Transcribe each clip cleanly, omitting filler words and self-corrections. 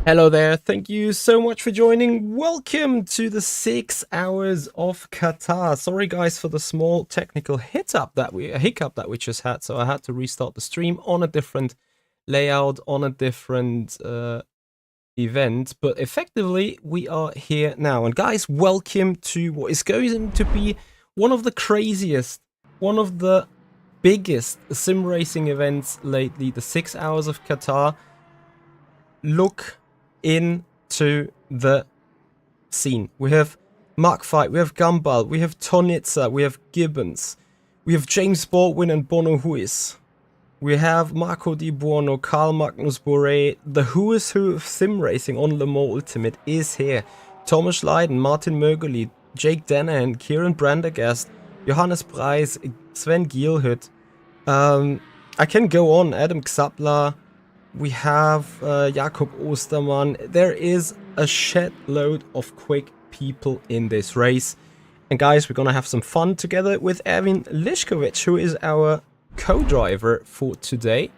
Hello there, thank you so much for joining. Welcome to the 6 hours of Qatar. Sorry guys for the small technical hiccup that we just had, so I had to restart the stream on a different layout, on a different event, but effectively we are here now. And guys, welcome to what is going to be one of the craziest, one of the biggest sim racing events lately, the 6 hours of Qatar. Look into the scene. We have Mark Fight, we have Gumball, we have Tonitza, we have Gibbons, we have James Baldwin and Bono Huis. We have Marco Di Buono, Carl Magnus Bure. The who is who of sim racing on Le Mans Ultimate is here. Thomas Leiden, Martin Mögerli, Jake Danahan, Kieran Brandergast, Johannes Preis, Sven Gielhut. I can go on, Adam Xapla. We have Jakob Ostermann. There is a shed load of quick people in this race. And guys, we're gonna have some fun together with Erwin Lišković, who is our co-driver for today.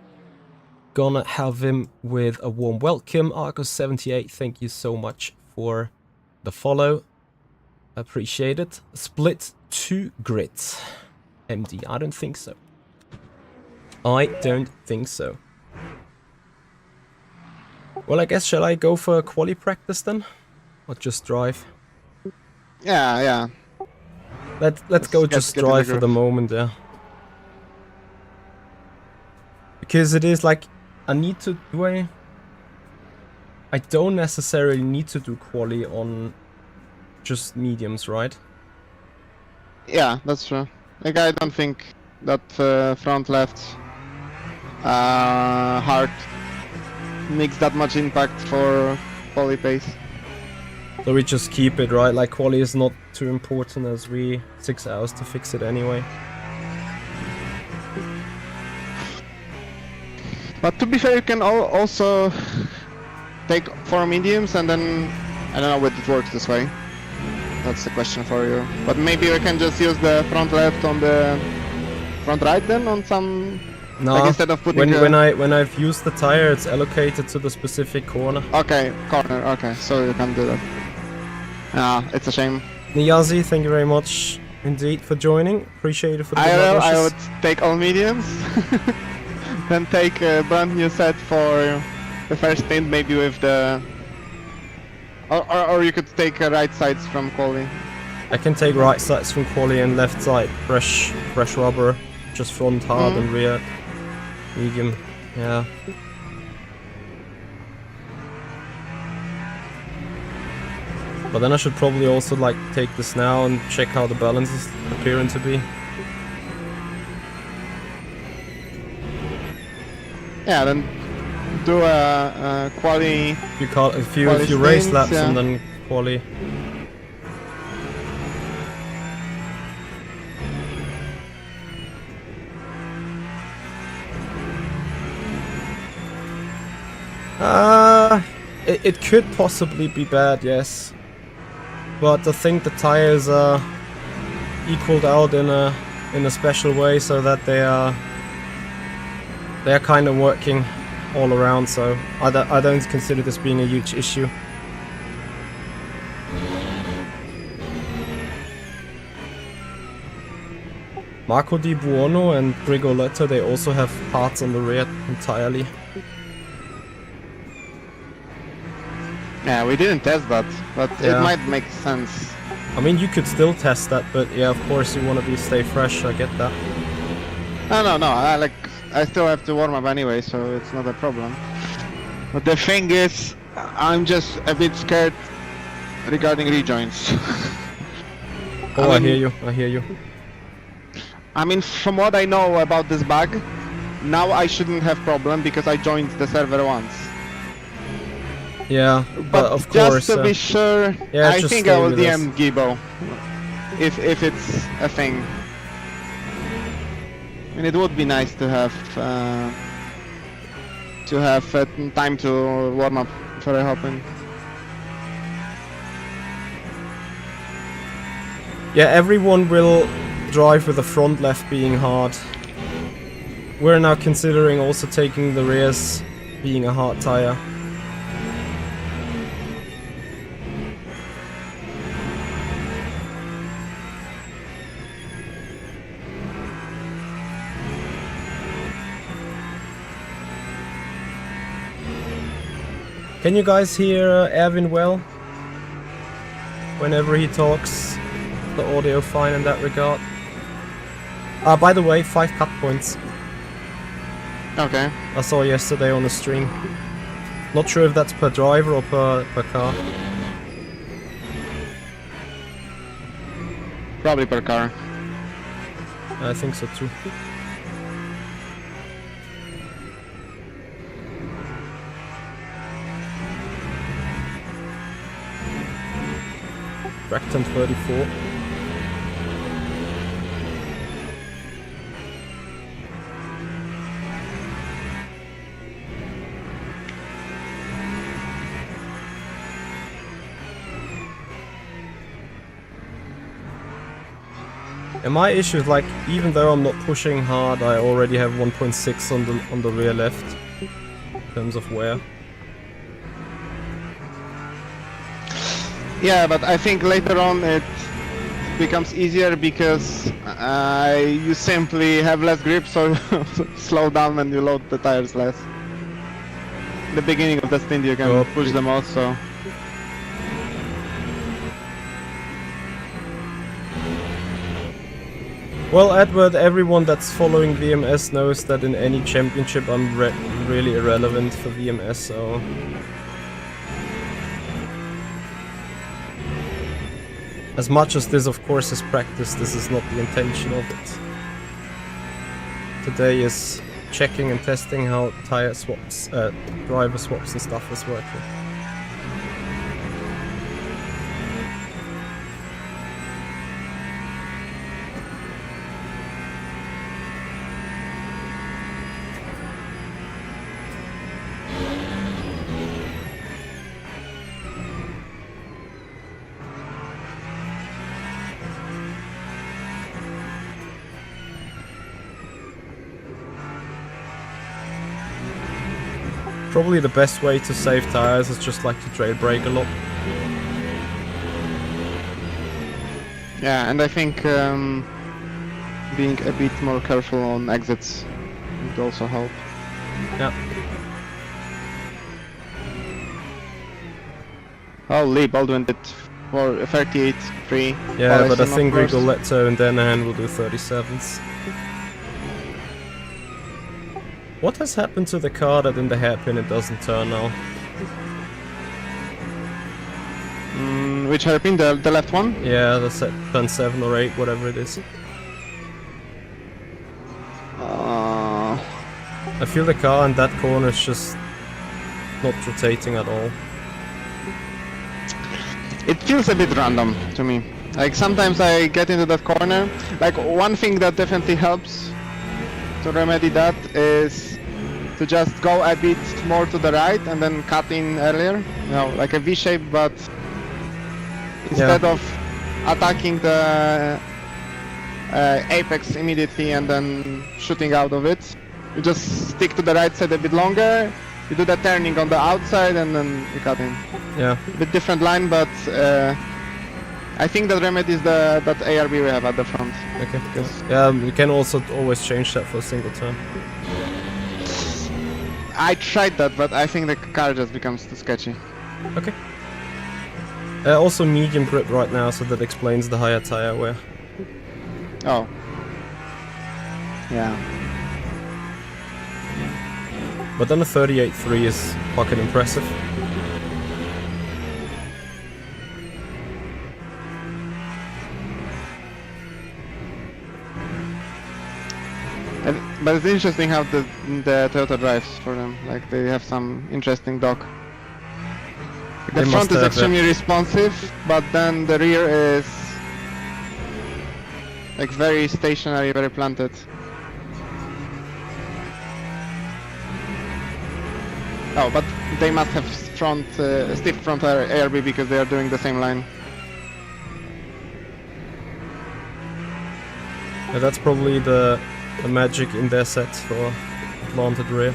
Gonna have him with a warm welcome. Arcos78, thank you so much for the follow. Appreciate it. Split 2 grids. MD, I don't think so. I don't think so. Well, I guess, shall I go for a quali practice then? Or just drive? Yeah. Let's go just drive for the moment, yeah. Because it is like, I need to do I don't necessarily need to do quali on just mediums, right? Yeah, that's true. Like, I don't think that front left hard makes that much impact for quali pace. So we just keep it, right? Like, quali is not too important as we 6 hours to fix it anyway. But to be fair, you can also take 4 mediums and then I don't know whether it works this way. That's the question for you. But maybe we can just use the front left on the front right then on some. No, like instead of putting when I've used the tire, it's allocated to the specific corner. Okay, corner. Okay, so you can do that. Ah, it's a shame. Niyazi, thank you very much indeed for joining. Appreciate it for the good I wishes. would take all mediums, then take a brand new set for the first stint, maybe with the. Or you could take right sides from quali. I can take right sides from quali and left side fresh rubber, just front hard and rear medium. Yeah. But then I should probably also like take this now and check how the balance is appearing to be. Yeah, then do a quali. If you race stints, laps yeah. and then quali. It could possibly be bad, yes. But I think the tires are equaled out in a special way so that they are kind of working all around. So I don't consider this being a huge issue. Marco Di Buono and Rigoletto, they also have parts on the rear entirely. Yeah, we didn't test that, but Yeah. it might make sense. I mean, you could still test that, but yeah, of course you want to stay fresh, I get that. No. I still have to warm up anyway, so it's not a problem. But the thing is, I'm just a bit scared regarding rejoins. Oh, I hear you. I mean, from what I know about this bug, now I shouldn't have problem because I joined the server once. Yeah, but of just course. to be sure, yeah, I just think stay I will with us. DM Gibo. If it's a thing. I mean, it would be nice to have time to warm up before I hop in. Yeah, everyone will drive with the front left being hard. We're now considering also taking the rears being a hard tire. Can you guys hear Erwin well? Whenever he talks, the audio fine in that regard. By the way, 5 cut points. Okay. I saw yesterday on the stream. Not sure if that's per driver or per car. Probably per car. I think so too. Bracton 34. And my issue is like, even though I'm not pushing hard, I already have 1.6 on the rear left in terms of wear. Yeah, but I think later on it becomes easier because you simply have less grip, so slow down when you load the tires less. In the beginning of the stint you can push them also. Well, Edward, everyone that's following VMS knows that in any championship I'm really irrelevant for VMS, so... As much as this of course is practice, this is not the intention of it. Today is checking and testing how tire swaps, driver swaps and stuff is working. Probably the best way to save tires is just like to trail brake a lot. Yeah, and I think being a bit more careful on exits would also help. Yeah. Holy, Baldwin did for 38.3. Yeah, but I think Rigoletto and Danahan will do 37s. What has happened to the car that in the hairpin it doesn't turn now? Which hairpin? The left one? Yeah, the turn 7 or 8, whatever it is. I feel the car in that corner is just not rotating at all. It feels a bit random to me. Like sometimes I get into that corner. Like one thing that definitely helps to remedy that is to just go a bit more to the right and then cut in earlier. You know, like a V shape, but instead of attacking the apex immediately and then shooting out of it, you just stick to the right side a bit longer. You do the turning on the outside and then you cut in. Yeah. A bit different line, but I think that remedies that ARB we have at the front. Okay. Yeah, we can also always change that for a single turn. I tried that, but I think the car just becomes too sketchy. Okay. Also medium grip right now, so that explains the higher tire wear. Oh. Yeah. But then a 38.3 is fucking impressive. But it's interesting how the Toyota drives for them. Like they have some interesting dock. The front is extremely responsive, but then the rear is like very stationary, very planted. Oh, but they must have stiff front ARB because they are doing the same line. Yeah, that's probably the magic in their sets for planted rear.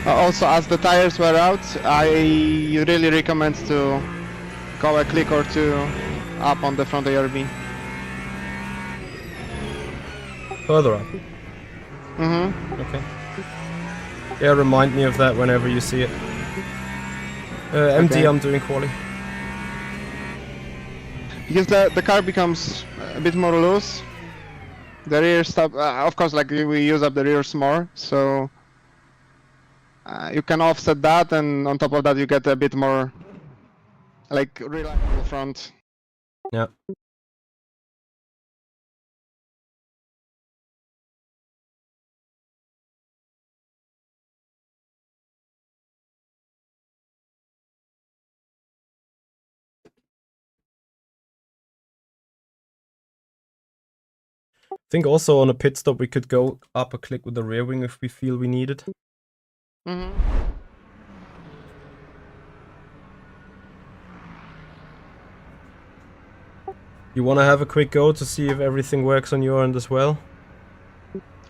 Also, as the tires wear out, I really recommend to go a click or two up on the front ARB. Further up. Mm-hmm. Okay. Yeah, remind me of that whenever you see it. MD, Okay. I'm doing quali. Because the car becomes a bit more loose. The rear stop, of course, like we use up the rears more, so you can offset that, and on top of that, you get a bit more like reliable front. Yeah. I think also on a pit stop we could go up a click with the rear wing if we feel we need it. Mm-hmm. You want to have a quick go to see if everything works on your end as well?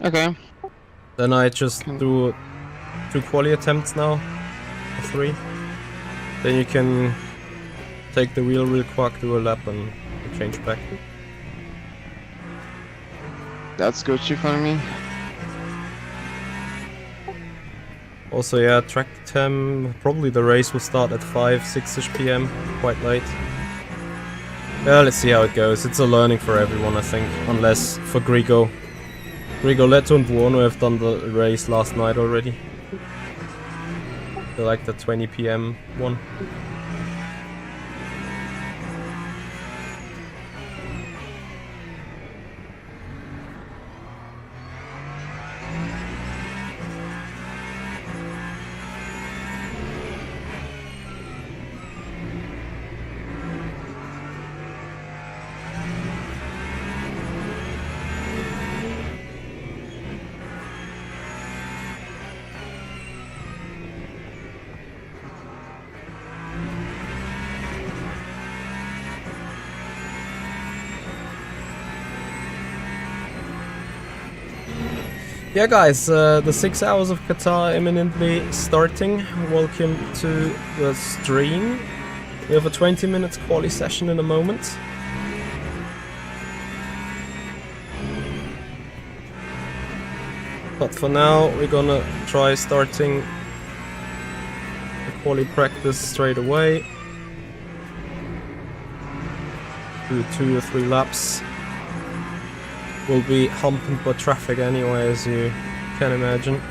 Okay. Then I just do 2 quali attempts now, or 3. Then you can take the wheel real quick, do a lap and change back. That's Gucci for me. Also, yeah, track time, probably the race will start at 5, 6ish PM, quite late. Yeah, let's see how it goes. It's a learning for everyone, I think, unless for Grigo. Rigoletto and Buono have done the race last night already. They like the 20 PM one. Yeah, guys, the 6 hours of Qatar imminently starting. Welcome to the stream. We have a 20 minutes quali session in a moment. But for now, we're gonna try starting the quali practice straight away. Do 2 or 3 laps. We'll be humping by traffic anyway, as you can imagine.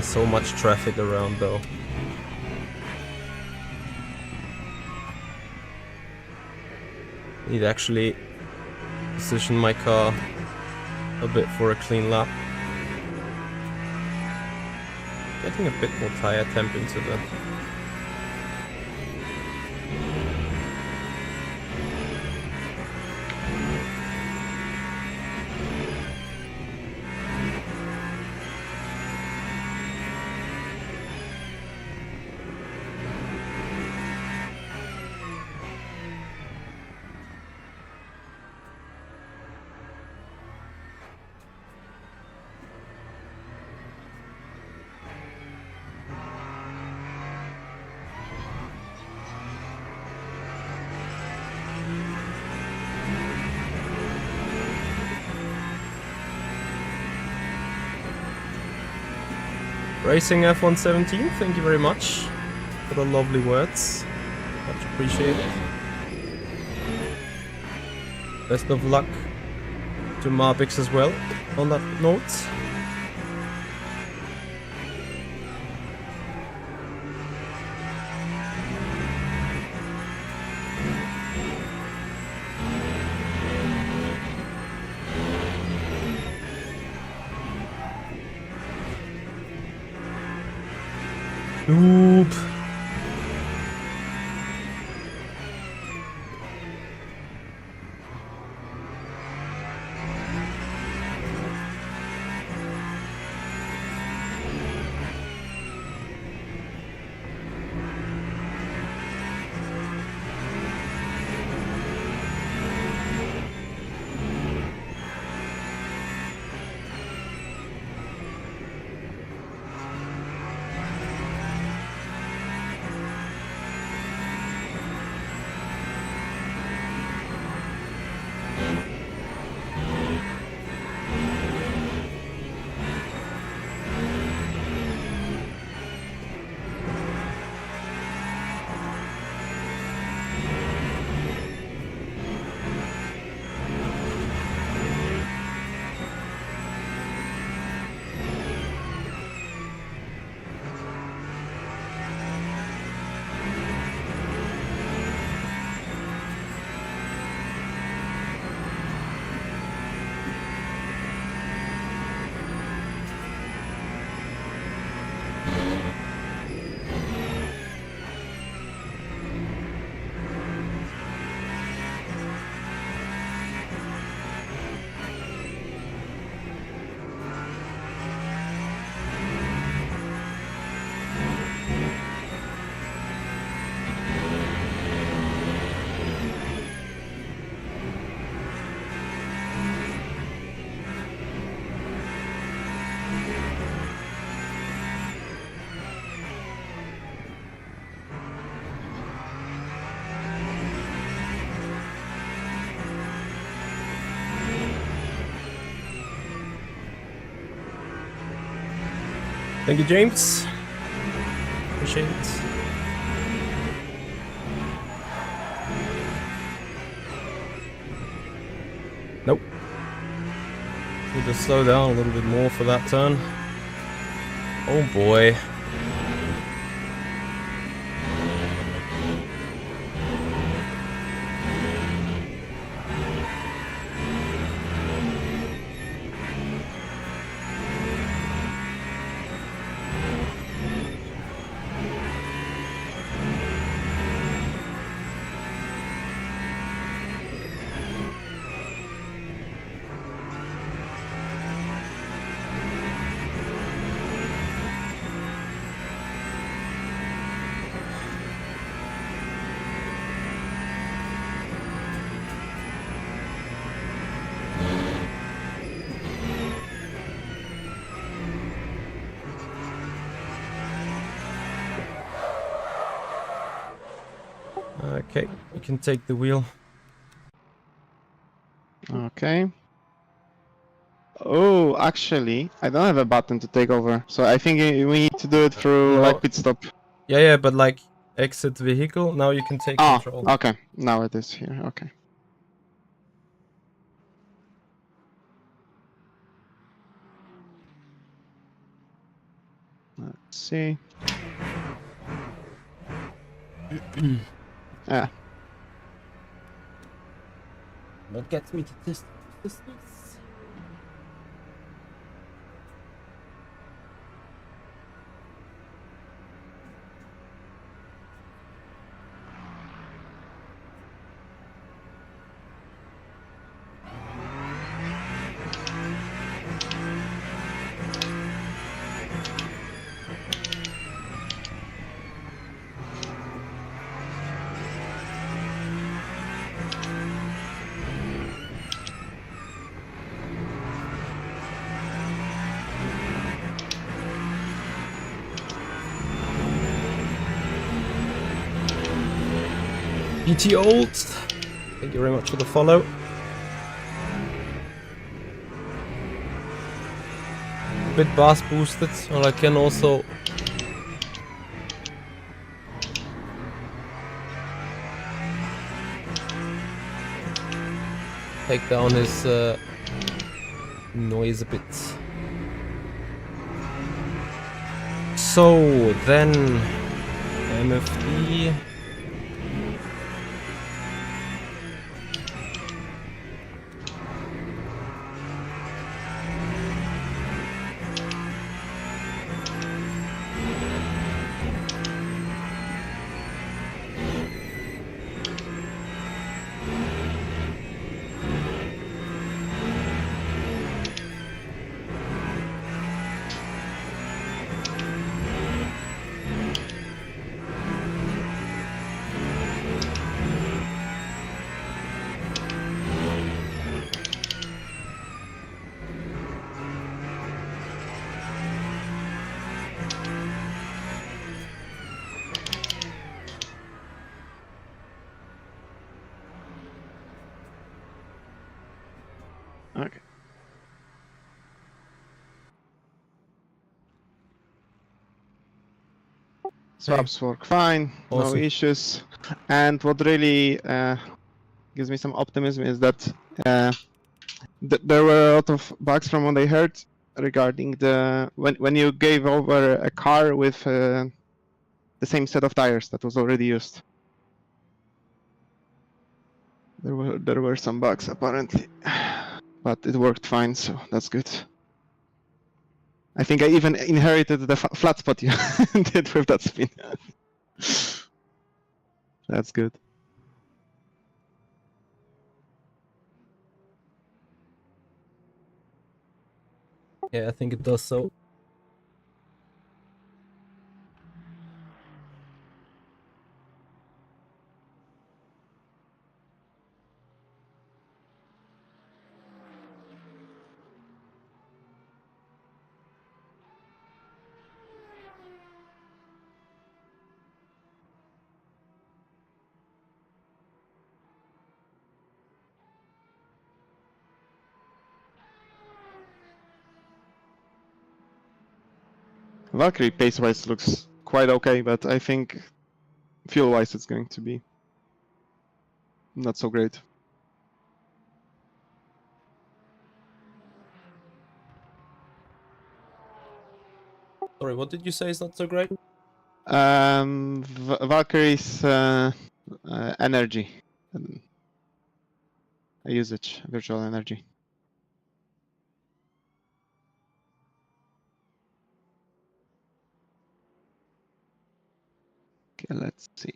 So much traffic around though. Need to actually position my car a bit for a clean lap. Getting a bit more tire temp into the Racing F117, thank you very much for the lovely words. Much appreciated. Best of luck to Marbix as well on that note. Noob. Thank you, James. Appreciate it. Nope. Need to slow down a little bit more for that turn. Oh boy. Okay, you can take the wheel. Okay. Oh, actually, I don't have a button to take over, so I think we need to do it through No. like pit stop. Yeah, but like exit vehicle. Now you can take Ah, control. okay. Now it is here. Okay. Let's see. Yeah. What gets me to this? ET Old. Thank you very much for the follow. A bit bass boosted, or I can also take down his noise a bit. So then MFD. Okay. Swaps work fine, no Awesome. issues. And what really gives me some optimism is that there were a lot of bugs from what I heard regarding the when you gave over a car with the same set of tires that was already used. There were some bugs apparently, but it worked fine, so that's good. I think I even inherited the flat spot you did with that spin. That's good. Yeah, I think it does so. Valkyrie pace-wise looks quite okay, but I think fuel-wise it's going to be not so great. Sorry, what did you say is not so great? Valkyrie's energy usage, virtual energy. Okay, let's see.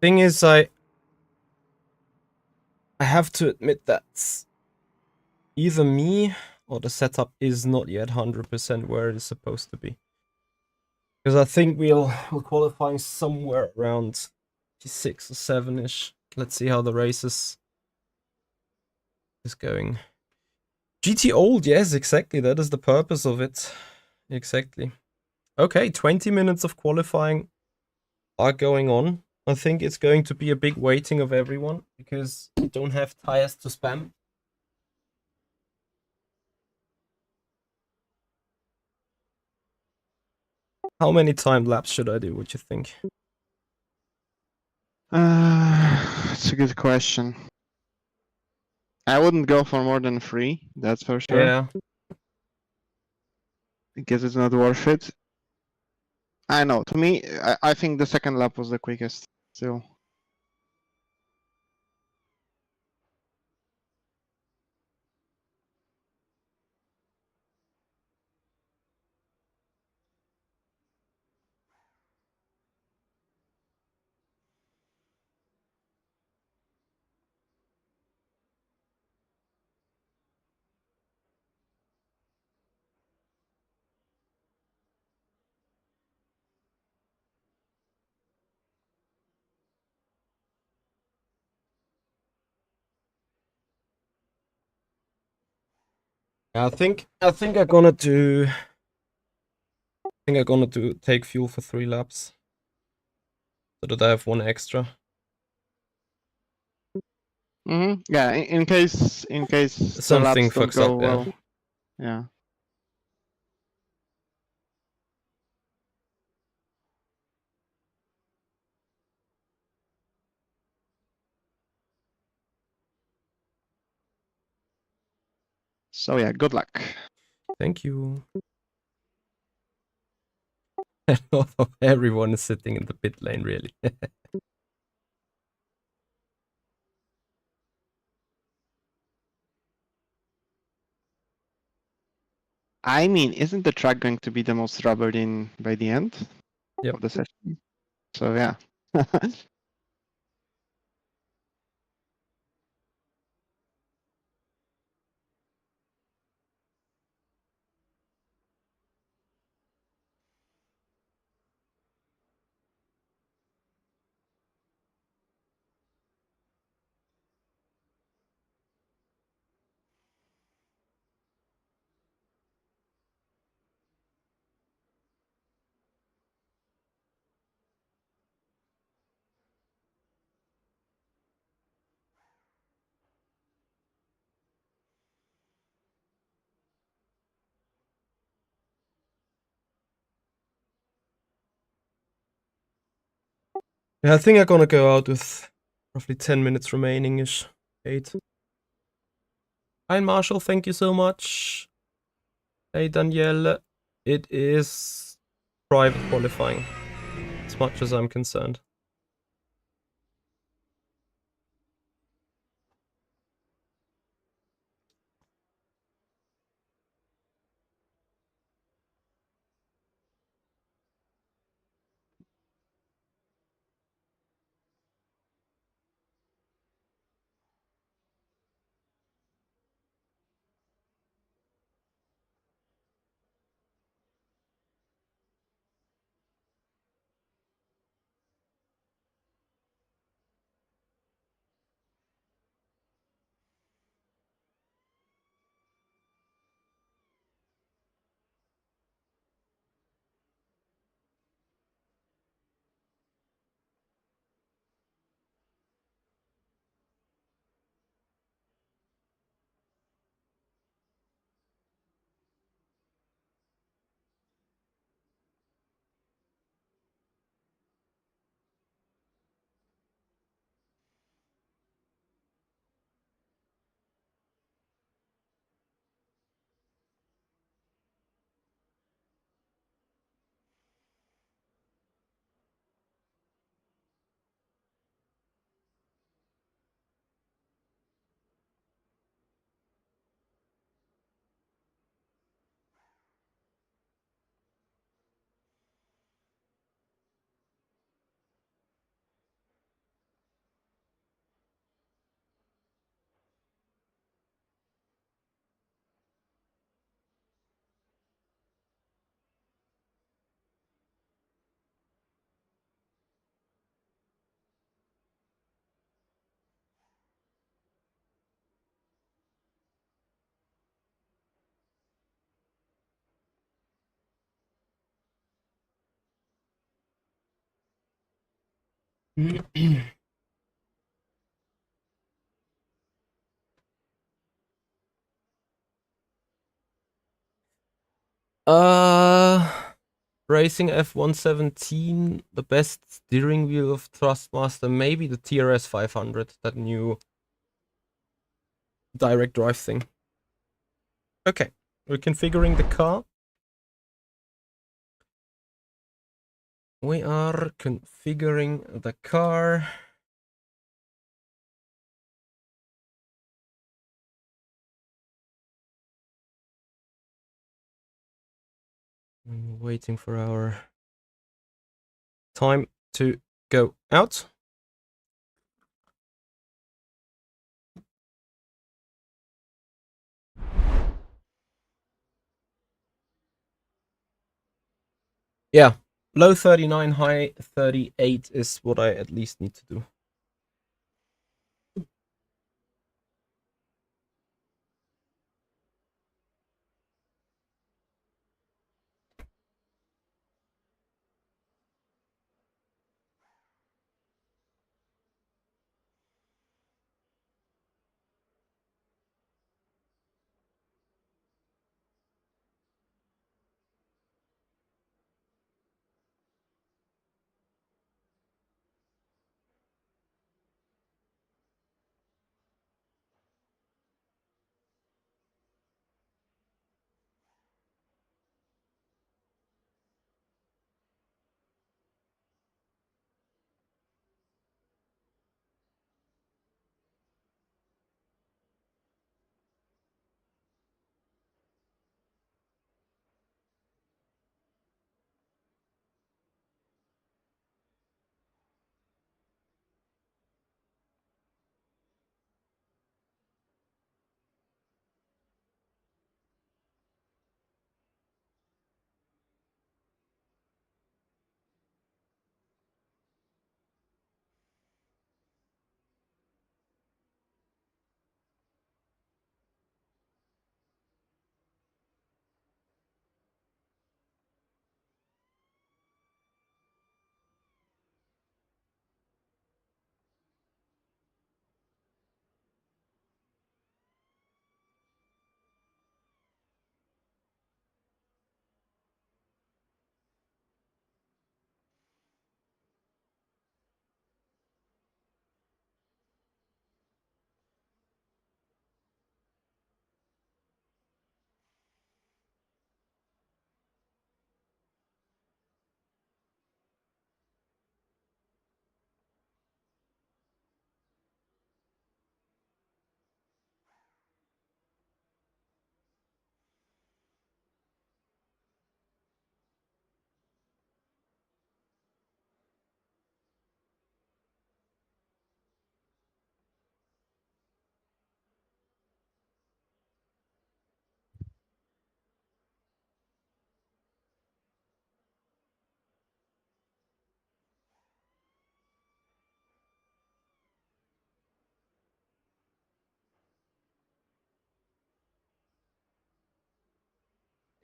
Thing is, I have to admit that either me or the setup is not yet 100% where it is supposed to be. Because I think we're qualifying somewhere around 6 or 7-ish. Let's see how the race is going. GT old, yes, exactly. That is the purpose of it. Exactly. Okay, 20 minutes of qualifying are going on. I think it's going to be a big waiting of everyone because you don't have tires to spam. How many time laps should I do? What you think? That's a good question. I wouldn't go for more than 3, that's for sure. Yeah. Because it's not worth it. I know, to me, I think the second lap was the quickest, still. I think I'm gonna do. I think I'm gonna do take fuel for 3 laps, so that I have 1 extra. Yeah, in case the Something laps don't fucks go up, yeah. well. Yeah. So yeah, good luck. Thank you. Everyone is sitting in the pit lane, really. I mean, isn't the track going to be the most rubbered in by the end Yep. of the session? So yeah. Yeah, I think I'm gonna go out with roughly 10 minutes remaining-ish. 8. Hi, Marshall, thank you so much. Hey, Danielle. It is private qualifying, as much as I'm concerned. uh, Racing F117, the best steering wheel of Thrustmaster, maybe the TRS 500, that new direct drive thing. Okay, we're configuring the car. We are configuring the car. Waiting for our time to go out. Yeah, low 39, high 38 is what I at least need to do.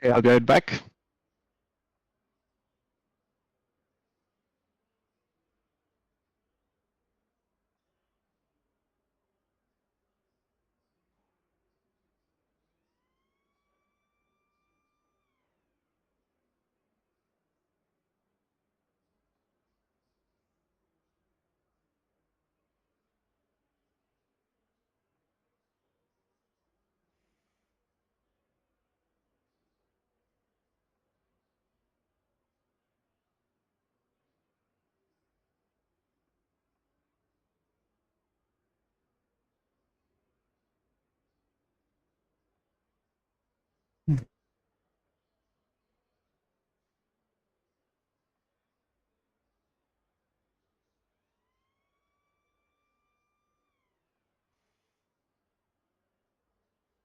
Okay, I'll be right back.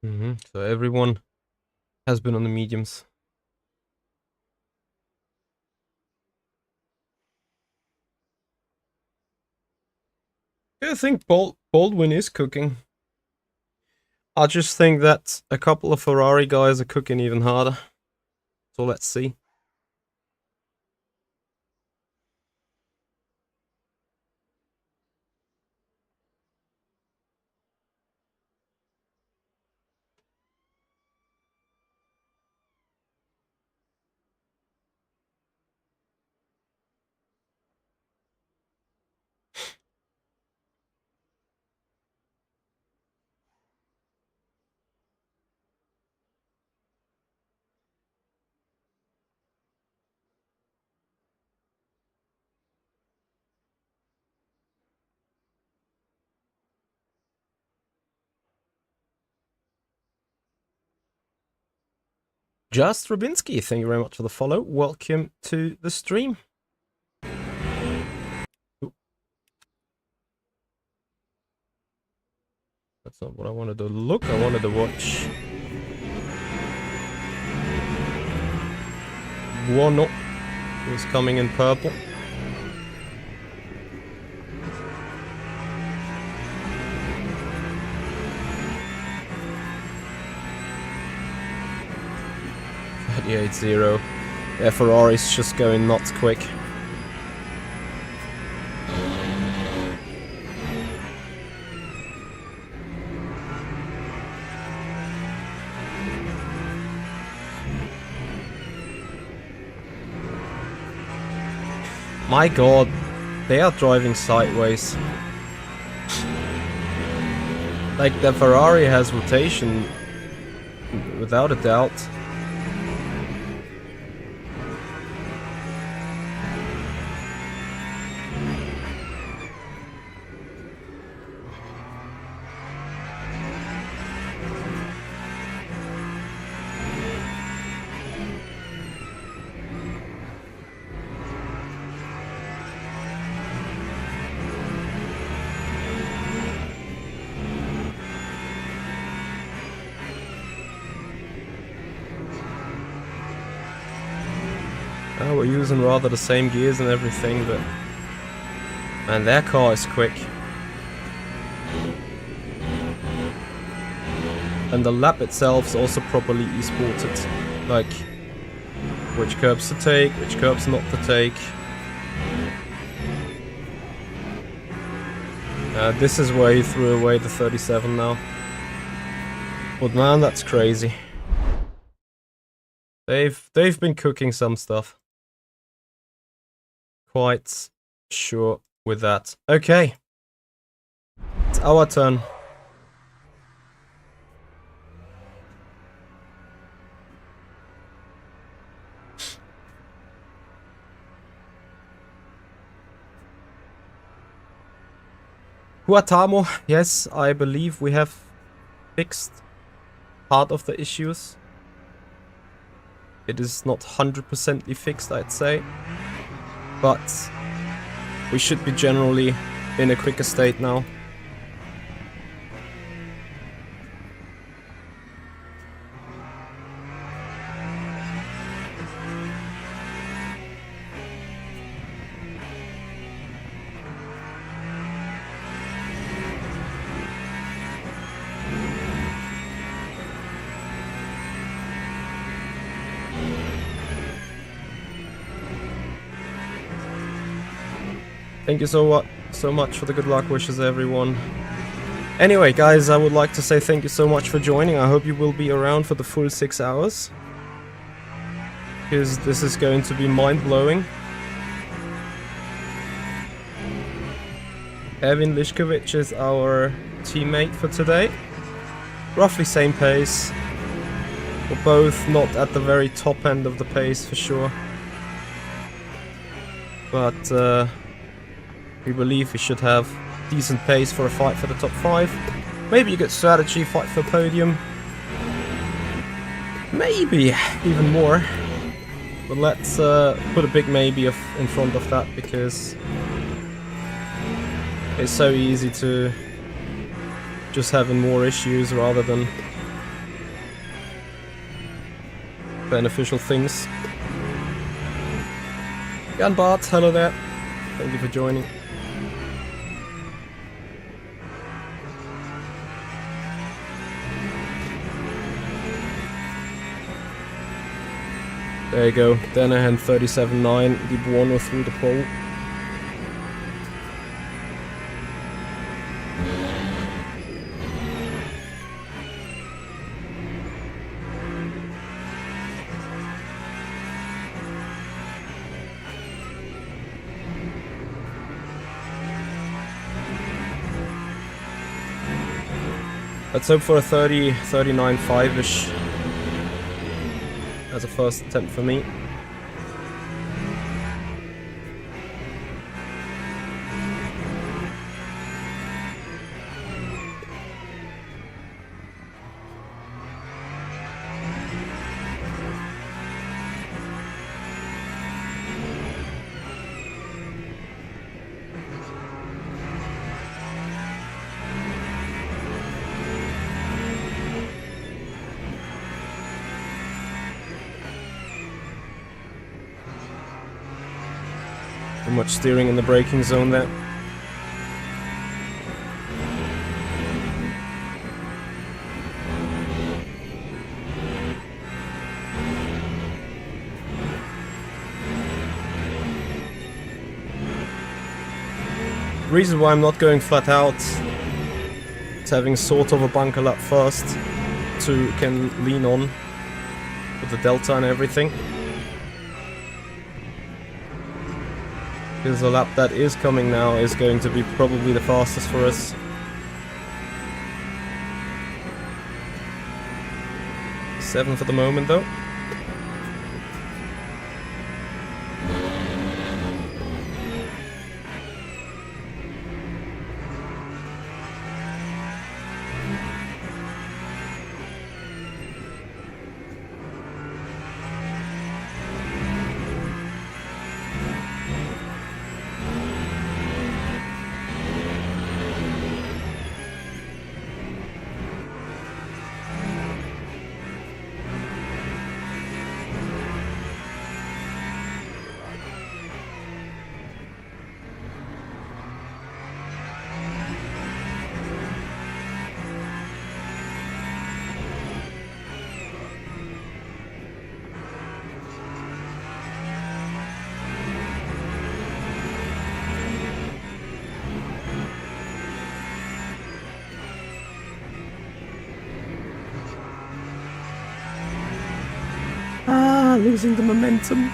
So everyone has been on the mediums. I think Baldwin is cooking. I just think that a couple of Ferrari guys are cooking even harder. So let's see. Just Rubinsky, thank you very much for the follow. Welcome to the stream. Ooh. That's not what I wanted to look, I wanted to watch. Buono was coming in purple. Yeah, 8-0. Yeah, Ferrari's just going nuts quick. My god, they are driving sideways. Like, the Ferrari has rotation, without a doubt. We're using rather the same gears and everything, but man, their car is quick. And the lap itself is also properly e-sported. Like, which curbs to take, which curbs not to take. This is where he threw away the 37 now. But man, that's crazy. They've been cooking some stuff. Quite sure with that. Okay. It's our turn. Huatamo, yes, I believe we have fixed part of the issues. It is not 100% fixed, I'd say. But we should be generally in a quicker state now. Thank you so much for the good luck wishes, everyone. Anyway, guys, I would like to say thank you so much for joining. I hope you will be around for the full 6 hours, because this is going to be mind-blowing. Erwin Lišković is our teammate for today. Roughly same pace. We're both not at the very top end of the pace for sure. But we believe we should have decent pace for a fight for the top 5. Maybe a good strategy, fight for podium. Maybe even more. But let's put a big maybe in front of that, because it's so easy to just having more issues rather than beneficial things. Jan Bart, hello there. Thank you for joining. There you go, Danahan 37.9, the Buono through the pole. Let's hope for a 39.5-ish. As a first attempt for me. Too much steering in the braking zone there. The reason why I'm not going flat out is having sort of a bunker lap first to can lean on with the delta and everything. Because the lap that is coming now is going to be probably the fastest for us. Seven for the moment though. Ah, losing the momentum.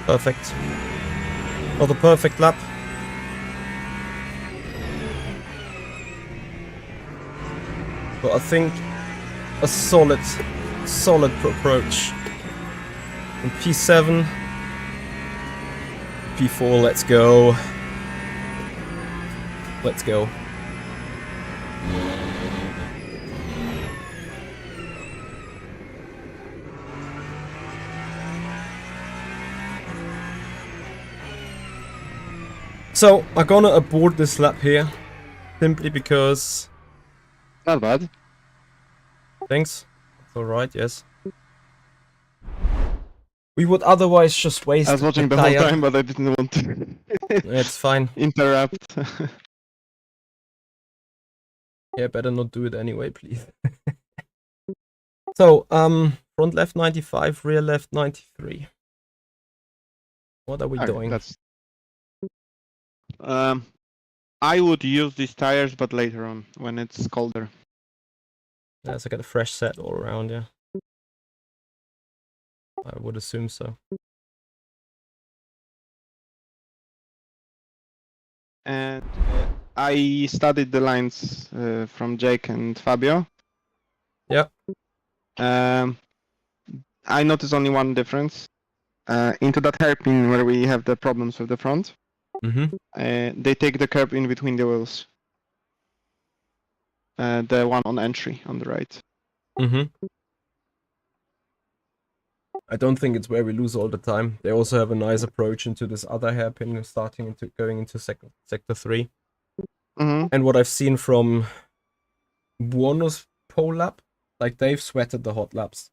Perfect. Not a perfect lap. But I think a solid approach. And P7, P4, let's go. Let's go. So, I'm gonna abort this lap here, simply because... Not bad. Thanks. That's alright, yes. We would otherwise just waste I was watching the the whole tire. time, but I didn't want to It's fine. interrupt. Yeah, better not do it anyway, please. So, front left 95, rear left 93. What are we Okay, doing? that's. I would use these tires, but later on when it's colder. Yeah, so I get a fresh set all around, yeah. I would assume so. And I studied the lines from Jake and Fabio. Yeah. I noticed only one difference. Into that hairpin where we have the problems with the front, they take the curb in between the wheels. The one on entry on the right. I don't think it's where we lose all the time. They also have a nice approach into this other hairpin, going into sector 3. And what I've seen from Buono's pole lap, like they've sweated the hot laps.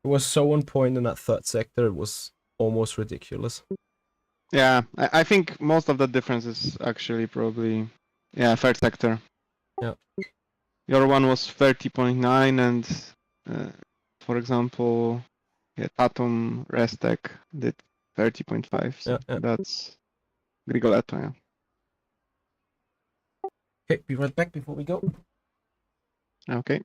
It was so on point in that third sector, it was almost ridiculous. Yeah, I think most of the difference is actually probably, third sector. Yeah. Your one was 30.9 and, for example, Tatum Restek did 30.5. So Yeah. that's Grigoletto, yeah. Okay, be right back before we go. Okay.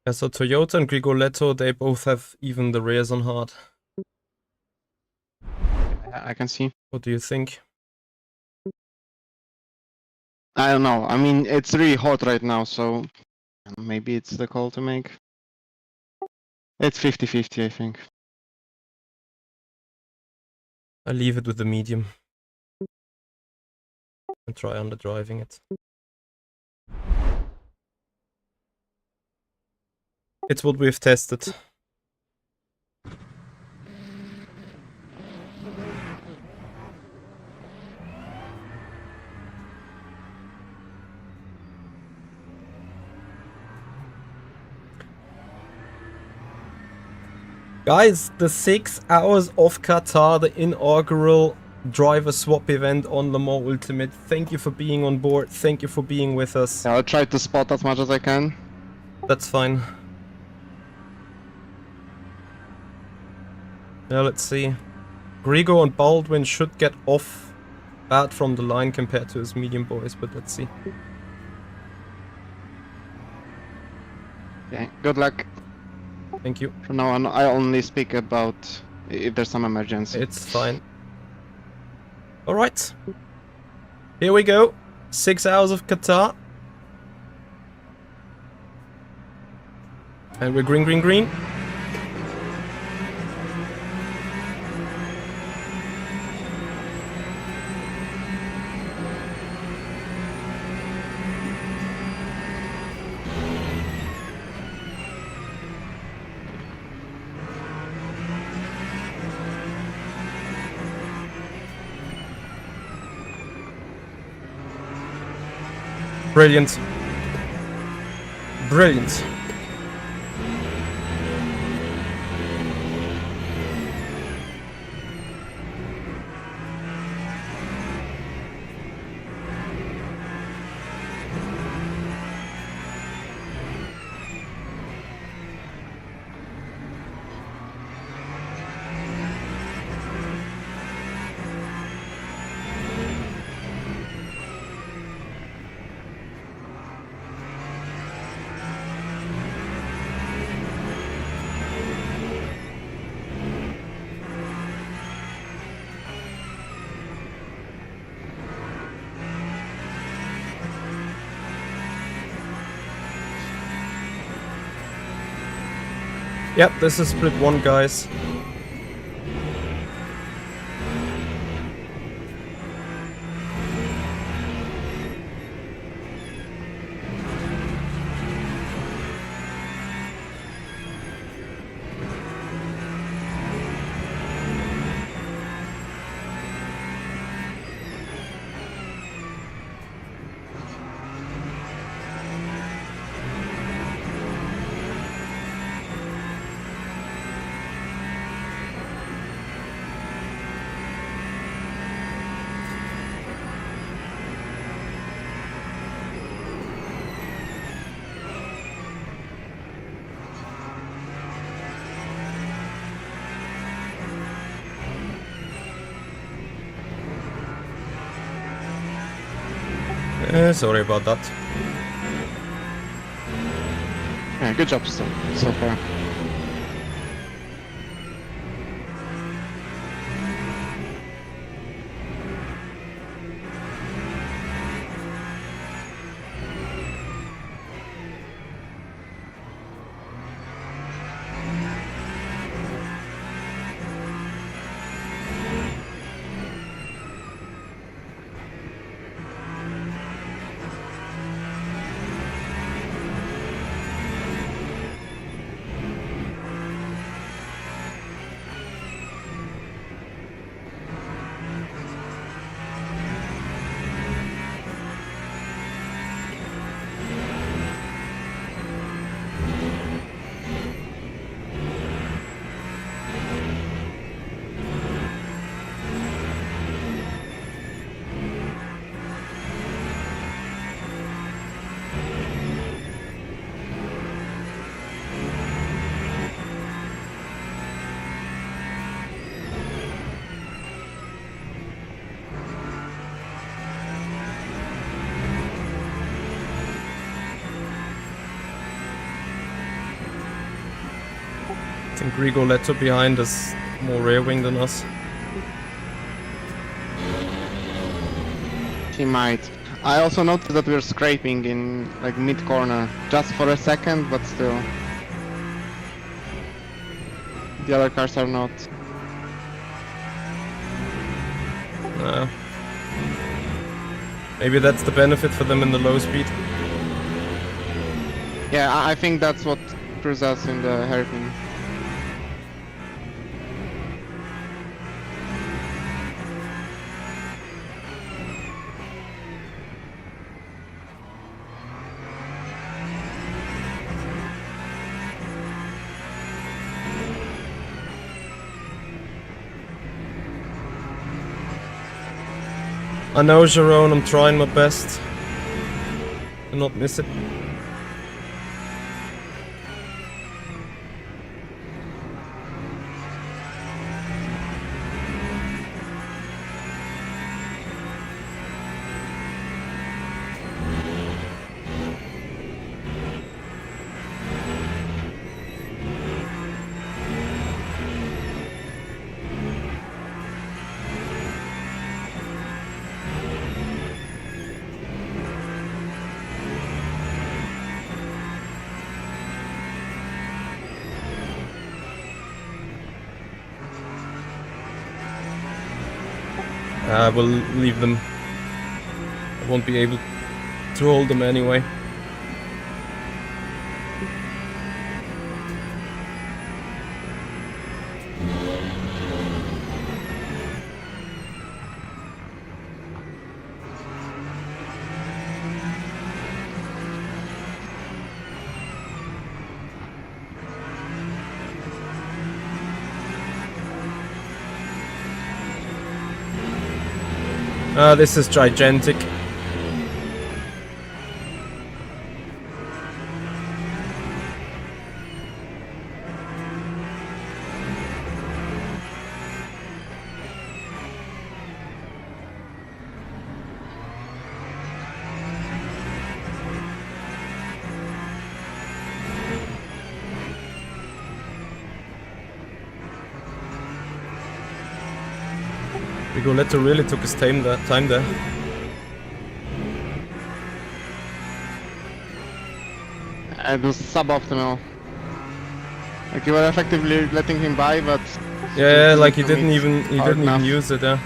Yeah, so Toyota and Grigoletto, they both have even the rears on hard. I can see. What do you think? I don't know. I mean, it's really hot right now, so maybe it's the call to make. It's 50-50, I think. I leave it with the medium. And try underdriving it. It's what we've tested. Guys, the 6 hours of Qatar, the inaugural driver swap event on Le Mans Ultimate. Thank you for being on board. Thank you for being with us. I'll try to spot as much as I can. That's fine. Yeah, let's see. Grigo and Baldwin should get off bad from the line compared to his medium boys, but let's see. Okay, good luck. Thank you. From now on, I only speak about if there's some emergency. It's fine. Alright. Here we go. 6 hours of Qatar. And we're green, green, green. Brilliant. Brilliant. Yep, this is split 1, guys. Sorry about that. Yeah, good job so far. think Rigoletto behind is more rear wing than us. He might. I also noticed that we're scraping in like mid corner, just for a second, but still. The other cars are not. Maybe that's the benefit for them in the low speed. Yeah, I think that's what screws us in the hairpin. I know, Jerome, I'm trying my best to not miss it. I will leave them. I won't be able to hold them anyway. This is gigantic. Rigoletto really took his time there. It was suboptimal. Like you were effectively letting him by, but Yeah, like he didn't even use it. Yeah.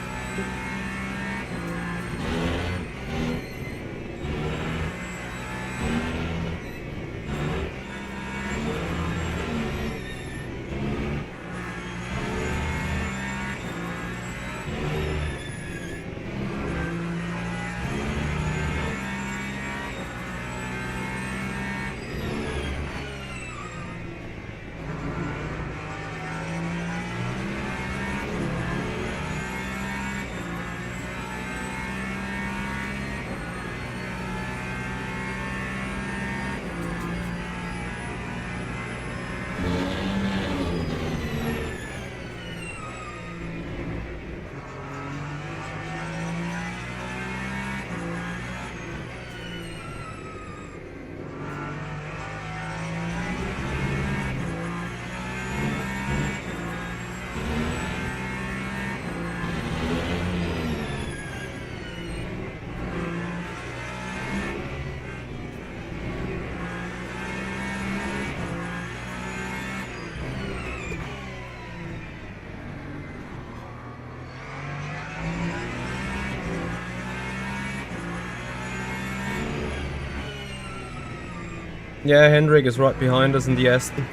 Yeah, Hendrik is right behind us in the Aston.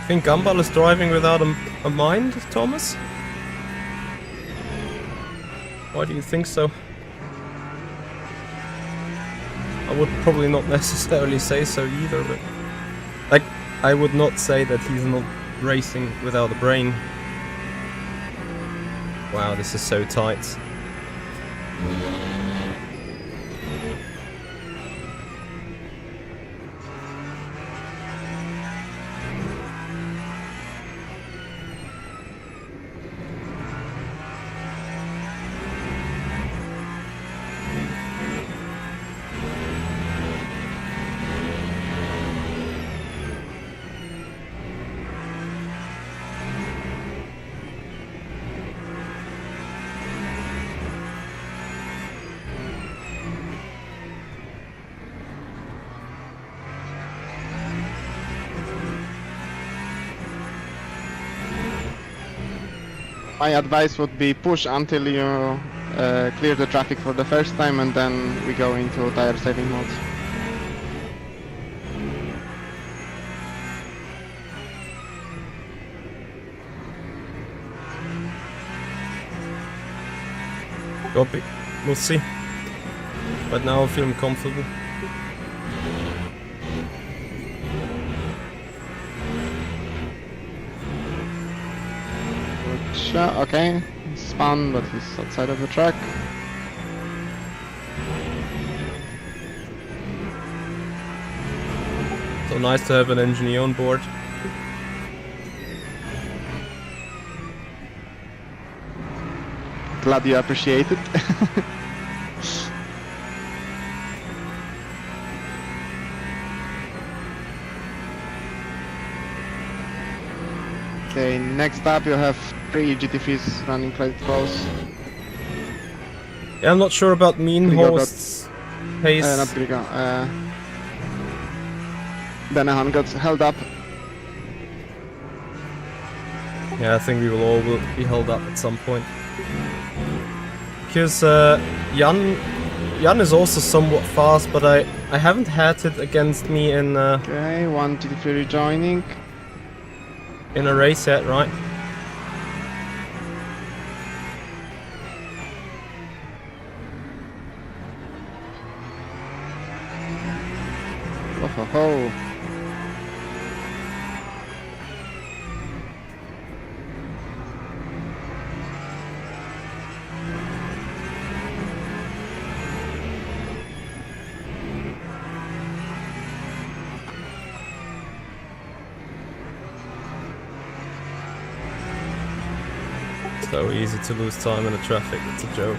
Think Gumball is driving without a mind, Thomas? Why do you think so? I would probably not necessarily say so either, but like I would not say that he's not racing without a brain. Wow, this is so tight. My advice would be push until you clear the traffic for the first time, and then we go into tire saving mode. Copy. We'll see. But now I feel comfortable. Okay, spun, but he's outside of the track. So nice to have an engineer on board. Glad you appreciate it. Okay, next up you have 3 GT3s running quite close. Yeah, I'm not sure about Mean Grigor Host's pace. Not Grigor. Benahan got held up. Yeah, I think we will all be held up at some point. Because Jan is also somewhat fast, but I haven't had it against me in Okay, 1 GT3 rejoining. in a race yet, right? Oh ho ho. So easy to lose time in the traffic, it's a joke.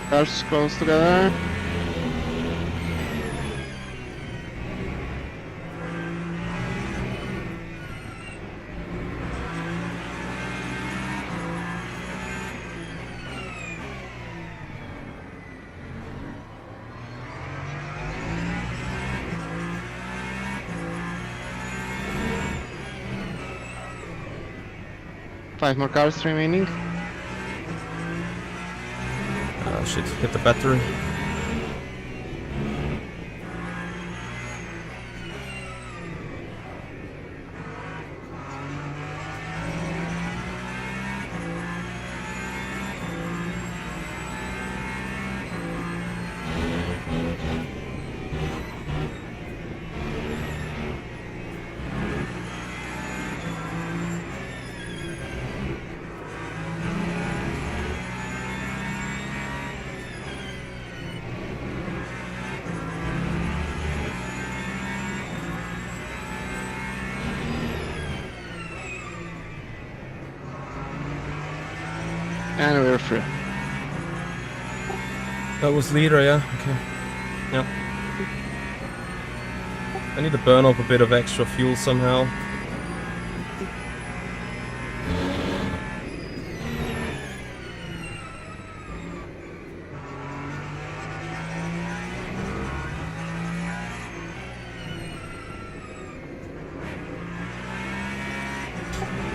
Cars close together. Five more cars remaining. Oh shit, hit the battery. And we're free. That was leader, yeah? Okay. Yep. I need to burn off a bit of extra fuel somehow.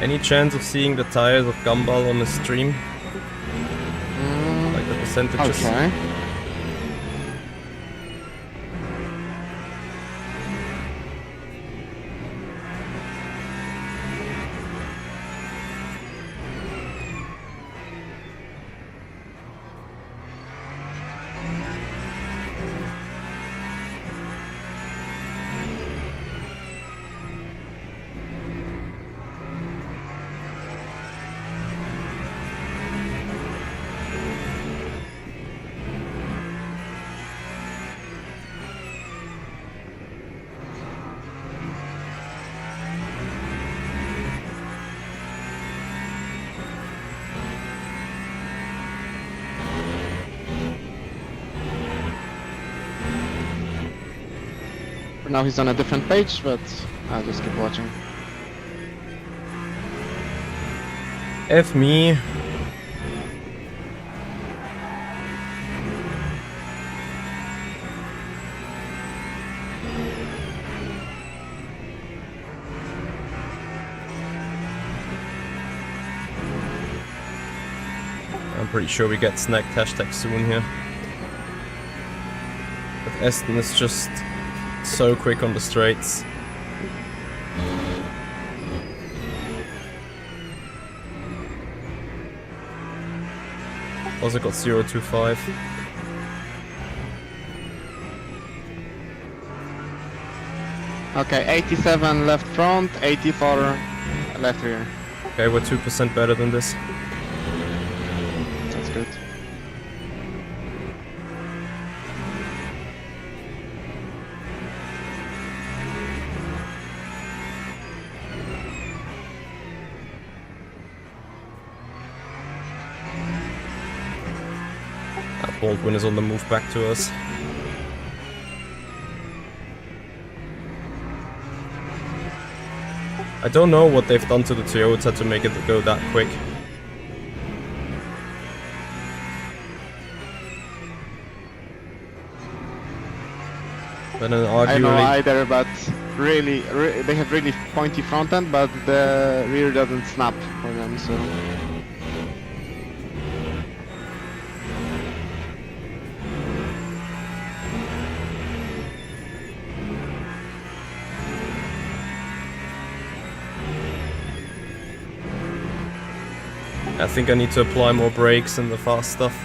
Any chance of seeing the tires of Gumball on the stream? Like the percentages? Okay. For now he's on a different page, but I'll just keep watching. F me. I'm pretty sure we get snagged hashtag soon here. But Aston is just so quick on the straights. Also got 0.25. Okay, 87 left front, 84 left rear. Okay, we're 2% better than this. That's good. Baldwin is on the move back to us. I don't know what they've done to the Toyota to make it go that quick. But then I don't know arguably, either, but really, they have really pointy front end, but the rear doesn't snap for them, so... I think I need to apply more brakes and the fast stuff.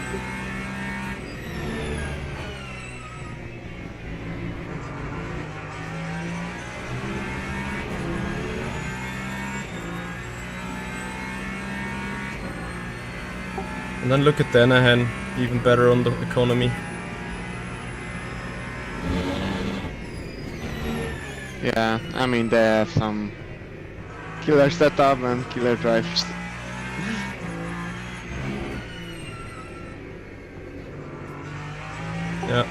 And then look at Danahan, even better on the economy. Yeah, I mean they have some killer setup and killer drives. Yeah.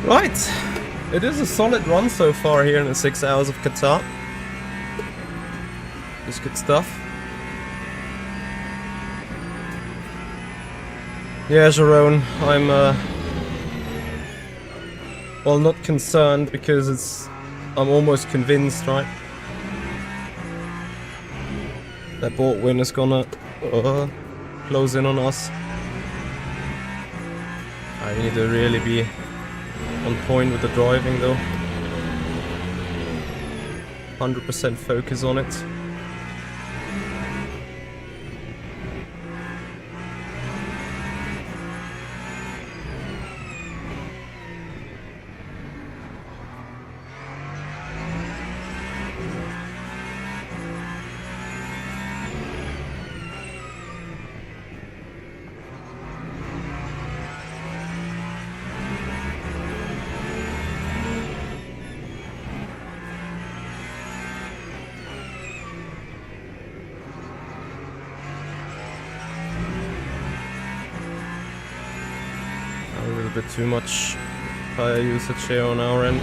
Right, it is a solid run so far here in the 6 hours of Qatar. Just good stuff. Yeah, Jerome, I'm well, not concerned because I'm almost convinced, right? That boat win is gonna close in on us. I need to really be on point with the driving though. 100% focus on it. A little bit too much tire usage here on our end.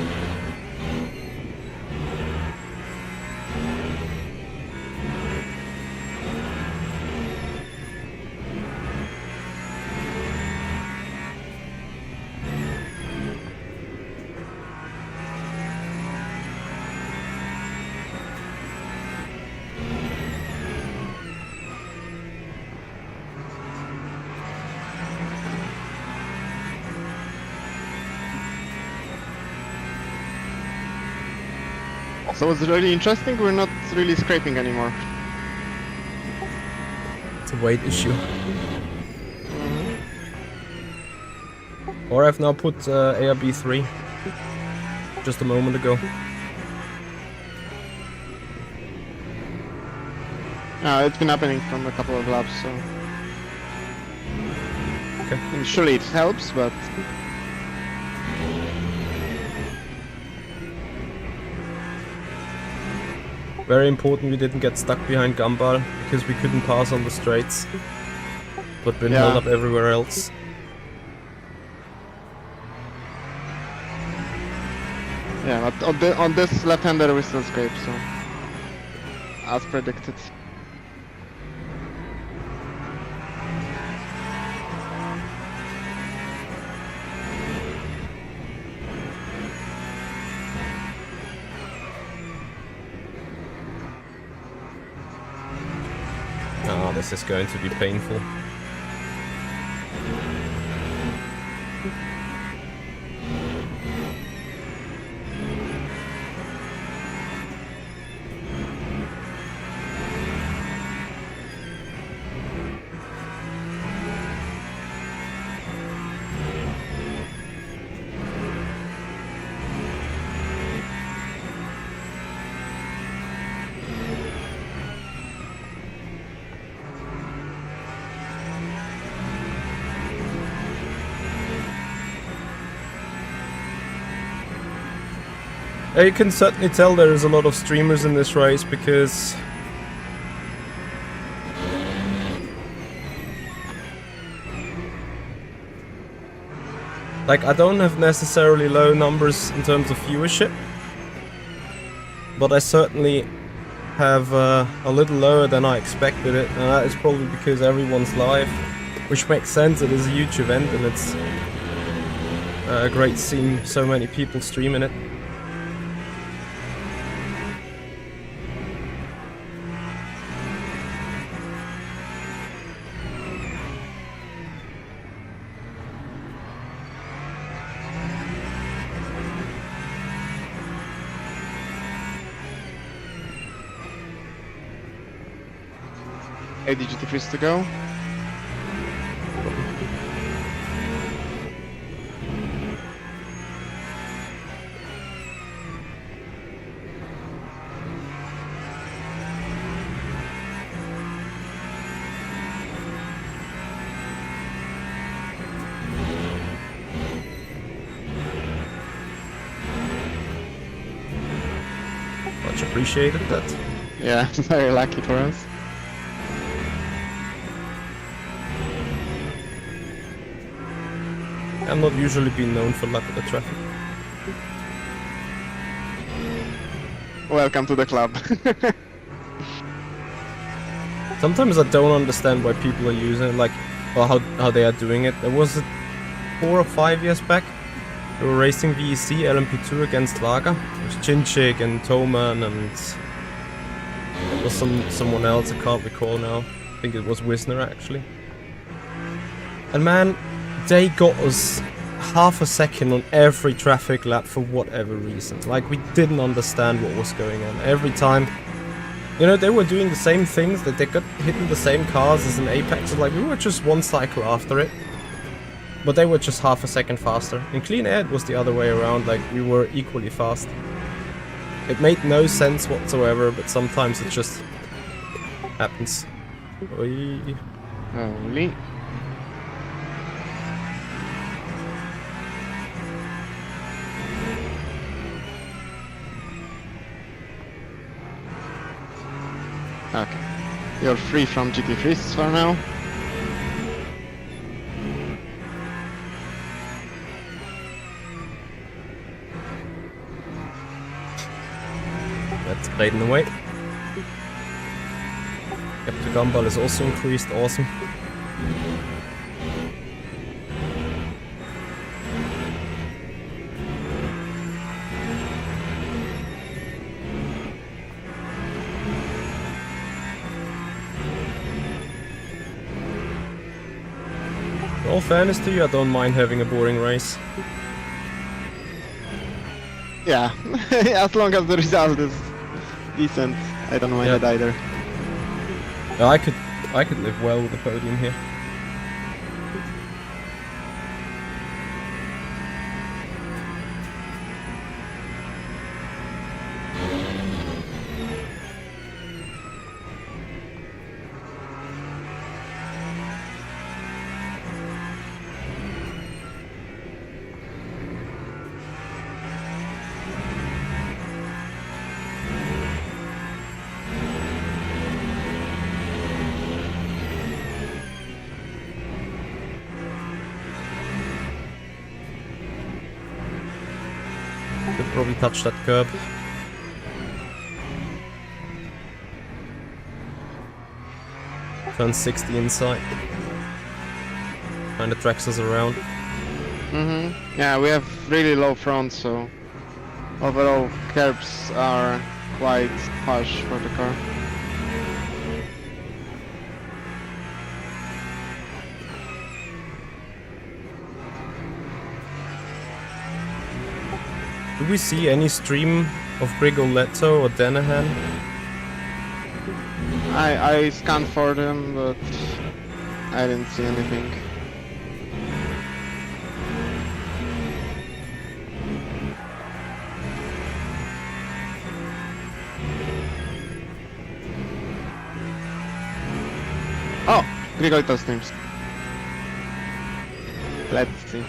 So it's really interesting, we're not really scraping anymore. It's a weight issue. Or I've now put ARB 3 just a moment ago. It's been happening from a couple of laps, so... Okay. I mean, surely it helps, but... Very important we didn't get stuck behind Gumball because we couldn't pass on the straights, but been held up everywhere else. Yeah, but on this left-hander we still scrape, so... As predicted. Oh, this is going to be painful. You can certainly tell there is a lot of streamers in this race because like I don't have necessarily low numbers in terms of viewership, but I certainly have a little lower than I expected it, and that is probably because everyone's live, which makes sense. It is a huge event and it's great seeing so many people streaming it. AD GT3 to go. Much appreciated that. Yeah, very lucky for us. I'm not usually been known for luck with the traffic. Welcome to the club. Sometimes I don't understand why people are using it, like, or how they are doing it. There was 4 or 5 years back, they were racing VEC LMP2 against Lager. It was Chinchik and Toman and it was someone else, I can't recall now. I think it was Wisner actually. And man, they got us half a second on every traffic lap for whatever reason. Like, we didn't understand what was going on. Every time, you know, they were doing the same things, that they got hitting the same cars as in Apex. Like, we were just one cycle after it. But they were just half a second faster. In Clean Air it was the other way around, like, we were equally fast. It made no sense whatsoever, but sometimes it just happens. Oi. Holy. Okay. You're free from GT3s for now. That's Braden away. Yep, the gumball is also increased, awesome. In all fairness to you, I don't mind having a boring race. Yeah, as long as the result is decent, I don't mind it either. Yeah, I could live well with the podium here. Could probably touch that curb. Turn 60 inside. Kinda tracks us around. Yeah, we have really low front, so overall curbs are quite harsh for the car. Do we see any stream of Grigoletto or Danahan? I scanned for them, but I didn't see anything. Oh, Grigolito streams. Let's see.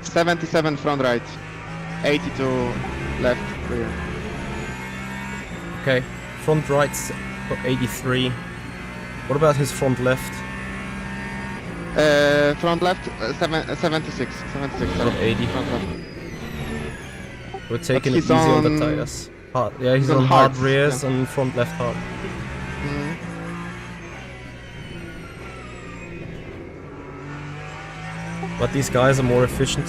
77 front right, 82 left rear. Okay, front right's got 83. What about his front left? Front left, 76. 76, Got sorry. 80. Front left. We're taking it he's easy on the on- tires. Hard, yeah, he's he's on on hard hards, rears yeah. and front left hard. Mhm. But these guys are more efficient.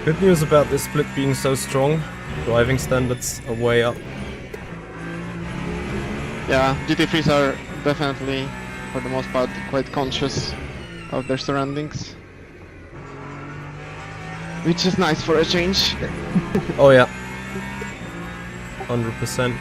Good news about this split being so strong. Driving standards are way up. Yeah, GT3s are definitely, for the most part, quite conscious of their surroundings. Which is nice for a change. Oh yeah. 100%.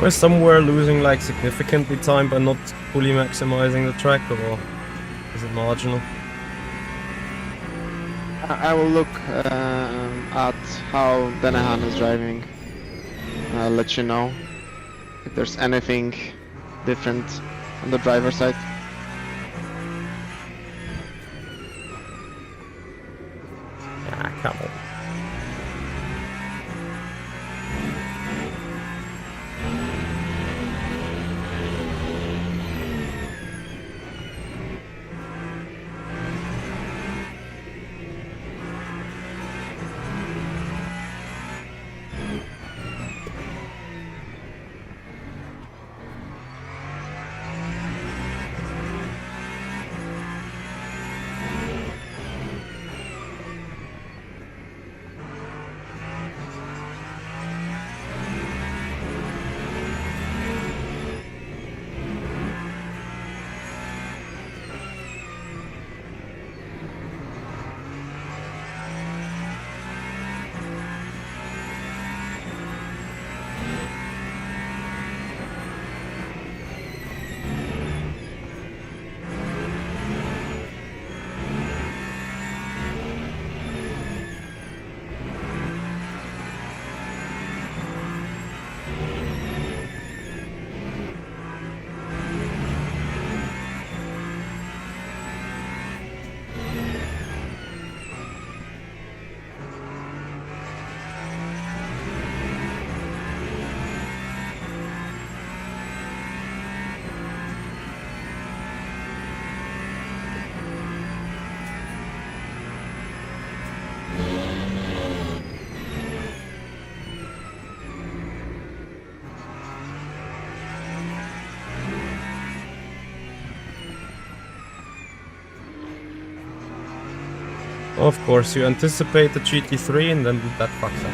Or somewhere losing like significantly time by not fully maximizing the track, or is it marginal? I will look at how Denahan is driving. I'll let you know if there's anything different on the driver's side. Ah, come on. Of course, you anticipate the GT3 and then that fucks up.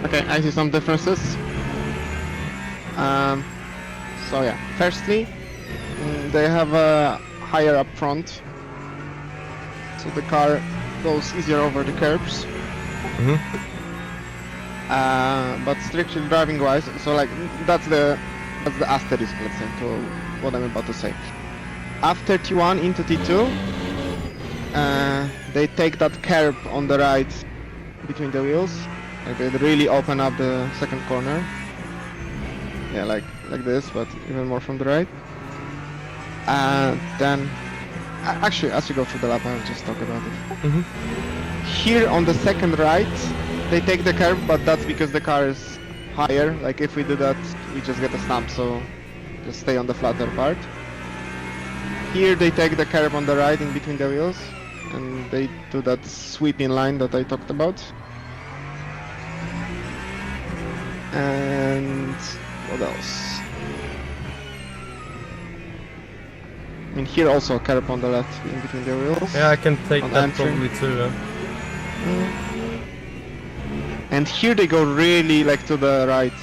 Okay, I see some differences. So yeah, firstly, they have a higher up front, so the car goes easier over the curbs. But strictly driving wise, so like that's the asterisk, let's say, to what I'm about to say. After T1 into T2, they take that curb on the right between the wheels, like they really open up the second corner. Yeah, like this, but even more from the right. And then, actually, as you go through the lap, I'll just talk about it. Here on the second right, they take the curb, but that's because the car is higher. Like if we do that, we just get a stamp, so just stay on the flatter part. Here they take the curb on the right in between the wheels, and they do that sweeping line that I talked about. And what else? I mean, here also a curb on the left in between the wheels. Yeah, I can take on that entry. probably too. And here they go really like to the right.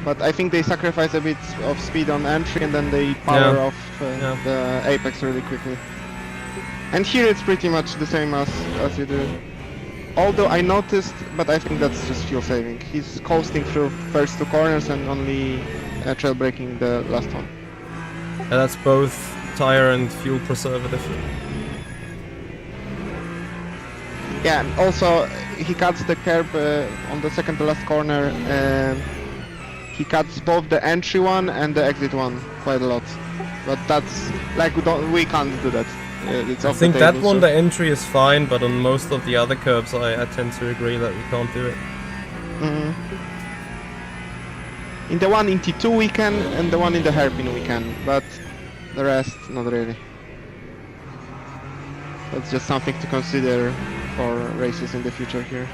But I think they sacrifice a bit of speed on entry and then they power off the apex really quickly. And here it's pretty much the same as you do. Although I noticed, but I think that's just fuel saving. He's coasting through first two corners and only trail braking the last one. Yeah, that's both tire and fuel preservative. Yeah, and also he cuts the curb on the second to last corner. He cuts both the entry one and the exit one quite a lot. But that's like we can't do that. It's I off think the that table, one, so. the entry is fine, but on most of the other curbs I tend to agree that we can't do it. In the one in T2 we can, and the one in the hairpin we can, but the rest not really. That's just something to consider for races in the future here.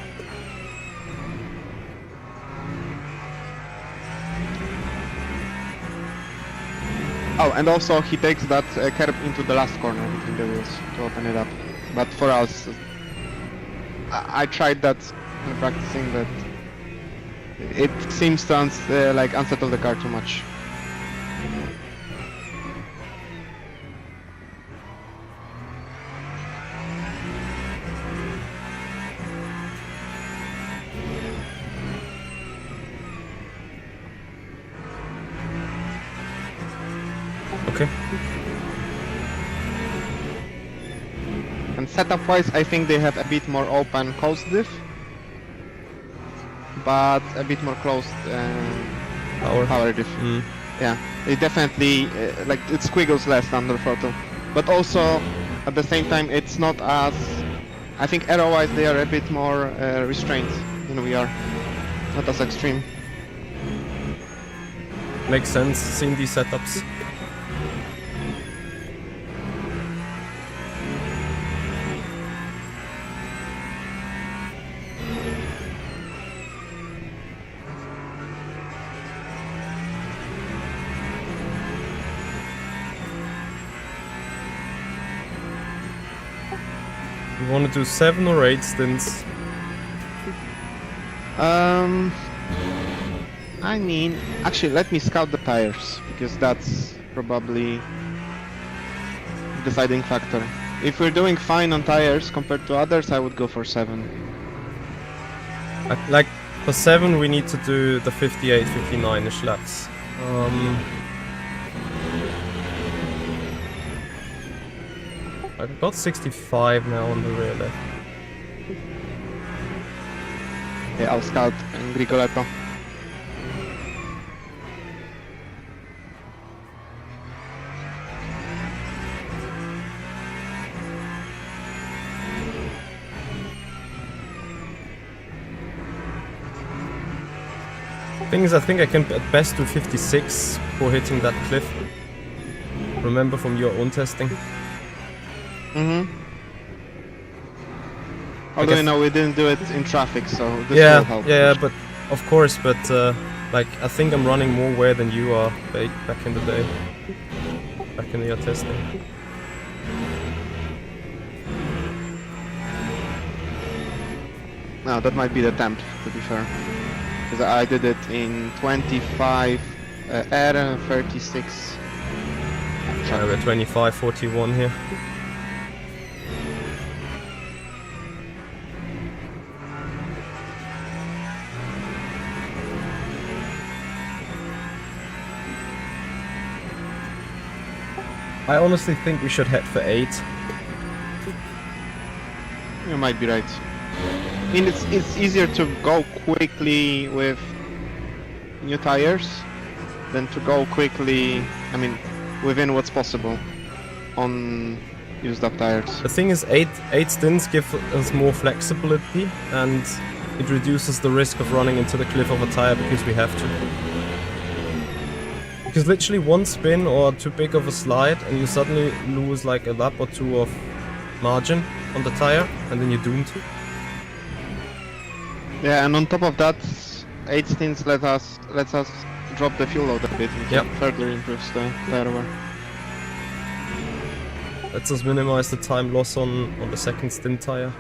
Oh, and also he takes that curb into the last corner between the wheels to open it up. But for us, I tried that practicing, but it seems to unsettle the car too much. Okay. And setup-wise, I think they have a bit more open coast diff, but a bit more closed power diff. Yeah, it definitely like it squiggles less under throttle, but also at the same time it's not as, I think aero-wise they are a bit more restrained than we are, not as extreme. Makes sense, seeing these setups. You want to do 7 or 8 stints? I mean, actually let me scout the tires, because that's probably the deciding factor. If we're doing fine on tires compared to others, I would go for 7. Like, for 7 we need to do the 58, 59-ish laps. I've got 65 now on the rear left. Yeah, I'll scout Grigoletto. Thing is, I think I can at best do 56 for hitting that cliff. Remember from your own testing. Although, you know, we didn't do it in traffic, so this will help. Yeah, but of course, but like I think I'm running more wear than you are back in the day, back in your testing. No, that might be the temp, to be fair. Because I did it in 25 air and 36. We're 25.41 here. I honestly think we should head for 8. You might be right. I mean, it's easier to go quickly with new tires than to go quickly, I mean, within what's possible on used up tires. The thing is, 8 stints give us more flexibility, and it reduces the risk of running into the cliff of a tire because we have to. Because literally one spin or too big of a slide and you suddenly lose like a lap or 2 of margin on the tire, and then you're doomed. Yeah, and on top of that, 8 stints lets us drop the fuel load a bit, which Yep. further improves the tire wear. Lets us minimize the time loss on the second stint tire.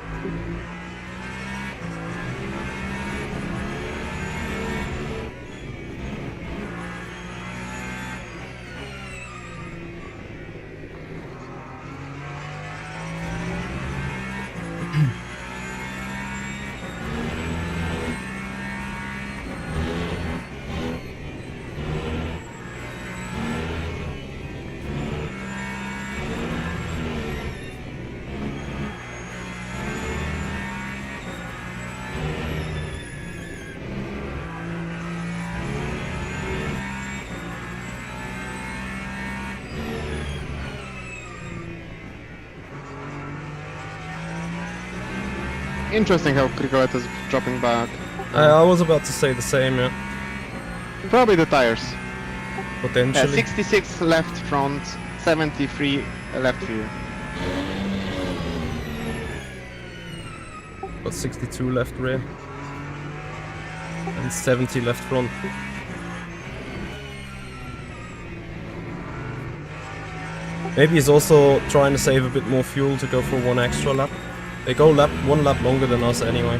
Interesting how Cricolet is dropping back. I was about to say the same, yeah. Probably the tires. Potentially. 66 left front, 73 left rear. Got 62 left rear. And 70 left front. Maybe he's also trying to save a bit more fuel to go for 1 extra lap. They go 1 lap longer than us anyway.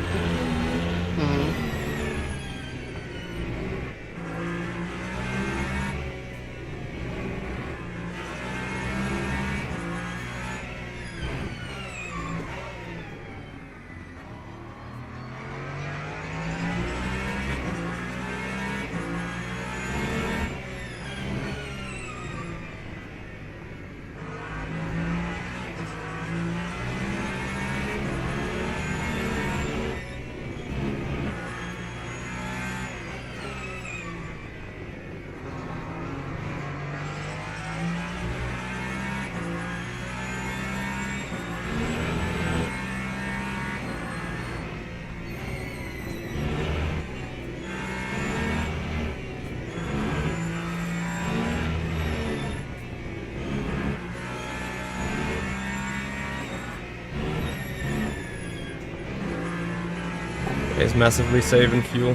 He's massively saving fuel.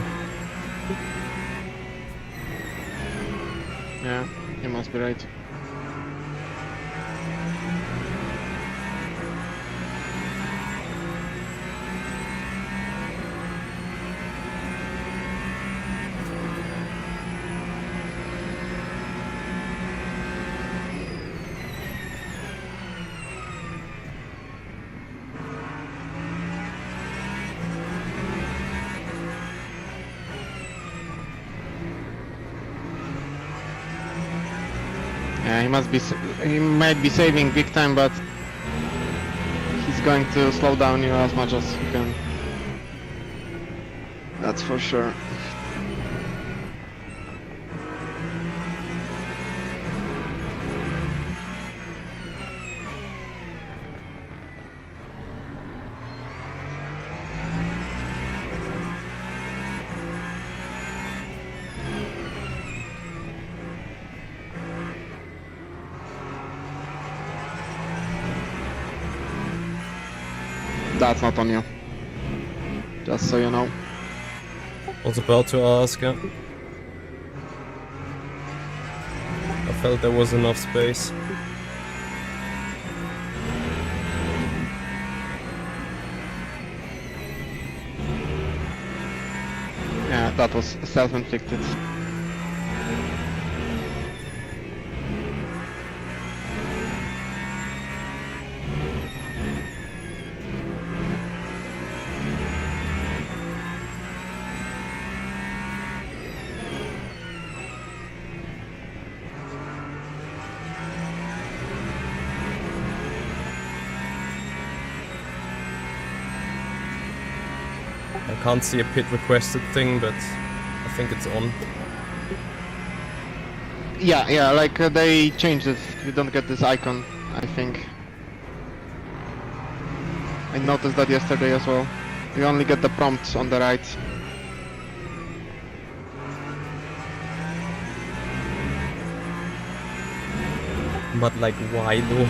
Yeah, you must be right. Yeah, he might be saving big time, but he's going to slow down you as much as he can. That's for sure. That's not on you. Just so you know. I was about to ask, yeah. I felt there was enough space. that was self-inflicted. I can't see a pit requested thing, but I think it's on. Yeah, like they changed it. You don't get this icon, I think. I noticed that yesterday as well. You only get the prompts on the right. But like, why though?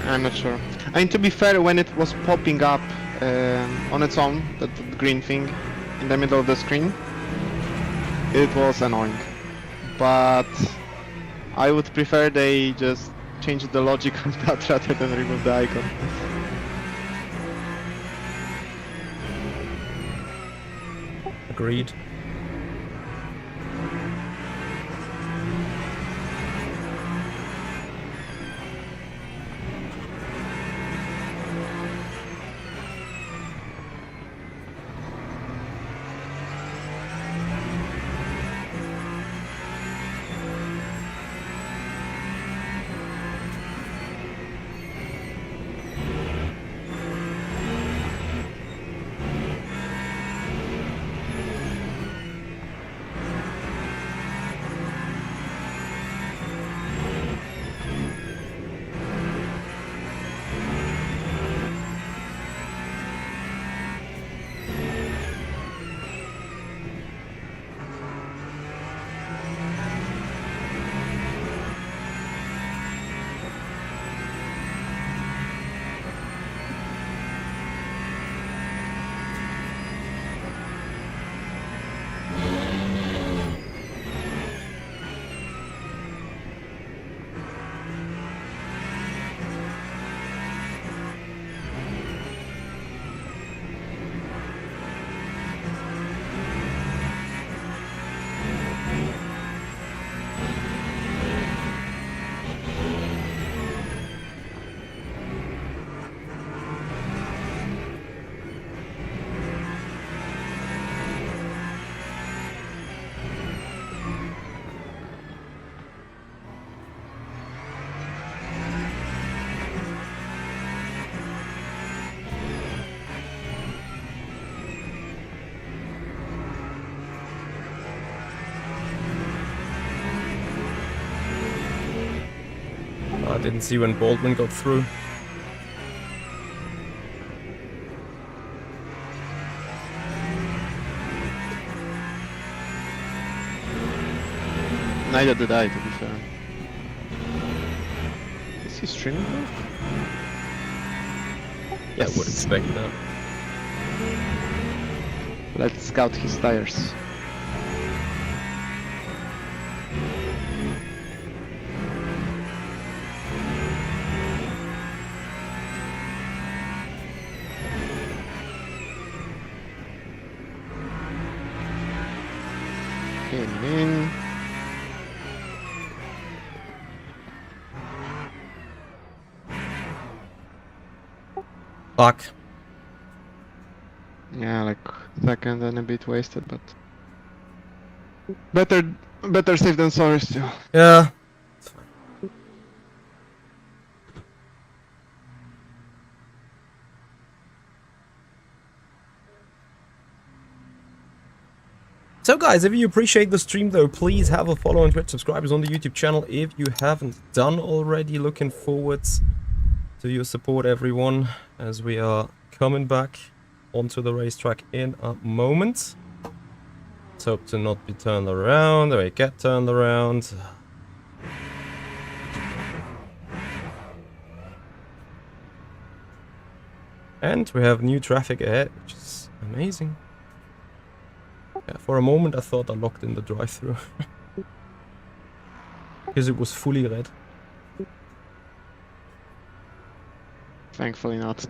I'm not sure. I mean, to be fair, when it was popping up on its own, that green thing in the middle of the screen, it was annoying. But I would prefer they just change the logic of that rather than remove the icon. Agreed. I didn't see when Baldwin got through. Neither did I, to be fair. Is he streaming though? I would expect that. Let's scout his tires. In. Fuck. Yeah, like second and a bit wasted, but better safe than sorry still. Yeah. So guys, if you appreciate the stream though, please have a follow and Twitch, subscribers on the YouTube channel if you haven't done already. Looking forwards to your support, everyone, as we are coming back onto the racetrack in a moment. Let's hope to not be turned around. There we get turned around. And we have new traffic ahead, which is amazing. Yeah, for a moment I thought I locked in the drive-thru. Because it was fully red. Thankfully not.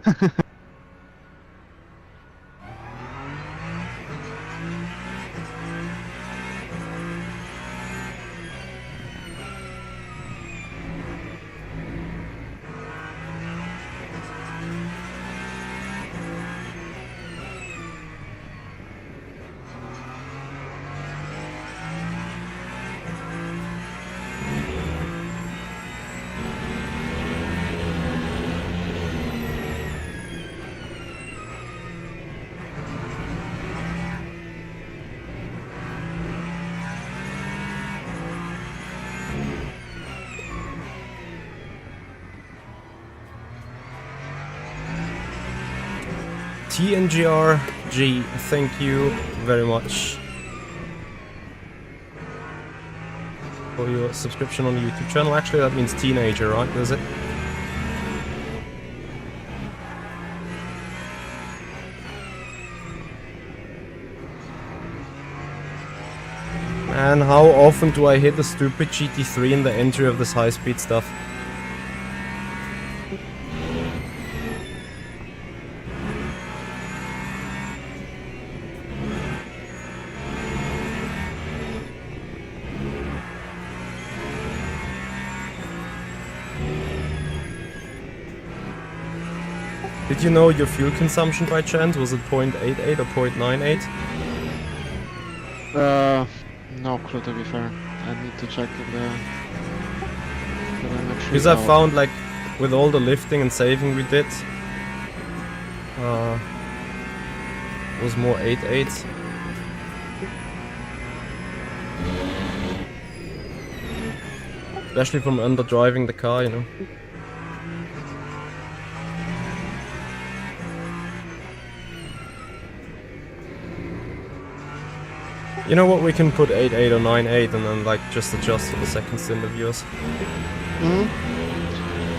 TNGRG, thank you very much for your subscription on the YouTube channel. Actually, that means teenager, right? Does it? And how often do I hit the stupid GT3 in the entry of this high-speed stuff? Did you know your fuel consumption by chance? Was it 0.88 or 0.98? No clue, to be fair. I need to check the telemetry. Because I found, like, with all the lifting and saving we did, it was more 8.8. Especially from under driving the car, you know. You know what, we can put 8.8 or 9.8 and then like just adjust for the second stint of yours.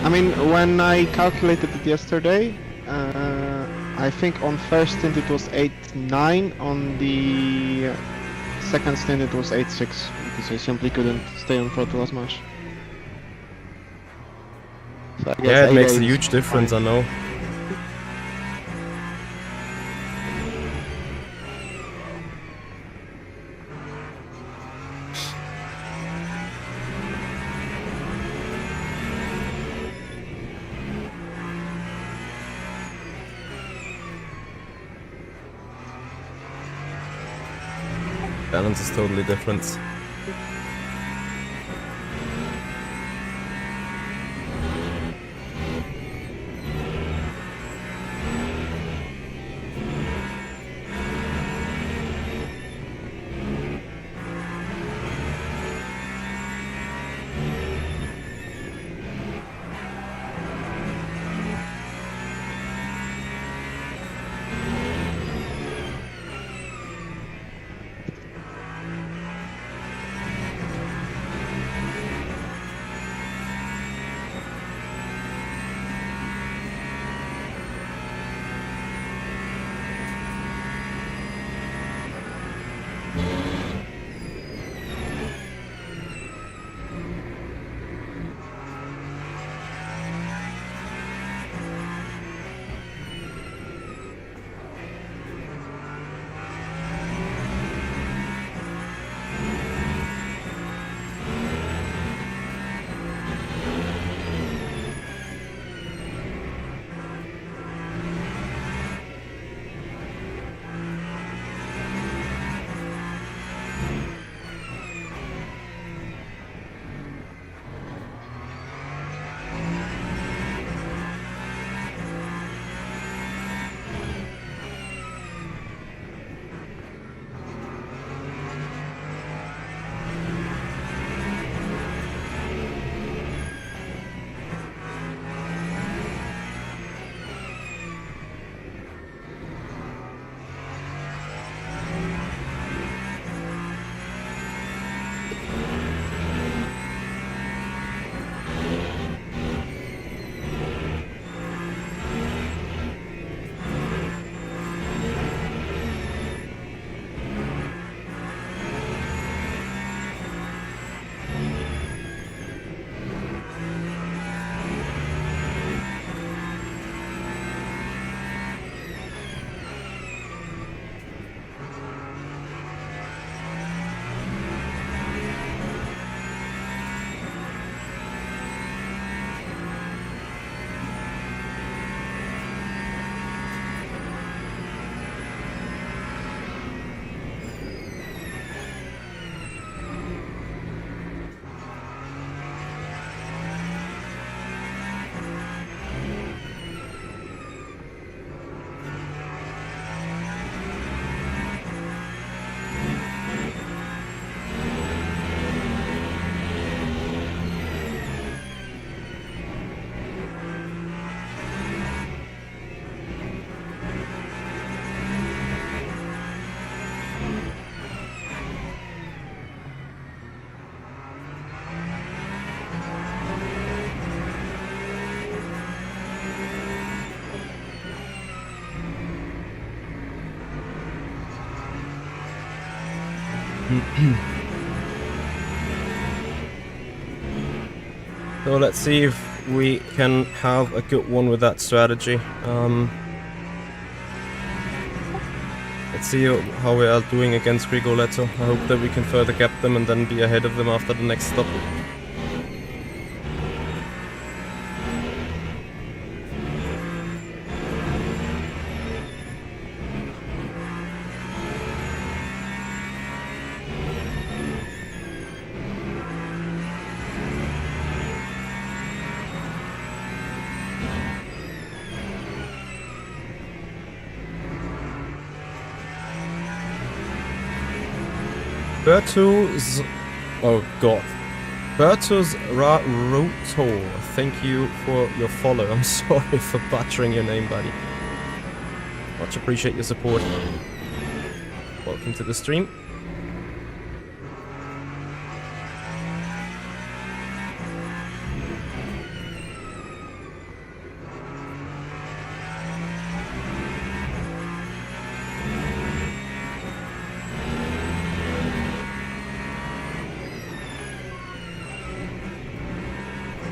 I mean, when I calculated it yesterday, I think on first stint it was 8.9, on the second stint it was 8.6, because I simply couldn't stay on throttle as much. So I guess Yeah, it makes a 8.8 huge difference, fine. I know. Balance is totally different. So let's see if we can have a good one with that strategy. Let's see how we are doing against Rigoletto. I hope that we can further gap them and then be ahead of them after the next stop. Bertus... Oh god. Bertus Roto, thank you for your follow. I'm sorry for butchering your name, buddy. Much appreciate your support. Welcome to the stream.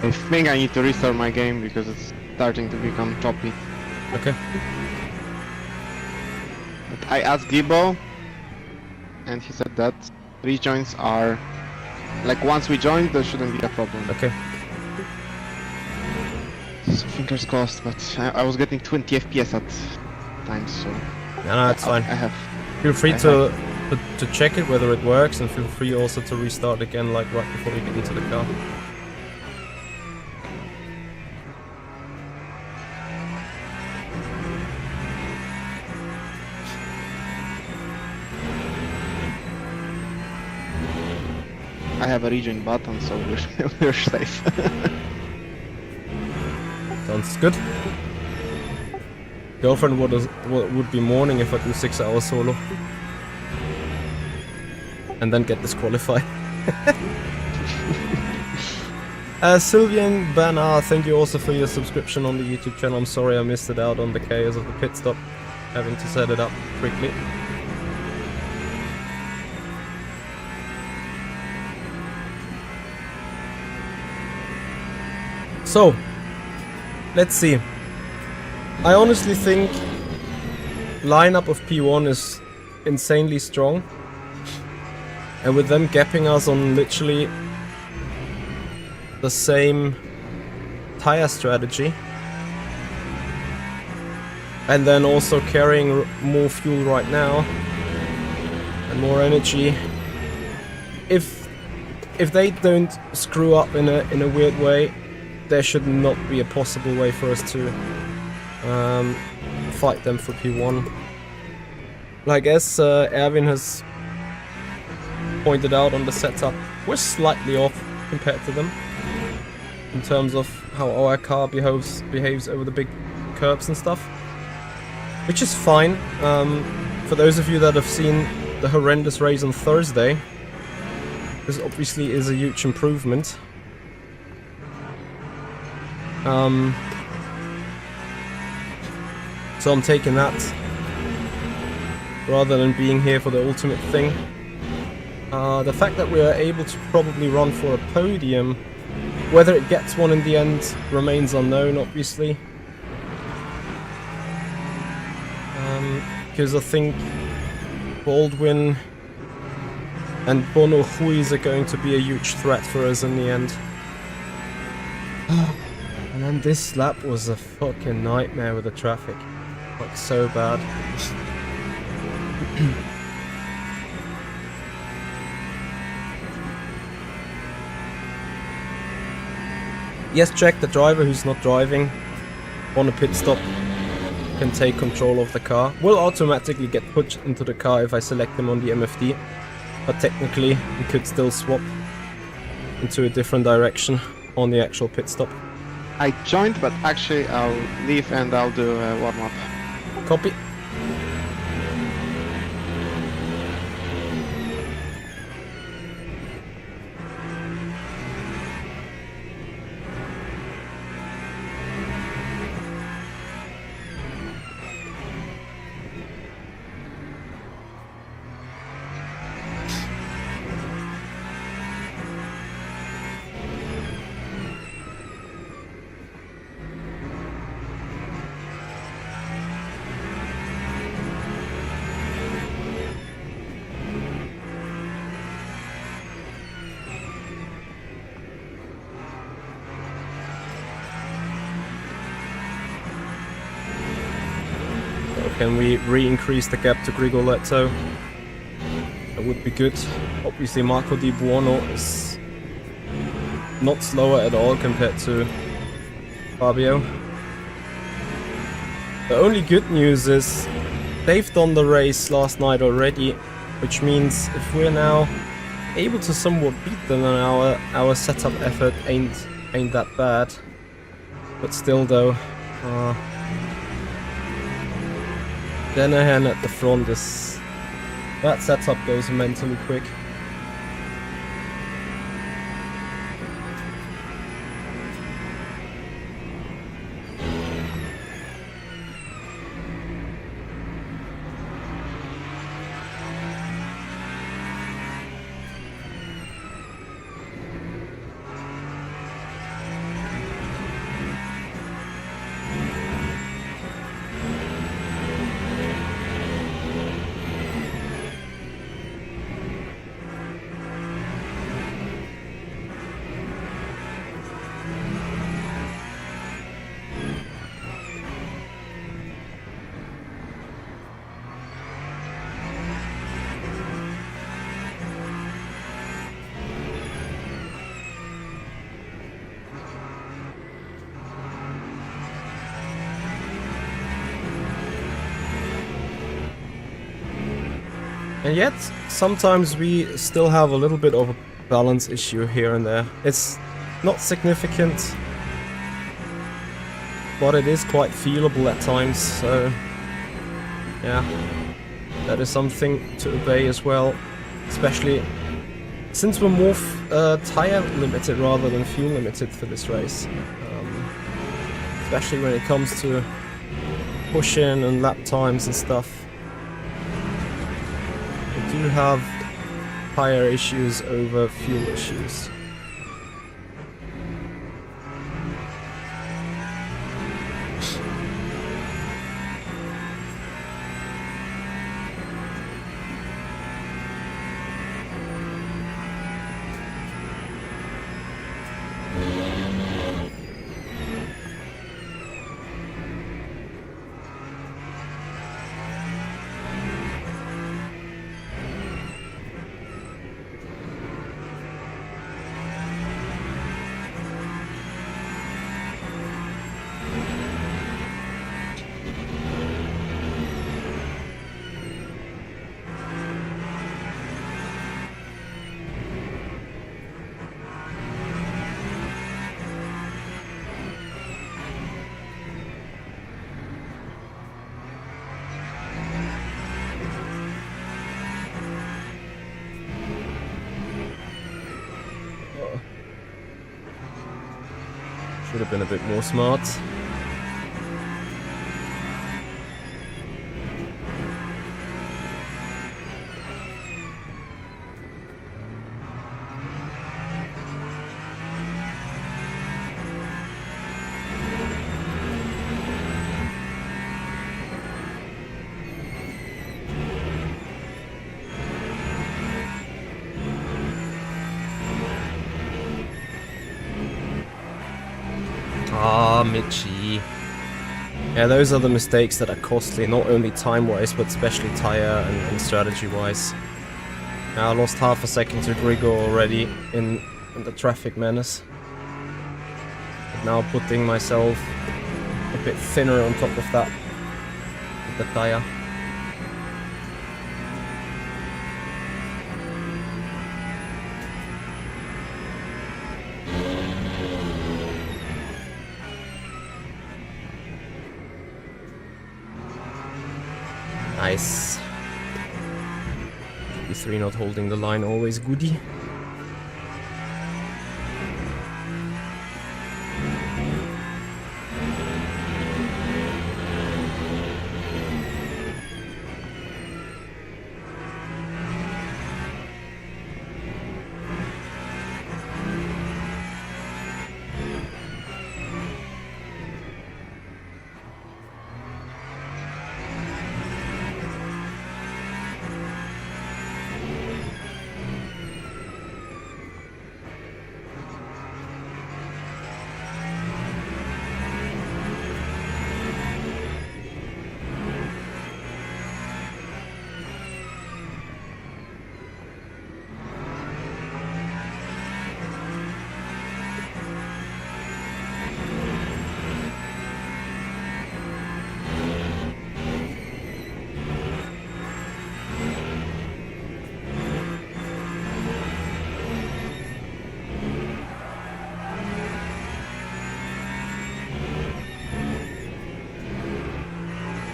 I think I need to restart my game because it's starting to become choppy. Okay. But I asked Gibo, and he said that rejoins are... Like, once we join, there shouldn't be a problem. Okay. So fingers crossed, but I was getting 20 FPS at times, so... No, it's fine. I have... Feel free to check it, whether it works, and feel free also to restart again, like right before we get into the car. I have a rejoin button, so we're safe. Sounds good. Girlfriend would be mourning if I do 6 hours solo. And then get disqualified. Sylvian Bernard, thank you also for your subscription on the YouTube channel. I'm sorry I missed it out on the chaos of the pit stop. Having to set it up quickly. So, let's see. I honestly think lineup of P1 is insanely strong. And with them gapping us on literally the same tire strategy. And then also carrying more fuel right now. And more energy. If they don't screw up in a weird way, there should not be a possible way for us to fight them for P1. Like as Erwin has pointed out on the setup, we're slightly off compared to them in terms of how our car behaves over the big curbs and stuff, which is fine. For those of you that have seen the horrendous race on Thursday, this obviously is a huge improvement. So I'm taking that rather than being here for the ultimate thing. The fact that we are able to probably run for a podium, whether it gets one in the end remains unknown, obviously. Because I think Baldwin and Bono Ruiz are going to be a huge threat for us in the end. And then this lap was a fucking nightmare with the traffic. Like, so bad. Yes, check the driver who's not driving on a pit stop can take control of the car. Will automatically get put into the car if I select him on the MFD. But technically, we could still swap into a different direction on the actual pit stop. I joined, but actually I'll leave and I'll do a warm-up. Copy. Can we re-increase the gap to Grigoletto? That would be good. Obviously Marco Di Buono is not slower at all compared to Fabio. The only good news is they've done the race last night already, which means if we're now able to somewhat beat them, then our setup effort ain't that bad. But still though, Danahan at the front is... that setup goes mentally quick. And yet, sometimes we still have a little bit of a balance issue here and there. It's not significant, but it is quite feelable at times, so yeah, that is something to obey as well, especially since we're more tire limited rather than fuel limited for this race, especially when it comes to push-in and lap times and stuff. We do have tire issues over fuel issues. Should have been a bit more smart. Ah, Mitchie. Yeah, those are the mistakes that are costly, not only time-wise, but especially tire and strategy-wise. Now I lost half a second to Grigor already in the traffic menace. But now putting myself a bit thinner on top of that with the tire. Nice. B3 not holding the line, always goodie.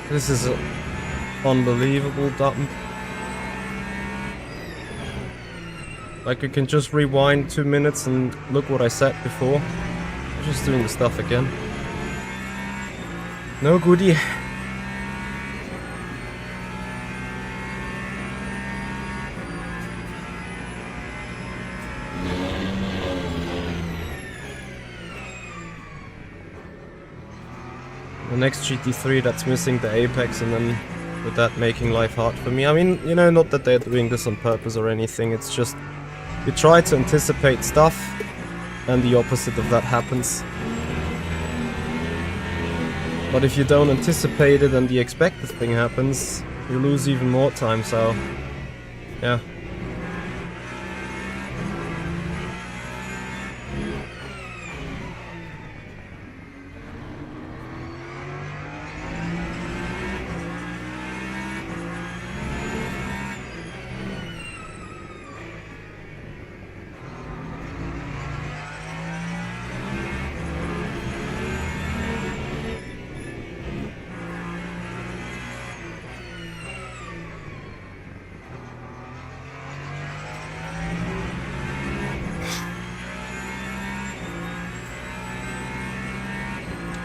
This is an unbelievable dump. Like, you can just rewind 2 minutes and look what I said before. I'm just doing the stuff again. No goodie. The next GT3 that's missing the apex, and then with that making life hard for me. I mean, you know, not that they're doing this on purpose or anything, it's just you try to anticipate stuff and the opposite of that happens. But if you don't anticipate it and the expected thing happens, you lose even more time, so yeah.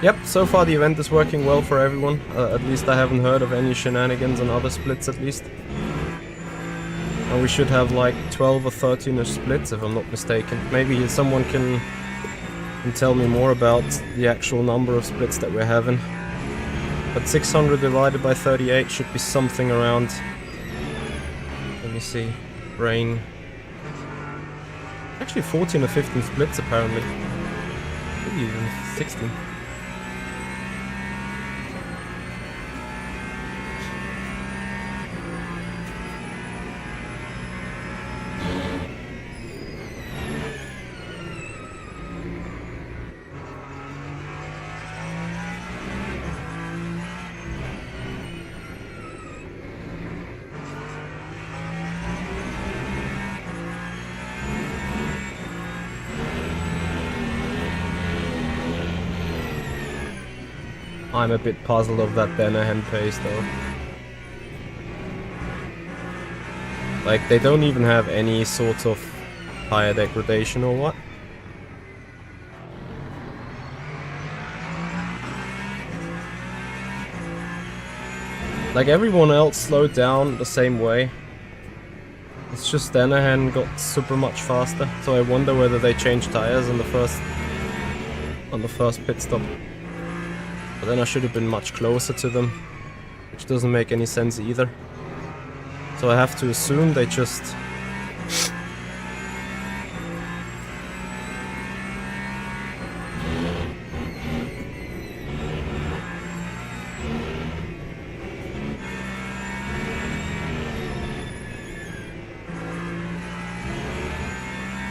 Yep, so far the event is working well for everyone. At least I haven't heard of any shenanigans on other splits, at least. And we should have like 12 or 13ish splits, if I'm not mistaken. Maybe someone can tell me more about the actual number of splits that we're having. But 600 divided by 38 should be something around... Let me see... Brain... Actually 14 or 15 splits apparently. Maybe even 16. I'm a bit puzzled of that Danahan pace though. Like, they don't even have any sort of higher degradation or what? Like, everyone else slowed down the same way. It's just Danahan got super much faster, so I wonder whether they changed tires on the first pit stop. But then I should have been much closer to them, which doesn't make any sense either. So I have to assume they just...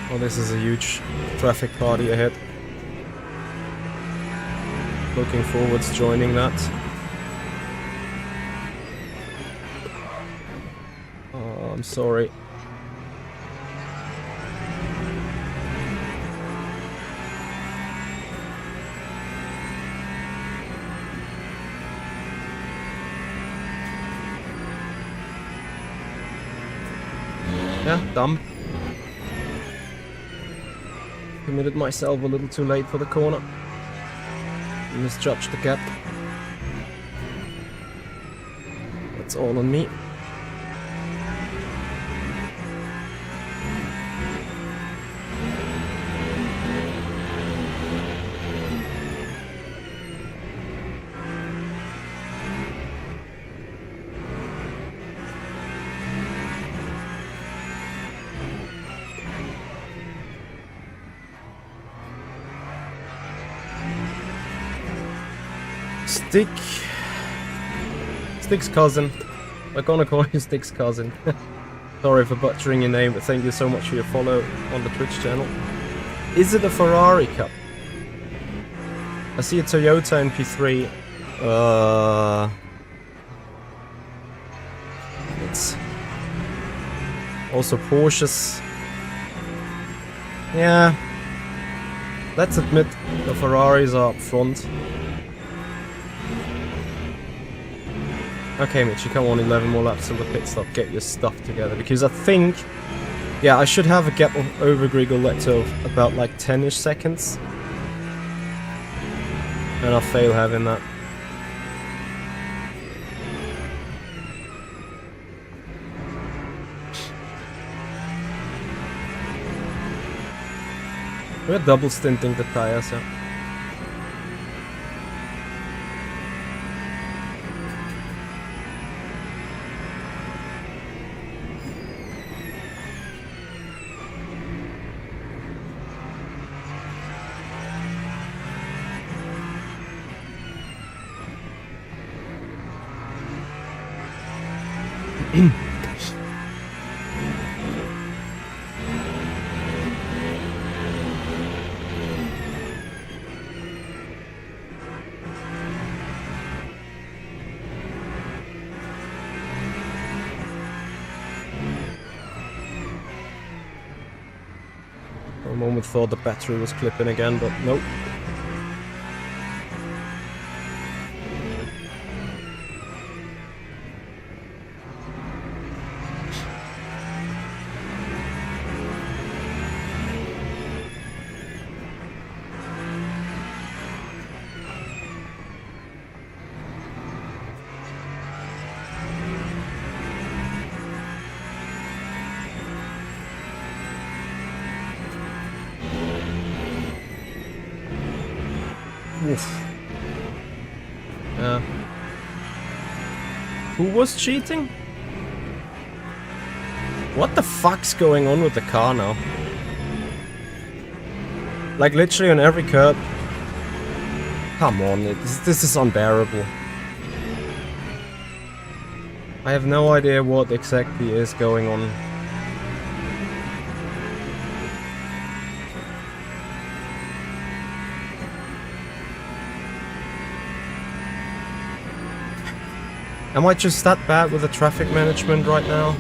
Oh, this is a huge traffic party ahead. Looking forward to joining that. Oh, I'm sorry. Yeah, dumb. Committed myself a little too late for the corner. Misjudged the gap. That's all on me. Stick's cousin. We're gonna call you Stick's cousin. Sorry for butchering your name, but thank you so much for your follow on the Twitch channel. Is it a Ferrari Cup? I see a Toyota MP3. It's also Porsches. Yeah. Let's admit the Ferraris are up front. Okay, Mitch, you come on 11 more laps till the pit stop. Get your stuff together, because I think, yeah, I should have a gap over Grigol-Leto of about like 10-ish seconds, and I'll fail having that. We're double stinting the tires, yeah. For a moment thought the battery was clipping again, but nope. Oof. Yeah. Who was cheating? What the fuck's going on with the car now? Like literally on every curb. Come on, this is unbearable. I have no idea what exactly is going on. Am I just that bad with the traffic management right now?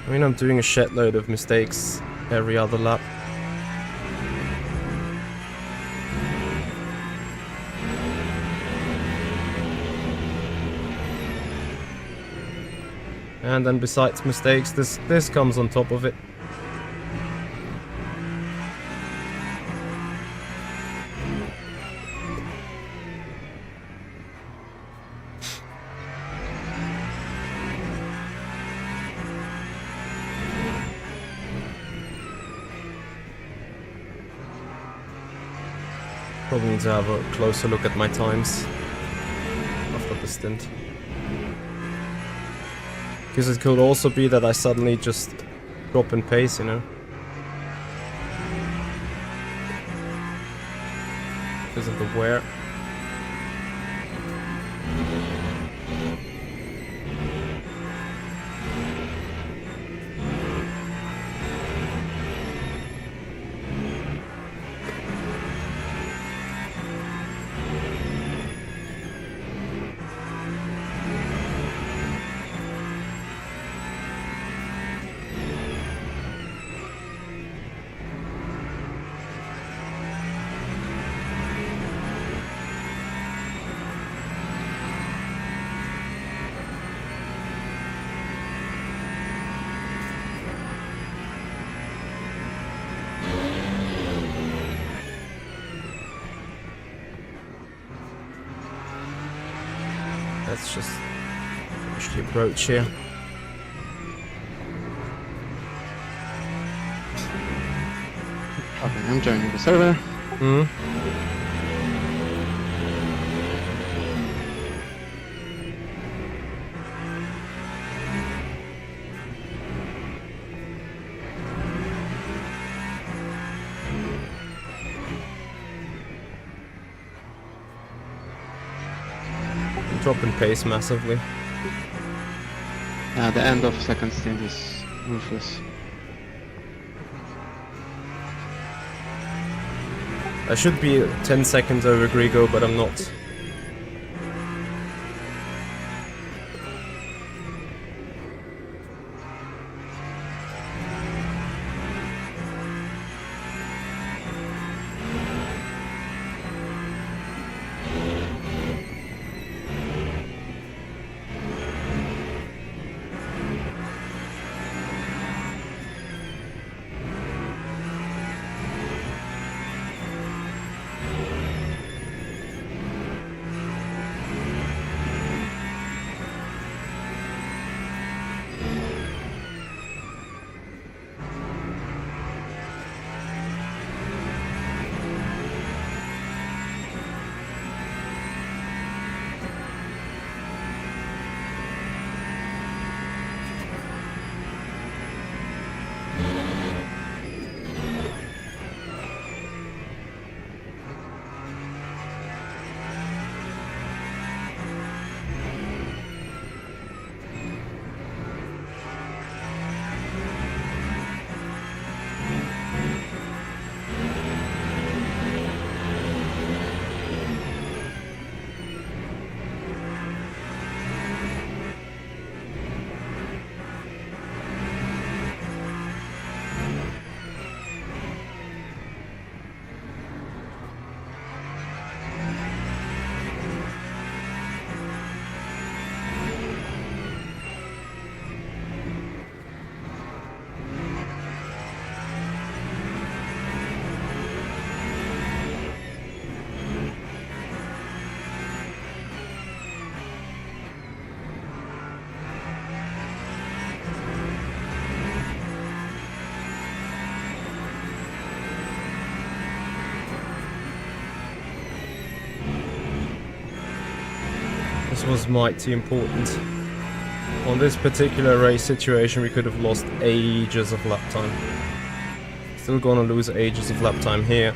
I mean, I'm doing a shitload of mistakes every other lap. And then besides mistakes, this comes on top of it. Probably need to have a closer look at my times after the stint. Because it could also be that I suddenly just drop in pace, you know? Because of the wear. Let's just finish the approach here. Okay, I'm joining the server. Drop in pace massively. The end of second stint is ruthless. I should be 10 seconds over Grigo, but I'm not. This was mighty important. On this particular race situation, we could have lost ages of lap time. Still gonna lose ages of lap time here.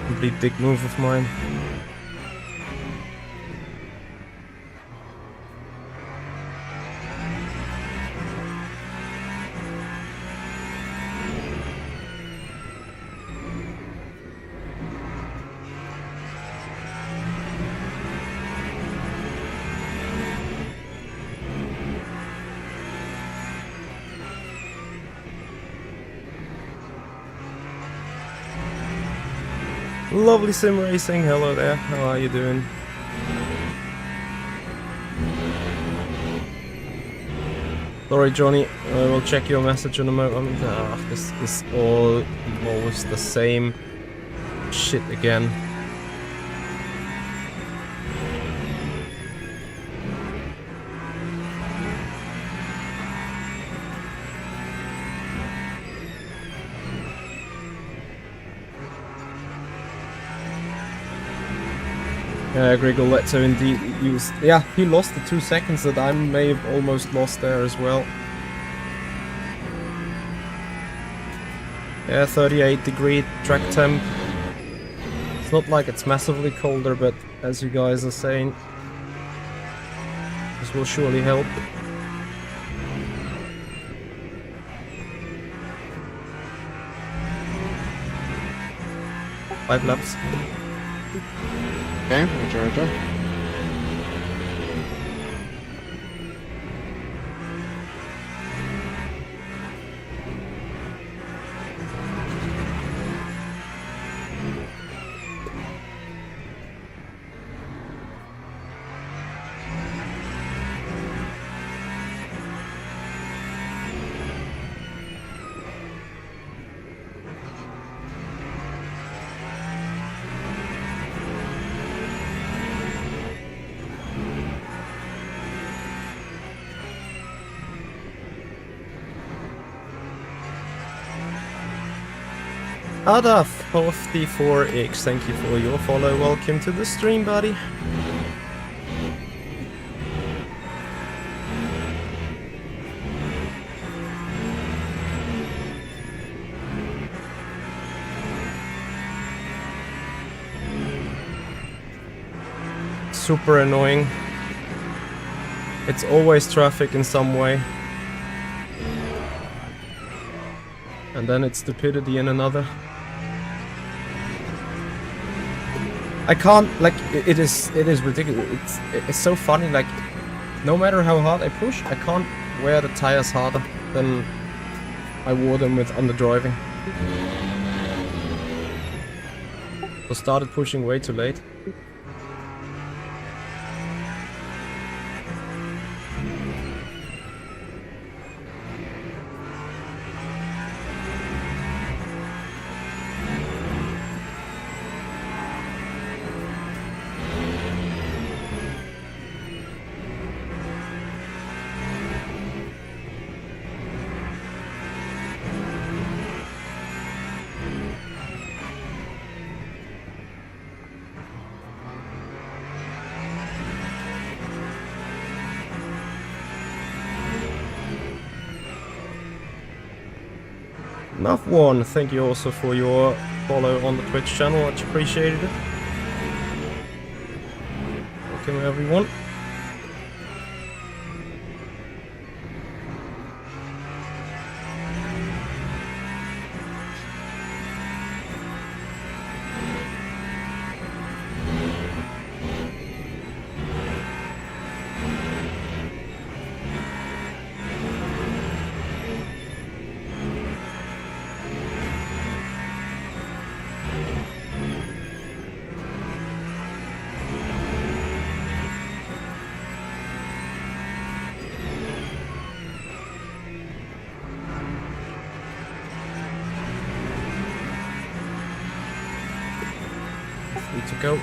Complete dick move of mine. Lovely Simracing, hello there, how are you doing? Sorry Johnny, I will check your message in a moment. This is almost the same shit again. Grigoletto indeed used... Yeah, he lost the 2 seconds that I may have almost lost there as well. Yeah, 38-degree track temp. It's not like it's massively colder, but as you guys are saying, this will surely help. Five laps. Okay, Roger. Adaf54X, thank you for your follow. Welcome to the stream, buddy. Super annoying. It's always traffic in some way. And then it's stupidity in another. I can't, like, it is ridiculous. It's so funny, like, no matter how hard I push, I can't wear the tires harder than I wore them with under driving. So started pushing way too late. Enough one, thank you also for your follow on the Twitch channel, much appreciated it. Welcome everyone. Good to go.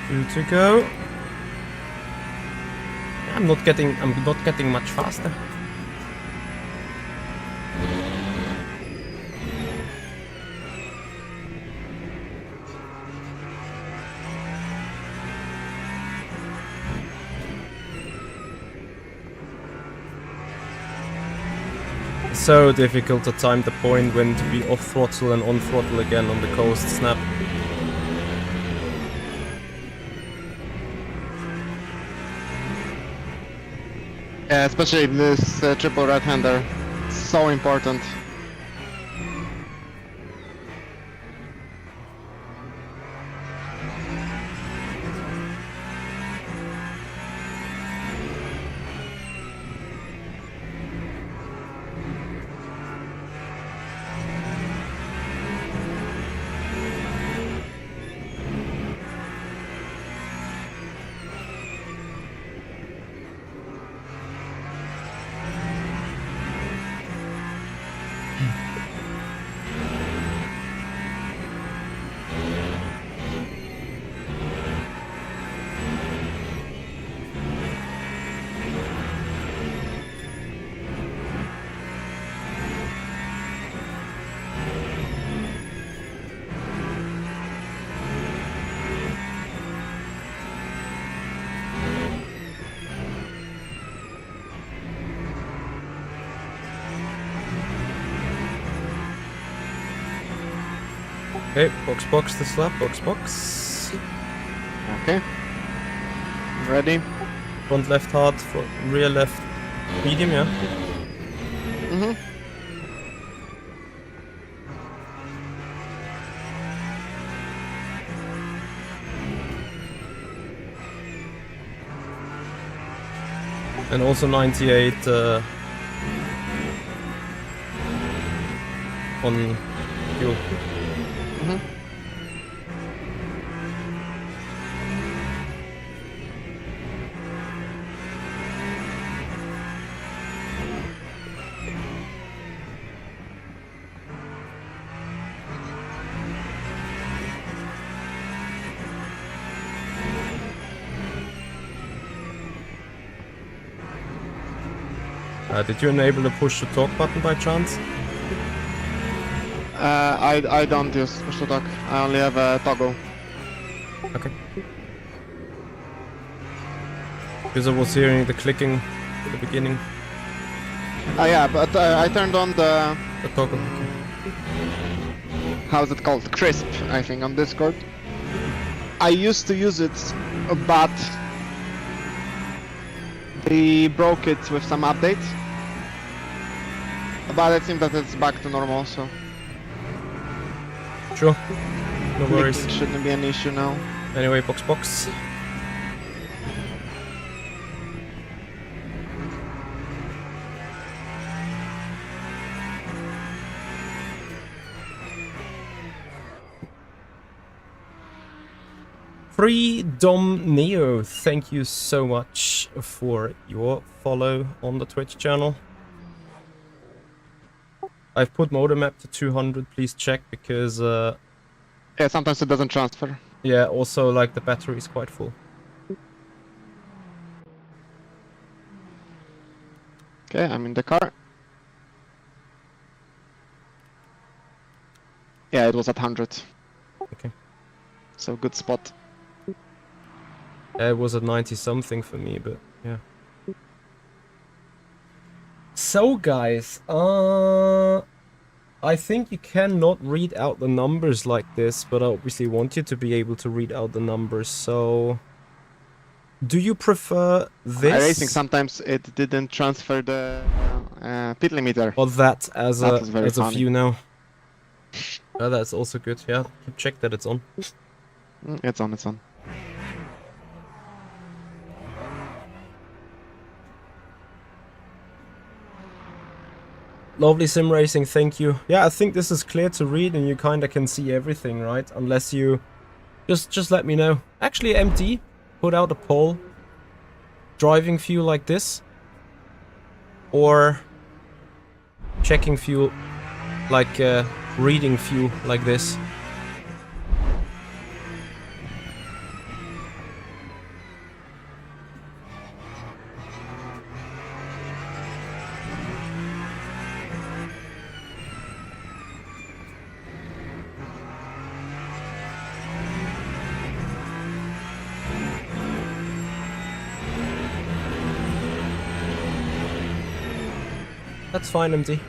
Good to go. I'm not getting much faster. So difficult to time the point when to be off throttle and on throttle again on the coast snap. Yeah, especially this triple right-hander. It's so important. Okay, box the slap, box. Okay. Ready? Front left hard, rear left medium, yeah? Mm-hmm. And also 98 on fuel. Mm-hmm. Did you enable the push to talk button by chance? I don't use push to talk. I only have a toggle. Okay. Because I was hearing the clicking at the beginning. Yeah, but I turned on the... The toggle. how's it called? Crisp, I think, on Discord. I used to use it, but they broke it with some updates. But it seems that it's back to normal, so Sure. No worries. clicking shouldn't be an issue now. Anyway, box. Freedom Neo, thank you so much for your follow on the Twitch channel. I've put motor map to 200, please check, because Yeah, sometimes it doesn't transfer. yeah, also like the battery is quite full. Okay, I'm in the car. Yeah, it was at 100. Okay. So good spot. It was at 90 something for me, but yeah. So guys, I think you cannot read out the numbers like this, but I obviously want you to be able to read out the numbers, so... Do you prefer this? Racing, sometimes it didn't transfer the pit limiter. Or that as That was very a funny. view now? Oh, that's also good, yeah. Check that it's on. It's on, it's on. Lovely sim racing, thank you. Yeah, I think this is clear to read and you kinda can see everything, right? Unless you... Just let me know. Actually, MD, put out a poll. Driving fuel like this. Or... checking fuel like reading fuel like this. That's fine, MD.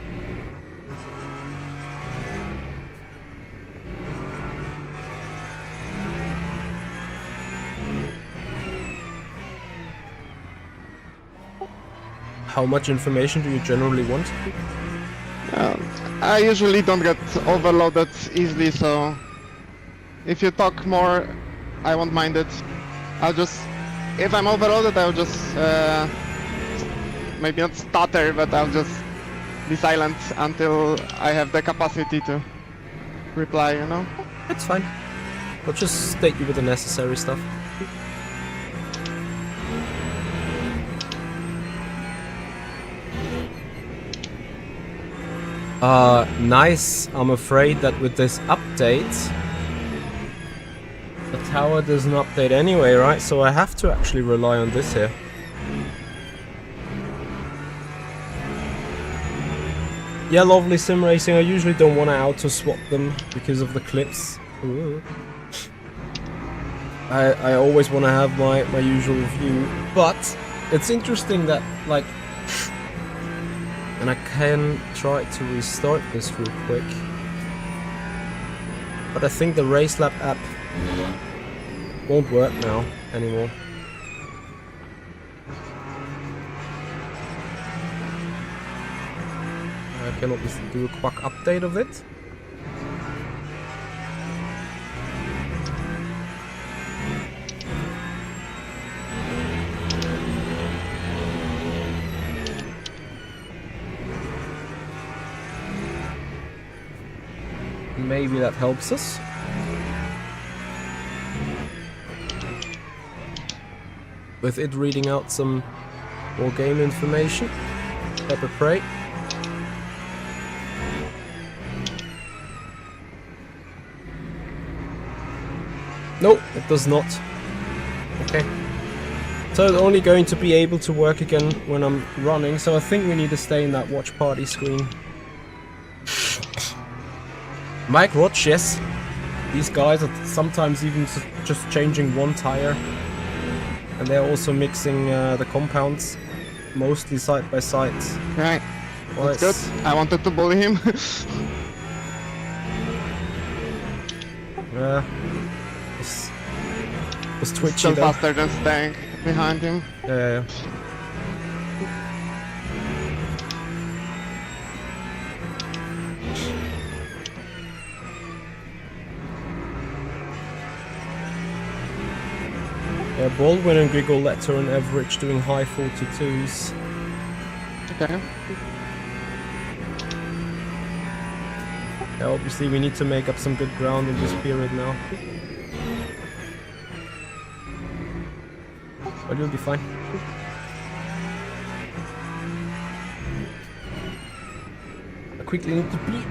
How much information do you generally want? I usually don't get overloaded easily, so if you talk more, I won't mind it. I'll just, if I'm overloaded, I'll just maybe not stutter, but I'll just be silent until I have the capacity to reply, you know? It's fine. I'll just state you with the necessary stuff. Nice. I'm afraid that with this update, the tower doesn't update anyway, right? So I have to actually rely on this here. Yeah, lovely sim racing. I usually don't want to auto swap them because of the clips. Ooh. I always want to have my usual view, but it's interesting that, like, and I can try to restart this real quick, but I think the RaceLab app won't work now anymore. I can obviously do a quick update of it. Maybe that helps us. With it reading out some more game information. Pepper Prey. No, it does not. Okay. So it's only going to be able to work again when I'm running, so I think we need to stay in that watch party screen. Mike Roach, yes. These guys are sometimes even just changing one tire. And they're also mixing the compounds, mostly side by side. Right. That's good. I wanted to bully him. Yeah. Was twitchy Still though. faster than staying behind him. Yeah. Yeah, Baldwin and Grigoletta on average doing high 42s. Okay. Yeah, obviously we need to make up some good ground in this period now. but you'll be fine. I quickly need to pee.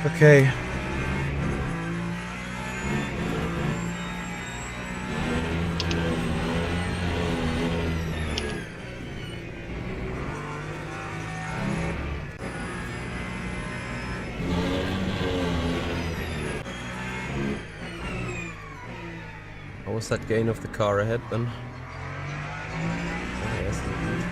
Okay. What was that gain of the car ahead then? Oh, yes, indeed.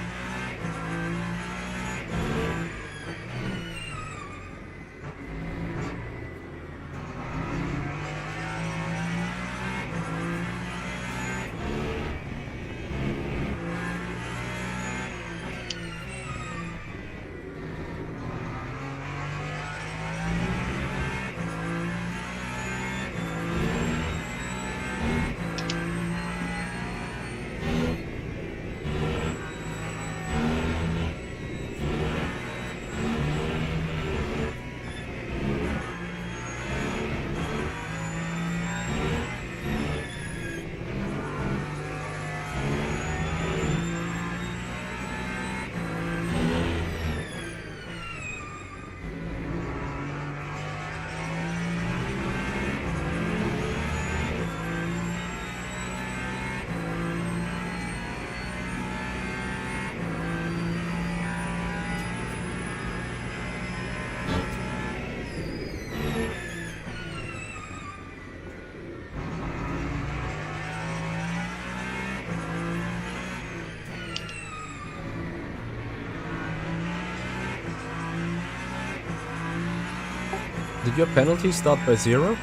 Did your penalty start by 0?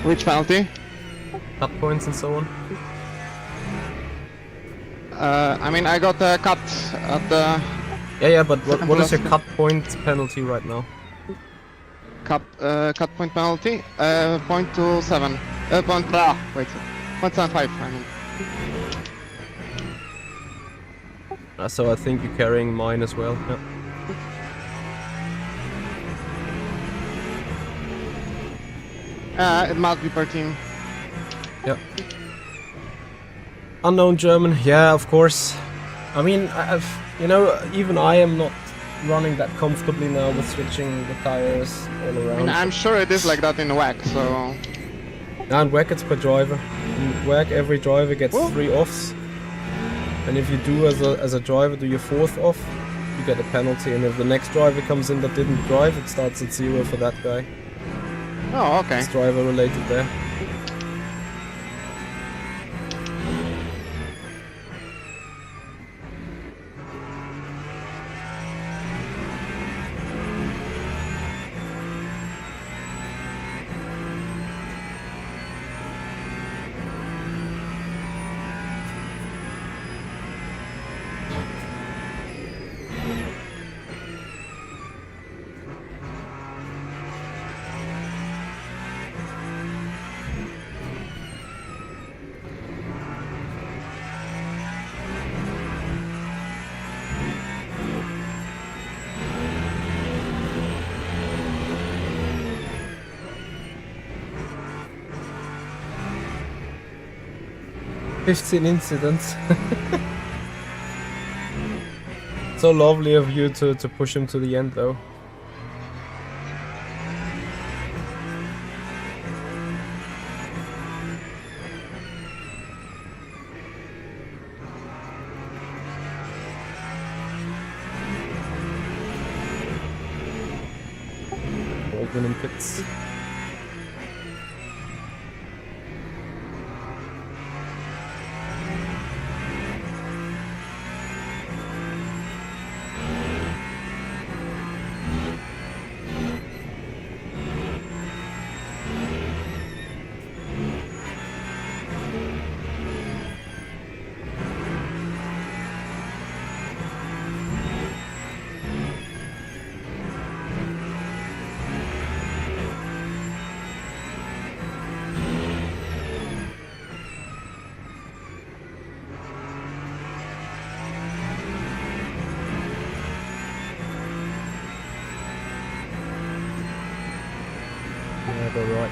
Which penalty? Cut points and so on? I mean, I got a cut at the Yeah, but what is your Second cut point penalty right now? cut point penalty. 0.27. Wait. 0.75. I mean. So I think you're carrying mine as well. Yeah. It must be per team. Yep. Unknown German, yeah, of course. I mean, you know, even I am not running that comfortably now with switching the tires all around. I mean, I'm sure it is like that in WAC, so... And WAC it's per driver. In WAC every driver gets 3 offs. And if you do as a driver do your 4th off, you get a penalty. And if the next driver comes in that didn't drive, it starts at 0 for that guy. Oh, okay. It's driver related there. "15 incidents." So lovely of you to push him to the end though. Baldwin in pits. Yeah, go right.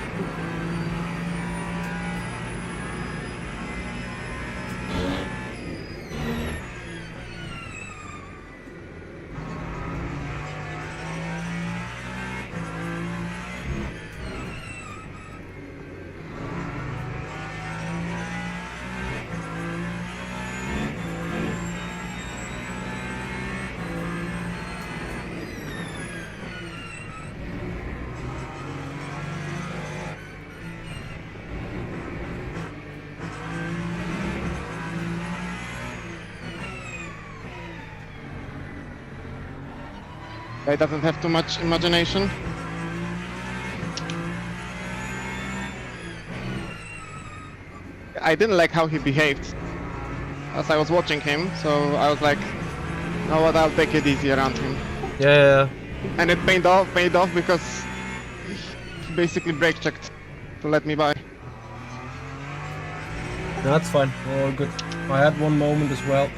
He doesn't have too much imagination. I didn't like how he behaved as I was watching him, so I was like, you know what, I'll take it easy around him. Yeah. And it paid off because he basically brake checked to let me by. No, that's fine. All good. I had one moment as well.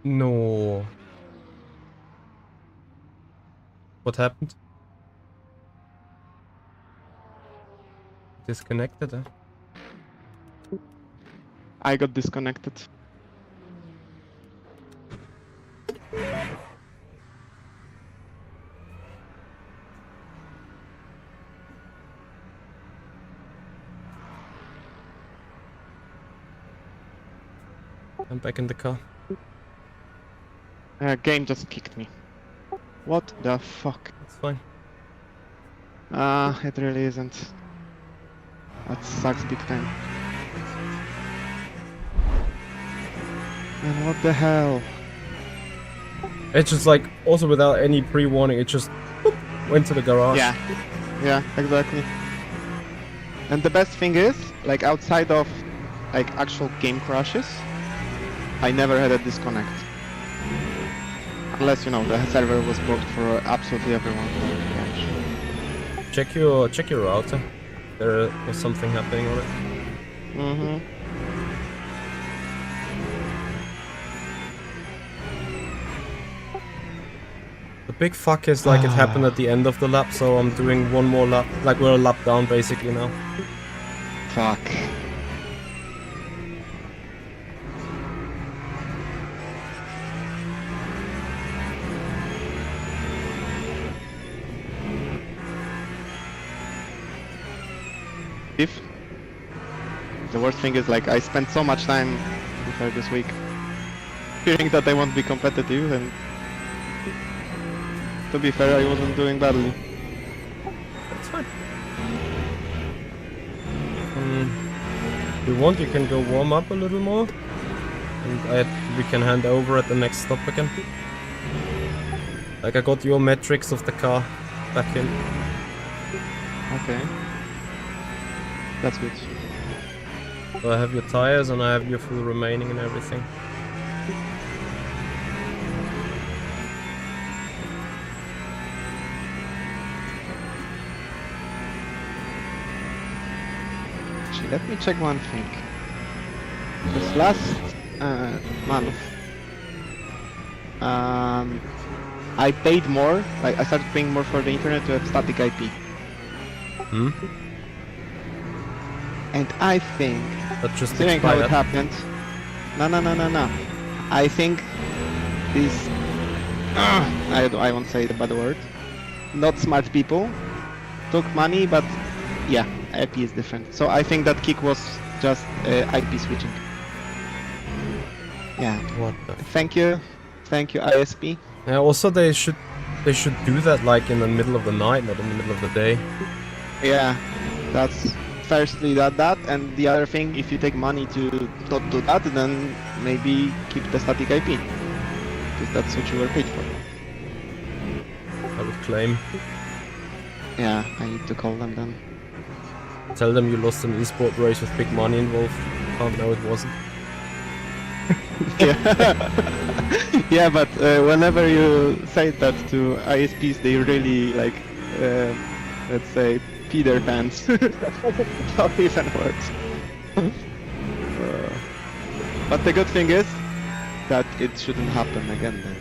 No. What happened? Disconnected, huh? I got disconnected. I'm back in the car. Game just kicked me. What the fuck? It's fine. It really isn't. That sucks big time. And what the hell? It's just like, also without any pre-warning, it just boop, went to the garage. Yeah, exactly. And the best thing is, like outside of like actual game crashes, I never had a disconnect. Unless, you know, the server was blocked for absolutely everyone. Check your router. There was something happening on it. Mm-hmm. The big fuck is like it happened at the end of the lap, so I'm doing one more lap. Like we're a lap down basically now. Fuck. If the worst thing is, like, I spent so much time with her this week fearing that I won't be competitive, and to be fair, I wasn't doing badly. That's fine. If you want, you can go warm up a little more, and we can hand over at the next stop again. Like I got your metrics of the car back in. Okay. That's good. So I have your tires and I have your full remaining and everything. Actually, let me check one thing. This last month, I paid more. Like, I started paying more for the internet to have static IP. Hmm? And I think, That just considering how it expired. happened, no. I think these, I won't say the bad word, not smart people took money, but yeah, IP is different. So I think that kick was just IP switching. Yeah. What the? Thank you, ISP. Yeah. Also, they should do that like in the middle of the night, not in the middle of the day. Yeah, that's firstly that, and the other thing, if you take money to not do that, then maybe keep the static IP, because that's what you were paid for. I would claim. Yeah, I need to call them then. Tell them you lost an esport race with big money involved. Oh no, it wasn't. Yeah, yeah, but whenever you say that to ISPs, they really like, let's say, pee their pants. How it even works. But the good thing is that it shouldn't happen again then.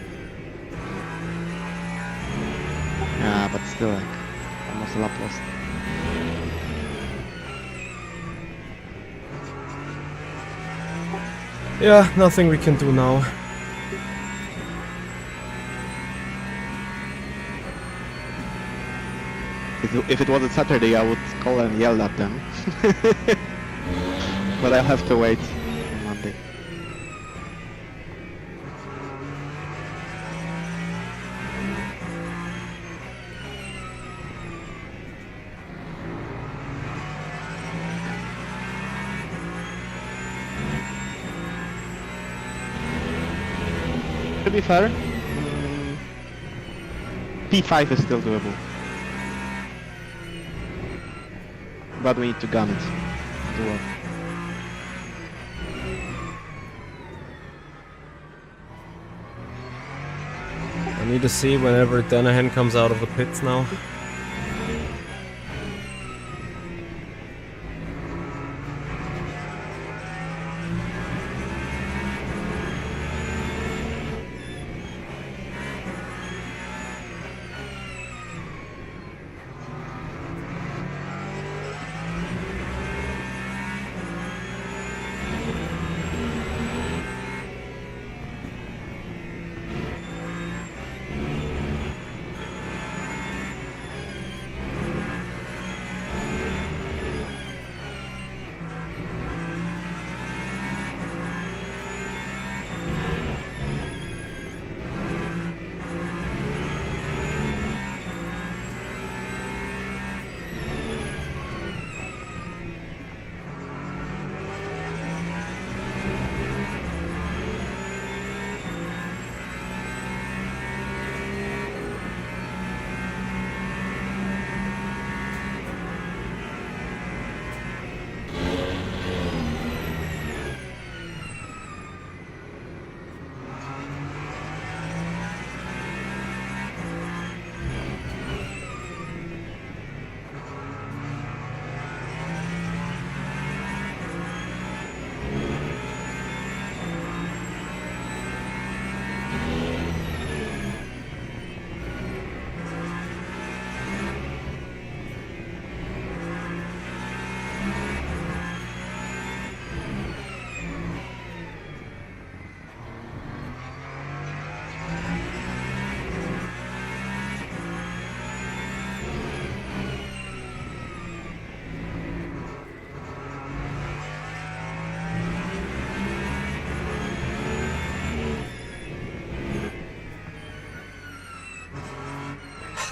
Yeah, but still, like, almost a lap lost. Yeah, nothing we can do now. If it was a Saturday, I would call and yell at them. But I'll have to wait on Monday. To be fair, P5 is still doable. But we need to gun it to work. I need to see whenever Danahan comes out of the pits now.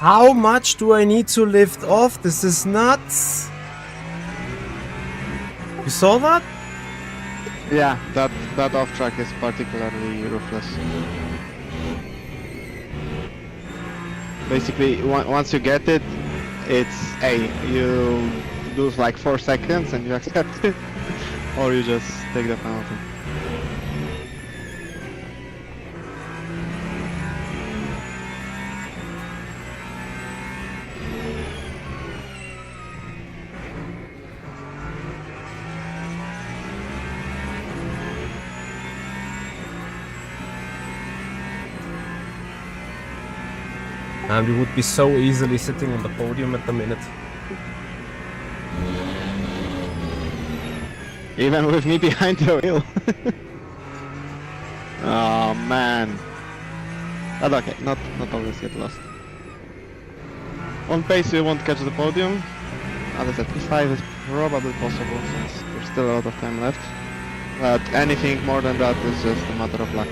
How much do I need to lift off? This is nuts. You saw that? Yeah, that off track is particularly ruthless. Basically, once you get it, it's you lose like 4 seconds and you accept it, or you just take the penalty. And we would be so easily sitting on the podium at the minute. Even with me behind the wheel. Oh man. But okay, not always get lost. On pace you won't catch the podium. As I said, P5 is probably possible since there's still a lot of time left. But anything more than that is just a matter of luck.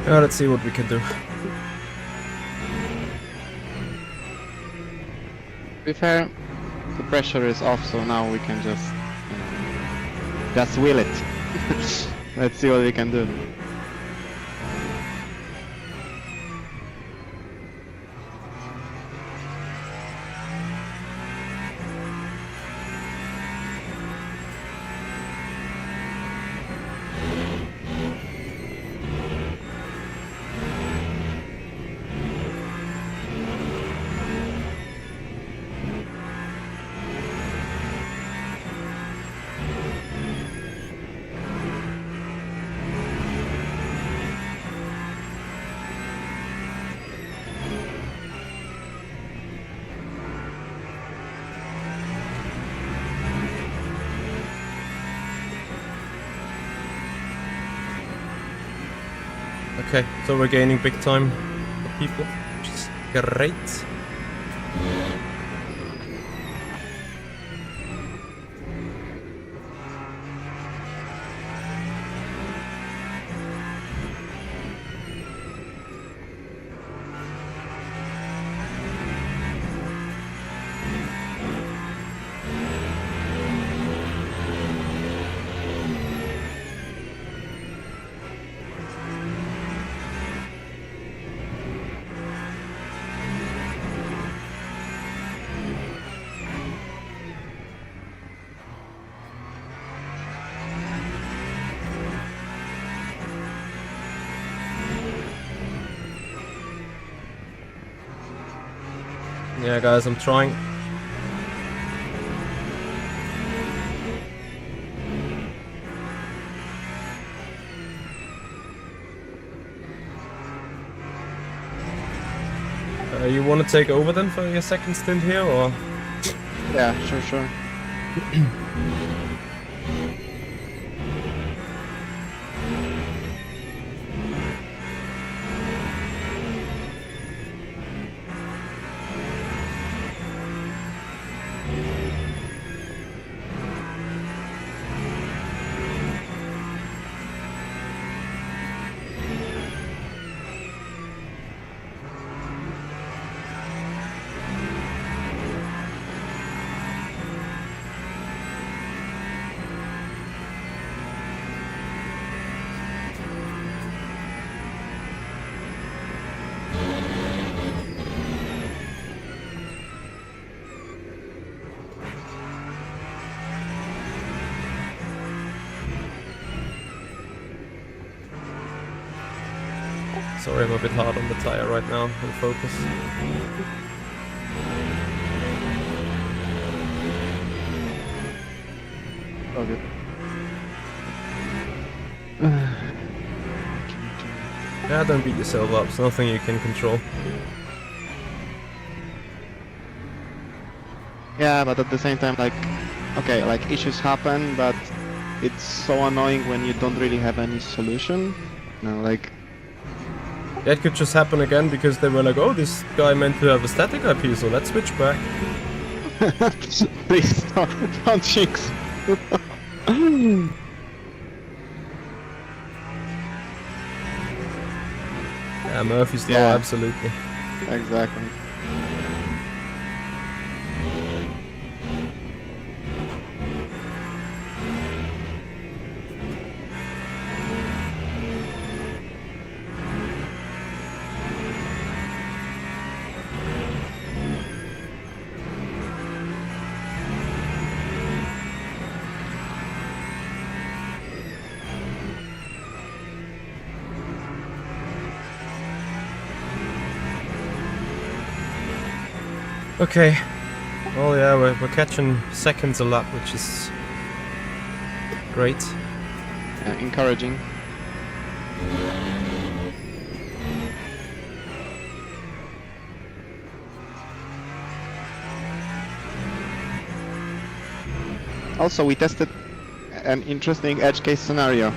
Let's see what we can do. To be fair, the pressure is off, so now we can just wheel it. Let's see what we can do. Okay, so we're gaining big time for people, which is great. Yeah, guys, I'm trying. You want to take over then for your second stint here, or? Yeah, sure. Sorry, I'm a bit hard on the tire right now. In focus. Oh, good. Yeah, don't beat yourself up. It's nothing you can control. Yeah, but at the same time, like, okay, like issues happen, but it's so annoying when you don't really have any solution. No, like, Yeah, it could just happen again because they were like, oh, this guy meant to have a static IP, so let's switch back. please don't jinx. Yeah, Murphy's Law, Yeah. absolutely. Exactly. Okay. Well, yeah, we're catching seconds a lap, which is great. Encouraging. Also, we tested an interesting edge case scenario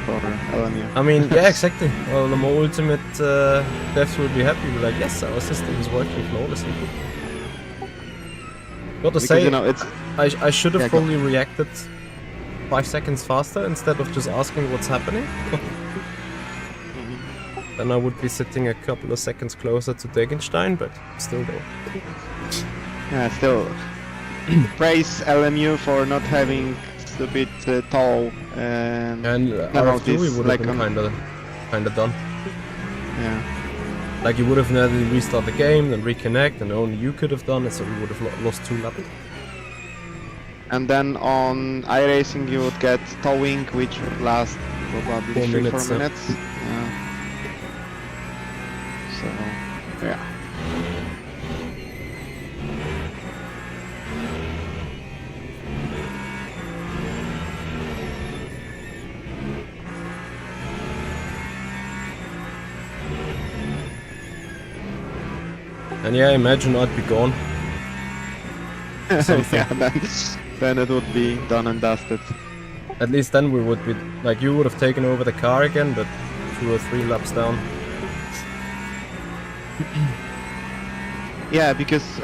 for LMU. I mean, yeah, exactly. Well, the more ultimate devs will be happy. We're like, yes, our system is working flawlessly. Got to Because, say, you know, it's I should have Yeah, go. probably reacted 5 seconds faster instead of just asking what's happening. Then I would be sitting a couple of seconds closer to Degenstein, but still though. yeah, still praise LMU for not having stupid toll And penalties, RF2 would have like been on- kinda done. yeah. Like you would have needed to restart the game, then reconnect, and only you could have done it, so we would have lost 2 laps. And then on iRacing you would get towing, which would last probably 4 3-4 minutes, yeah. minutes. Yeah. So, yeah. And yeah, imagine I'd be gone. Something. Yeah, then it would be done and dusted. At least then we would be, like, you would have taken over the car again, but 2 or 3 laps down. Yeah, because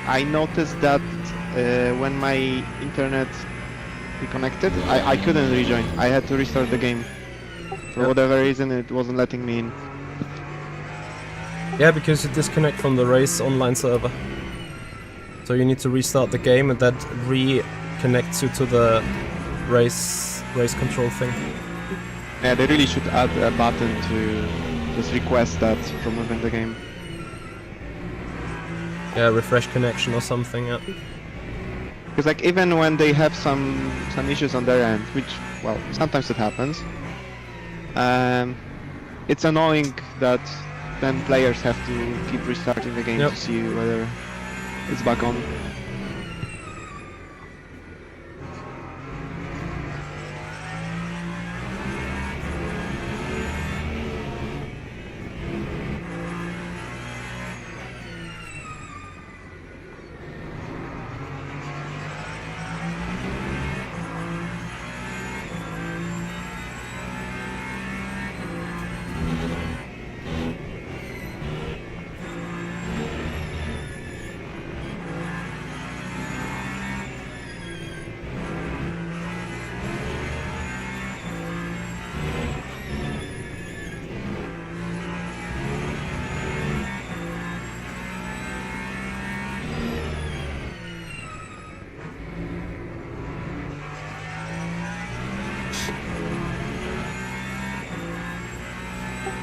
I noticed that when my internet reconnected, I couldn't rejoin. I had to restart the game. For Yep. whatever reason, it wasn't letting me in. Yeah, because you disconnect from the race online server. So you need to restart the game and that reconnects you to the race control thing. Yeah, they really should add a button to just request that from within the game. Yeah, refresh connection or something, yeah. Because like even when they have some issues on their end, which well sometimes it happens, it's annoying that then players have to keep restarting the game Yep. to see whether it's back on.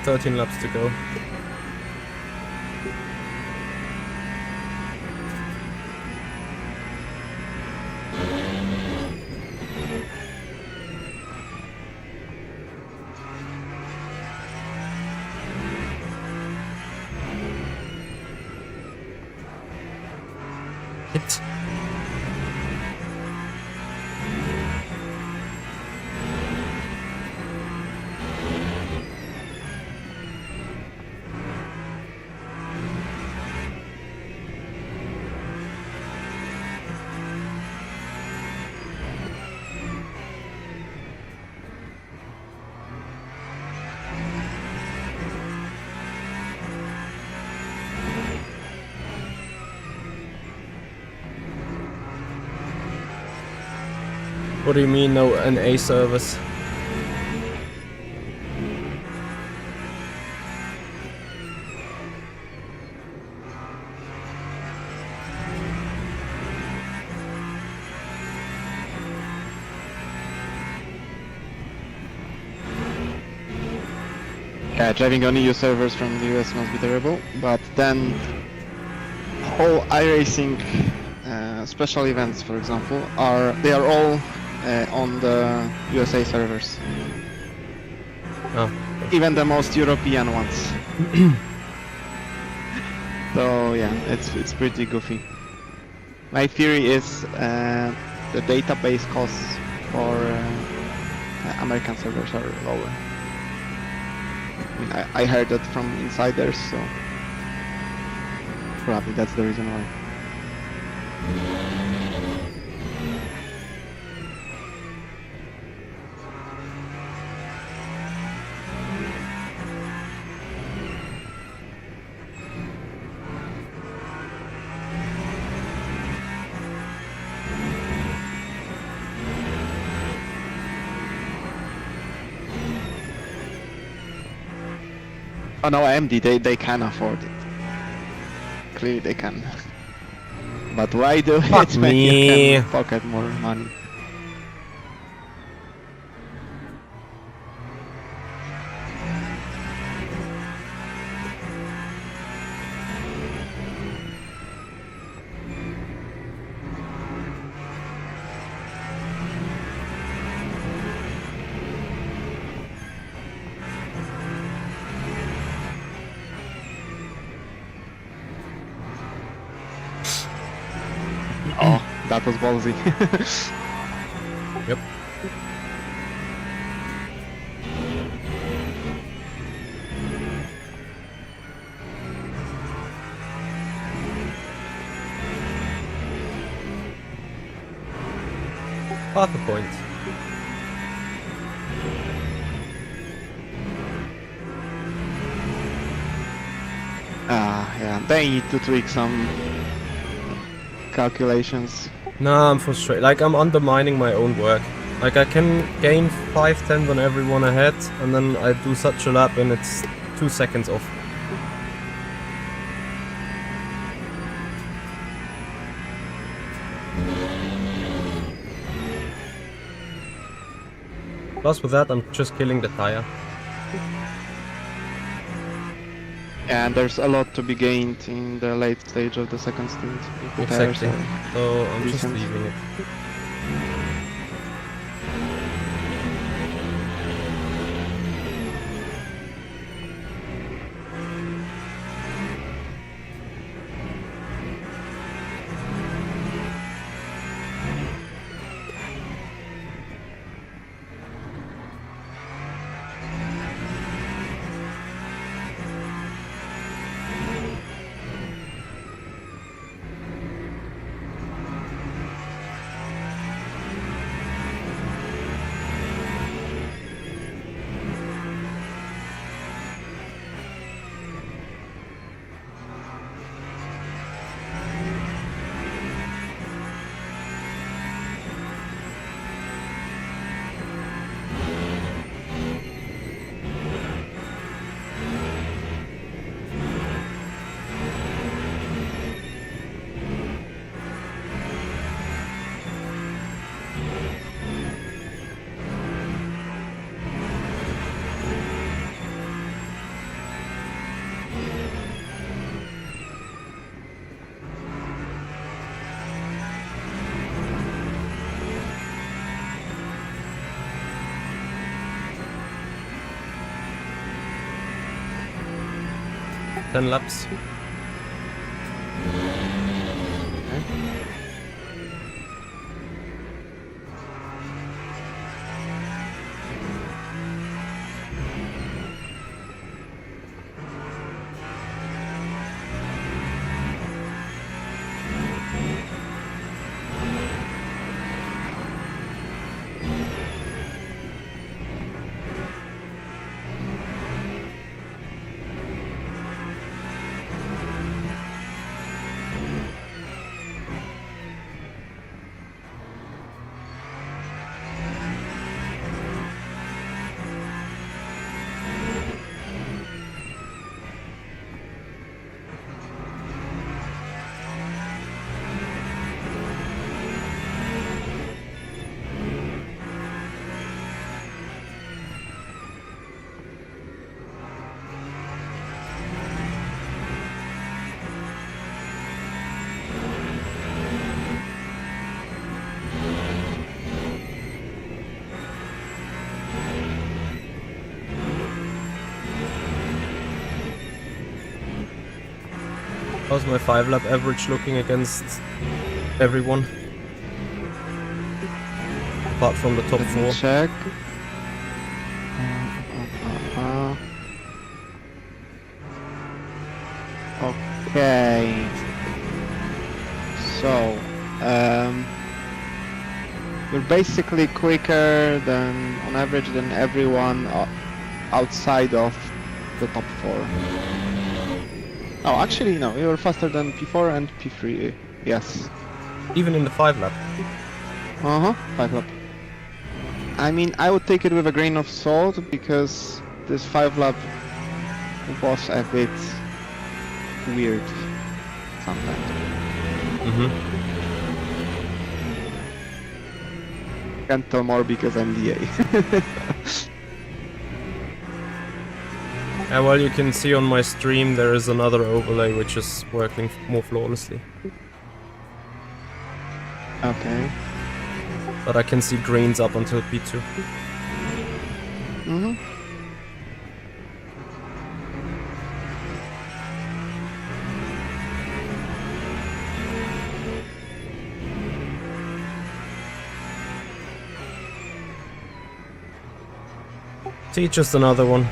13 laps to go. Hit. What do you mean, no NA service? Yeah, driving on EU servers from the US must be terrible, but then whole iRacing special events, for example, they are all on the USA servers. Oh. Even the most European ones. So yeah, it's pretty goofy. My theory is the database costs for American servers are lower. I mean, I heard that from insiders, so probably that's the reason why. Oh no, AMD, they can afford it. Clearly they can. But why do Fuck it when me. you can pocket more money? Oh, that was ballsy. Yep. Half a point. Yeah, they need to tweak some calculations. Nah, I'm frustrated. Like, I'm undermining my own work. Like, I can gain 5/10 on everyone ahead, and then I do such a lap and it's 2 seconds off. Plus with that, I'm just killing the tire. And there's a lot to be gained in the late stage of the second stint. If the tires Exactly. are So I'm just decent. leaving it. 10 laps. How's my 5-lap average looking against everyone? Apart from the top 4. Check. Okay. So, you're basically quicker than, on average, than everyone outside of the top 4. Oh, actually, no, you're faster than P4 and P3. Yes. Even in the 5-lap. 5-lap. I mean, I would take it with a grain of salt because this 5-lap was a bit weird sometimes. Can't tell more because I'm DA. Well, you can see on my stream there is another overlay which is working more flawlessly. Okay. But I can see greens up until P2. See, just another one.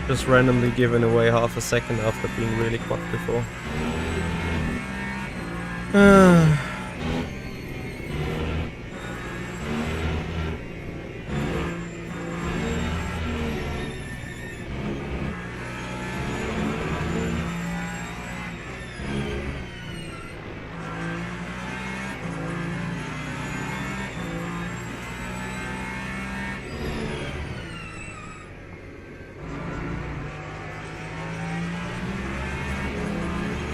Just randomly giving away half a second after being really quick before.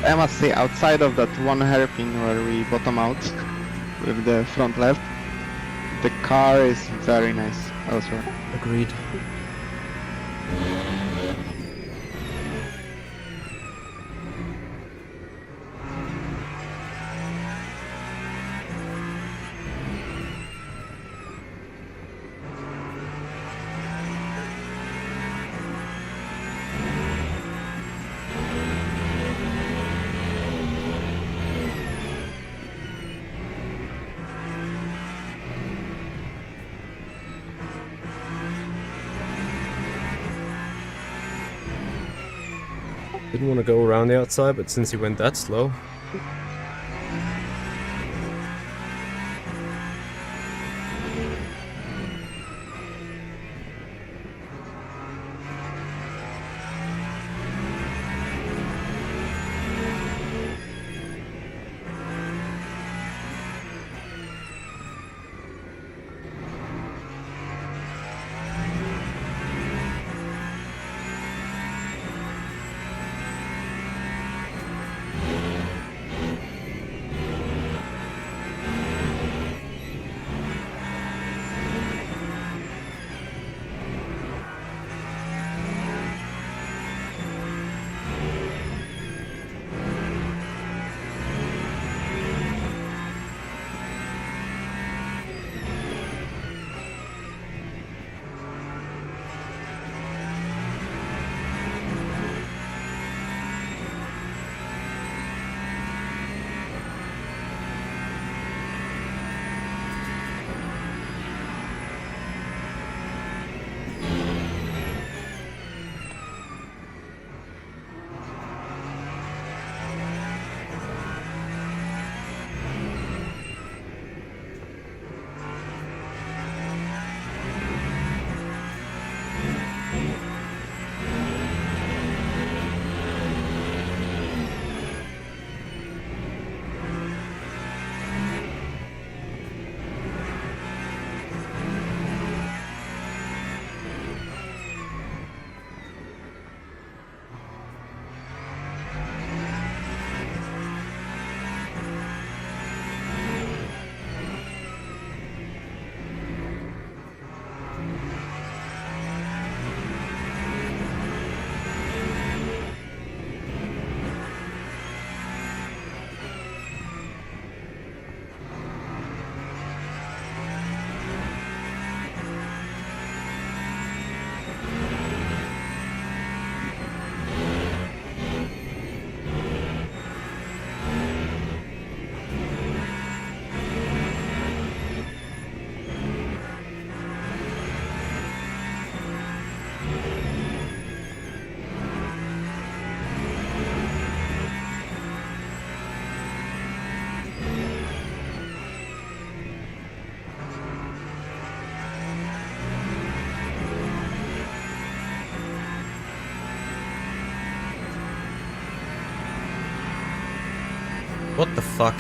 I must say, outside of that one hairpin where we bottom out with the front left, the car is very nice elsewhere. Agreed. Didn't want to go around the outside, but since he went that slow. What the fuck?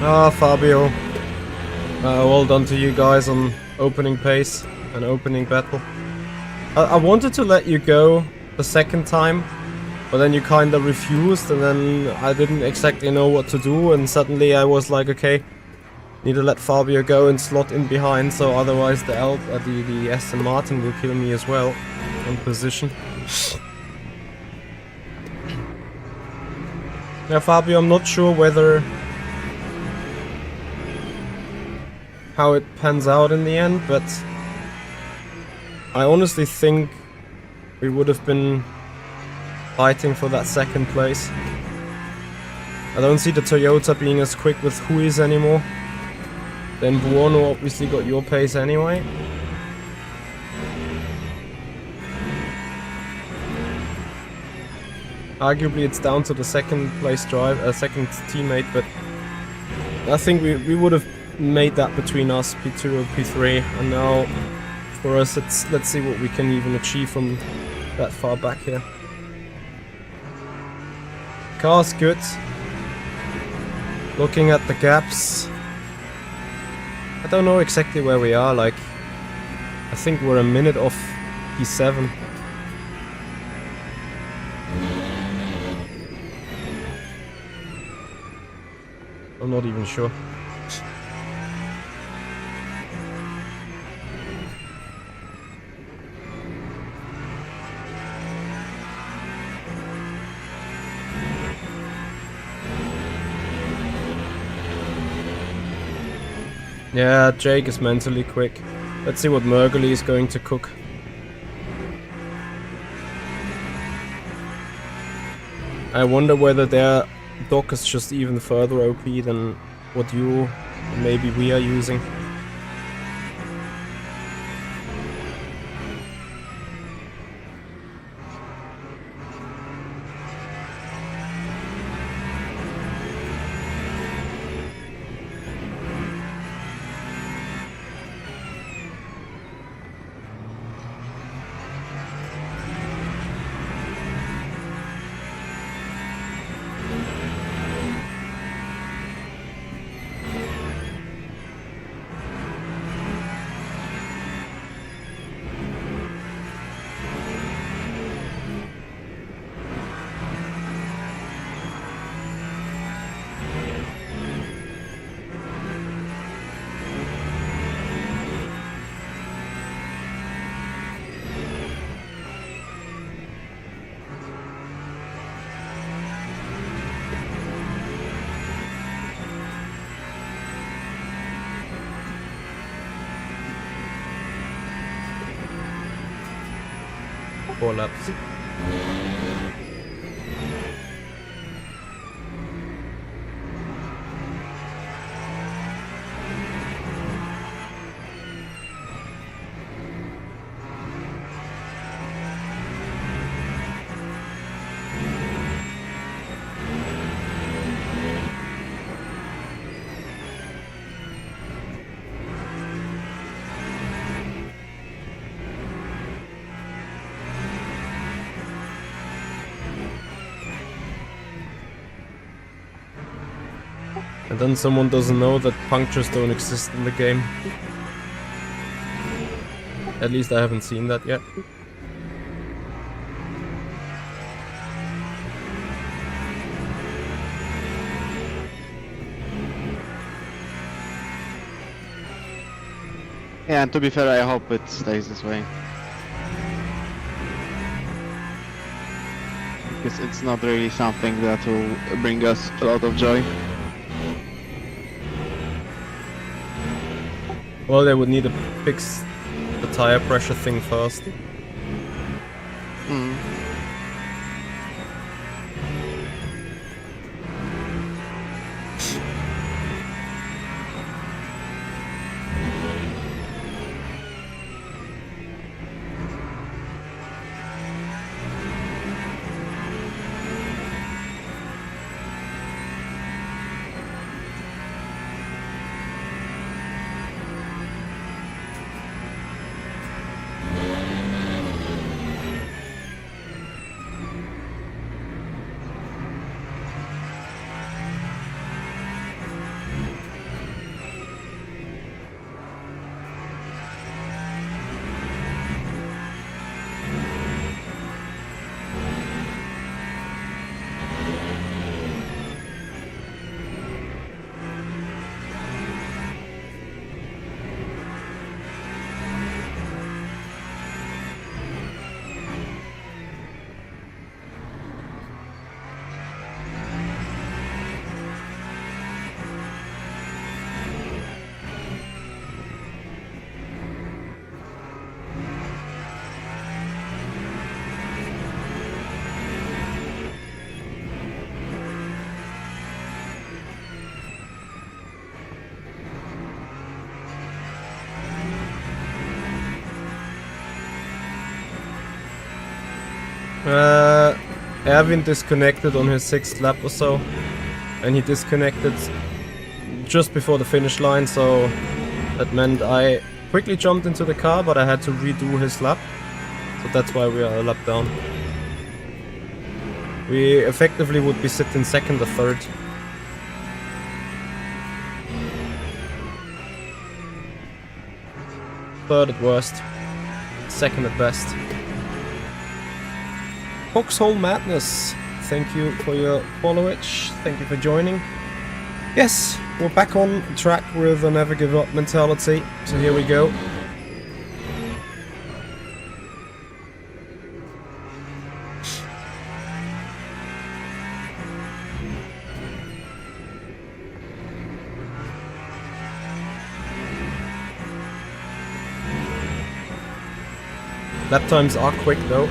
Ah, Fabio. Well done to you guys on opening pace and opening battle. I wanted to let you go the second time, but then you kinda refused, and then I didn't exactly know what to do, and suddenly I was like, okay, need to let Fabio go and slot in behind, so otherwise the Aston Martin will kill me as well on position. Now, Fabio, I'm not sure whether how it pans out in the end, but I honestly think we would have been fighting for that second place. I don't see the Toyota being as quick with Huis anymore. Then Buono obviously got your pace anyway. Arguably it's down to the second place second teammate, but I think we would have made that between us, P2 or P3, and now for us let's see what we can even achieve from that far back here. Car's good. Looking at the gaps, I don't know exactly where we are, like I think we're a minute off P7. I'm not even sure. Yeah, Jake is mentally quick. Let's see what Mergely is going to cook. I wonder whether their dock is just even further OP than what you maybe we are using. Four laps. And then someone doesn't know that punctures don't exist in the game. At least I haven't seen that yet. Yeah, and to be fair, I hope it stays this way. Because it's not really something that will bring us a lot of joy. Well, they would need to fix the tire pressure thing first. Mm. Erwin disconnected on his 6th lap or so, and he disconnected just before the finish line, so that meant I quickly jumped into the car, but I had to redo his lap, so that's why we are a lap down. We effectively would be sitting 2nd or 3rd. Third at worst, 2nd at best. Foxhole Madness, thank you for your followage, thank you for joining. Yes, we're back on track with a never give up mentality, so here we go. Lap times are quick though.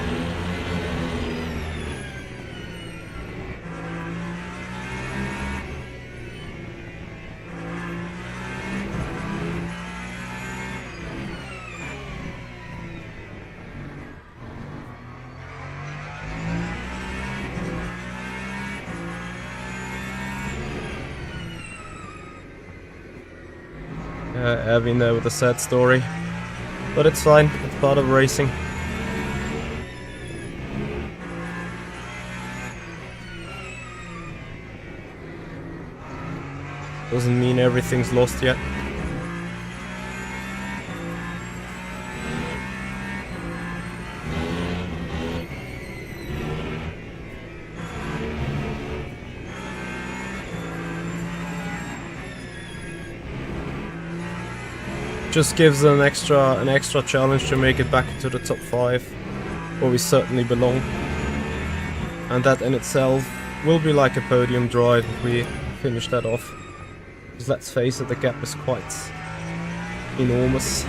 Erwin there with a sad story. But it's fine, it's part of racing. Doesn't mean everything's lost yet. Just gives an extra challenge to make it back into the top 5, where we certainly belong. And that in itself will be like a podium drive if we finish that off. Because let's face it, the gap is quite enormous.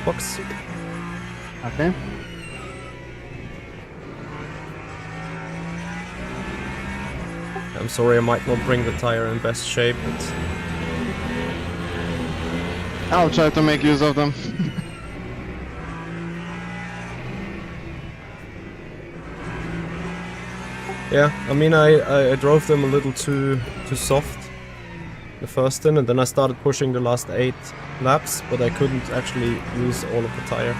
Box. Okay. I'm sorry, I might not bring the tire in best shape, but I'll try to make use of them. yeah, I mean I drove them a little too soft the first in, and then I started pushing the last 8 laps, but I couldn't actually use all of the tire.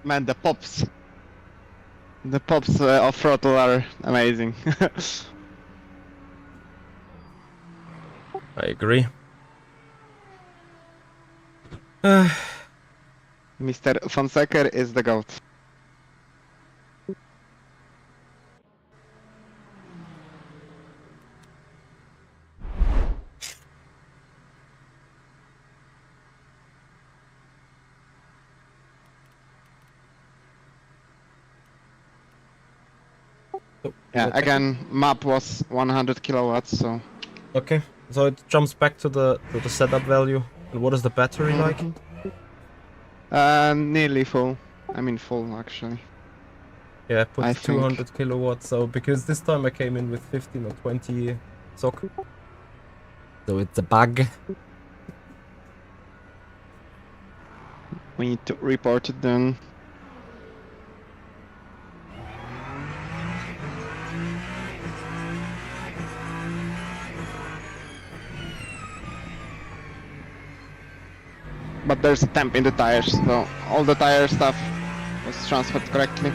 Man, the pops. The pops of throttle are amazing. I agree. Mr. Fonseca is the GOAT. Yeah, again, map was 100 kilowatts, so... Okay, so it jumps back to the setup value. And what is the battery like? Nearly full. I mean full, actually. Yeah, I put I 200 think. kilowatts, so because this time I came in with 15 or 20 sock. So it's a bug. We need to report it then. but there's a temp in the tires, so all the tire stuff was transferred correctly.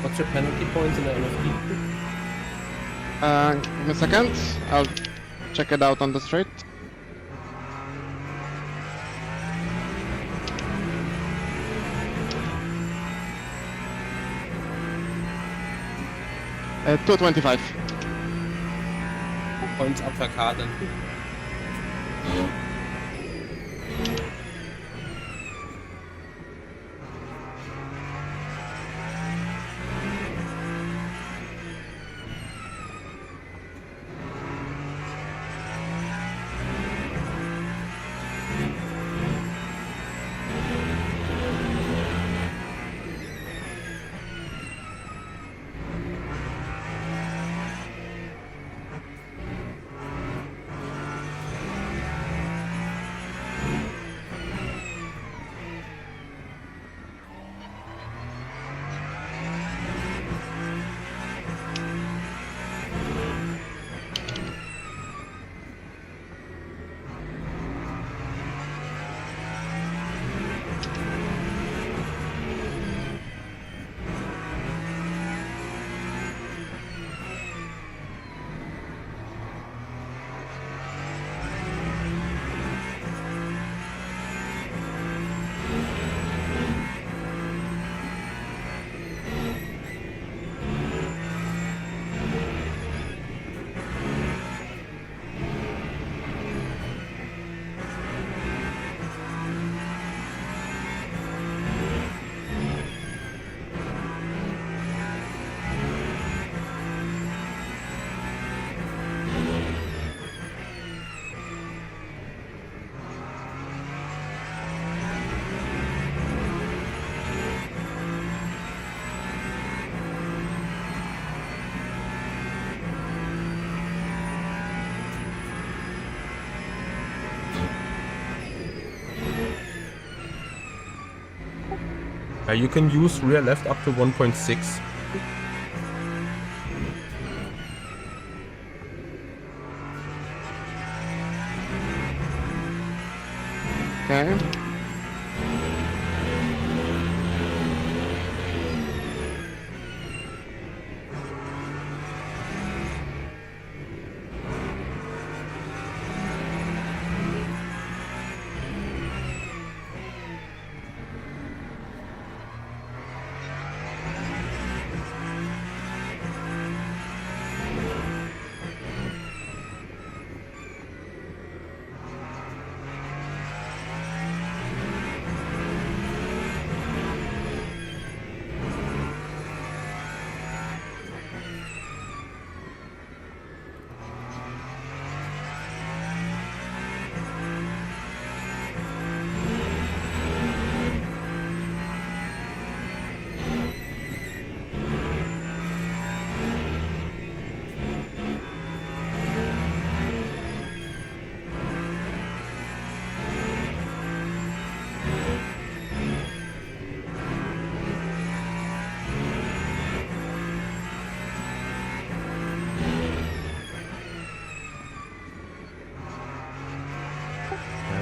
What's your penalty points in the LFP? Give me a second. I'll check it out on the straight. 225. Points up for car then. You can use rear left up to 1.6. Okay.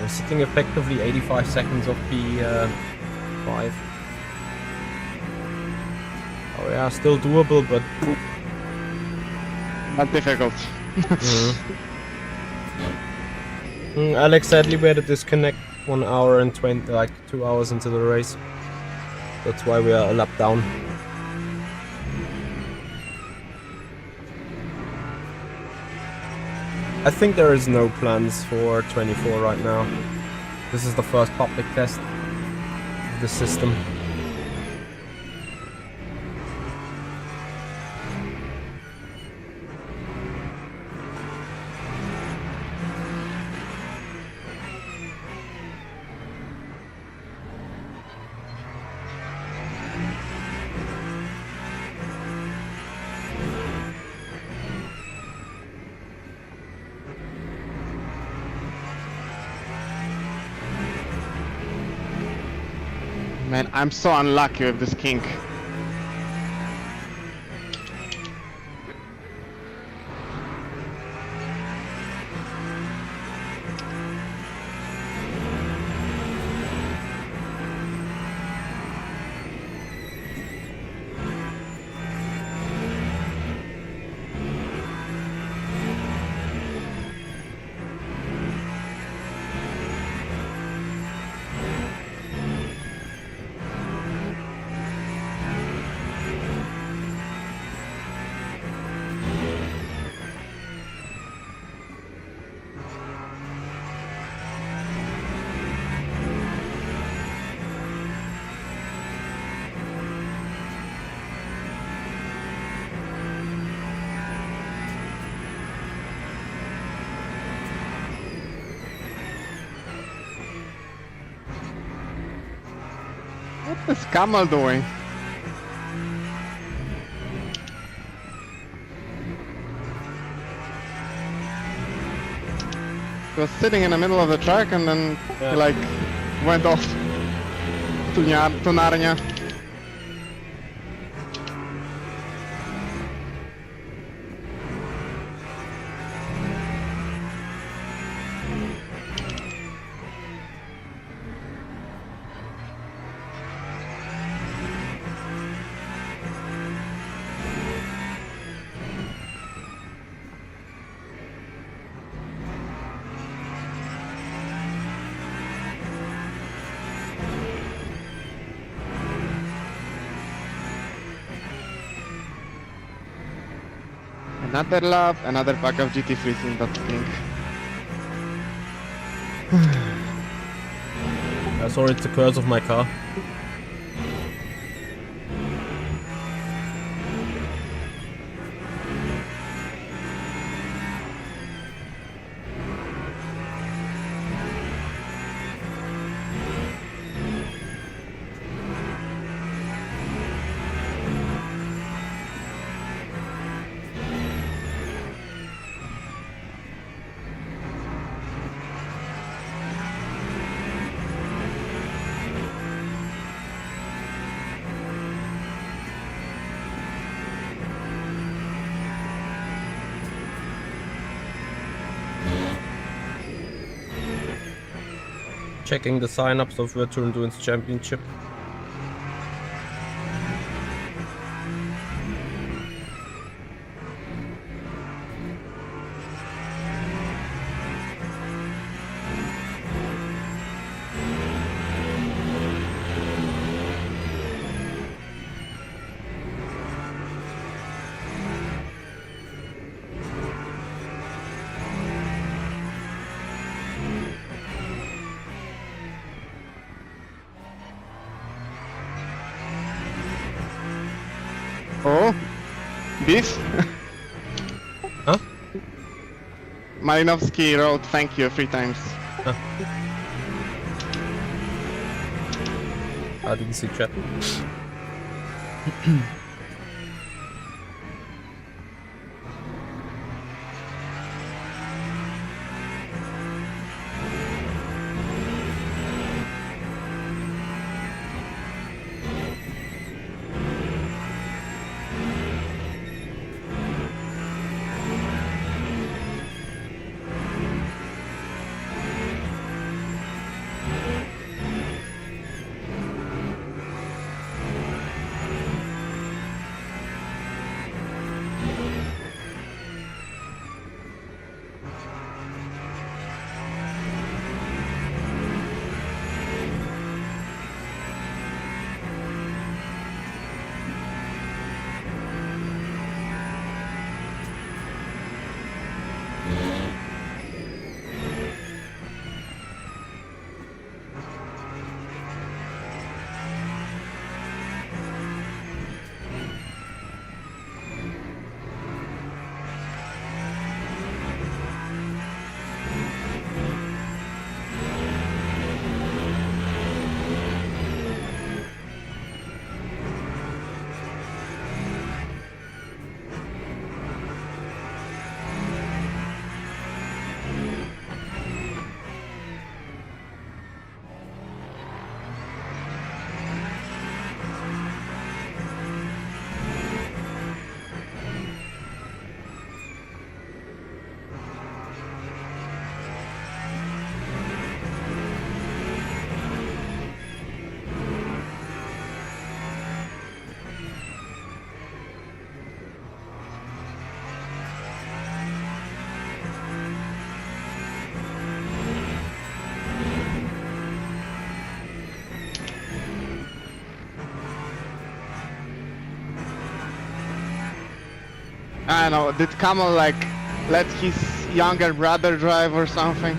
We're sitting effectively 85 seconds off P5. Oh yeah, still doable, but Not difficult. Alex, sadly we had to disconnect 1 hour and 20, like 2 hours into the race. That's why we are a lap down. I think there is no plans for 24 right now. This is the first public test of the system. Man, I'm so unlucky with this kink. What's Kamal doing? He was sitting in the middle of the track and then Yeah. he like went off to Narnia. Another lap, another pack of GT3s in that thing. Sorry, it's the curse of my car. Checking the sign-ups of Virtual Endurance Championship. Oh, this? Huh? Malinowski wrote thank you 3 times. I didn't see chat. I don't know, did Kamal like let his younger brother drive or something?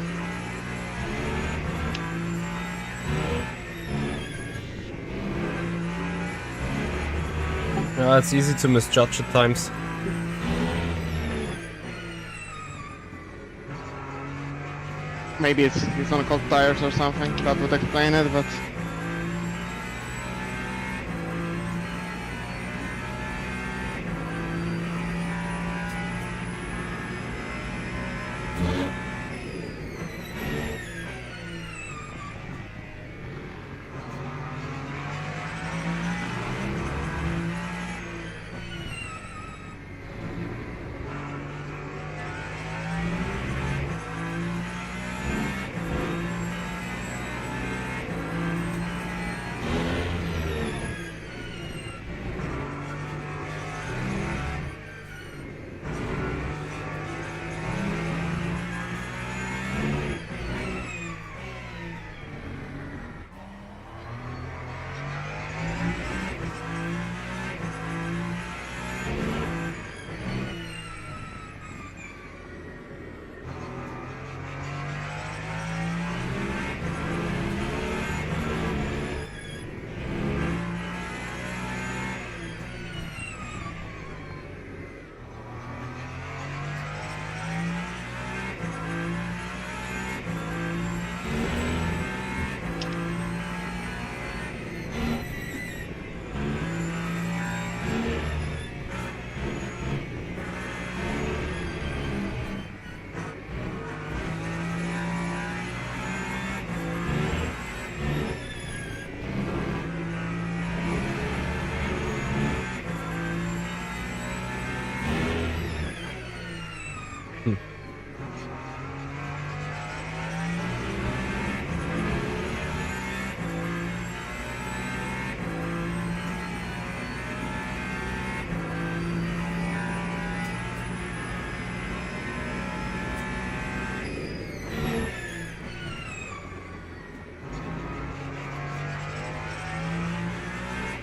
Yeah, it's easy to misjudge at times. Maybe he's on cold tires or something, that would explain it, but...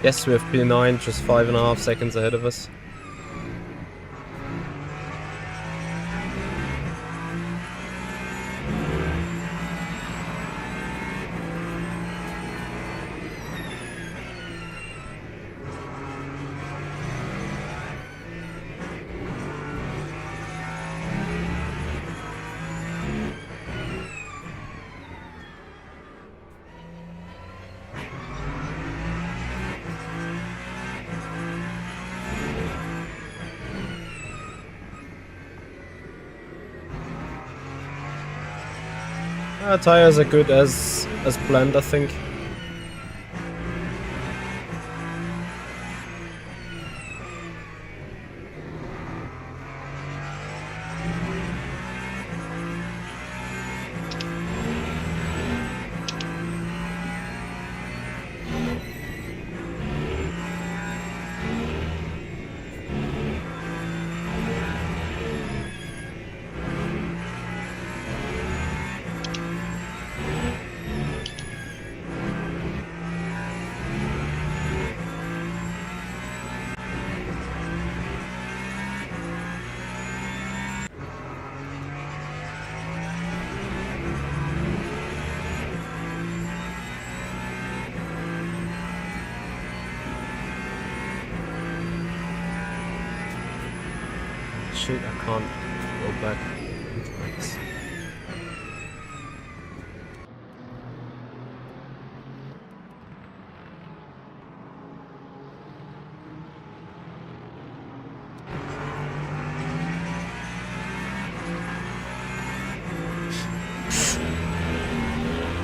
Yes, we have P9 just 5.5 seconds ahead of us. Tires are good as planned, I think. Shoot, I can't go back.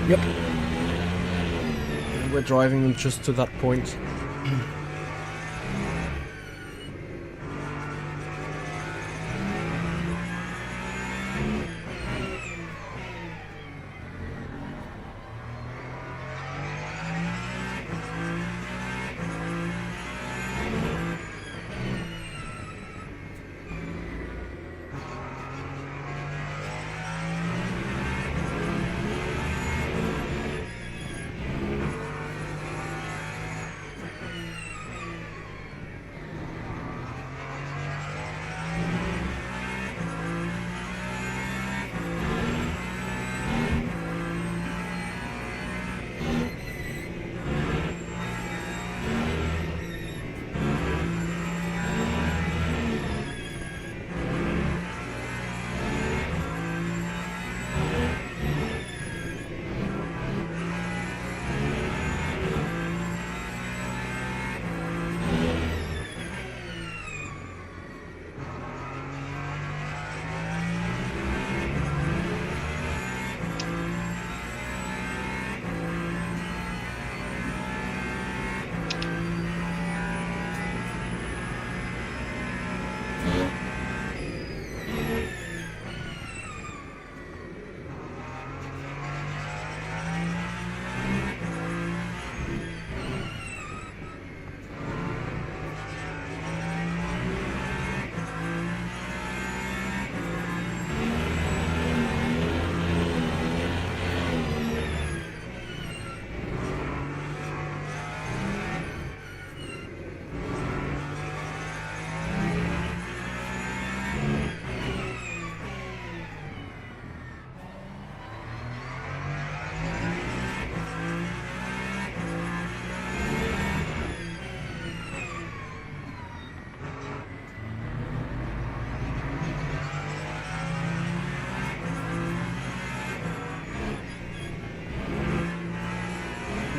Yep. We're driving them just to that point.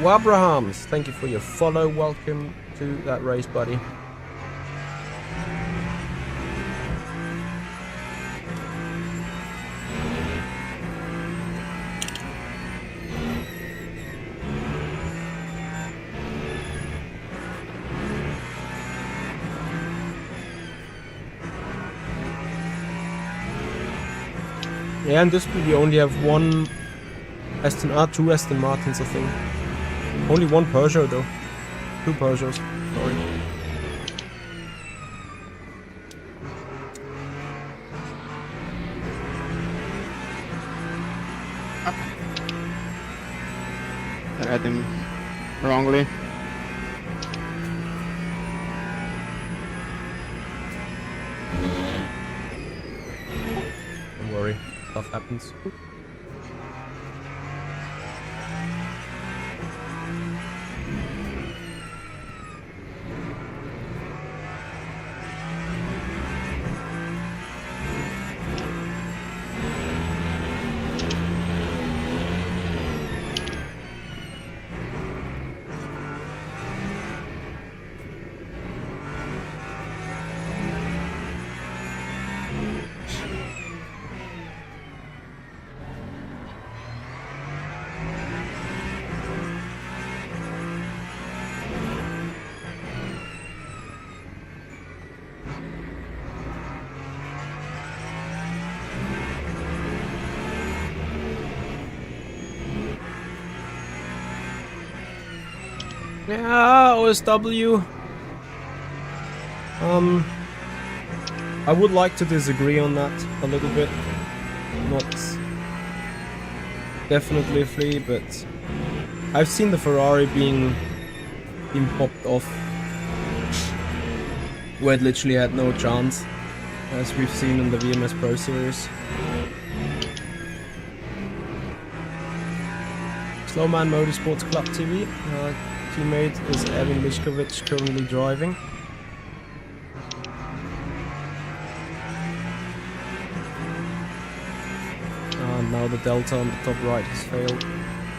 Abrahams, thank you for your follow. Welcome to that race, buddy. Yeah, and this we only have one two Aston Martins, I think. Only one Peugeot though. Two Peugeots, sorry. I read him wrongly. stuff happens. Yeah, OSW. I would like to disagree on that a little bit. Not definitely, but I've seen the Ferrari being popped off where it literally had no chance, as we've seen in the VMS Pro Series. Slowman Motorsports Club TV. Teammate is Evan Mishkovic, currently driving. And now the delta on the top right has failed.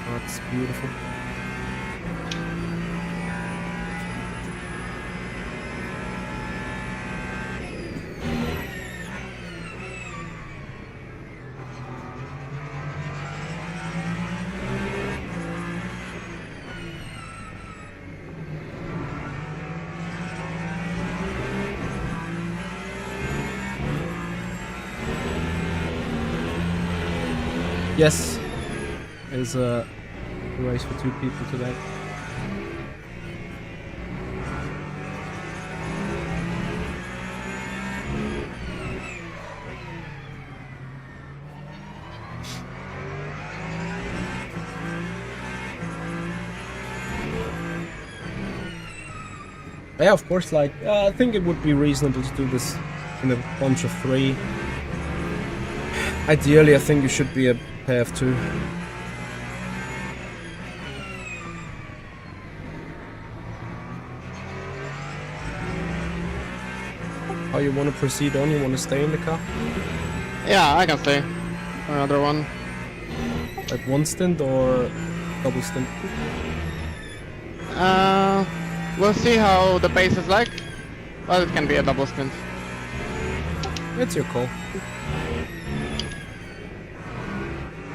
That's beautiful. Yes, there's a race for 2 people today. Yeah, of course, like, I think it would be reasonable to do this in a bunch of 3. Ideally, I think you should be a pair of 2. How you want to proceed on? You want to stay in the car? Yeah, I can stay. Another one. Like 1 stint or double stint? We'll see how the pace is like. Well, it can be a double stint. It's your call.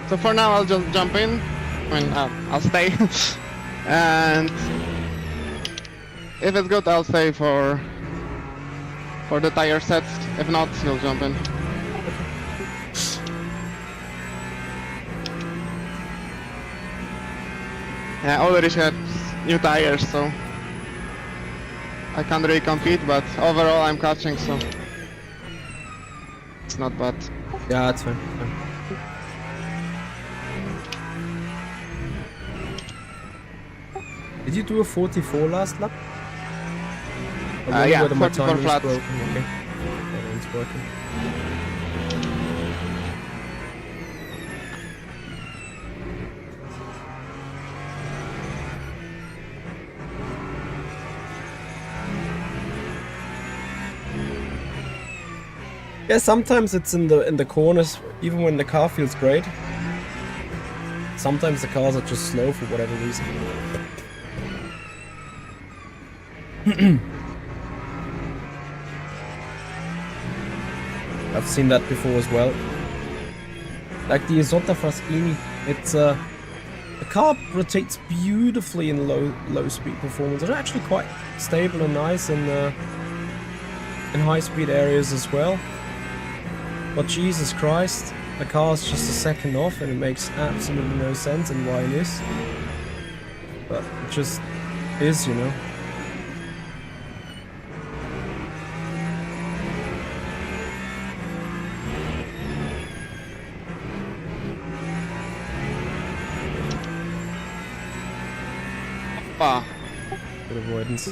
So for now, I'll just jump in. I mean, I'll stay. And if it's good, I'll stay for the tire sets. If not, he'll jump in. Yeah, already had new tires, so I can't really compete. But overall, I'm catching, so it's not bad. Yeah, that's fine. Did you do a 44 last lap? Yeah, whether my 44 timing is flat. broken. Okay. That one's working. Yeah, sometimes it's in the corners, even when the car feels great. Sometimes the cars are just slow for whatever reason. I've seen that before as well. Like the Isotta Fraschini, it's the car rotates beautifully in low speed performance. It's actually quite stable and nice in high speed areas as well. But Jesus Christ, the car's just a second off and it makes absolutely no sense and why it is. But it just is, you know. Ah, Good avoidance.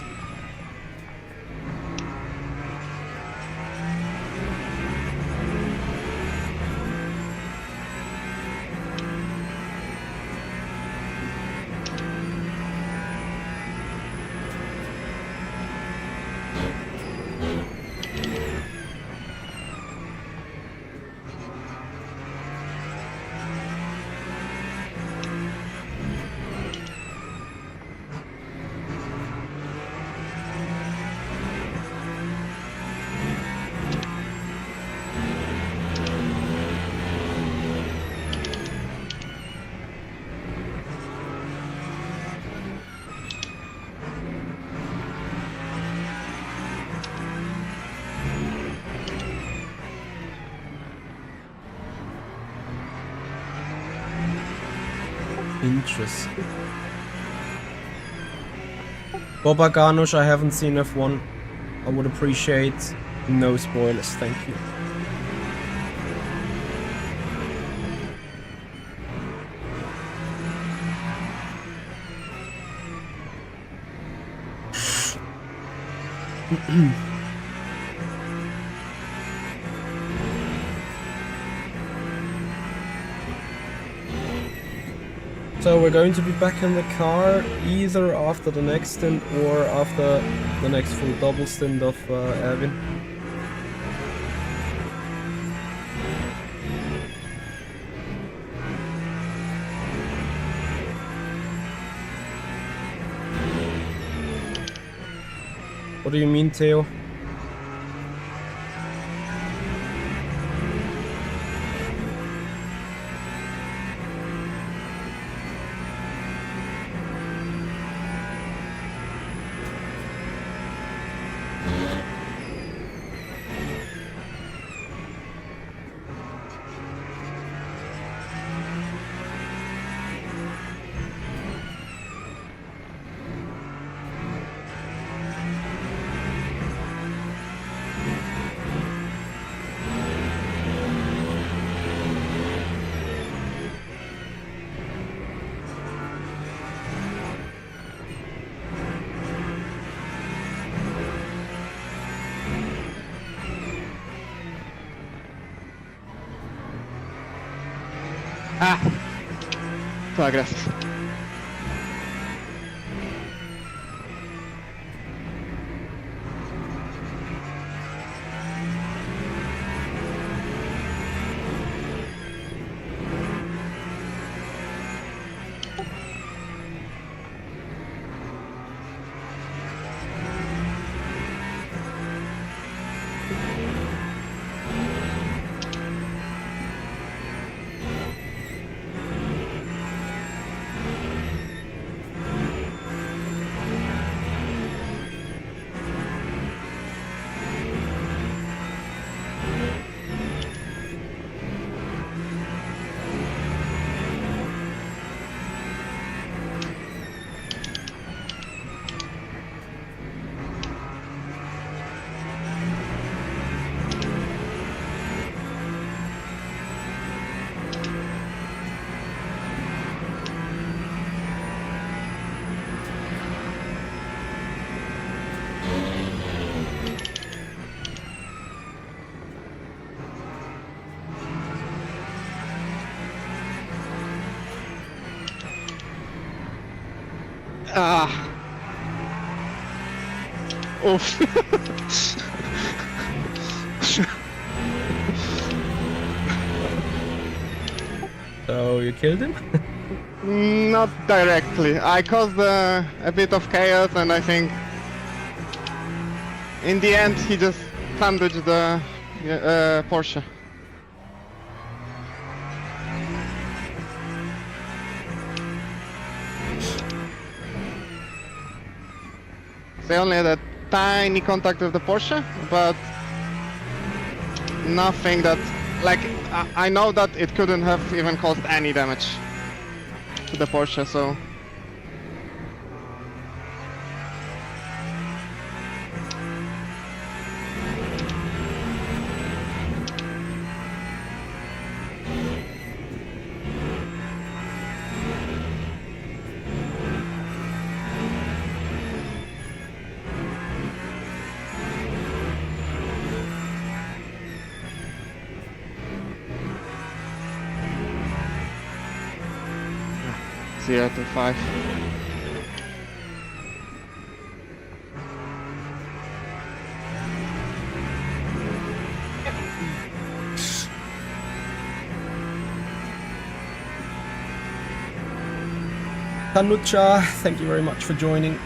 Interesting. Boba Ganush, I haven't seen F1. I would appreciate no spoilers, thank you. So we're going to be back in the car either after the next stint or after the next full double stint of Erwin. What do you mean, Theo? Ah! Too aggressive. Ah. Oof. So you killed him? Not directly. I caused a bit of chaos, and I think in the end he just sandwiched the Porsche. They only had a tiny contact with the Porsche, but nothing that, like, I know that it couldn't have even caused any damage to the Porsche, so... Zero to 5. Tanucha, thank you very much for joining.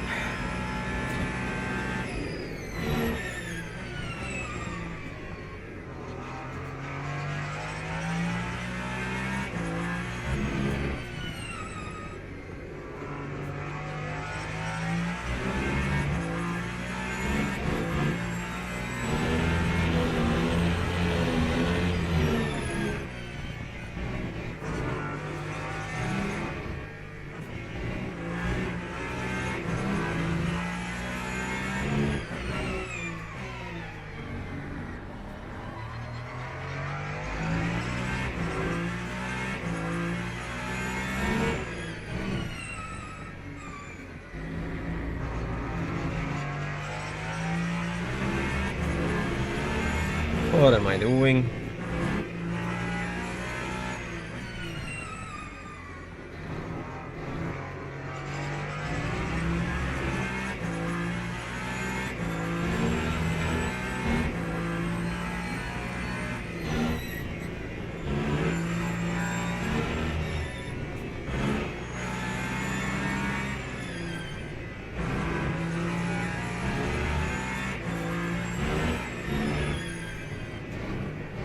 What am I doing?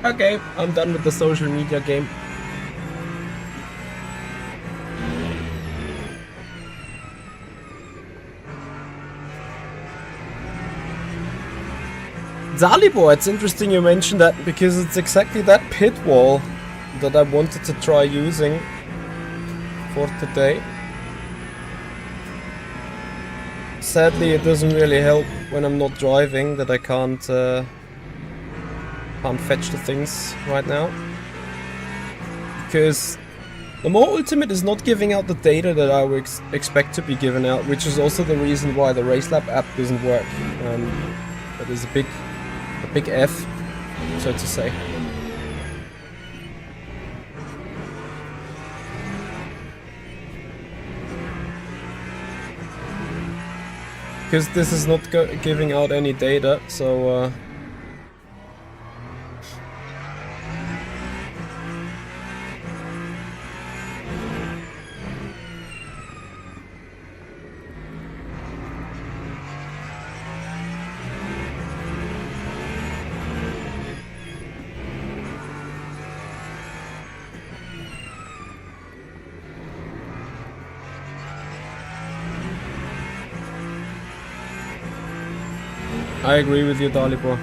Okay, I'm done with the social media game. Dalibor, it's interesting you mentioned that because it's exactly that pit wall that I wanted to try using for today. Sadly, it doesn't really help when I'm not driving that I can't fetch the things right now. Because the more Ultimate is not giving out the data that I would expect to be given out, which is also the reason why the RaceLab app doesn't work. That is a big F, so to say. Because this is not giving out any data, so I agree with you, Dalibor.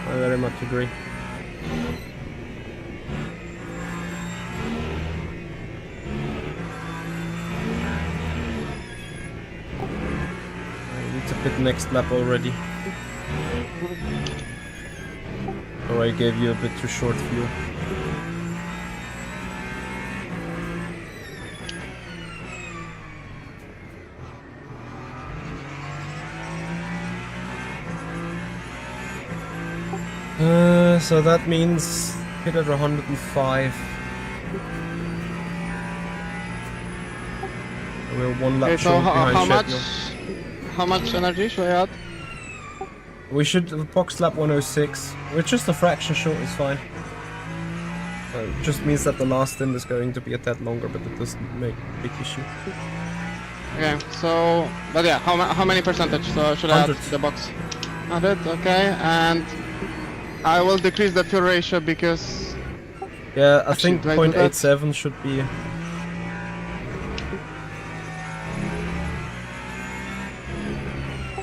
I very much agree. I need to pit next lap already. Or I gave you a bit too short fuel. So that means hit at 105. We're one lap short behind schedule. How much energy should I add? We should box lap 106. We're just a fraction short, it's fine. It just means that the last stint is going to be a tad longer, but it doesn't make a big issue. Okay, so, but yeah, how many percentage should I add to the box? 100, okay, and I will decrease the fuel ratio because... Yeah, I think 0.87 should be...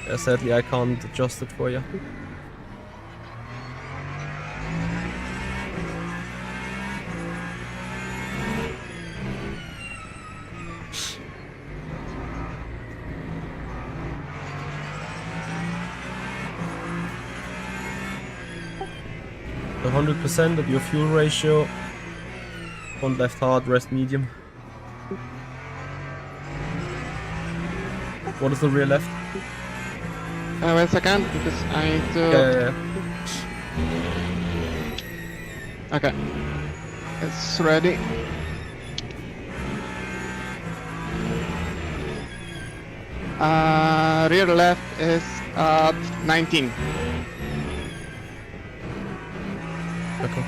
Yeah, sadly I can't adjust it for you. The 100% of your fuel ratio. Front left hard, rest medium. What is the rear left? Wait a second, because I need to... Yeah. Okay. It's ready. Rear left is at 19. Okay.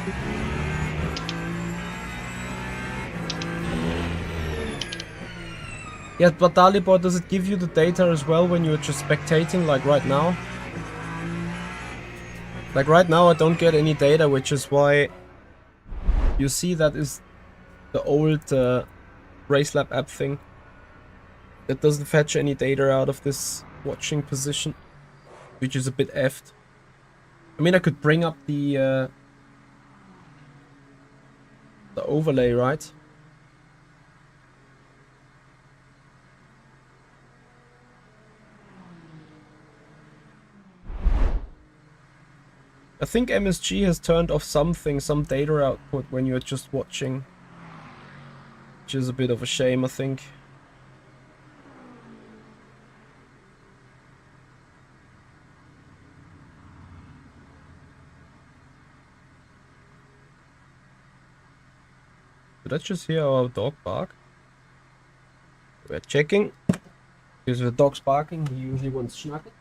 Yeah, but Dalibor, does it give you the data as well when you're just spectating, like right now? Like right now I don't get any data, which is why you see that is the old RaceLab app thing. It doesn't fetch any data out of this watching position, which is a bit effed. I mean, I could bring up the overlay, right? I think MSG has turned off some data output when you're just watching. Which is a bit of a shame, I think. Did I just hear our dog bark? We're checking. Because the dog's barking, he usually wants snuggle.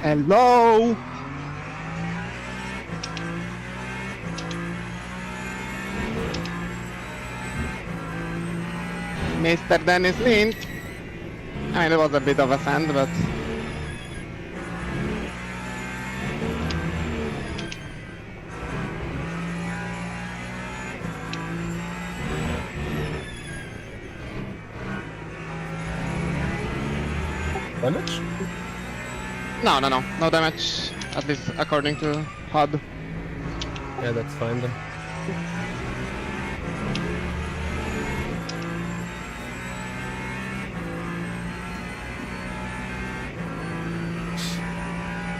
Hello! Mr. Dennis Lynch. I mean, it was a bit of a sand, but... Damage? No damage, at least according to HUD. Yeah, that's fine then.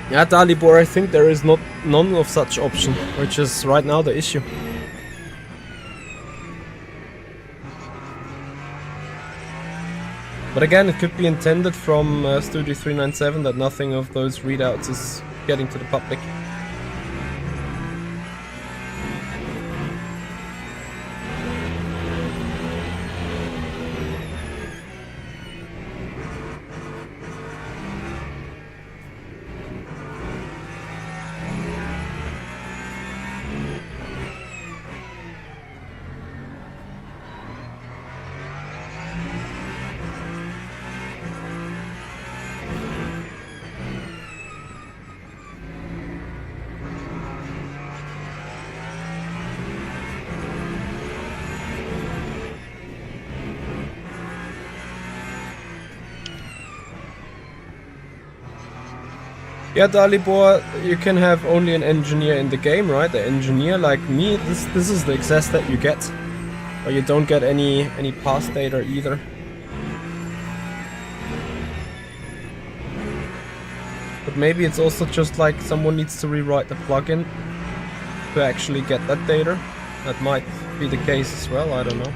Yeah, Dalibor, I think there is none of such option, which is right now the issue. But again, it could be intended from Studio 397 that nothing of those readouts is getting to the public. Yeah, Dalibor, you can have only an engineer in the game, right? The engineer like me, this is the access that you get. Or you don't get any pass data either. But maybe it's also just like someone needs to rewrite the plugin to actually get that data. That might be the case as well, I don't know.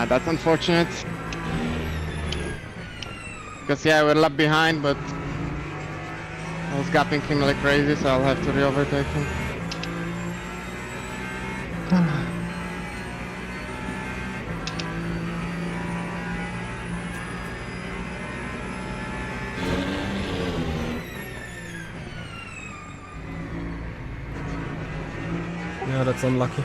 That's unfortunate. Because yeah, we're a lap behind, but I was gapping him like crazy, so I'll have to re-overtake him. Yeah, that's unlucky.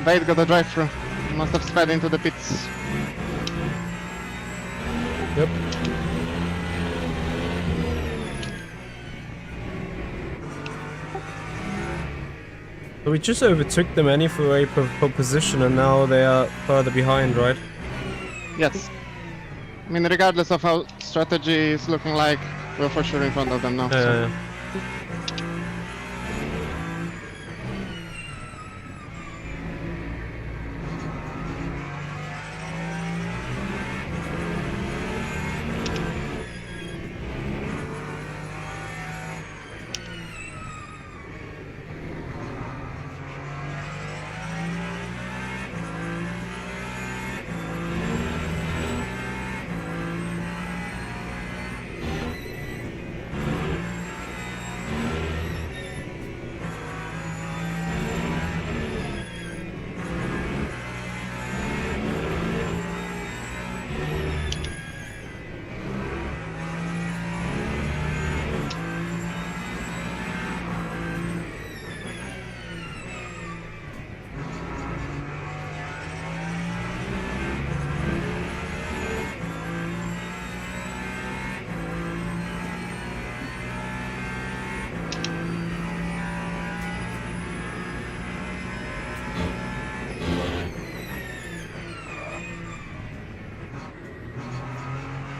Wade got a drive-through. Must have sped into the pits. Yep. So we just overtook them anyway for position, and now they are further behind, right? Yes. I mean, regardless of how strategy is looking like, we're for sure in front of them now. So.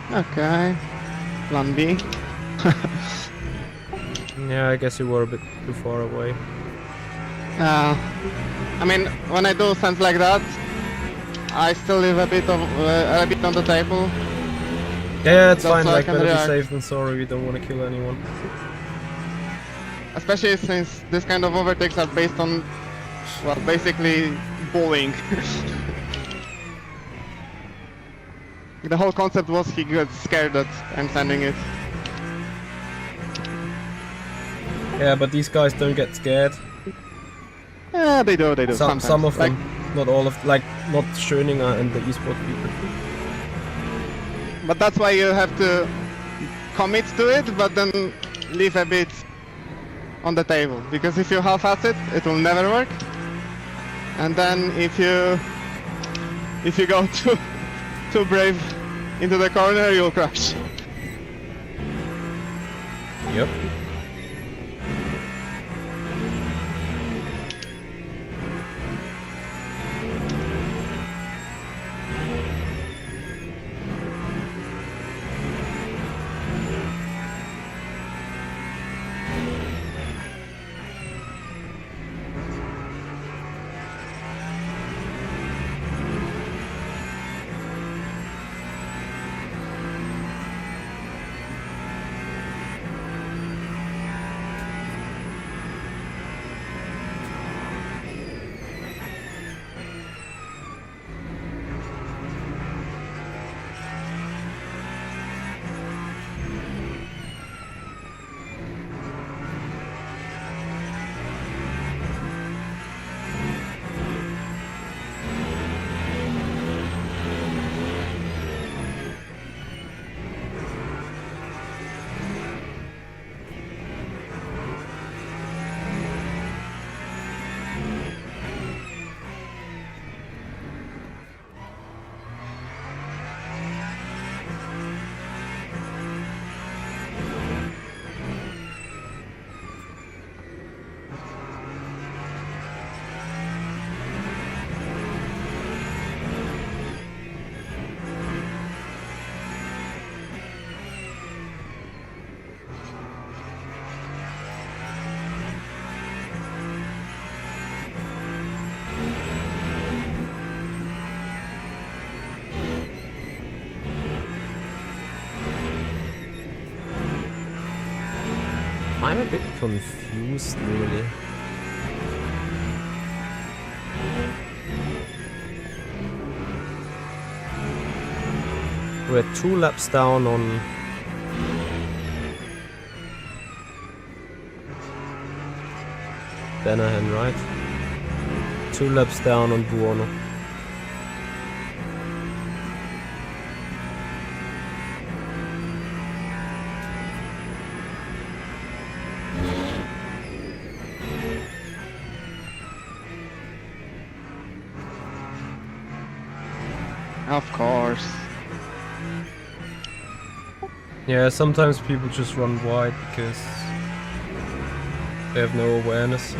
Okay. Plan B. Yeah, I guess you were a bit too far away. I mean, when I do stunts like that, I still leave a bit on the table. Yeah, it's That's fine. how I Like, can better be react. safe than sorry. We don't want to kill anyone. Especially since this kind of overtakes are based on, well, basically bullying. The whole concept was he got scared that I'm sending it. Yeah, but these guys don't get scared. Yeah, they do, Some sometimes. of them, not all of, like, not Schöninger and the esports people. But that's why you have to commit to it, but then leave a bit on the table. Because if you half-ass it, it will never work. And then if you go too brave into the corner, you'll crash. Yep. I'm a bit confused, really. We're 2 laps down on Danahan, right? 2 laps down on Buono. Of course. Yeah, sometimes people just run wide because they have no awareness.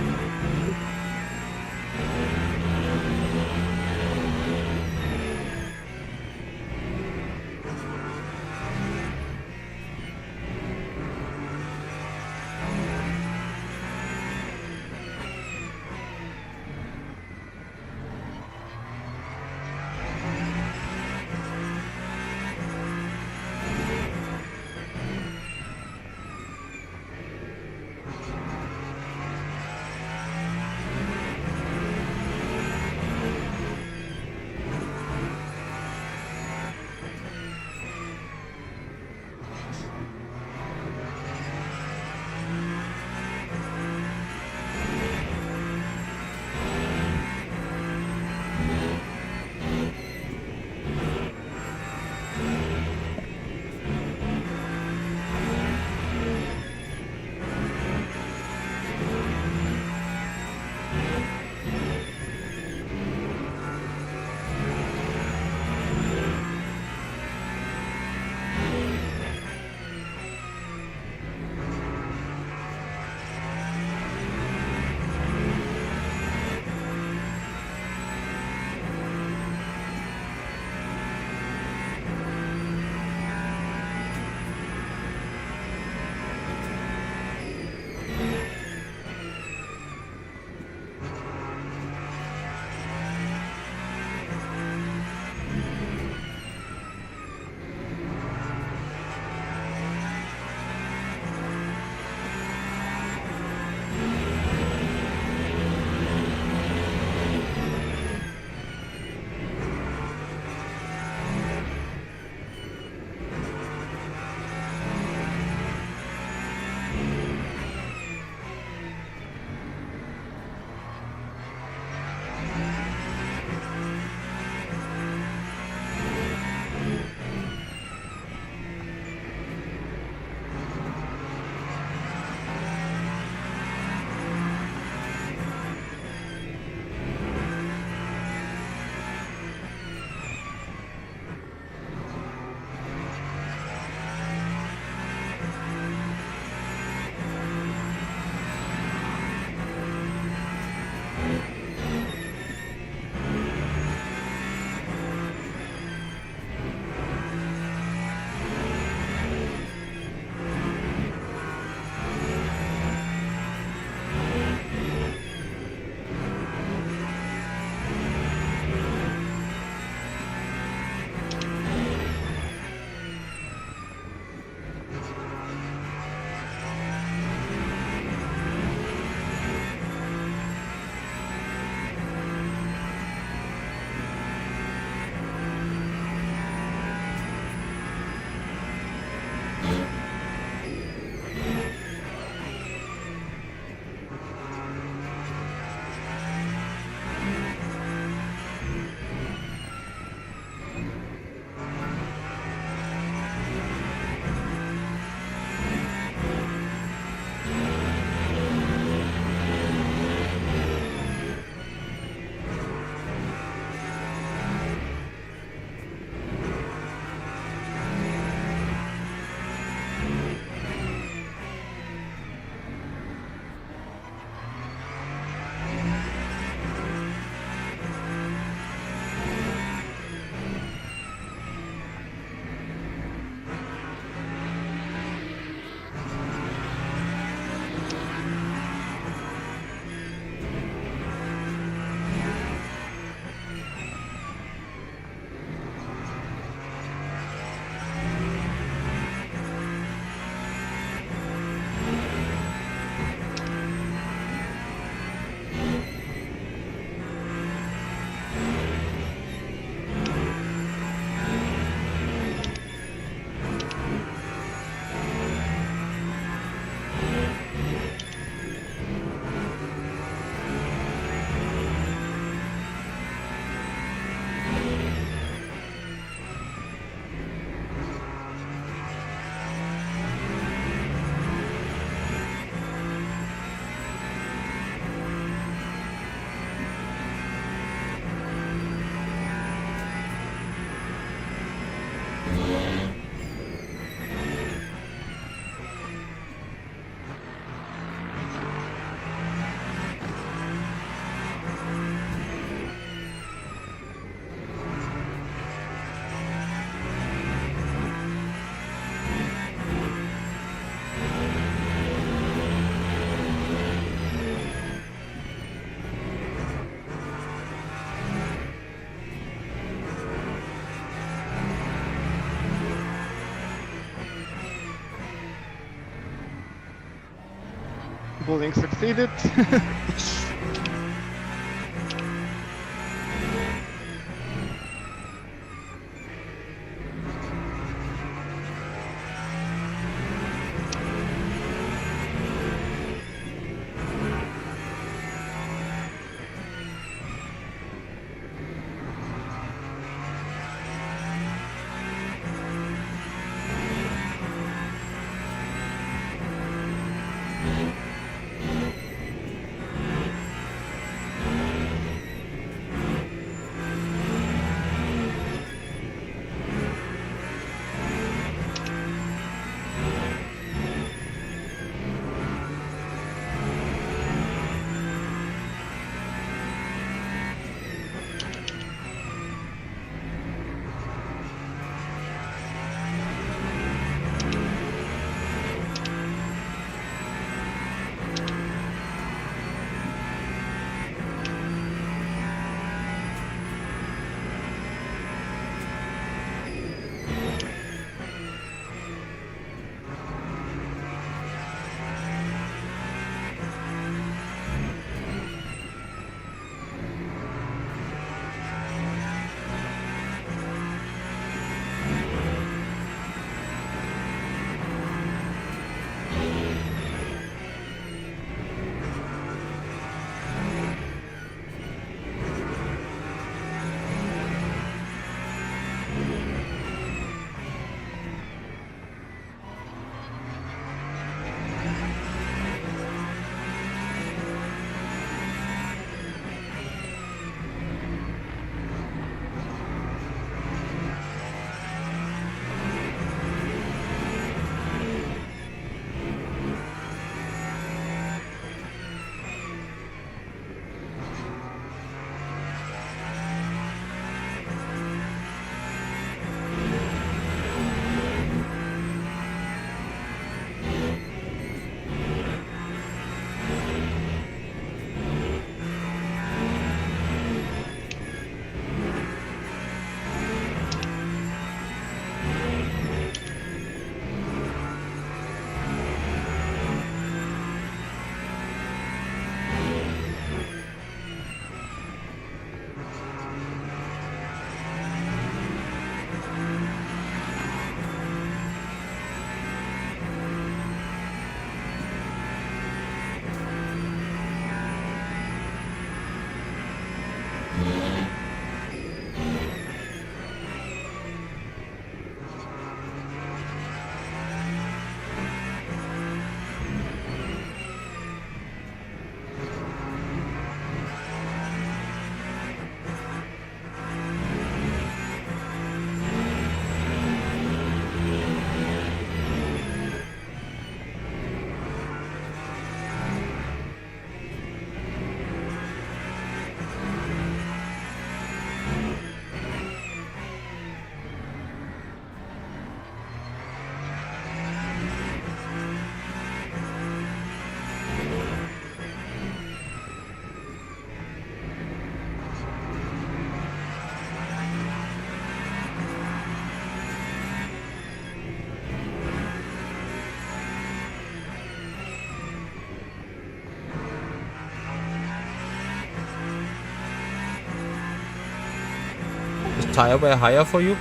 Bullying succeeded. Tire wear higher for you?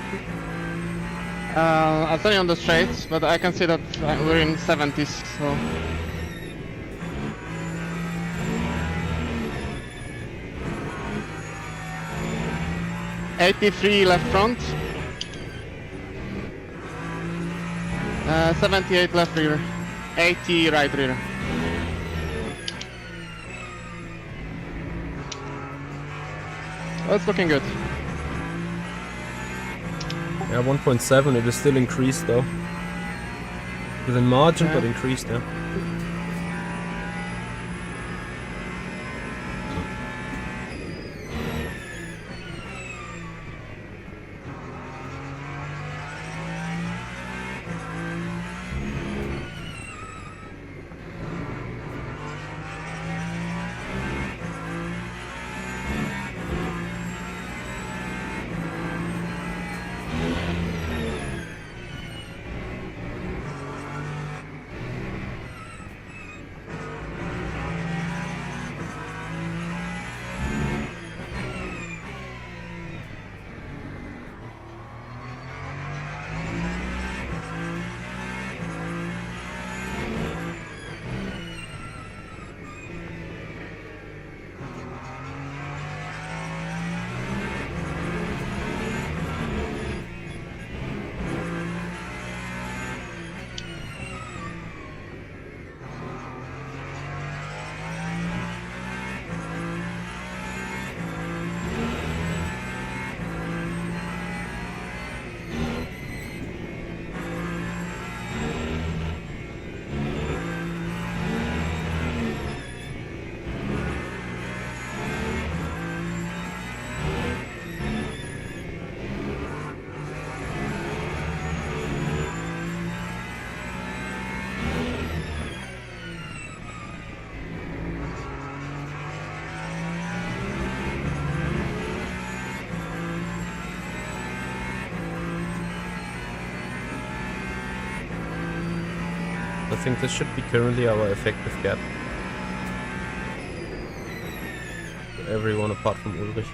I'll tell you on the straights, but I can see that we're in 70s, so... ...83 left front. 78 left rear. 80 right rear. Oh, it's looking good. Yeah, 1.7, it is still increased though. Within margin, but increased, yeah. I think this should be currently our effective gap. For everyone apart from Ulrich.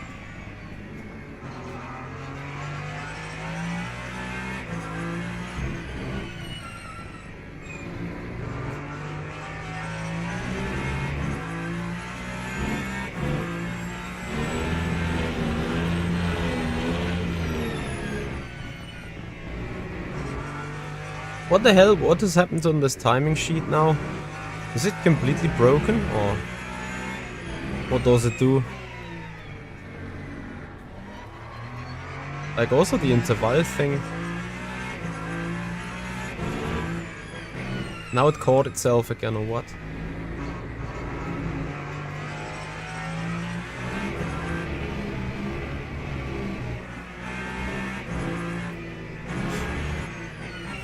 What the hell? What has happened on this timing sheet now? Is it completely broken or what does it do? Like also the interval thing. Now it caught itself again or what?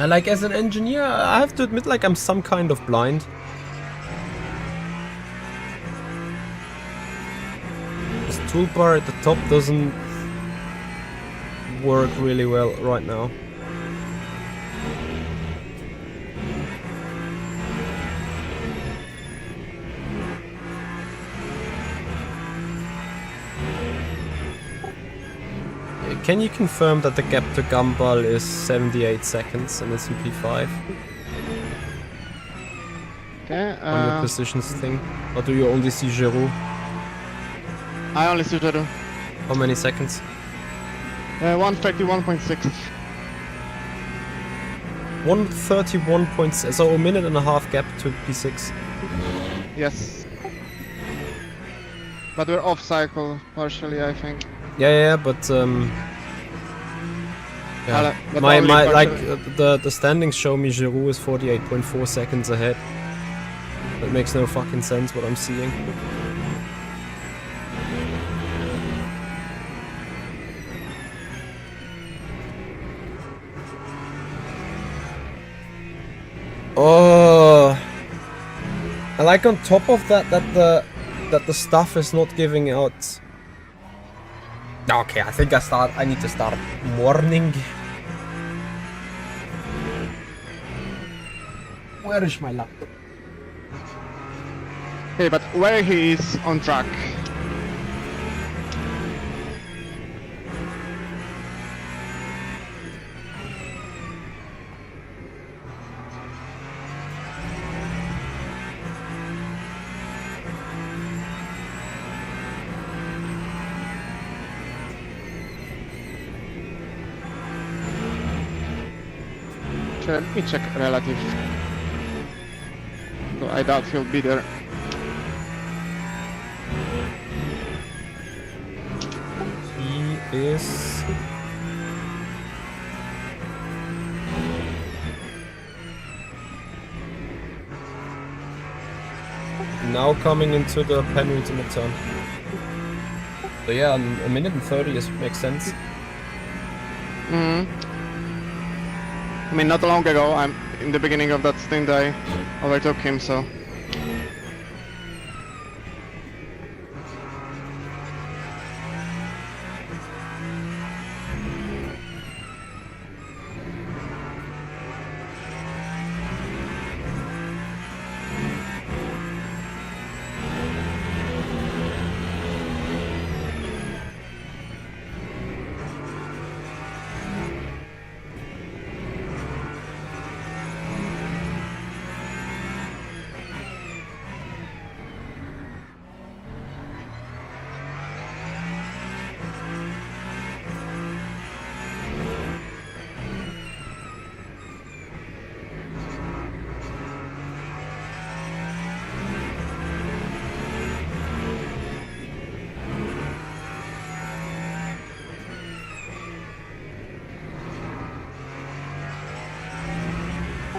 And like as an engineer, I have to admit like I'm some kind of blind. This toolbar at the top doesn't work really well right now. Can you confirm that the gap to Gumball is 78 seconds in this MP5? Okay, On your positions thing? Or do you only see Giroud? I only see Giroud. How many seconds? 131.6. 131.6, so a minute and a half gap to P6. Yes. But we're off cycle partially, I think. Yeah, but yeah. But My only like partially. the standings show me Giroud is 48.4 seconds ahead. That makes no fucking sense what I'm seeing. Oh, and like on top of that, that the stuff is not giving out. Okay, I think I need to start morning. Where is my laptop? Hey, but where he is on track? Let me check relative. So I doubt he'll be there. He is. Now coming into the penultimate turn. So yeah, a minute and 30 makes sense. I mean, not long ago, in the beginning of that stint, I overtook him, so...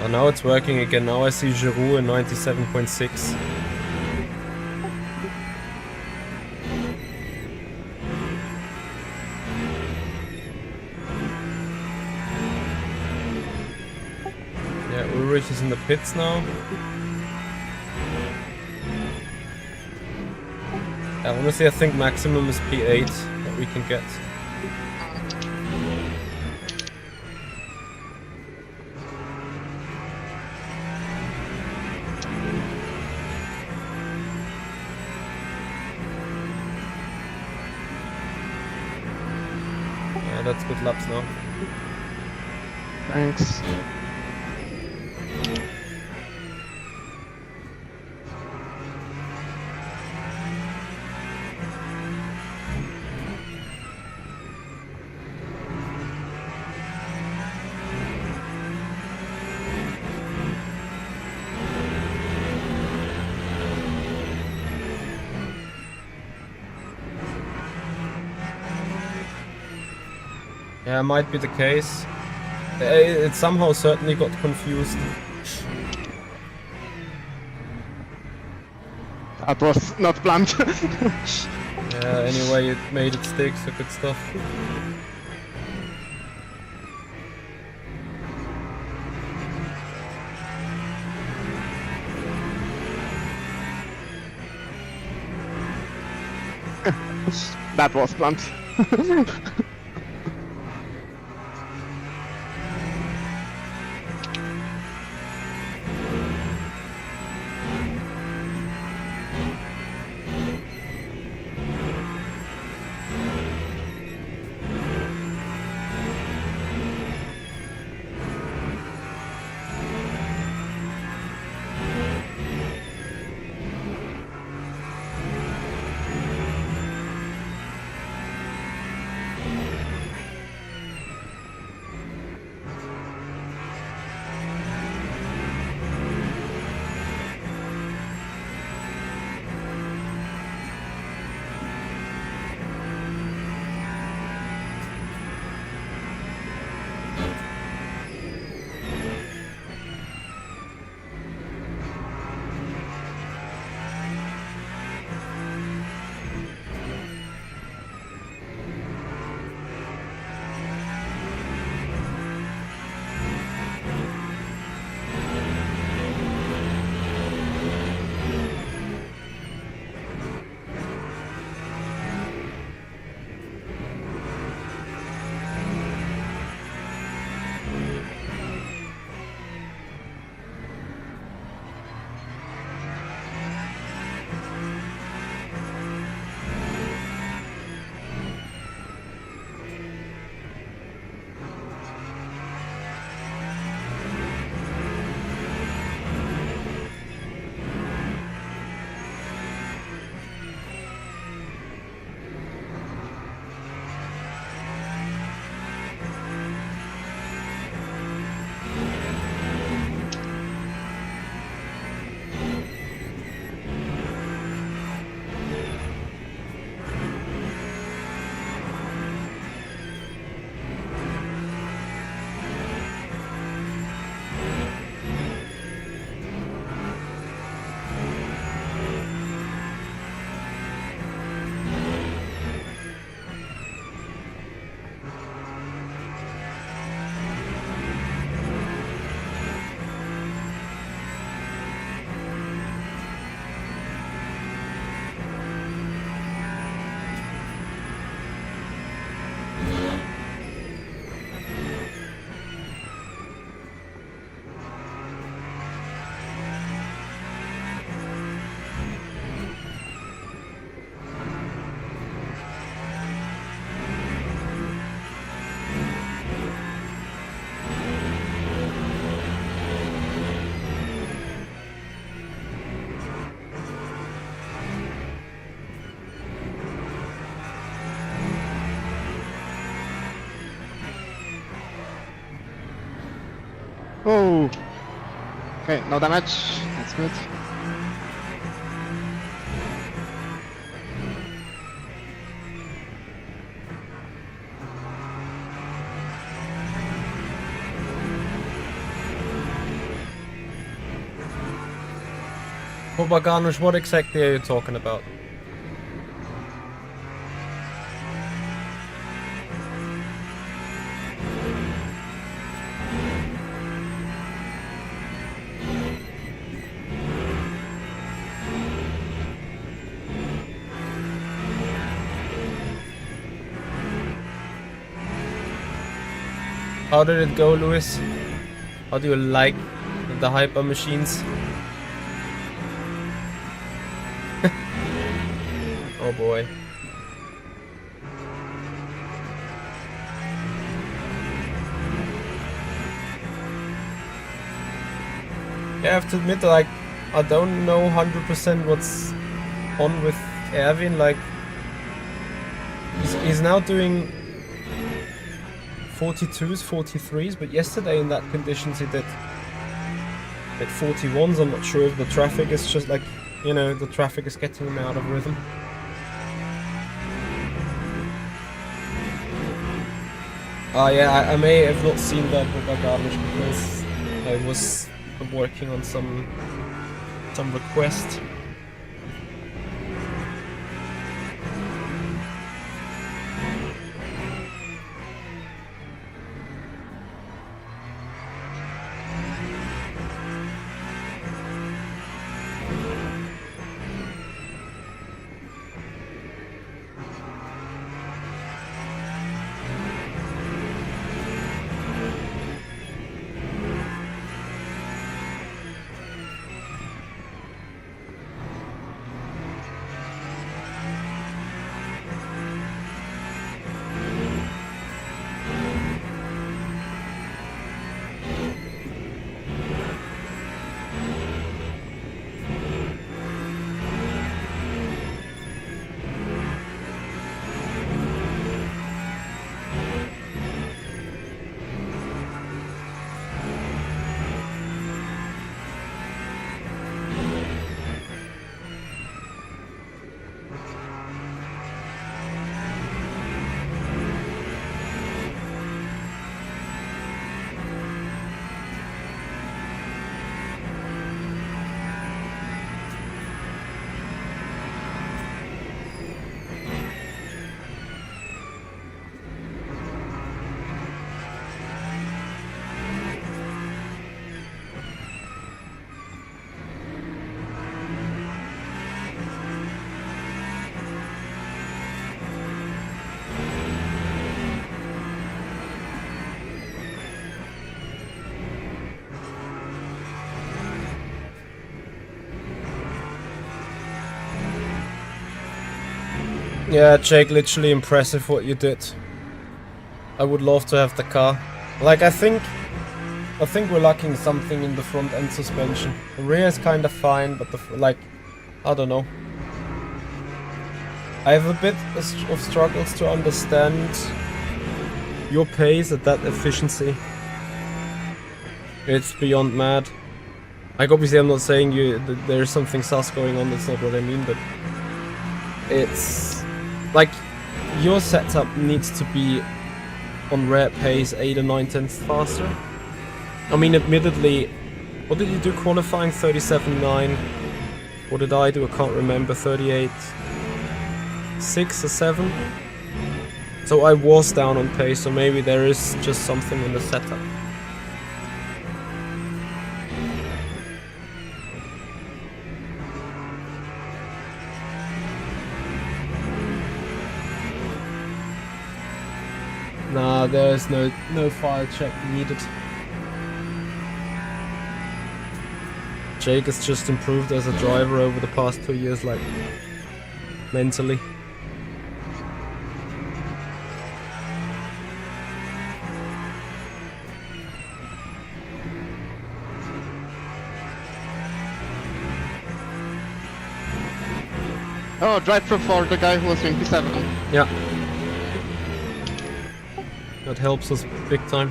Oh, now it's working again. Now I see Giroud in 97.6. Yeah, Ulrich is in the pits now. Honestly, I think maximum is P8 that we can get. that's good laps now. Thanks. Yeah, might be the case. It somehow certainly got confused. That was not planned. Yeah, anyway, it made it stick, so good stuff. That was planned. Oh. Okay, no damage. That's good. Baganush, what exactly are you talking about? How did it go, Luis? How do you like the hyper machines? Oh boy. I have to admit that, like, I don't know 100% what's on with Erwin. Like, he's now doing 42s, 43s, but yesterday in that conditions he did like 41s. I'm not sure if the traffic is just like, you know, the traffic is getting him out of rhythm. Yeah, I may have not seen that regardless because I was working on some request. Yeah, Jake, literally impressive what you did. I would love to have the car. Like, I think we're lacking something in the front end suspension. The rear is kind of fine, but like, I don't know. I have a bit of struggles to understand your pace at that efficiency. It's beyond mad. Like, obviously I'm not saying there's something sus going on, that's not what I mean, but it's like your setup needs to be on rare pace 8 or 9 tenths faster. I mean, admittedly, what did you do qualifying? 37.9. What did I do? I can't remember. 38.6 or 7. So I was down on pace, so maybe there is just something in the setup. Nah, there is no file check needed. Jake has just improved as a driver over the past 2 years, like, mentally. Oh, drive through for the guy who was 27. Yeah. That helps us big time.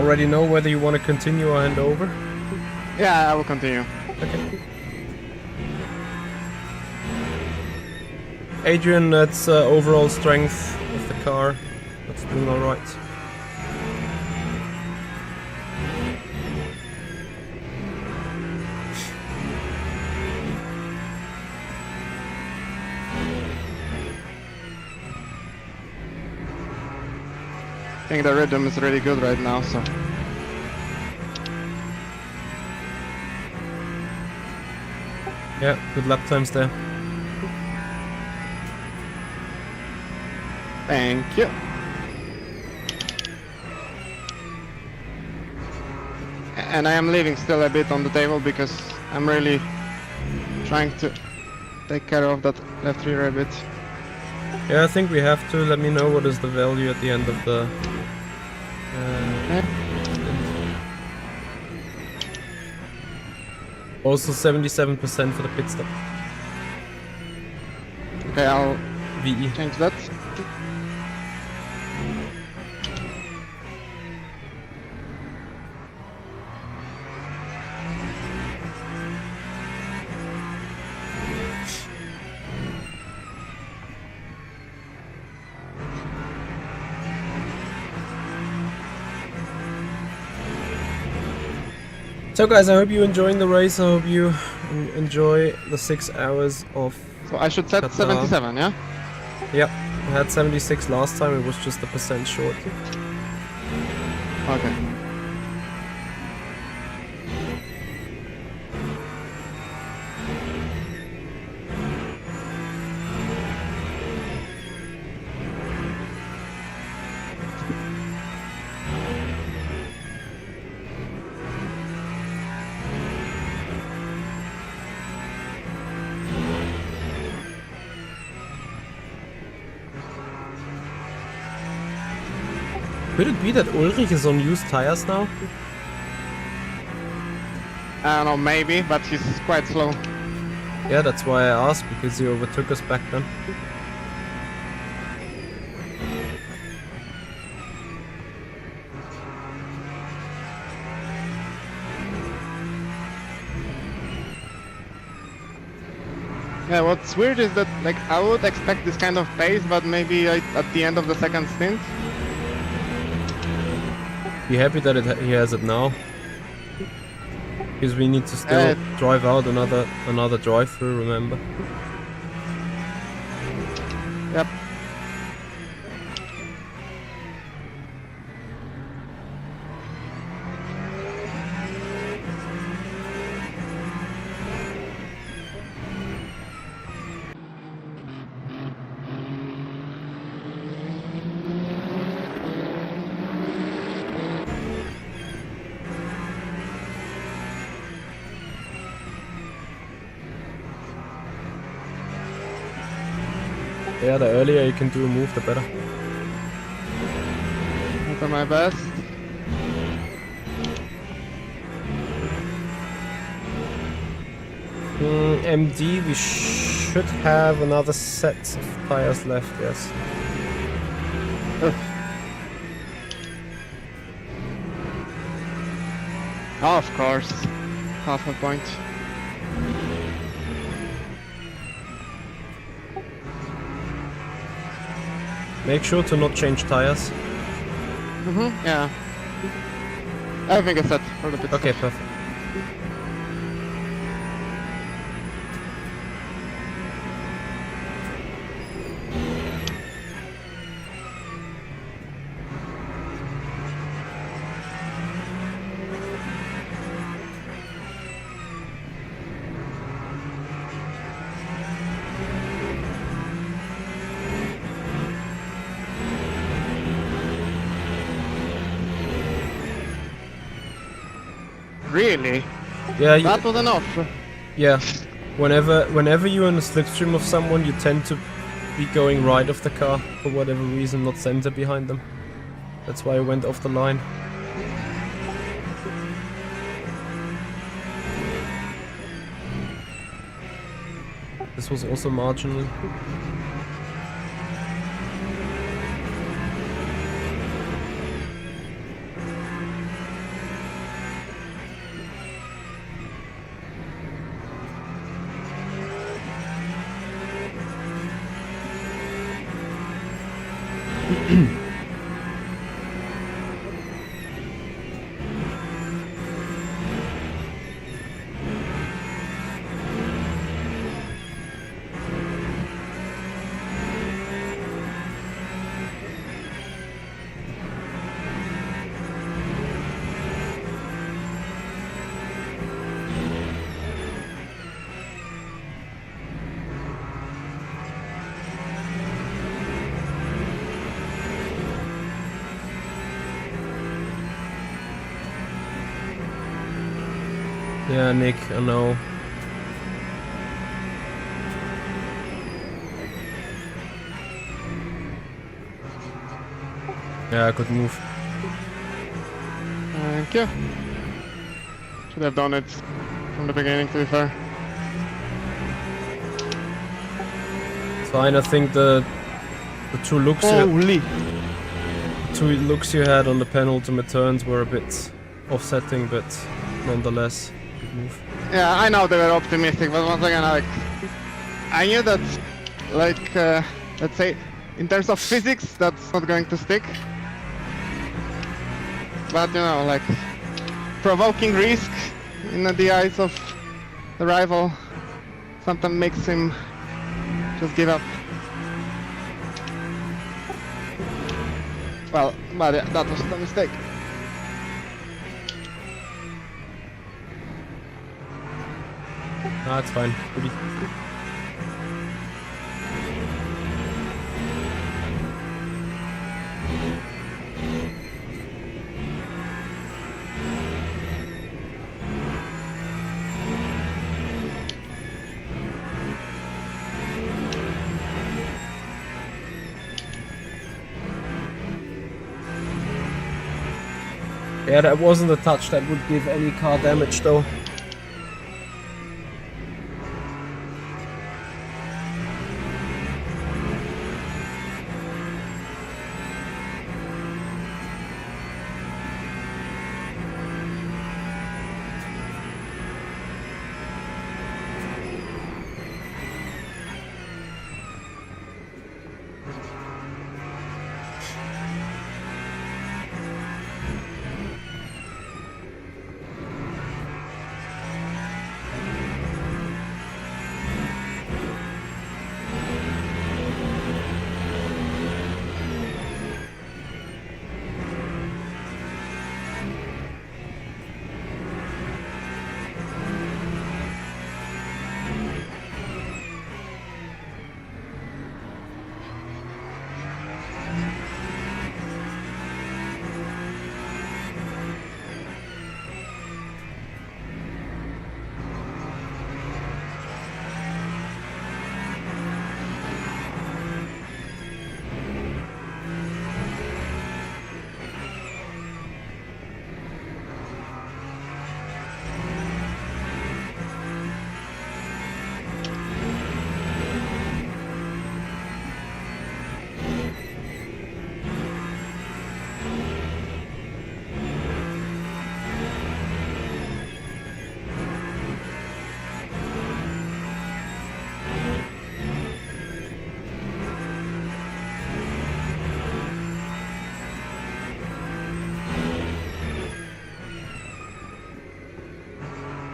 already know whether you want to continue or hand over? Yeah, I will continue. Okay. Adrian, that's overall strength of the car. That's doing alright. I think the rhythm is really good right now, so... Yeah, good lap times there. Thank you. And I am leaving still a bit on the table because I'm really trying to take care of that left rear a bit. Yeah, I think we have to. Let me know what is the value at the end of the... Also 77% for the pit stop. Okay, I'll VE. change that. So guys, I hope you're enjoying the race. I hope you enjoy the 6 hours of... So I should set Qatar. 77, yeah? Yep, I had 76 last time, it was just a percent short. Okay. Could it be that Ulrich is on used tires now? I don't know, maybe, but he's quite slow. Yeah, that's why I asked, because he overtook us back then. Yeah, what's weird is that, like, I would expect this kind of pace, but maybe at the end of the second stint. Be happy that he has it now. Because we need to still drive out another drive-through, remember? Yep. Yeah, the earlier you can do a move, the better. I'll do my best. MD, we should have another set of tires left, yes. Oh, of course. Half a point. Make sure to not change tires. Yeah. Everything is set for the pit Okay, stop. perfect. Really? Yeah, That was enough. yeah. Whenever you're in the slipstream of someone, you tend to be going right of the car for whatever reason, not center behind them. That's why I went off the line. This was also marginal. Yeah, Nick, I know. Yeah, good move. Thank you. Should have done it from the beginning, to be fair. It's fine, I think the two looks Holy! you had on the penultimate turns were a bit offsetting, but nonetheless, good move. Yeah, I know they were optimistic, but once again, like, I knew that, like, let's say, in terms of physics, that's not going to stick. But, you know, like, provoking risk in the eyes of the rival sometimes makes him just give up. Well, but yeah, that was the mistake. Ah, it's fine. Goodie. Yeah, that wasn't a touch that would give any car damage though.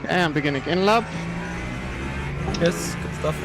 And beginning in lap. Yes, good stuff.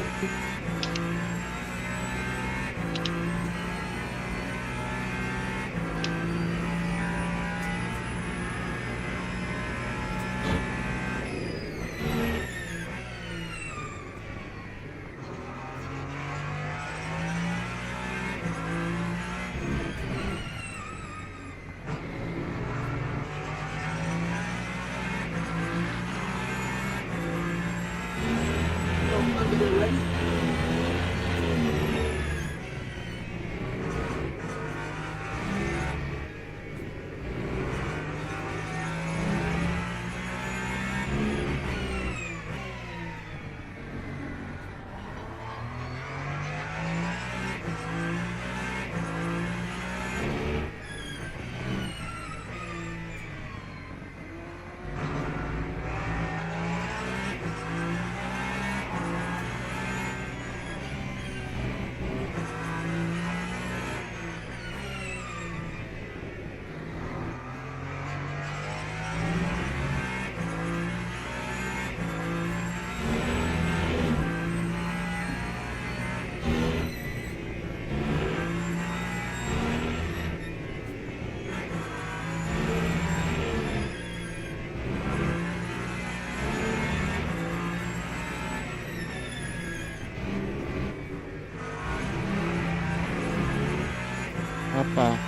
Hoppa.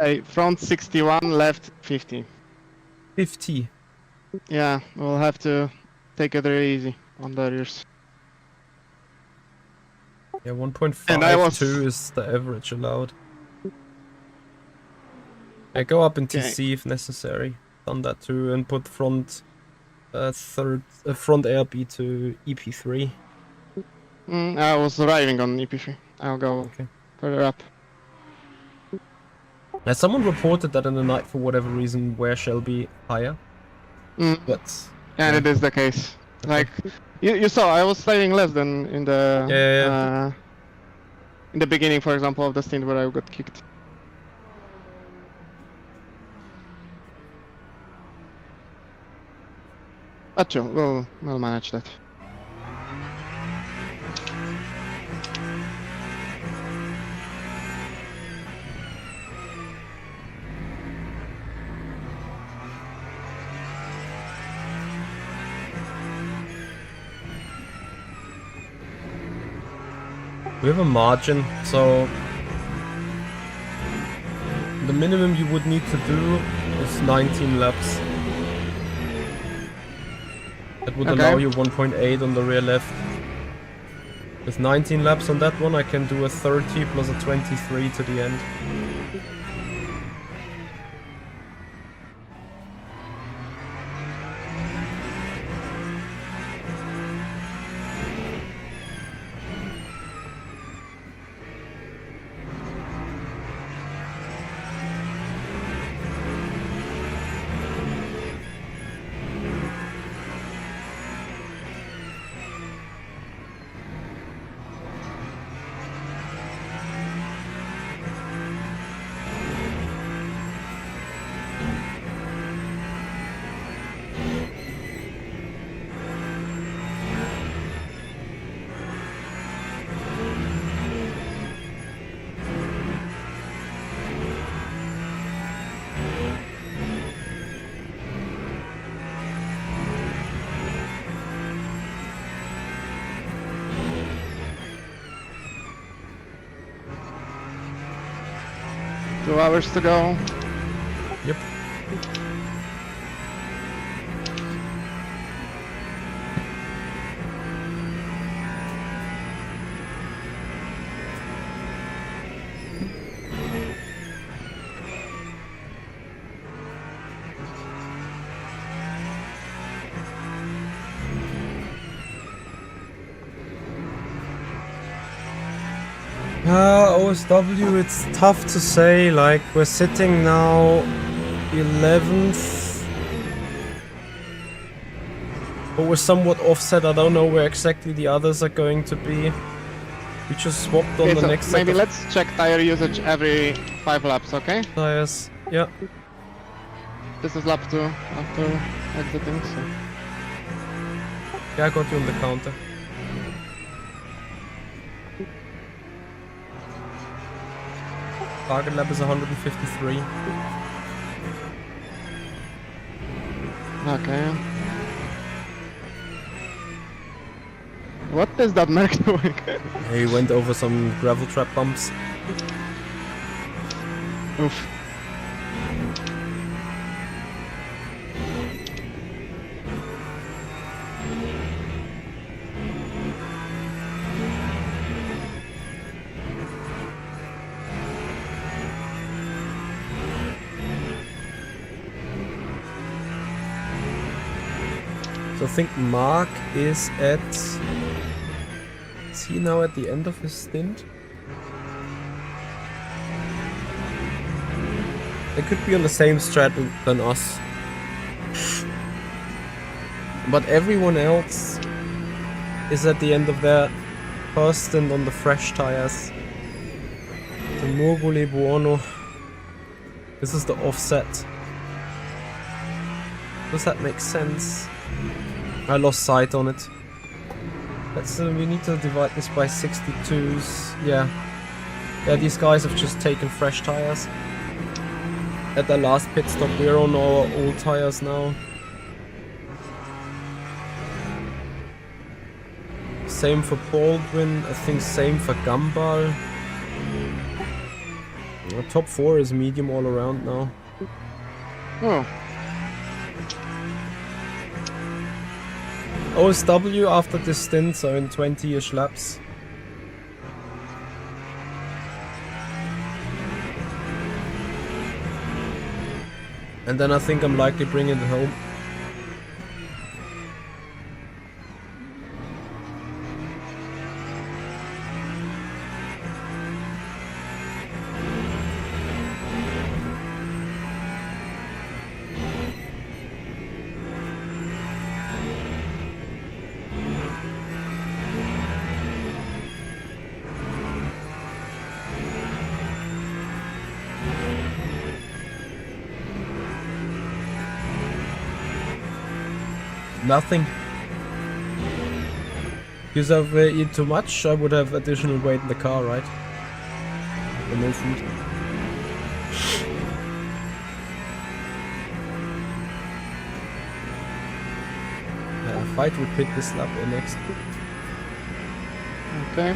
Hey, front 61, left 50. 50. Yeah, we'll have to take it really easy on the rears. Yeah, And I was 1.52 is the average allowed. Yeah, go up in okay. TC if necessary. Done that too, and put front front ARB to EP3. I was driving on EP3. I'll go Okay. further up. Now, someone reported that in the night for whatever reason wear shall be higher, but And yeah. it is the case. Okay. Like you saw, I was sliding less than in Yeah. the beginning, for example, of the stint where I got kicked. But sure, we'll manage that. We have a margin, so the minimum you would need to do is 19 laps. That would allow you 1.8 on the rear left. With 19 laps on that one, I can do a 30 plus a 23 to the end. Two hours to go. Yep. OSW, it's tough to say, like, we're sitting now 11th, but we're somewhat offset. I don't know where exactly the others are going to be. We just swapped on the so next maybe set of let's check tire usage every 5 laps, okay? tires. Yeah. This is lap 2 after exiting, so... Yeah, I got you on the counter. Target lap is 153. Okay. What is that Merc doing? He went over some gravel trap bumps. Oof. So I think Mark is at... Is he now at the end of his stint? They could be on the same strat than us. But everyone else is at the end of their first stint on the fresh tires. The Murgule Buono. This is the offset. Does that make sense? I lost sight on it. Let's we need to divide this by 62s. Yeah. Yeah, these guys have just taken fresh tires. At the last pit stop, we're on our old tires now. Same for Baldwin, I think same for Gumball. Top 4 is medium all around now. Oh, OSW after this stint, so in 20-ish laps. And then I think I'm likely bringing it home. Nothing. Because I've eaten too much, I would have additional weight in the car, right? Or no food. Fight would pit this lap or next. okay.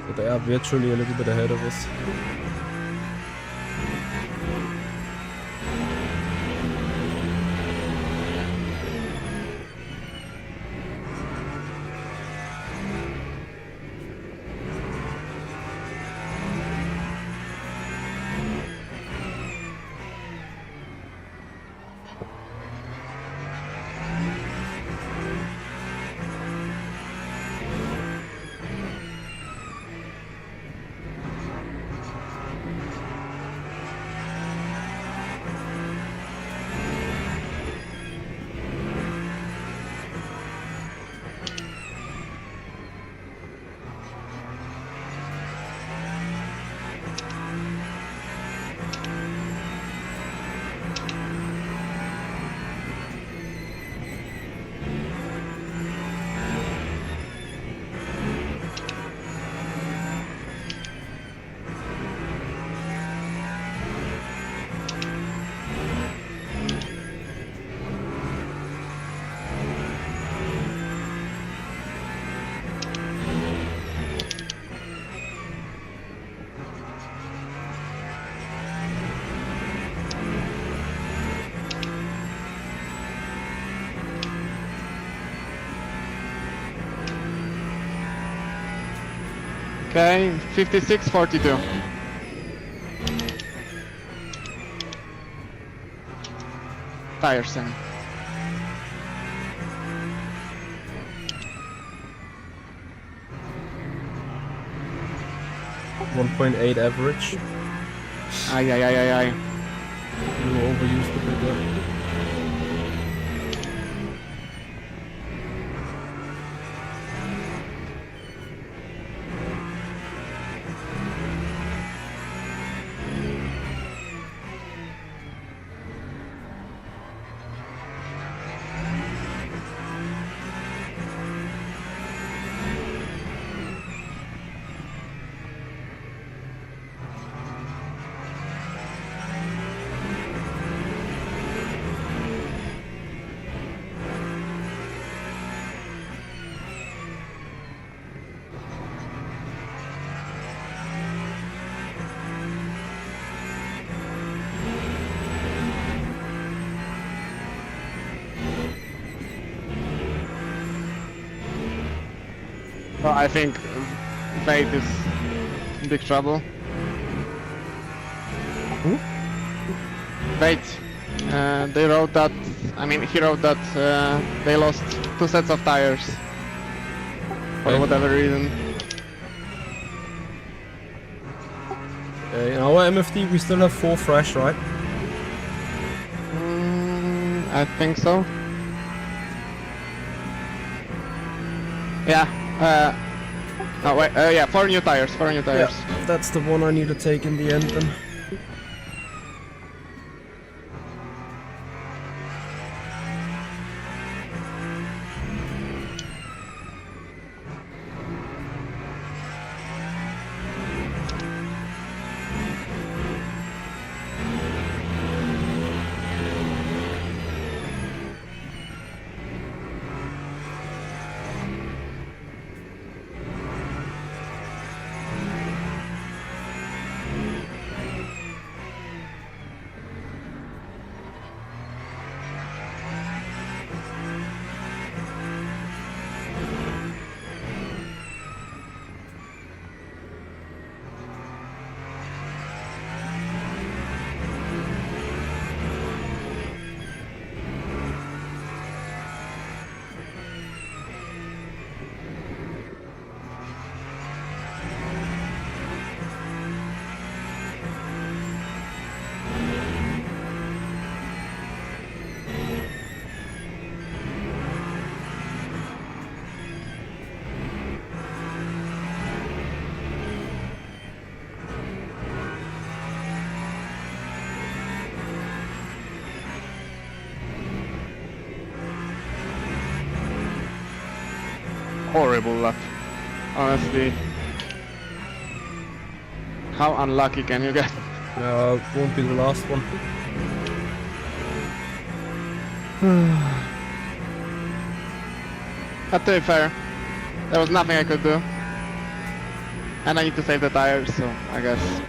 So they are virtually a little bit ahead of us. Okay, 56-42. Tires in. .8 average. Ay, ay, ay, ay, ay. You overused a bit there. So I think Vade is in big trouble. Who? Vade. They wrote that. I mean, he wrote that they lost 2 sets of tires for Okay. whatever reason. In our MFD we still have 4 fresh, right? I think so. Yeah. Oh wait. Yeah, 4 new tires. 4 new tires. Yeah, that's the one I need to take in the end then. horrible lap. Honestly. How unlucky can you get? Won't be the last one. But to be fair, there was nothing I could do. And I need to save the tires, so I guess.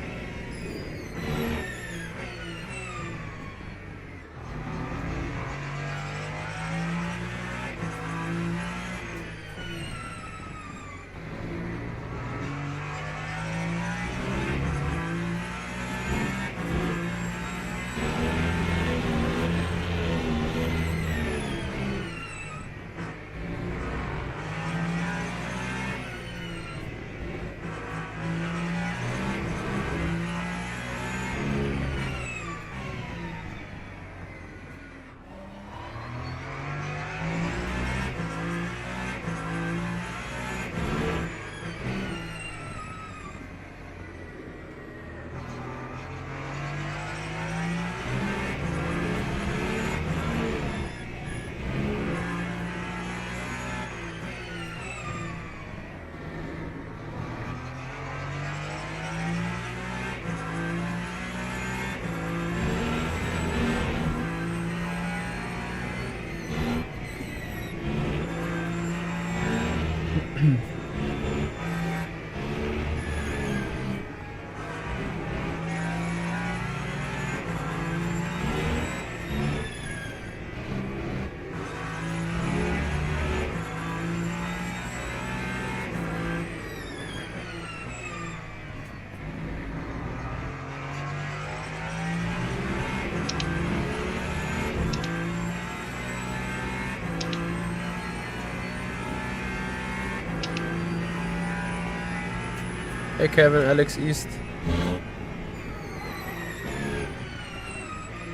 Hey Kevin, Alex East.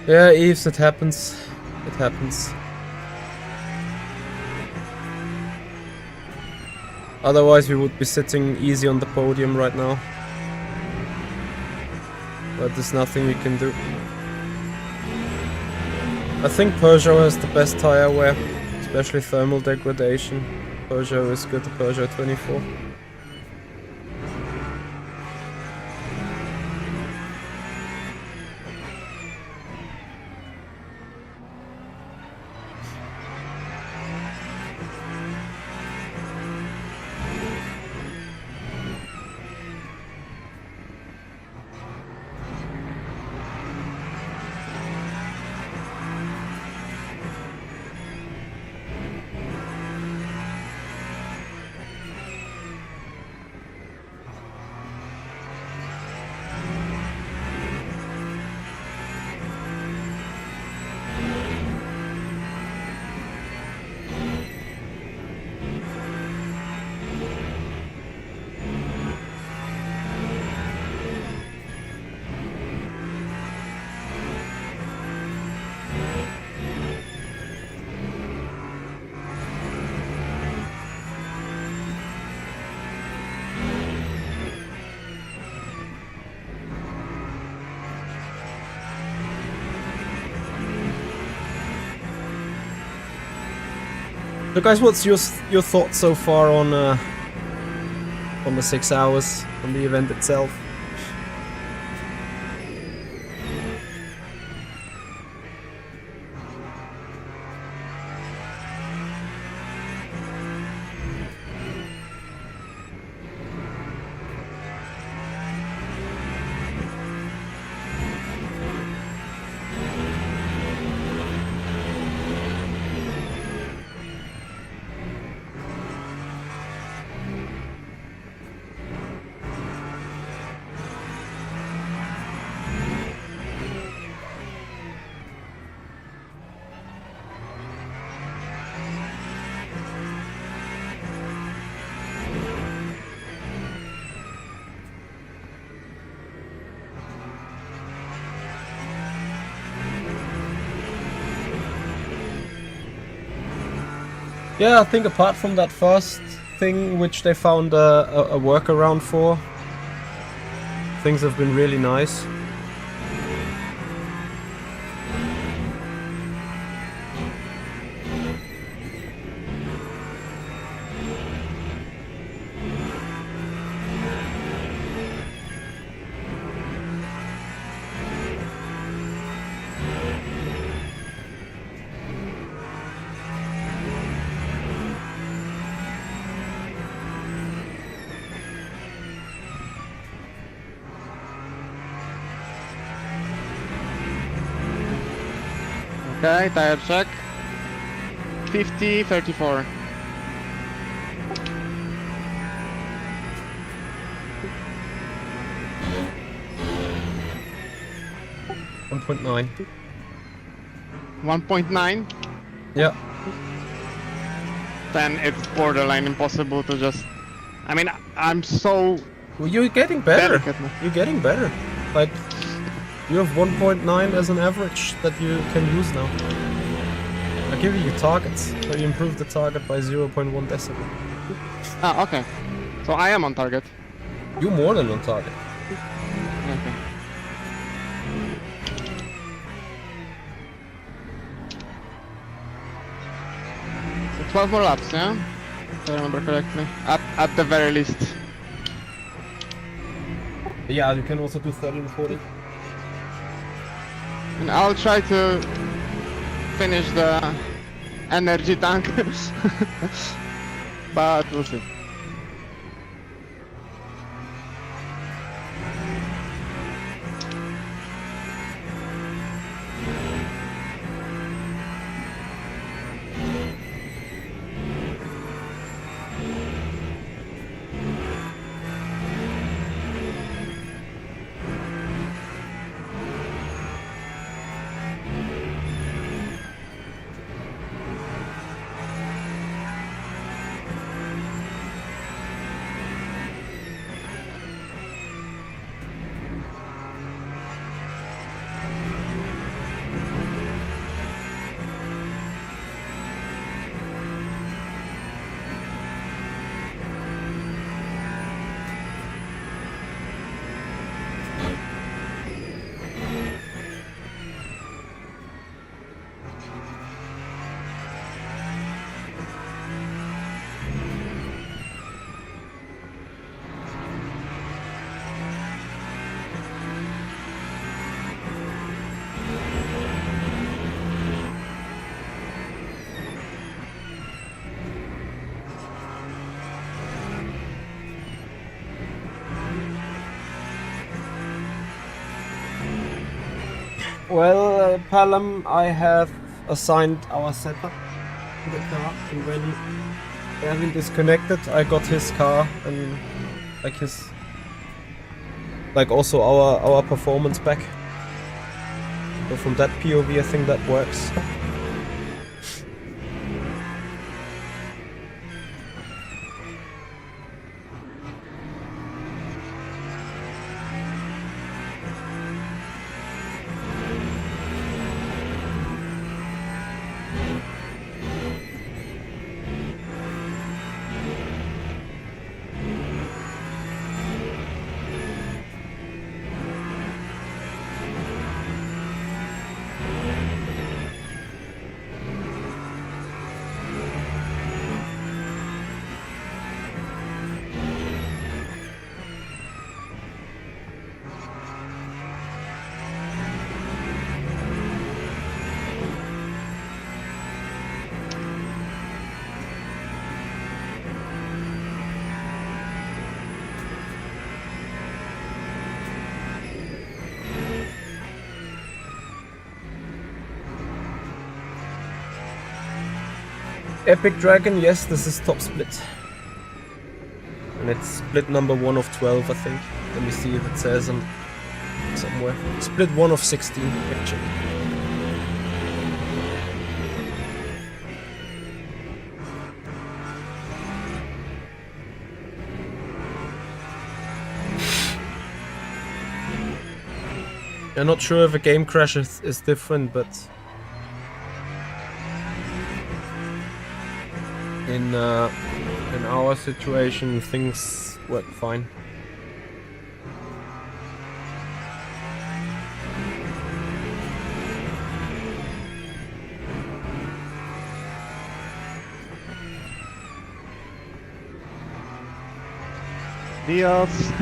Yeah, Eves, it happens. It happens. Otherwise we would be sitting easy on the podium right now. But there's nothing we can do. I think Peugeot has the best tire wear, especially thermal degradation. Peugeot is good, the Peugeot 24. So guys, what's your thoughts so far on the 6 hours, on the event itself? Yeah, I think apart from that first thing, which they found a workaround for, things have been really nice. Okay, tire check. 50, 34. .9. 1.9. Yeah. Then it's borderline impossible to just... I mean, I'm so... Well, you're getting better. delicate now. You're getting better. Like, you have 1.9 as an average that you can use now. I give you targets, so you improve the target by 0.1 decibel. Ah, okay. So I am on target. You're more than on target. Okay. So 12 more laps, yeah? If I remember correctly. At the very least. Yeah, you can also do 30 and 40. And I'll try to finish the energy tank. But we'll see. Well, Palam, I have assigned our setup to the car, and when Erwin disconnected, I got his car and also our performance back. So from that POV, I think that works. Epic Dragon, yes, this is top split. And it's split number 1 of 12, I think. Let me see if it says on somewhere. Split 1 of 16, actually. I'm not sure if a game crash is different, but in our situation, things work fine. Dios.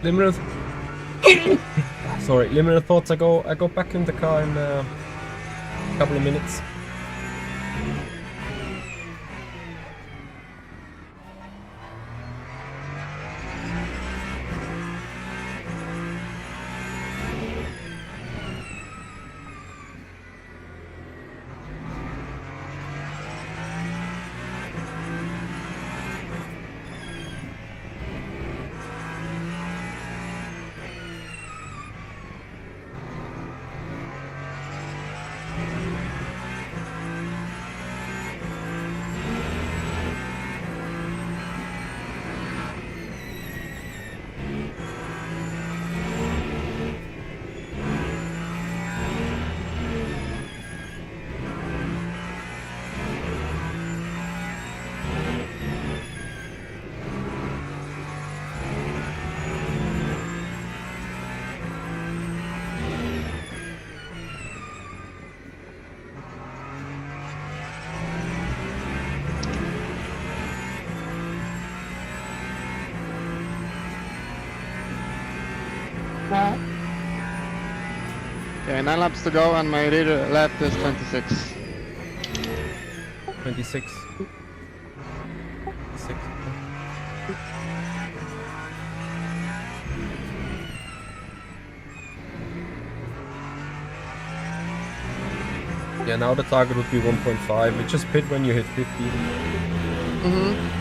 Limited. Sorry, limited thoughts. I go back in the car in a couple of minutes. Okay, 9 laps to go and my rear left is 26. 26. 26. Yeah, now the target would be 1.5. It just pit when you hit 50. Mm-hmm.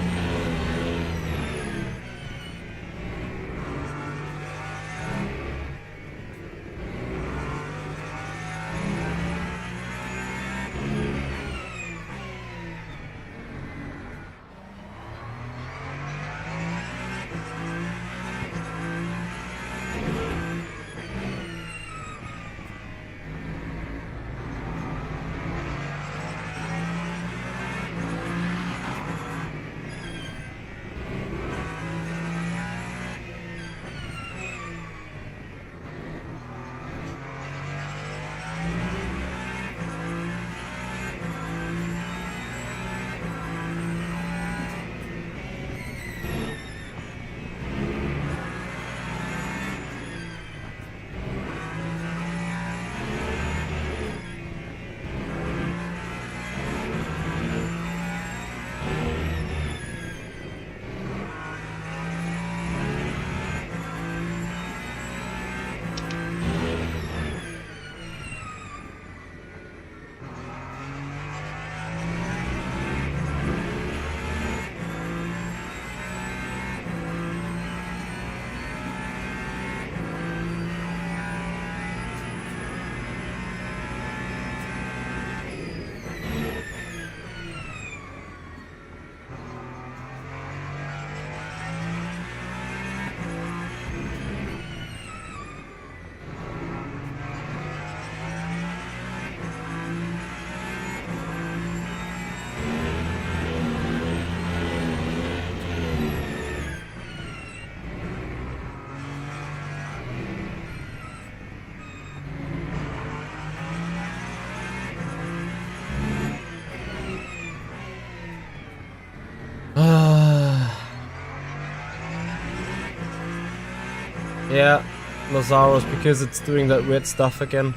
Yeah, Lazaro's because it's doing that weird stuff again.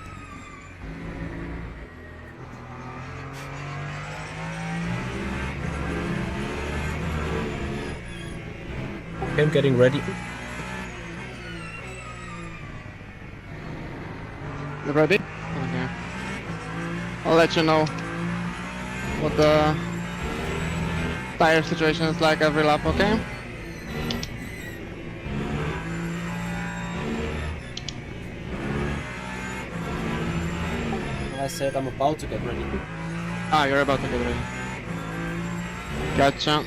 Okay, I'm getting ready. You ready? Okay. I'll let you know what the tire situation is like every lap, okay? I said I'm about to get ready. Ah, you're about to get ready. Gotcha.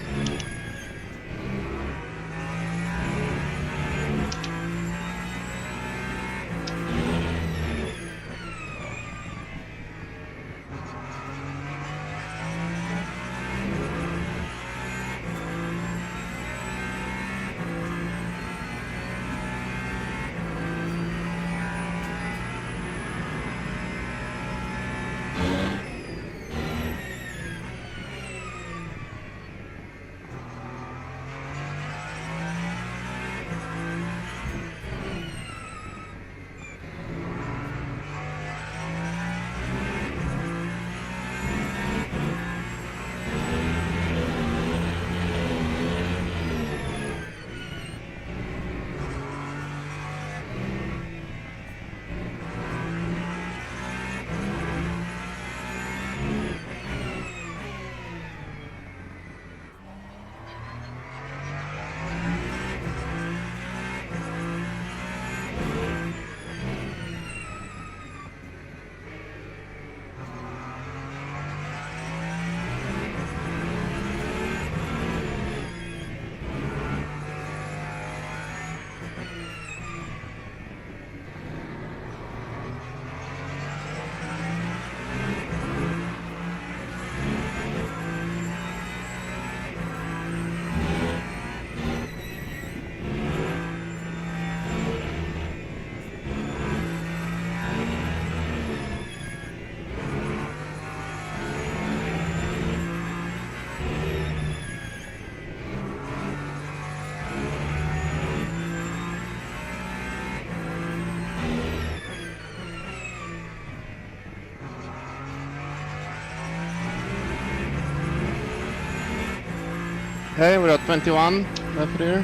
Okay, we're at 21 left rear.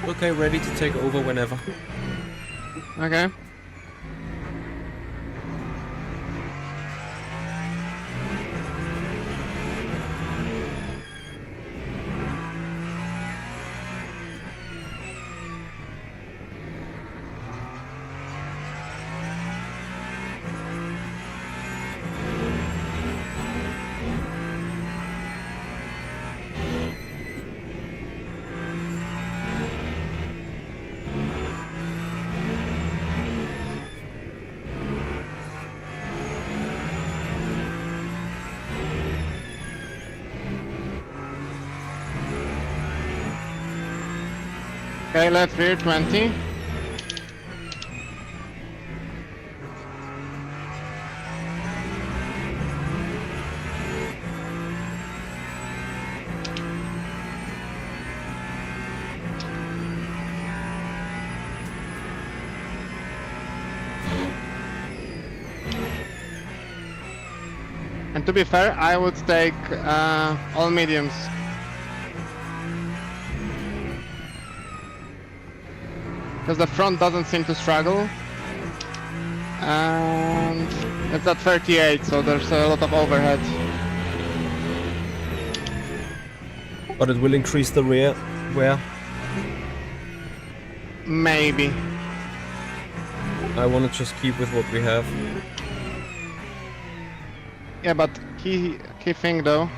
Okay, ready to take over whenever. Okay. Okay, left rear 20. And to be fair, I would take all mediums. Because the front doesn't seem to struggle. And it's at 38, so there's a lot of overhead. But it will increase the rear wear. Maybe. I want to just keep with what we have. Yeah, but key thing though,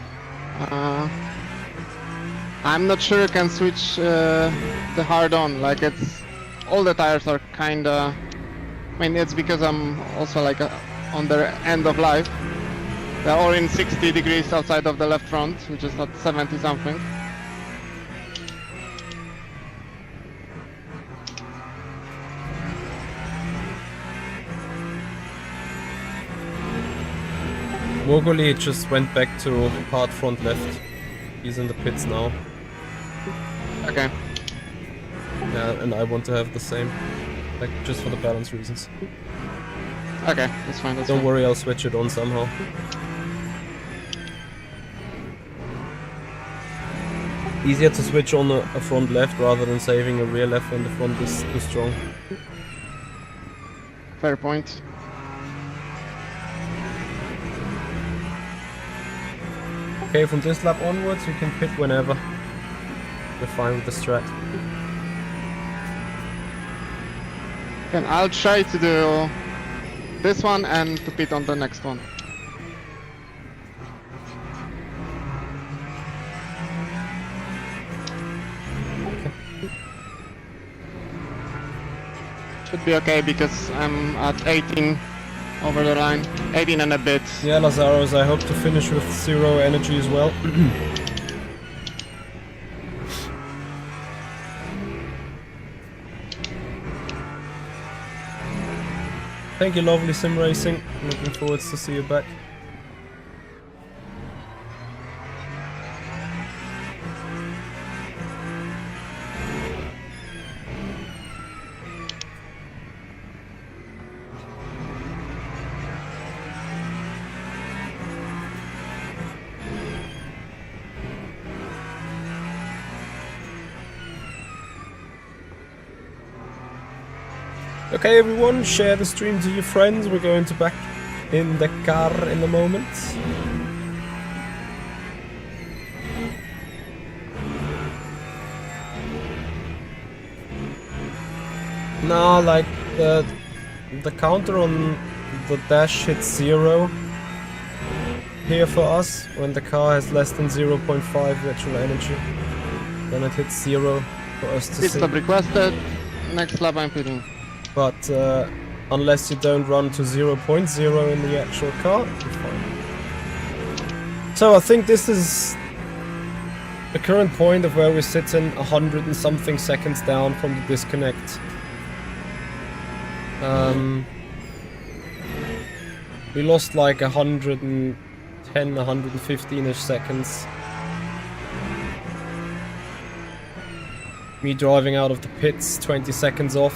I'm not sure you can switch the hard on. Like it's all the tires are kinda. I mean, it's because I'm also like on the end of life. They're all in 60 degrees outside of the left front, which is not 70 something. Mogoli just went back to hard front left. He's in the pits now. Okay. Yeah, and I want to have the same. Like, just for the balance reasons. Okay, that's fine. That's Don't fine. worry, I'll switch it on somehow. Easier to switch on a front left rather than saving a rear left when the front is too strong. Fair point. Okay, from this lap onwards, you can pit whenever. We're fine with the strat. And I'll try to do this one and to pit on the next one. Should be okay because I'm at 18 over the line. 18 and a bit. Yeah, Lazaros, I hope to finish with 0 energy as well. Thank you, lovely Simracing. Looking forward to see you back. Okay everyone, share the stream to your friends. We're going to back in the car in a moment. No, like the counter on the dash hits 0 here for us when the car has less than 0.5 virtual energy. Then it hits 0 for us to Pit see. stop requested. Next lap I'm pitting. But unless you don't run to 0.0 in the actual car, you're fine. So I think this is the current point of where we're sitting 100 and something seconds down from the disconnect. We lost like 110, 115-ish seconds. Me driving out of the pits 20 seconds off.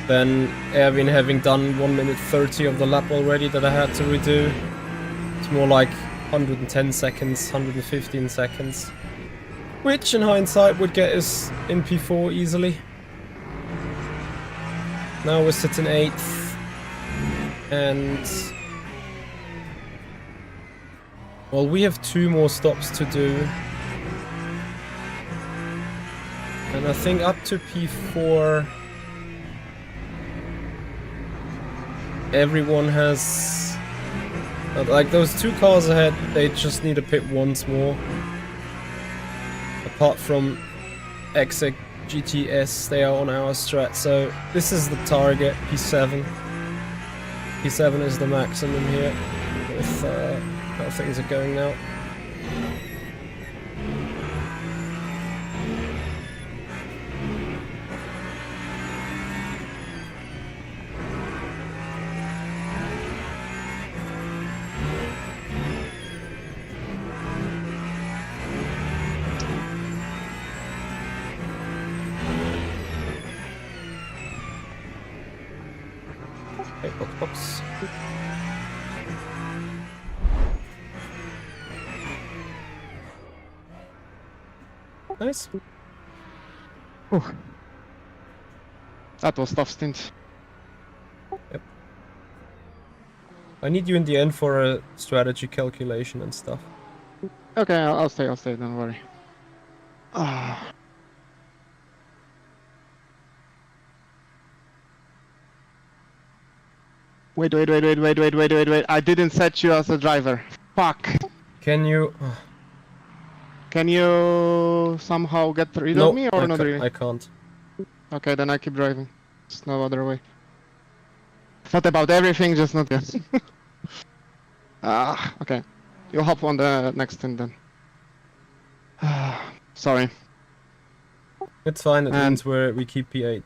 Then Erwin having done 1 minute 30 of the lap already that I had to redo. It's more like 110 seconds, 115 seconds. Which in hindsight would get us in P4 easily. Now we're sitting 8th. And... well, we have 2 more stops to do. And I think up to P4... everyone has... like those 2 cars ahead, they just need to pit once more. Apart from Exec GTS, they are on our strat, so this is the target, P7. P7 is the maximum here, with how things are going now. Box. Nice. Whew. That was tough stint. Yep. I need you in the end for a strategy calculation and stuff. Okay, I'll stay, don't worry. Ah. Wait. I didn't set you as a driver. Fuck. Can you... Can you somehow get rid of me or not really? I can't. Okay, then I keep driving. There's no other way. Thought about everything, just not yet. Okay. You'll hop on the next thing then. Sorry. It's fine, it means we keep P8.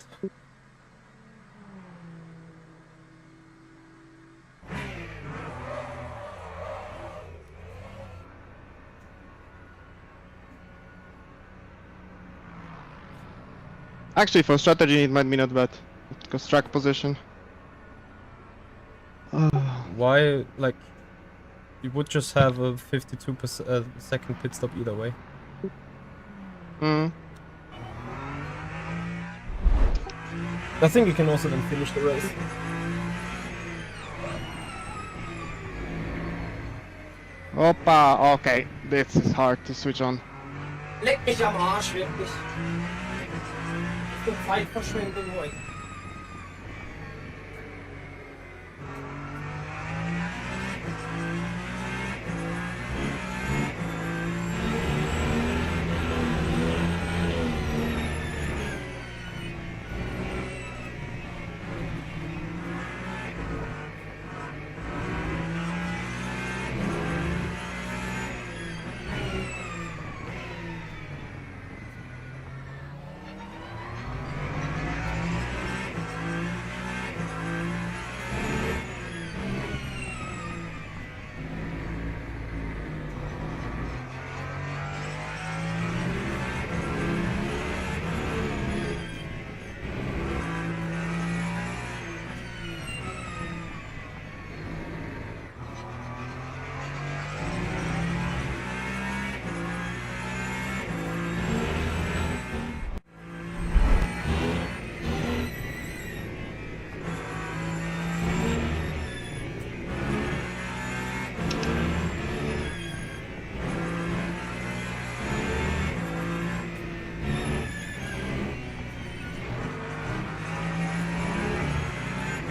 Actually, for strategy, it might be not bad. Because track position. Why, like, you would just have a 52% second pit stop either way. Hmm. I think you can also then finish the race. Opa, okay. This is hard to switch on. Leck mich am Arsch, wirklich. Zeitverschwendung heute.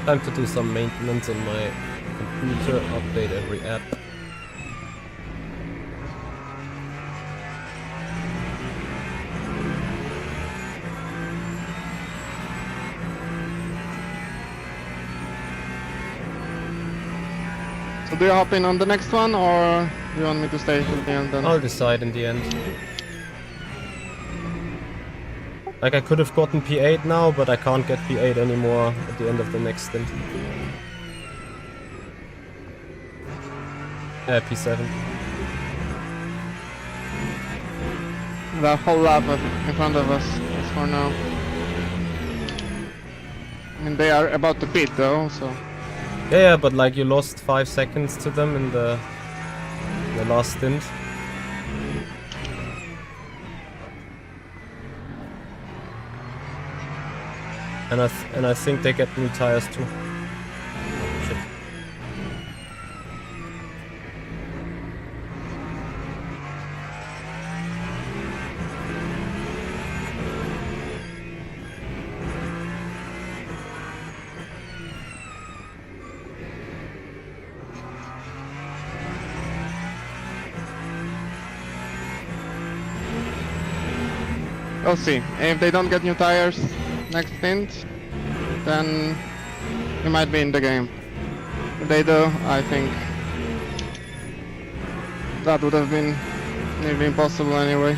Time to do some maintenance on my computer, update every app. Do you hop in on the next one, or do you want me to stay till the end then? I'll decide in the end. Like, I could have gotten P8 now, but I can't get P8 anymore at the end of the next stint. P7. The whole lap in front of us, as for now. I mean, they are about to pit though, so... Yeah, but like you lost 5 seconds to them in the last stint. And I think they get new tires too. Shit. We'll see. If they don't get new tires next stint, then we might be in the game. If they do, I think that would have been nearly impossible anyway.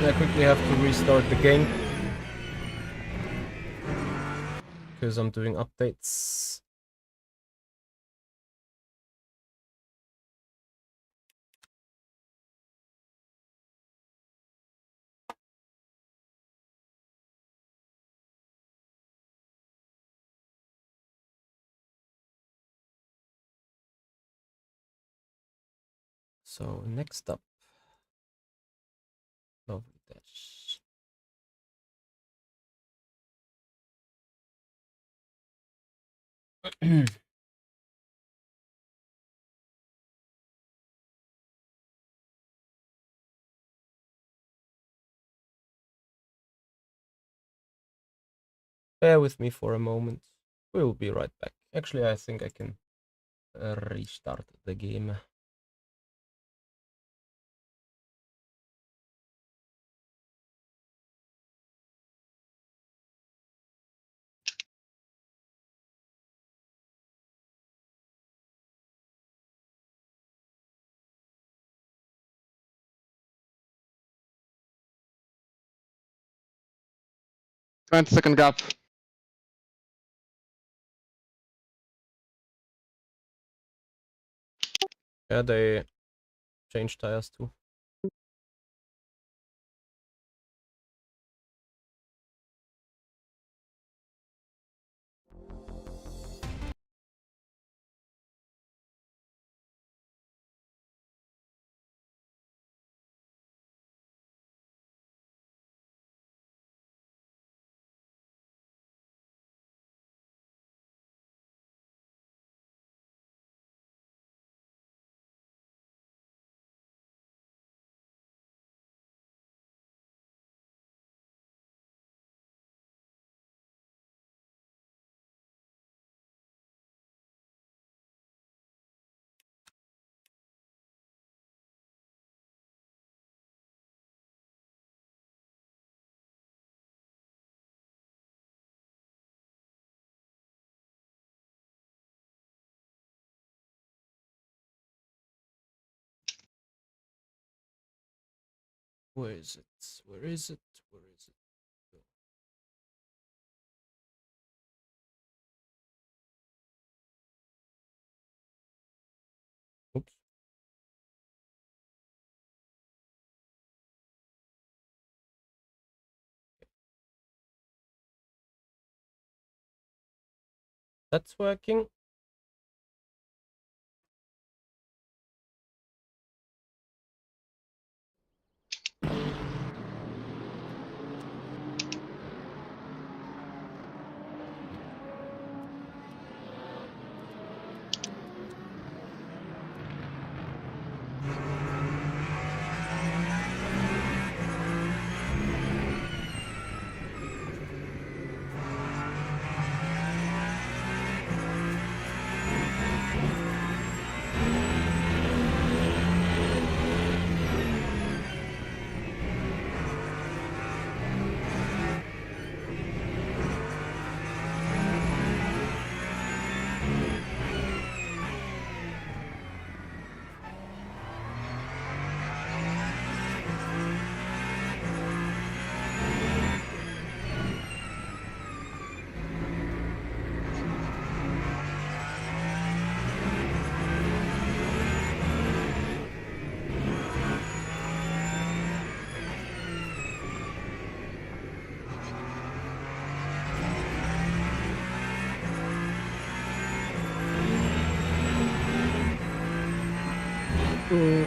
I quickly have to restart the game because I'm doing updates. So next up, lovely dash. Bear with me for a moment. We'll be right back. Actually, I think I can restart the game. Second gap. Yeah, they changed tires too. Where is it? Where is it? Where is it? Oops. That's working. Mm.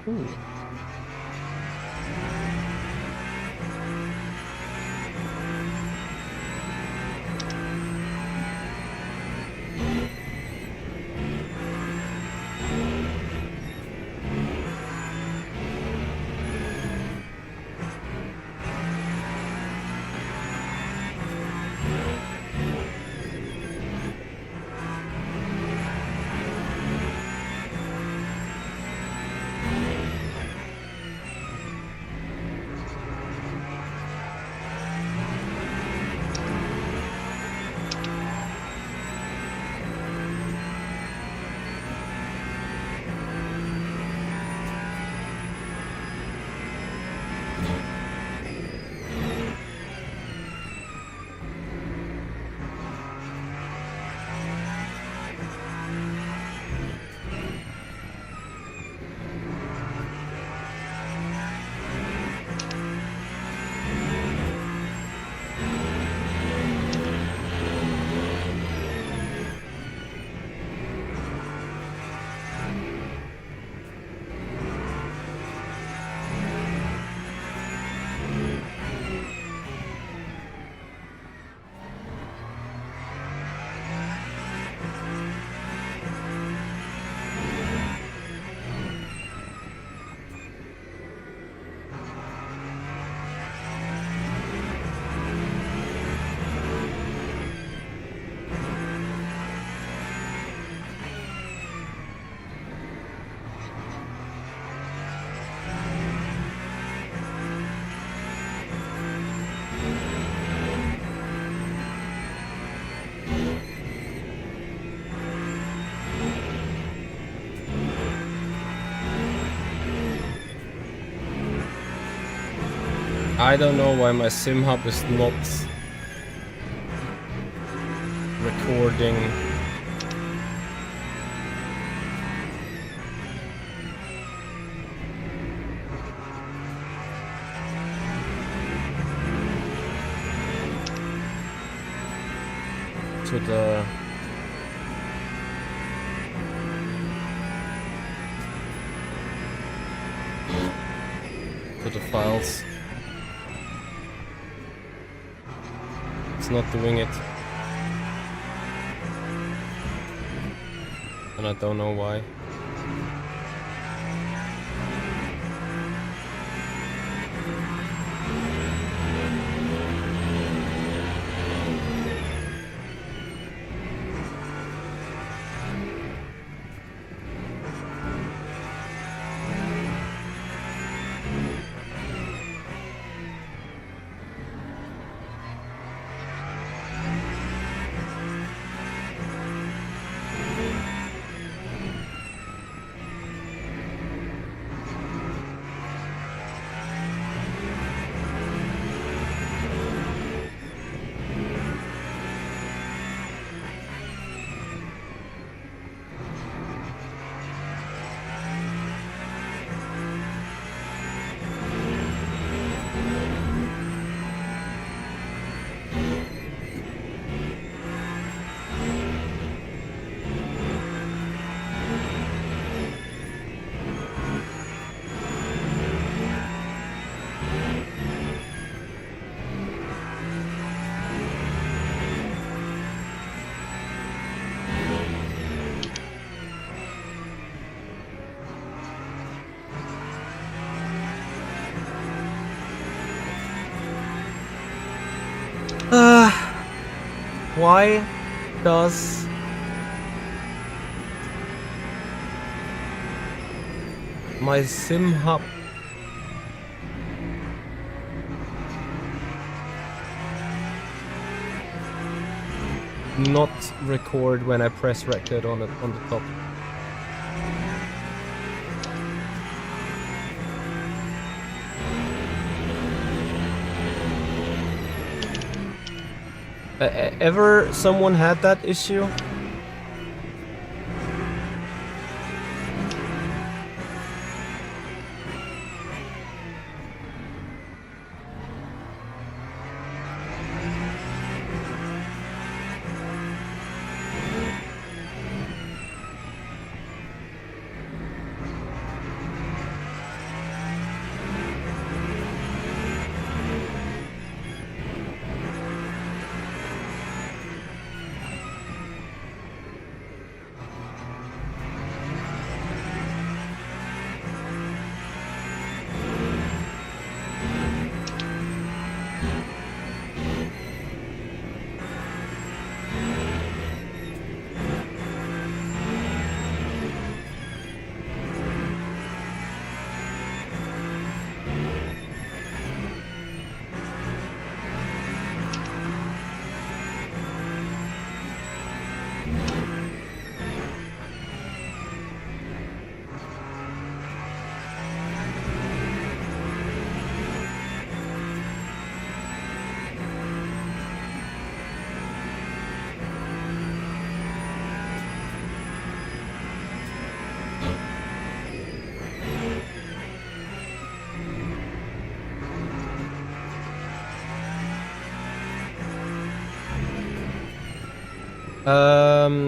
Ooh. I don't know why my sim hub is not recording. To the files. It's not doing it. And I don't know why. Why does my sim hub not record when I press record on it on the top? Ever someone had that issue?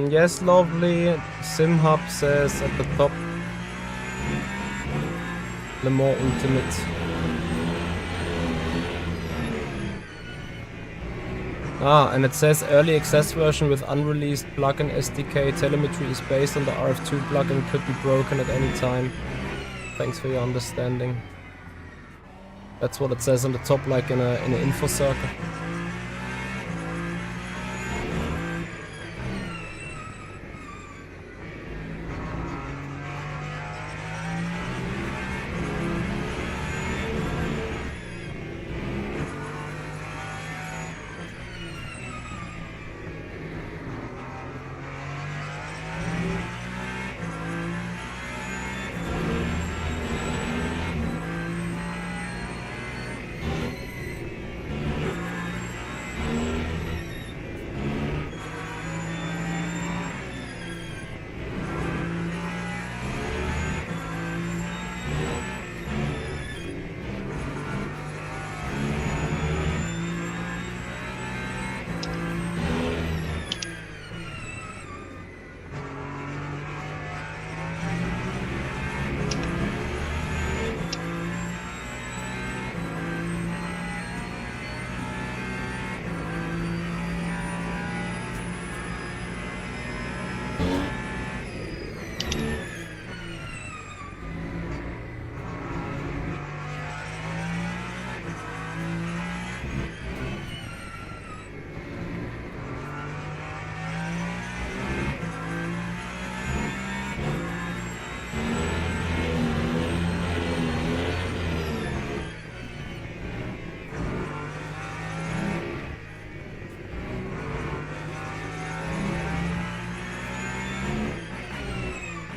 Yes, lovely. SimHub says at the top, Le Mans Ultimate. Ah, and it says early access version with unreleased plugin SDK telemetry is based on the RF2 plugin, could be broken at any time. Thanks for your understanding. That's what it says on the top, like in an info circle.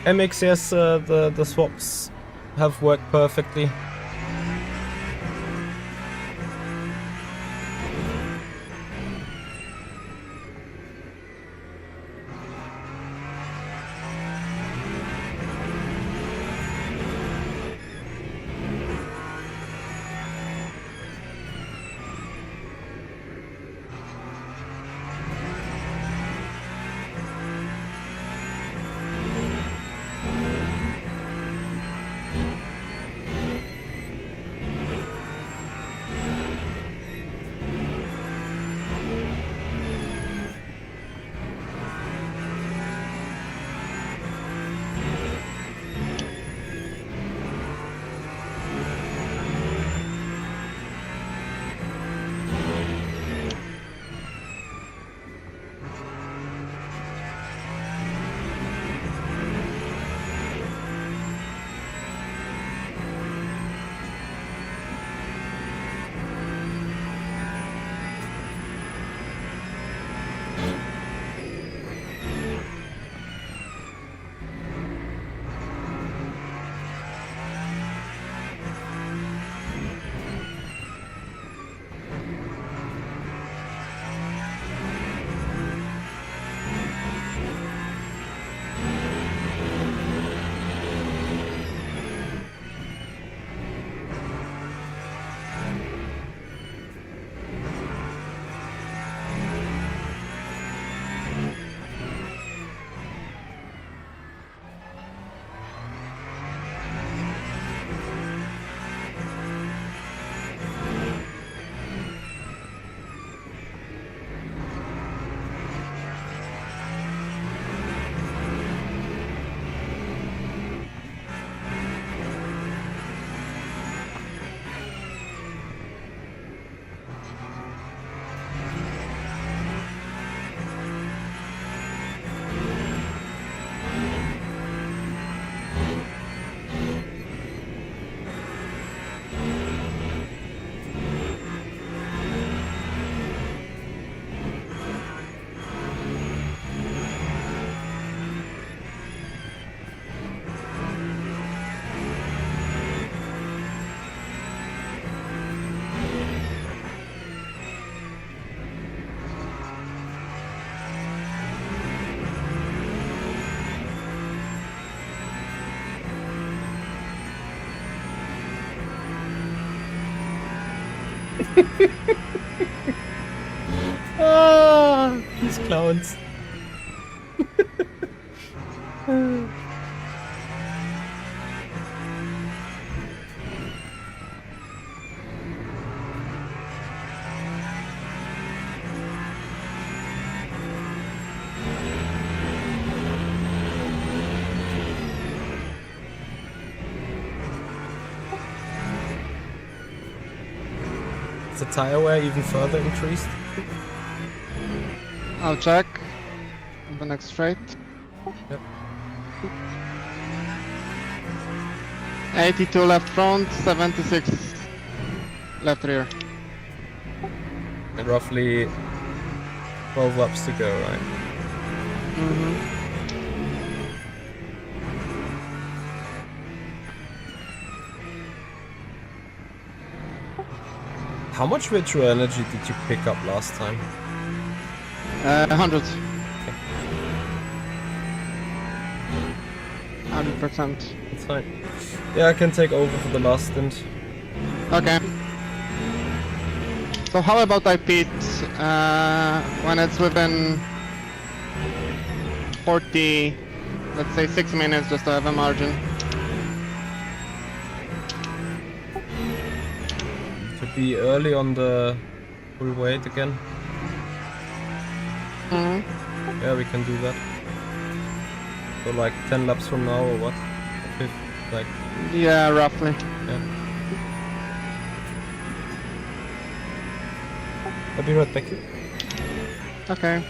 MX, yes, the swaps have worked perfectly. Ah, these clowns. Is the tire wear even further increased? I'll check. On the next straight. Yep. 82 left front, 76 left rear. And roughly 12 laps to go, right? Mm-hmm. How much virtual energy did you pick up last time? 100. Okay. 100%. That's fine. Yeah, I can take over for the last stint. Okay. So how about I pit when it's within 40, let's say 6 minutes, just to have a margin. To be early on the full weight again. Mm-hmm. Yeah, we can do that. So like 10 laps from now or what? Like, Yeah, roughly. yeah. I'll be right back. Okay.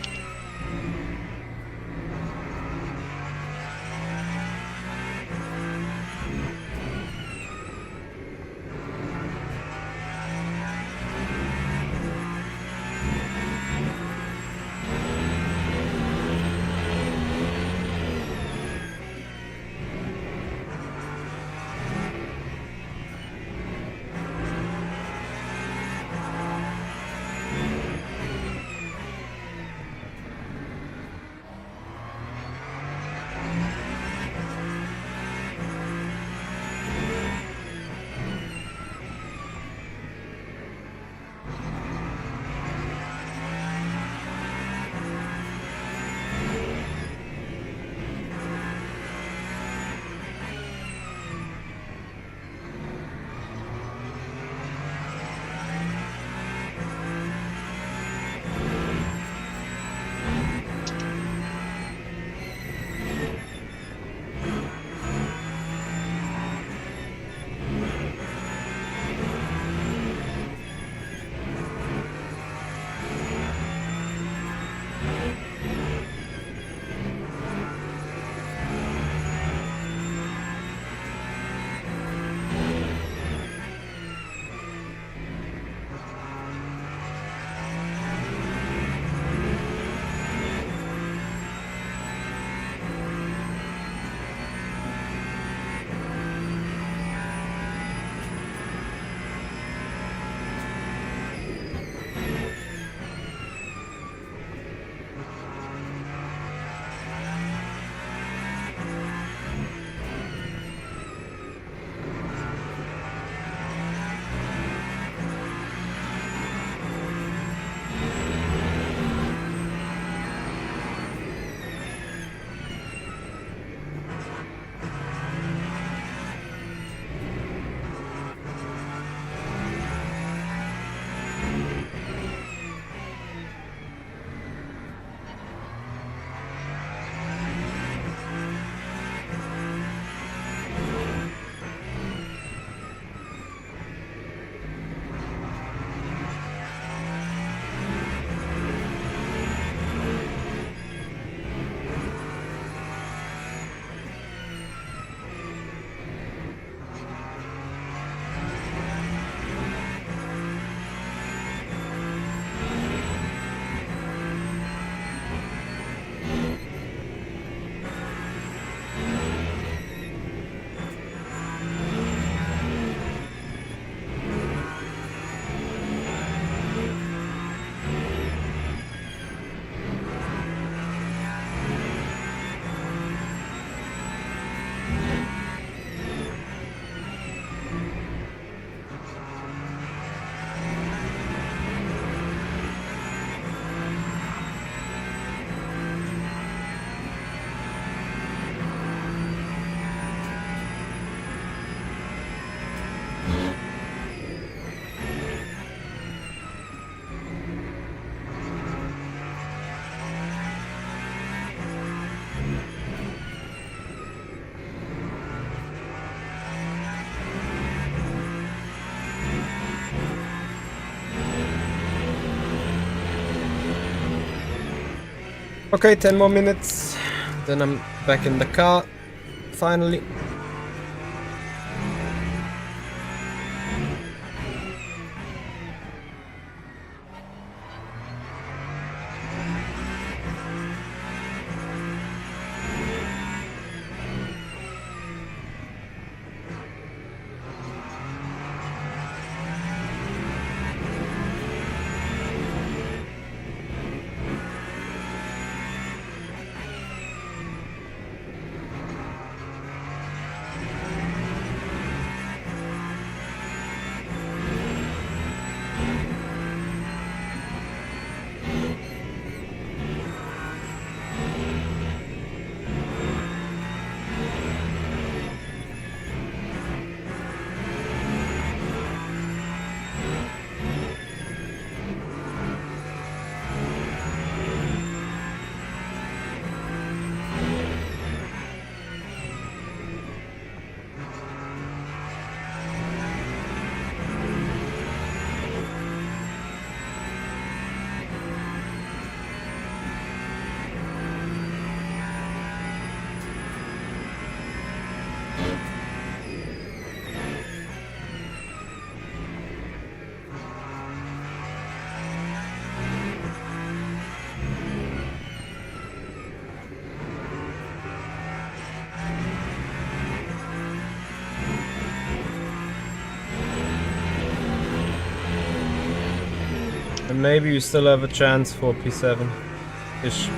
Okay, 10 more minutes. Then I'm back in the car. Finally. And maybe you still have a chance for P7-ish.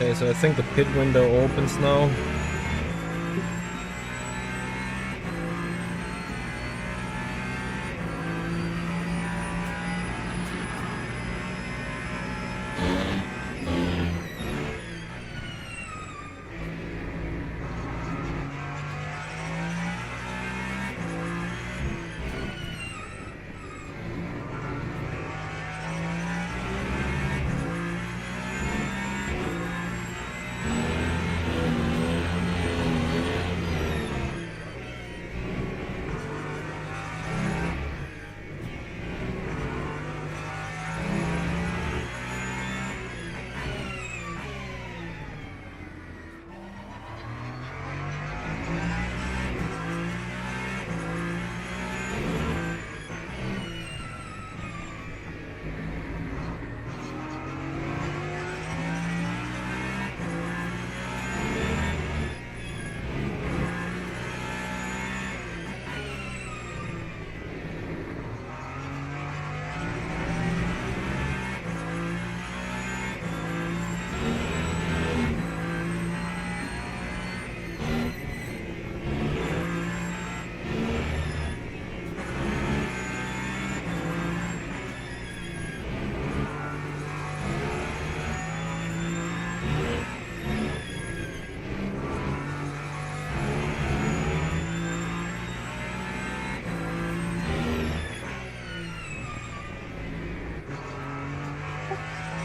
Okay, so I think the pit window opens now.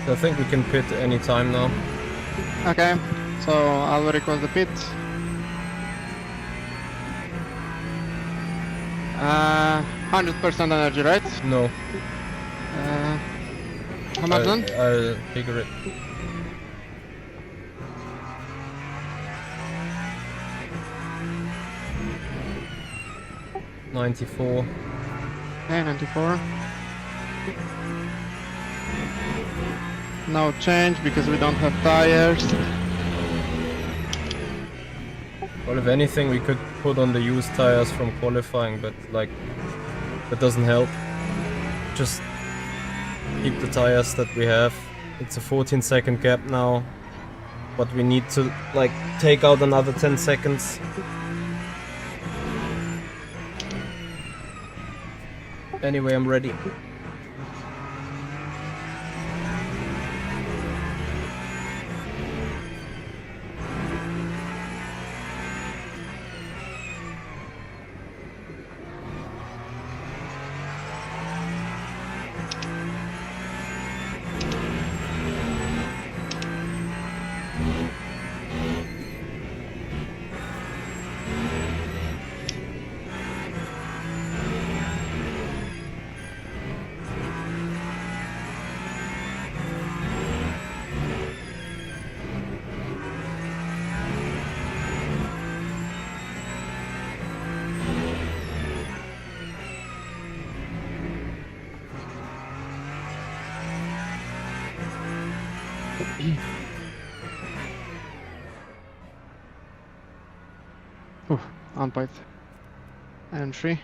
I think we can pit any time now. Okay, so I'll request the pit. 100% energy, right? No, How much then? I'll figure it. $94. Okay, 94. No change because we don't have tires. Well, if anything, we could put on the used tires from qualifying, but like, that doesn't help. Just keep the tires that we have. It's a 14-second gap now, but we need to like take out another 10 seconds. Anyway, I'm ready. On point. Entry.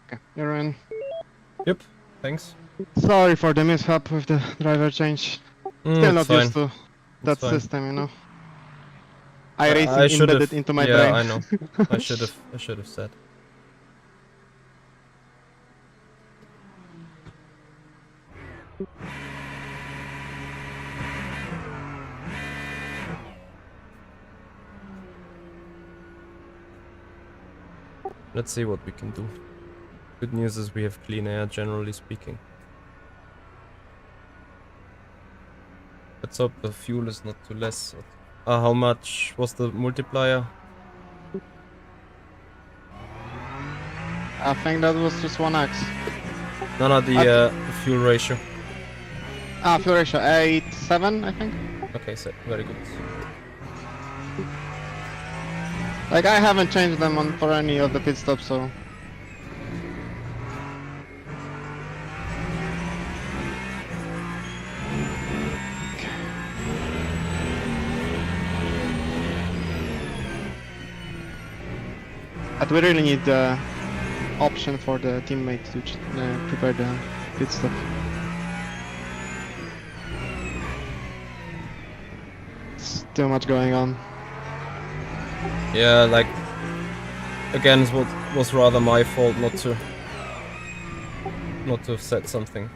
Okay, you're in. Yep, thanks. Sorry for the mishap with the driver change. Still It's not fine. used to that fine. system, you know. I iRacing should've- embedded into my yeah, brain. I know. I should have said. Let's see what we can do. Good news is we have clean air, generally speaking. Let's hope the fuel is not too less. How much was the multiplier? I think that was just 1x. No, the fuel ratio. Fuel ratio 8.7, I think. Okay, so very good. Like, I haven't changed them on for any of the pit stops, so... But we really need the option for the teammate to prepare the pit stop. It's too much going on. Yeah, like again, it was rather my fault not to have said something.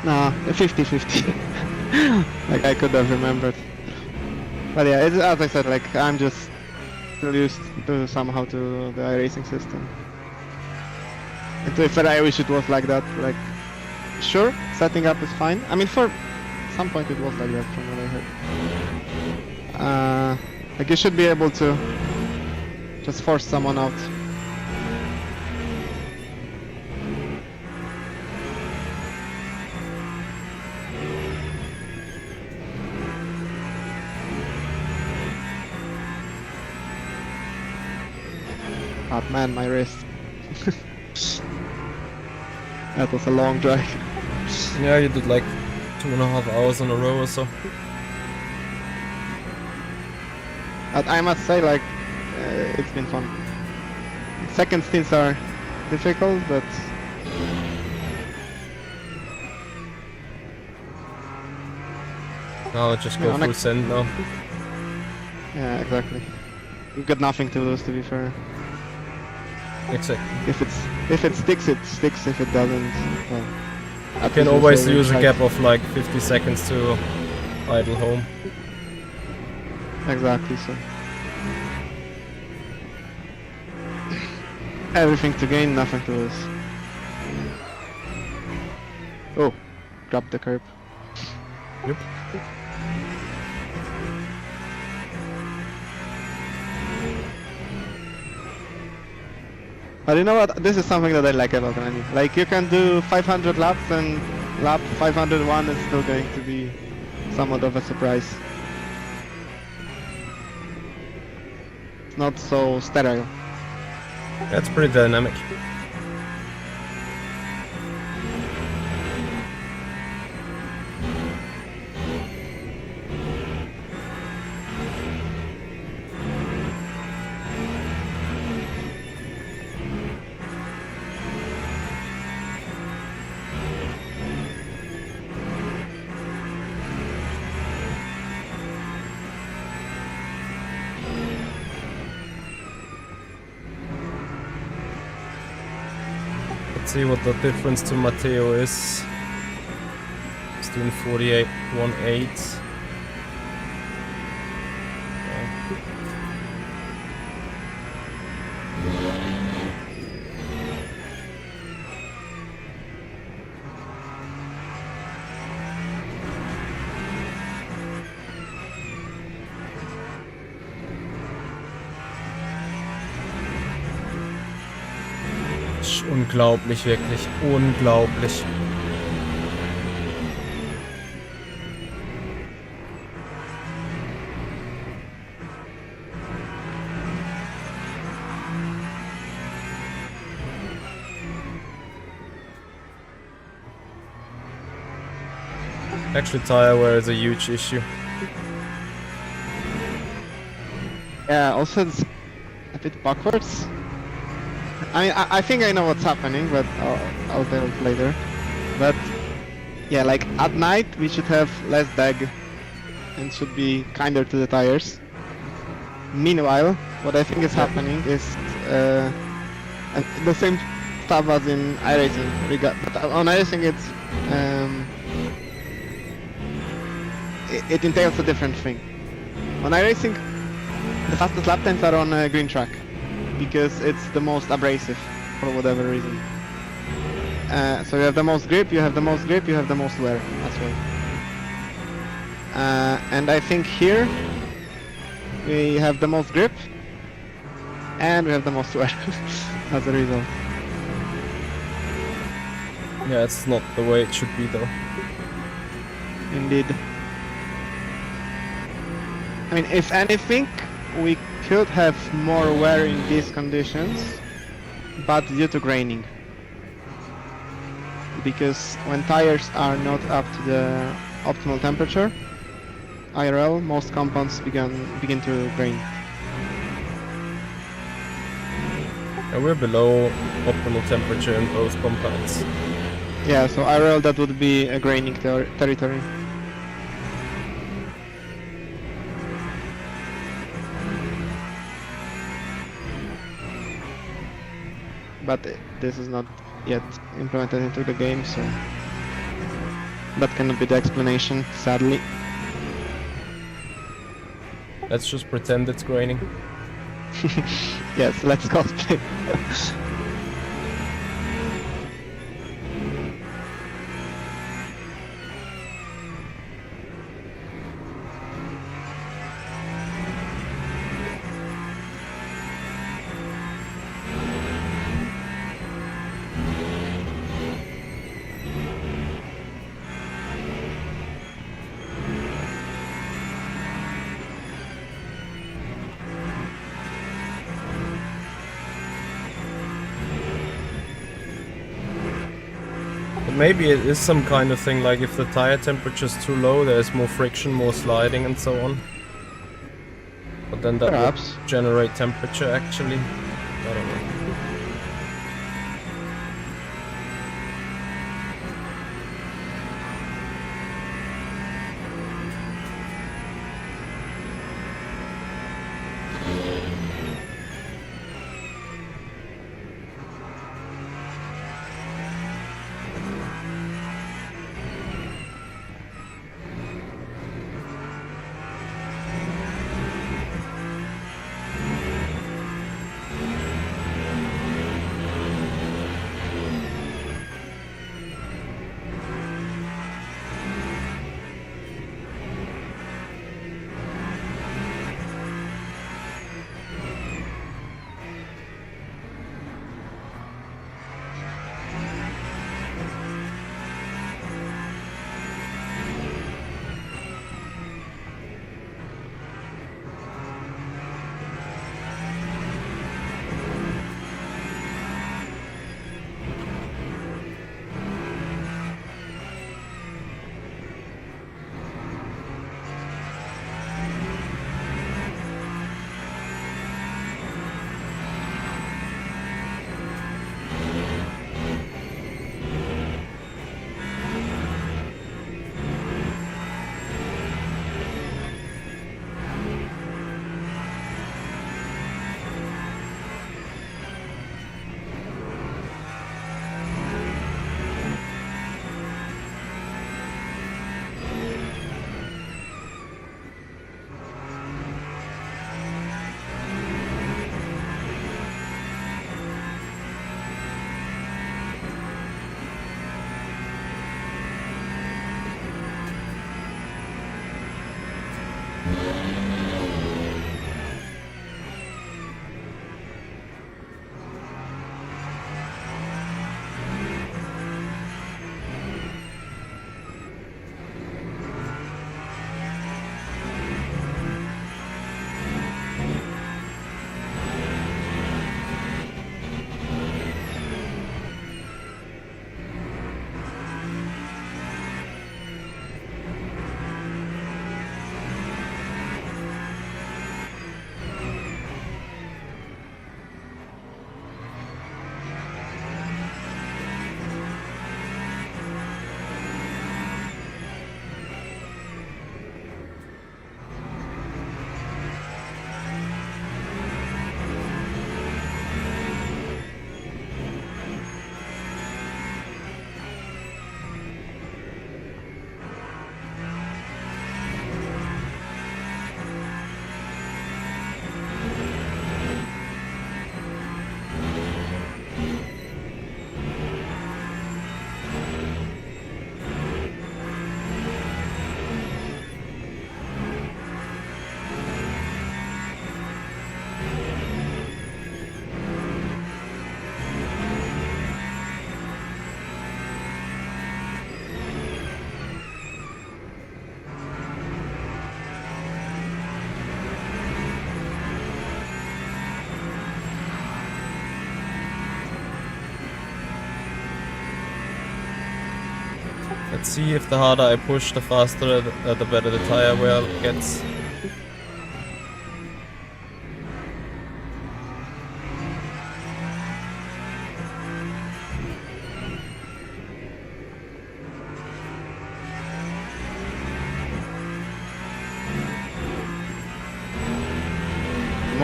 Nah, 50-50. Like I could have remembered. But yeah, it's, as I said, like I'm just still used to somehow to the iRacing system. And to if I wish it was like that, like sure, setting up is fine. I mean for some point it was like that from what I heard. Like you should be able to just force someone out. Oh man, my wrist. That was a long drive. Yeah, you did like 2.5 hours in a row or so. But I must say, like, it's been fun. Second stints are difficult, but Now just go full send now. yeah, exactly. We've got nothing to lose, to be fair. Exactly. If it sticks, it sticks. If it doesn't, well, You can always use a gap of like 50 seconds to idle home. Exactly. So everything to gain, nothing to lose. Oh, grab the curb. Yep. But you know what? This is something that I like about running. Like you can do 500 laps and lap 501 is still going to be somewhat of a surprise. It's not so sterile. That's pretty dynamic. Let's see what the difference to Matteo is. He's doing 48.18. Unglaublich, wirklich unglaublich. Actually, tire wear is a huge issue. Yeah, also it's a bit backwards. I think I know what's happening, but I'll tell it later. But yeah, like at night we should have less drag and should be kinder to the tires. Meanwhile, what I think is happening is and the same stuff as in iRacing. But on iRacing it entails a different thing. On iRacing, the fastest lap times are on a green track, because it's the most abrasive for whatever reason. So you have the most grip, you have the most grip, you have the most wear as well. And I think here we have the most grip and we have the most wear as a result. Yeah, it's not the way it should be though. Indeed. I mean, if anything, we could have more wear in these conditions, but due to graining. Because when tires are not up to the optimal temperature, IRL, most compounds begin to grain. And we're below optimal temperature in both compounds. Yeah, so IRL that would be a graining territory. But this is not yet implemented into the game, so that cannot be the explanation, sadly. Let's just pretend it's graining. Yes, let's cosplay. Maybe it is some kind of thing, like if the tire temperature is too low, there's more friction, more sliding and so on. But then that Perhaps. would generate temperature actually. I don't know. Let's see if the harder I push, the faster, the better the tire wear gets.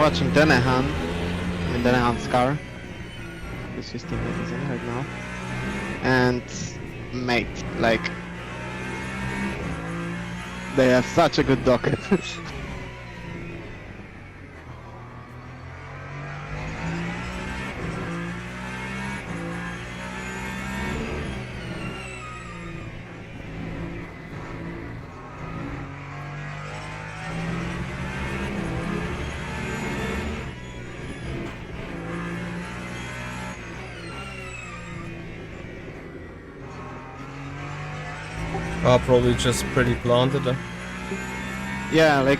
watching Denehan's car, because his teammate is in right now, and mate, like, they have such a good docket. Probably just pretty planted. Yeah, like,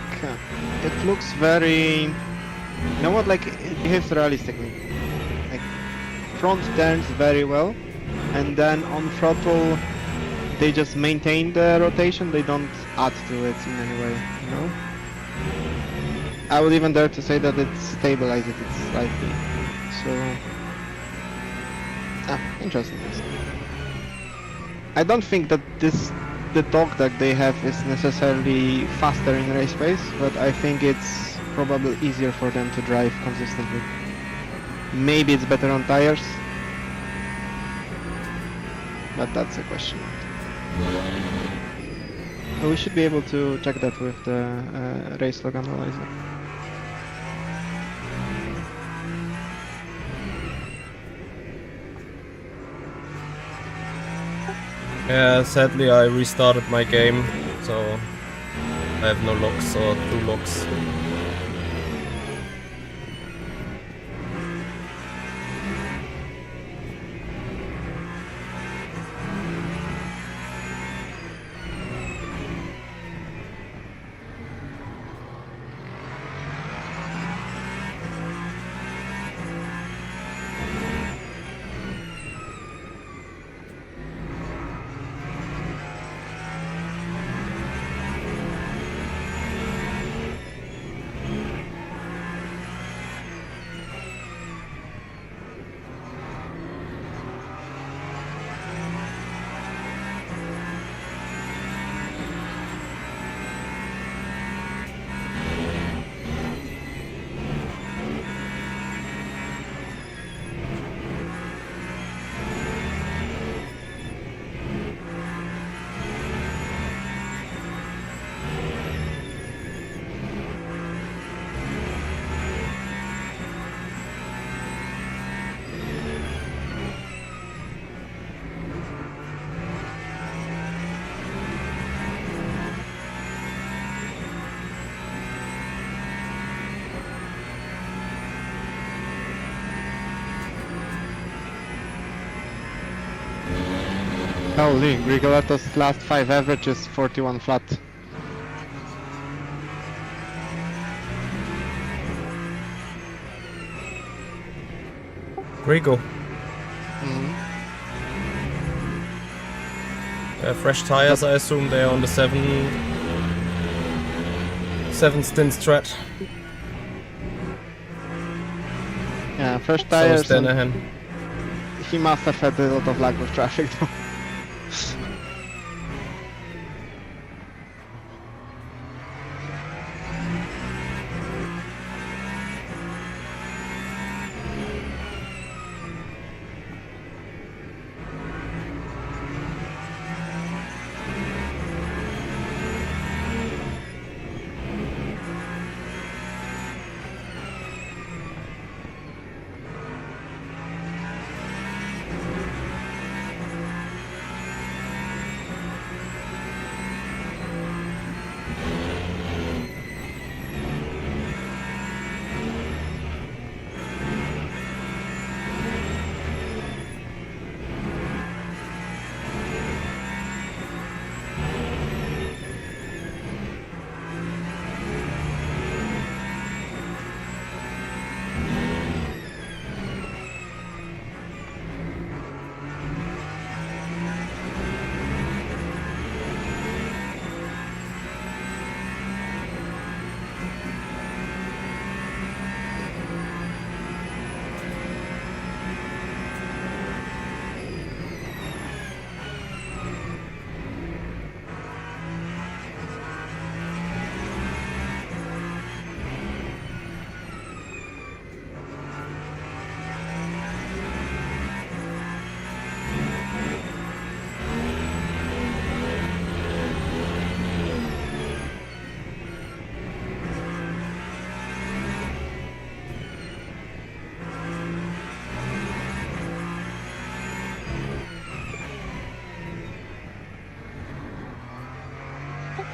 it looks very, you know what, like, it behaves realistically. Like, front turns very well, and then on throttle, they just maintain the rotation, they don't add to it in any way, you know? I would even dare to say that it stabilizes it slightly, so... interesting. I don't think that the torque that they have is necessarily faster in race pace, but I think it's probably easier for them to drive consistently. Maybe it's better on tires, but that's a question. We should be able to check that with the race log analyzer. Yeah, sadly I restarted my game, so I have no logs or 2 logs. Holy, Rigoletto's last 5 average is 41 flat. Grigo. Mhm. Fresh tires, I assume they're on the 7 stint strat. Yeah, fresh So is tires, and Denehan. he must have had a lot of lag with traffic though.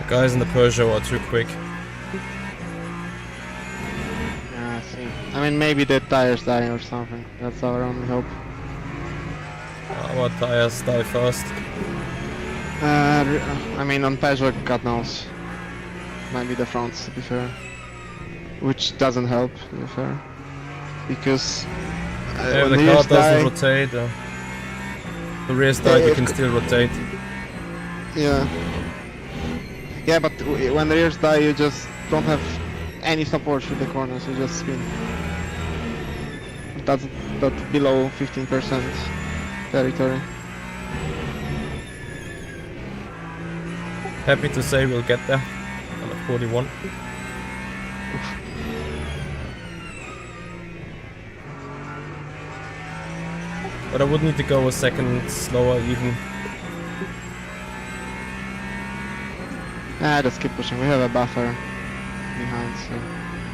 Guys in the Peugeot are too quick. Yeah, I see. I mean, maybe the tires die or something. That's our only hope. Our tires die first. I mean, on Peugeot, God knows. Maybe the fronts, to be fair. Which doesn't help, to be fair. Because Yeah, when the car rears doesn't die, rotate. The rears die, you can still rotate. yeah. Yeah, but when the rears die, you just don't have any support through the corners. You just spin. That's below 15% territory. Happy to say we'll get there. I'm at 41. But I would need to go a second slower even. Just keep pushing. We have a buffer behind, so...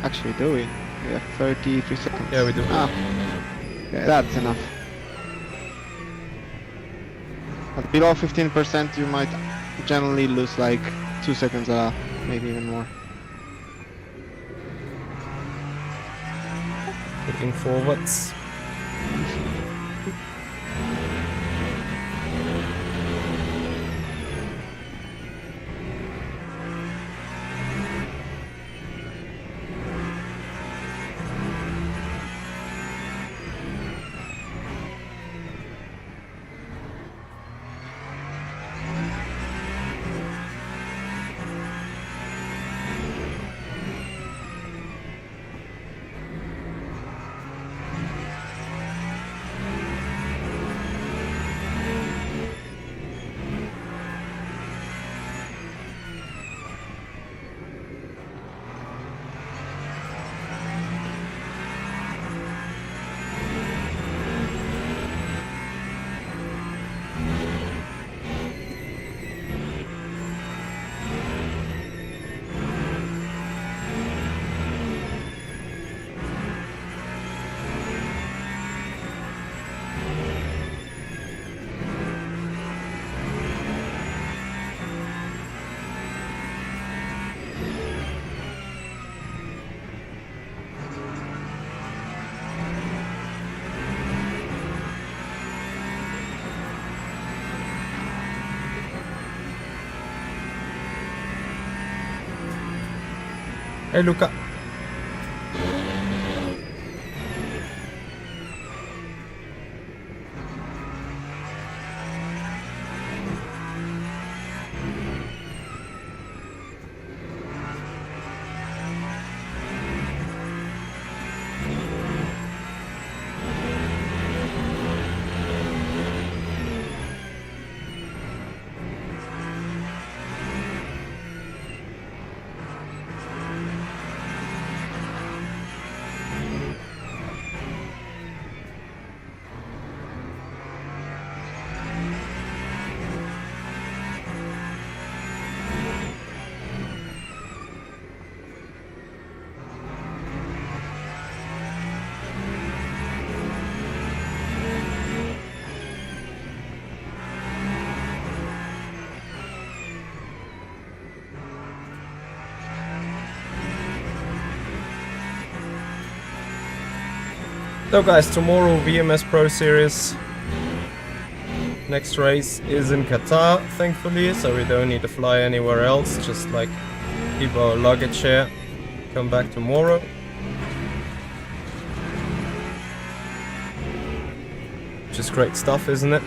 Actually, do we? We have 33 seconds. Yeah, we do. Ah. Yeah, that's enough. But below 15% you might generally lose like 2 seconds a lap, maybe even more. Looking forwards. Hey Luca. So guys, tomorrow VMS Pro Series. Next race is in Qatar, thankfully, so we don't need to fly anywhere else. Just like keep our luggage here, come back tomorrow. Which is great stuff, isn't it?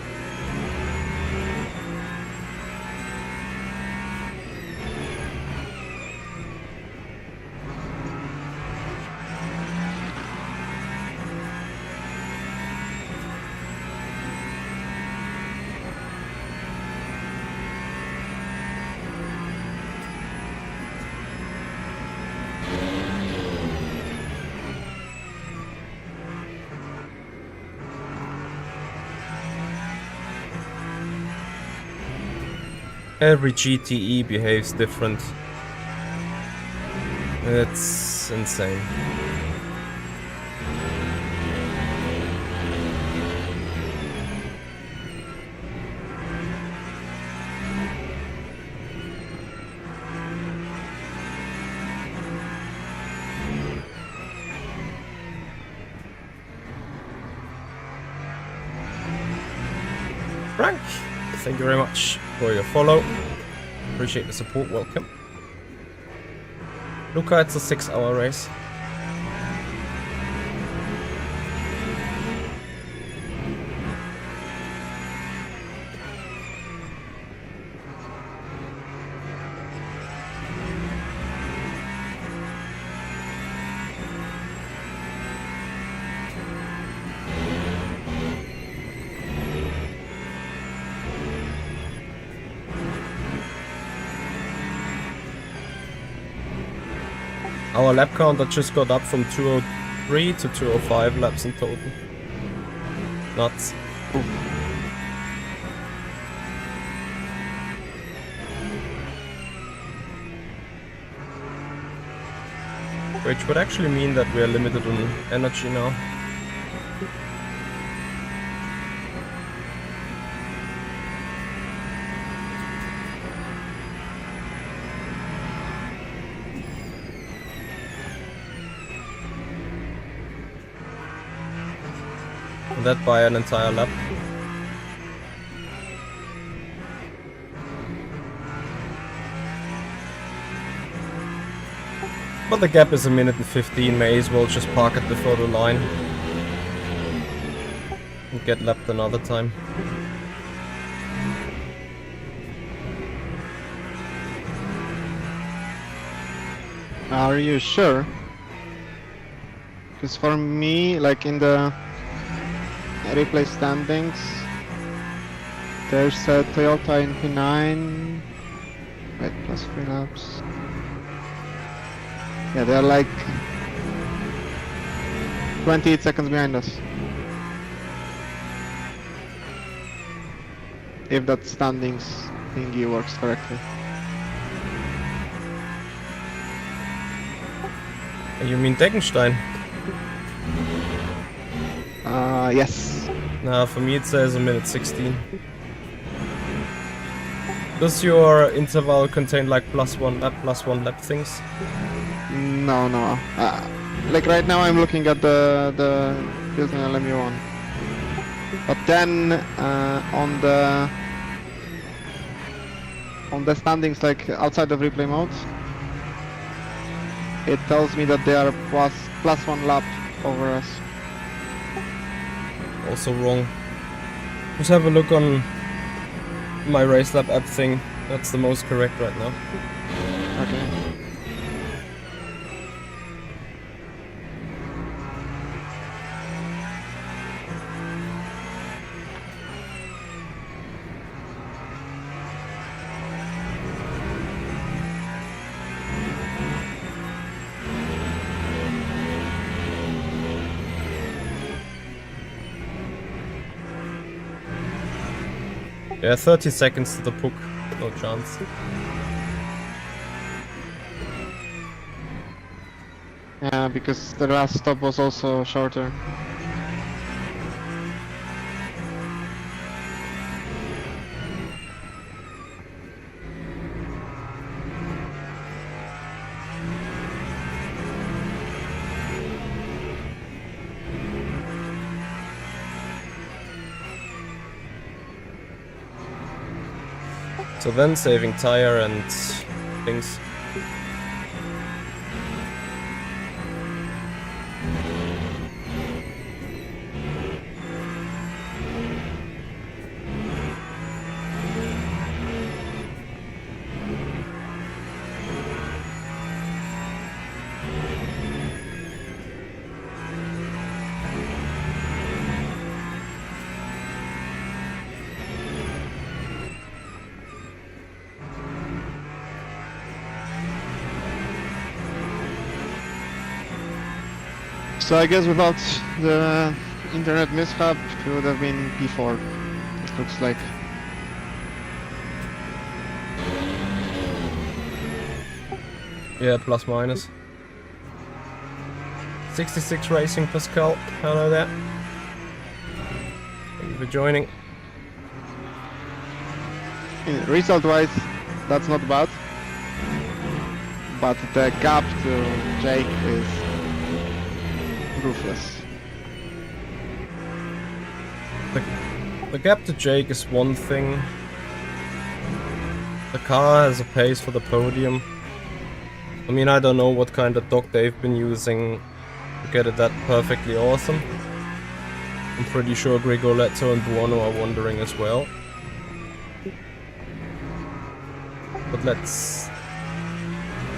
Every GTE behaves different. It's insane. Frank, thank you very much for your follow. Appreciate the support, welcome. Luca, it's a 6-hour race. Our lap counter just got up from 203 to 205 laps in total. Nuts. Which would actually mean that we are limited on energy now. That by an entire lap. But the gap is 1:15, may as well just park at the photo line and get lapped another time. Are you sure? Because for me, like in the replay standings, there's a Toyota in P9. Wait, plus 3 laps. Yeah, they're like 28 seconds behind us. If that standings thingy works correctly. You mean Deckenstein? Yes. Nah, for me it says 1:16. Does your interval contain like +1 lap things? No. Like right now I'm looking at the built-in LMU1. But then on the standings, like outside of replay mode, it tells me that they are plus 1 lap over us. Also wrong. Just have a look on my race lap app thing. That's the most correct right now. Okay. Yeah, 30 seconds to the puck. No chance. Yeah, because the last stop was also shorter. So then saving tire and things. So I guess without the internet mishap, it would have been P4. It looks like. Yeah, plus minus. 66 Racing Pascal, hello there. Thank you for joining. Result-wise, that's not bad. But the gap to Jake is ruthless. The gap to Jake is one thing. The car has a pace for the podium. I mean, I don't know what kind of dog they've been using to get it that perfectly awesome. I'm pretty sure Grigoletto and Buono are wondering as well. But let's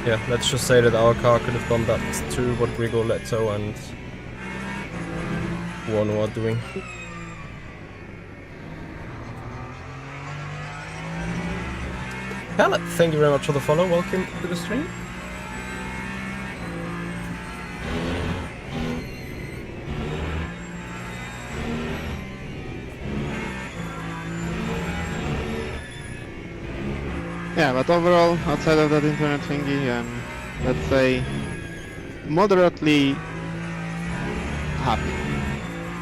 just say that our car could have done that too, what Grigoletto and Buono are doing. Pellet, thank you very much for the follow. Welcome to the stream. Yeah, but overall, outside of that internet thingy, let's say moderately happy.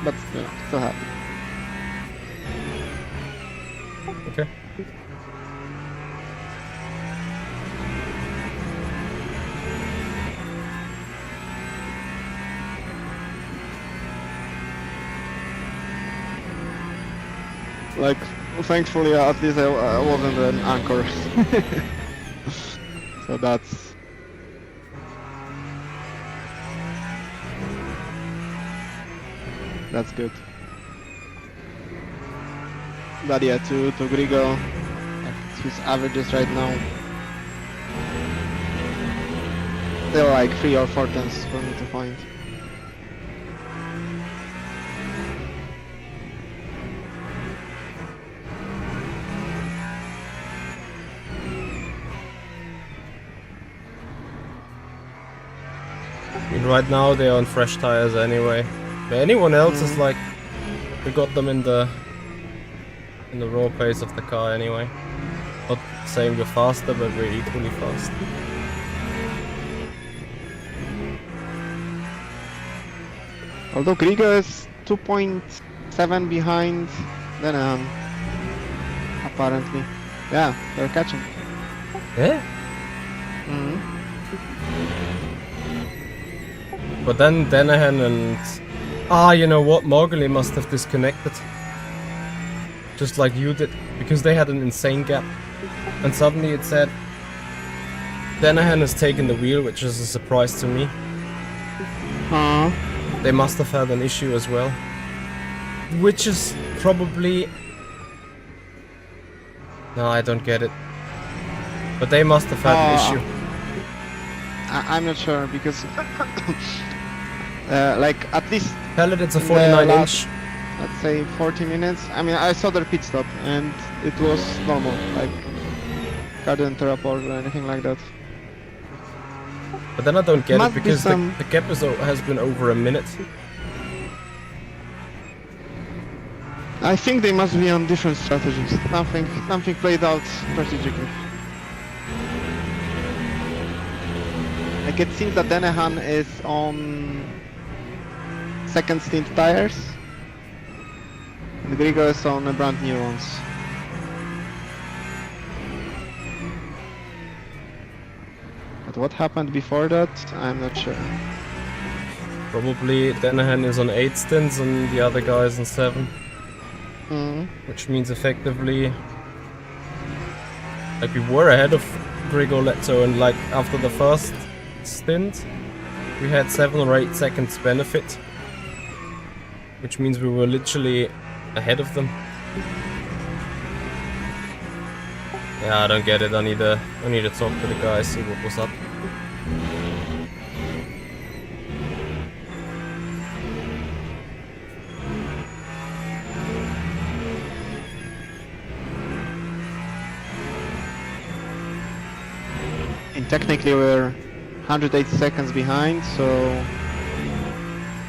But, you know, still happy. Okay. Like, thankfully, at least I wasn't an anchor. So that's... That's good. But yeah, to Grigo, his averages right now, they're like 3 or 4 tenths for me to find. I mean, right now they're on fresh tires anyway. But anyone else is like, we got them in the raw pace of the car anyway. Not saying we're faster, but we're equally fast. Although Grigo is 2.7 behind Denahan, apparently. Yeah, they're catching. Yeah? Mm-hmm. But then Denahan and... Ah, you know what? Morguli must have disconnected. Just like you did. Because they had an insane gap. And suddenly it said... Denahan has taken the wheel, which is a surprise to me. They must have had an issue as well. Which is probably... No, I don't get it. But they must have had an issue. I'm not sure, because... like, at least... Pellet, it's a 49 inch. Let's say 40 minutes. I mean, I saw their pit stop, and it was normal. Like, car didn't tear apart or anything like that. But then I don't get Must it, be because some... the gap has been over a minute. I think they must be on different strategies. Something played out strategically. Like, it seems that Denahan is on second stint tires, and Grigo is on brand new ones. But what happened before that, I'm not sure. Probably Denahan is on 8 stints and the other guy is on 7. Which means effectively... Like, we were ahead of Grigoletto, and like after the first stint we had 7 or 8 seconds benefit, which means we were literally ahead of them. Yeah, I don't get it. I need to talk to the guys, see what was up. And technically we're 180 seconds behind, so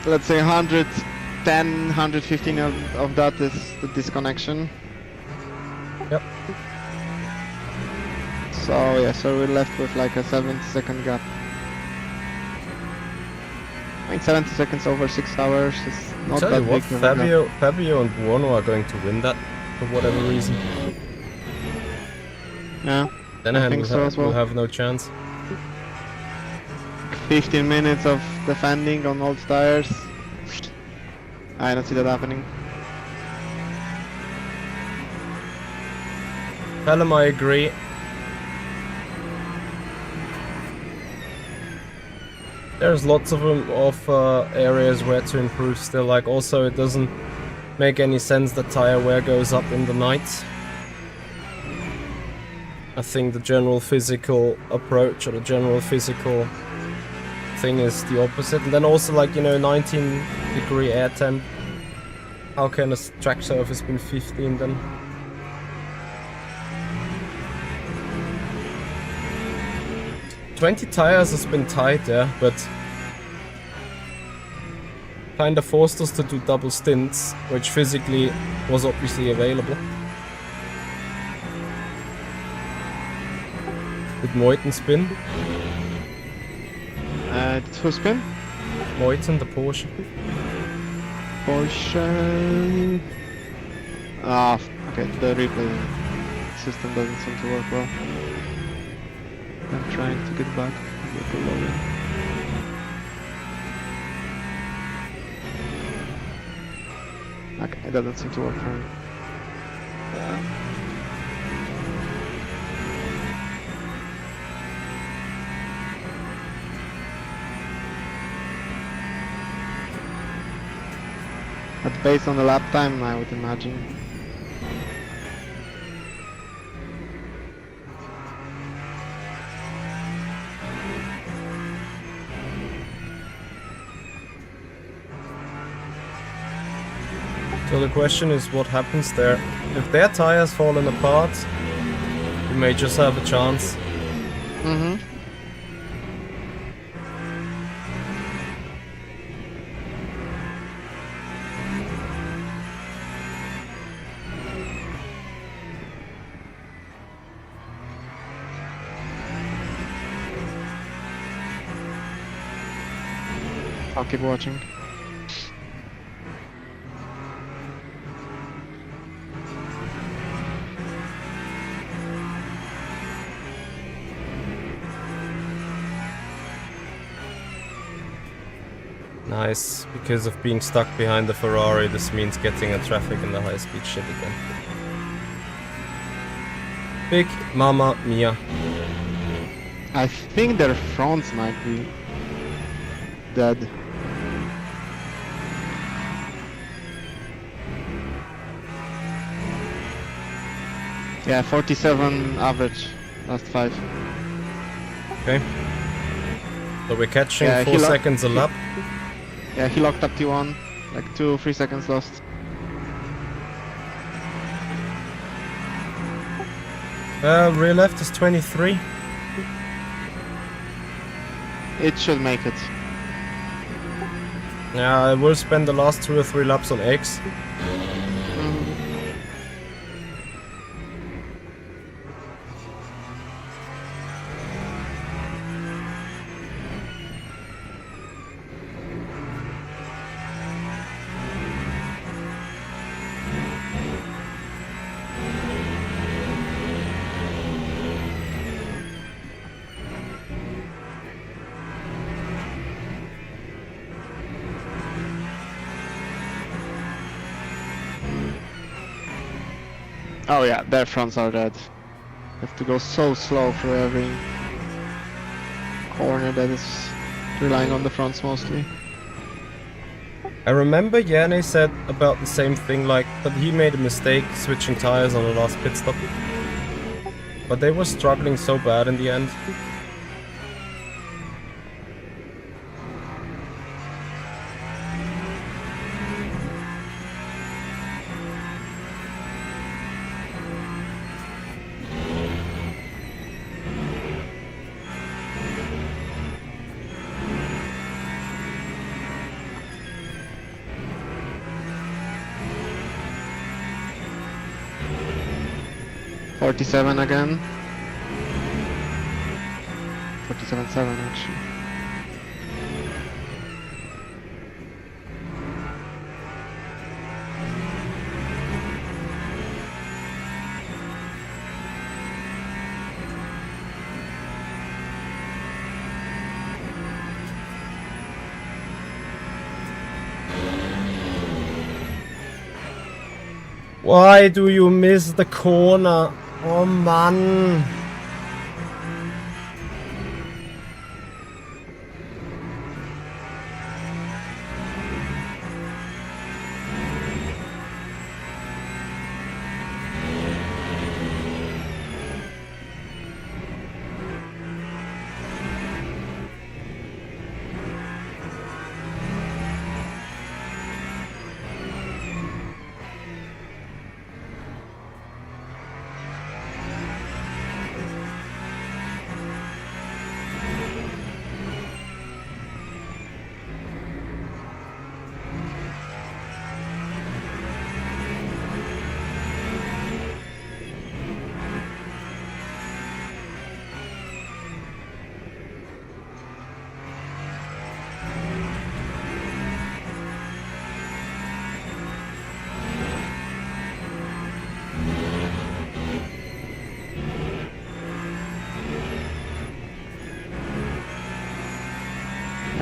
let's say 110, 115 of that is the disconnection. Yep. So yeah, so we're left with like a 70-second gap. I mean, 70 seconds over 6 hours is not Tell that you what, big of a gap. Fabio and Buono are going to win that for whatever reason. Yeah, Then I think so as well. will have no chance. 15 minutes of defending on old tires. I don't see that happening. Callum, I agree. There's lots of them, areas where to improve still. Like, also, it doesn't make any sense that tire wear goes up in the night. I think the general physical approach or the general physical thing is the opposite. And then also, like, you know, 19-degree air temp. How can a track surface be 15 then? "20 tires has been tight, yeah, but kinda forced us to do double stints, which physically was obviously available." Did Moiten spin? Did who spin? Moiten, the Porsche. Porsche. Ah, okay. The replay system doesn't seem to work well. I'm trying to get back with the loading. Okay, it doesn't seem to work for me. But based on the lap time, I would imagine. So the question is, what happens there? If their tires falling apart, we may just have a chance. Mm-hmm. I'll keep watching. Nice. Because of being stuck behind the Ferrari, this means getting a traffic in the high-speed shit again. Big Mama Mia. I think their fronts might be dead. Yeah, 47 average, last 5. Okay. So we're catching Yeah, 4 seconds a lap. Yeah, he locked up T1, like 2-3 seconds lost. Rear left is 23. It should make it. Yeah, I will spend the last 2 or 3 laps on X. Oh yeah, their fronts are dead. Have to go so slow through every corner that is relying on the fronts mostly. I remember Yanni said about the same thing, like, that he made a mistake switching tires on the last pit stop. But they were struggling so bad in the end. .47 again. 47.7 actually. Why do you miss the corner? Oh Mann.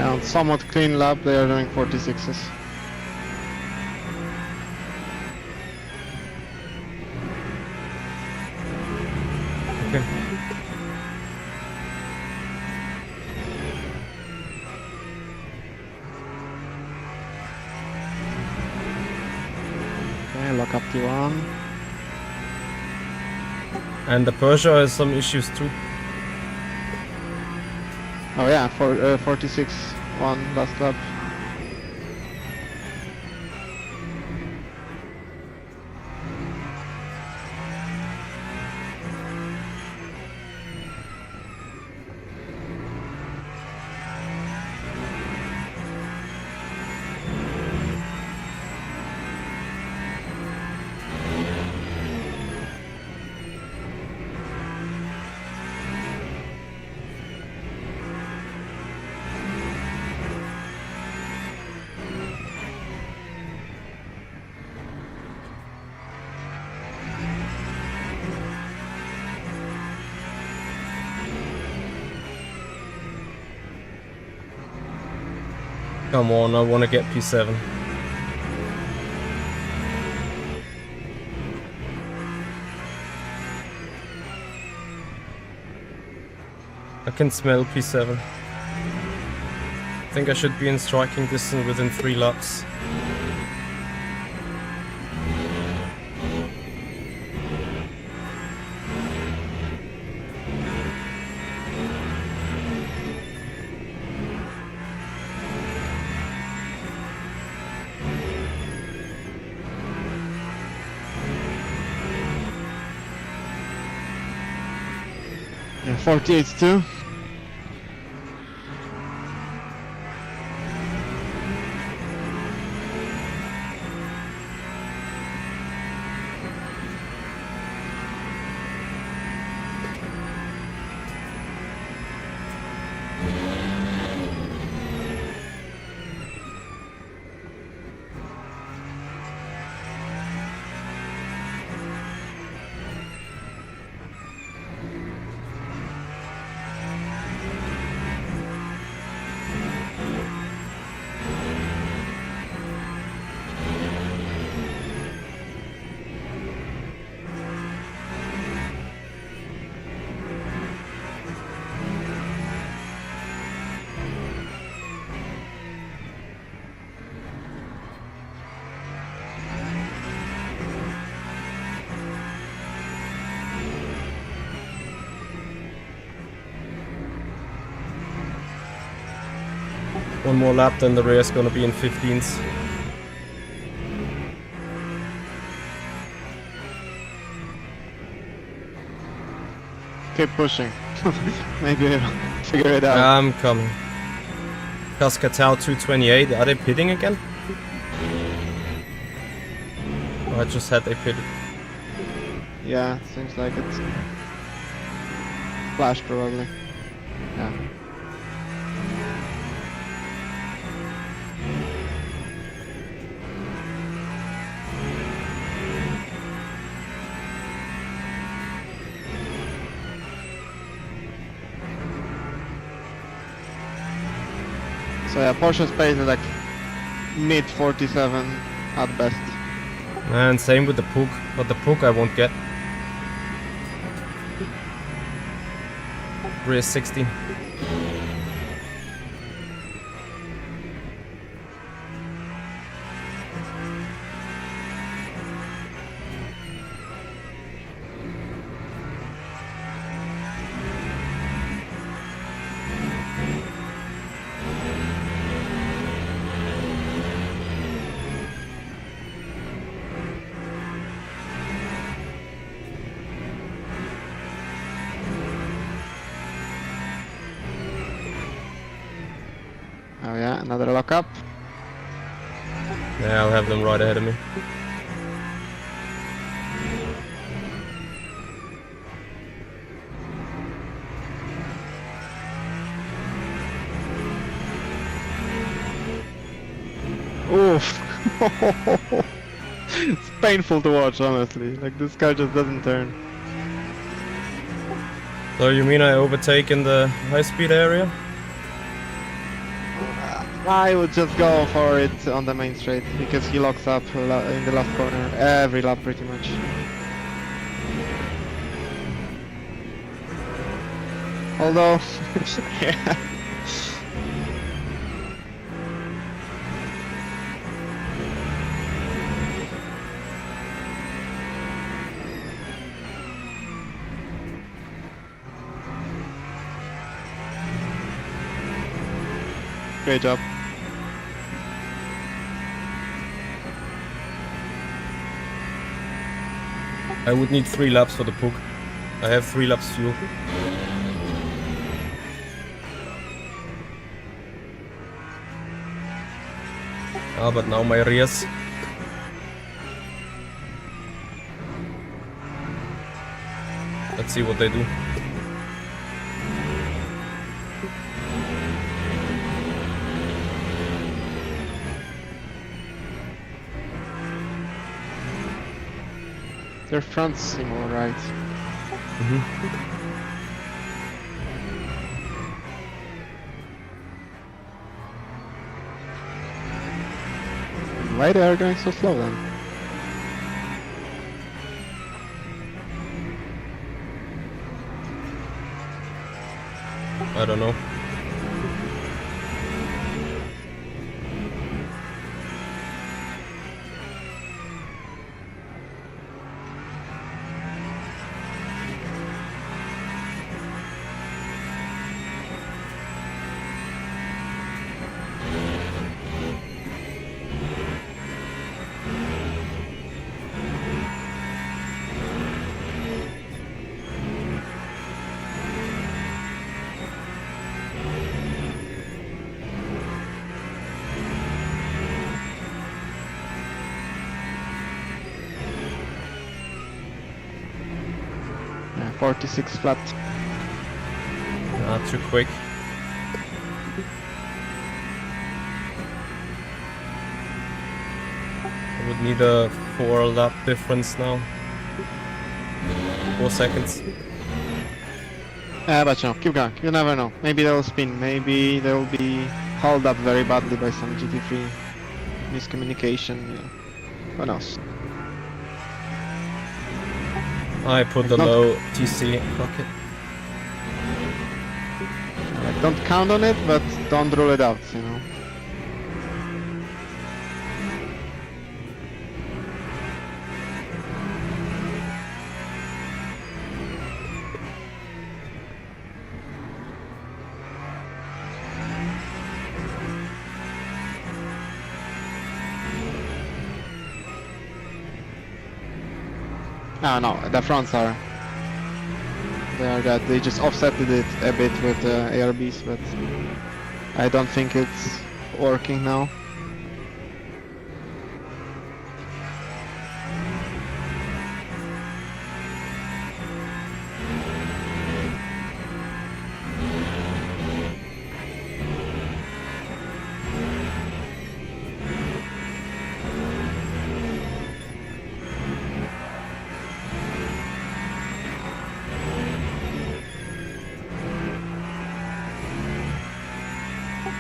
And somewhat clean lap, they are doing 46s. Okay. Okay, lock up T1. And the Peugeot has some issues too. Oh yeah, 46, 1 last lap. Come on, I want to get P7. I can smell P7. I think I should be in striking distance within 3 laps. Yeah, 48 too. One more lap, then the rear is gonna be in 15s. Keep pushing. Maybe I'll figure it out. I'm coming. Cascatel 228, are they pitting again? Oh, I just had they pitted. Yeah, seems like it. Flash probably. Yeah. So yeah, Porsche's pace is like mid 47 at best. And same with the Puck, but the Puck I won't get. Rear 60. Oh yeah, another lockup. Yeah, I'll have them right ahead of me. Oof. It's painful to watch, honestly. Like, this car just doesn't turn. So you mean I overtake in the high-speed area? I would just go for it on the main straight because he locks up in the last corner every lap pretty much. Although, yeah. Great job. I would need 3 laps for the puck. I have 3 laps fuel. Ah, but now my rears. Let's see what they do. Their fronts seem alright. Why they are going so slow then? I don't know. Yeah, 46 flat. Not too quick. I would need a 4 lap difference now. 4 seconds. Yeah, but no, keep going. You never know. Maybe they'll spin. Maybe they'll be held up very badly by some GT3 miscommunication. Yeah. Who knows? I put the Not- low TC. Fuck it. Like, don't count on it, but don't rule it out, you know? Ah, no, the fronts are. They are good. They just offsetted it a bit with the ARBs, but I don't think it's working now.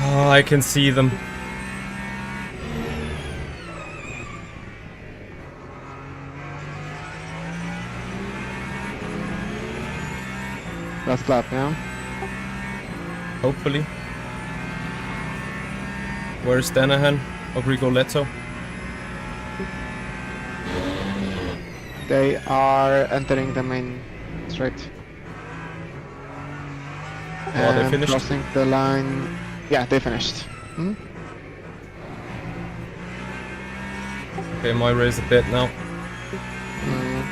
Oh, I can see them. Last lap, yeah? Hopefully. Where's Danahan or Rigoletto? They are entering the main straight. Oh, they And finished? crossing the line. Yeah, they finished. Hmm? Okay, my race a bit now. Mm.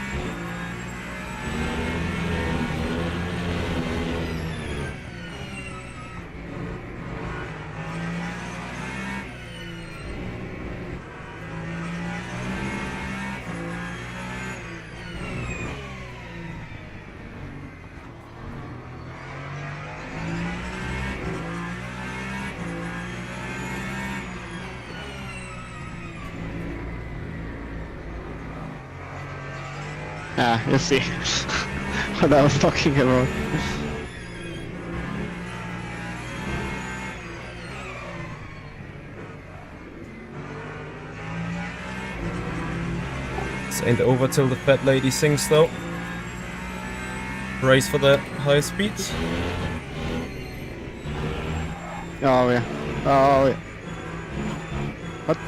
Ah, you see what I was talking about. This ain't over till the fat lady sings though. Race for the high speeds. Oh yeah. Oh yeah. What?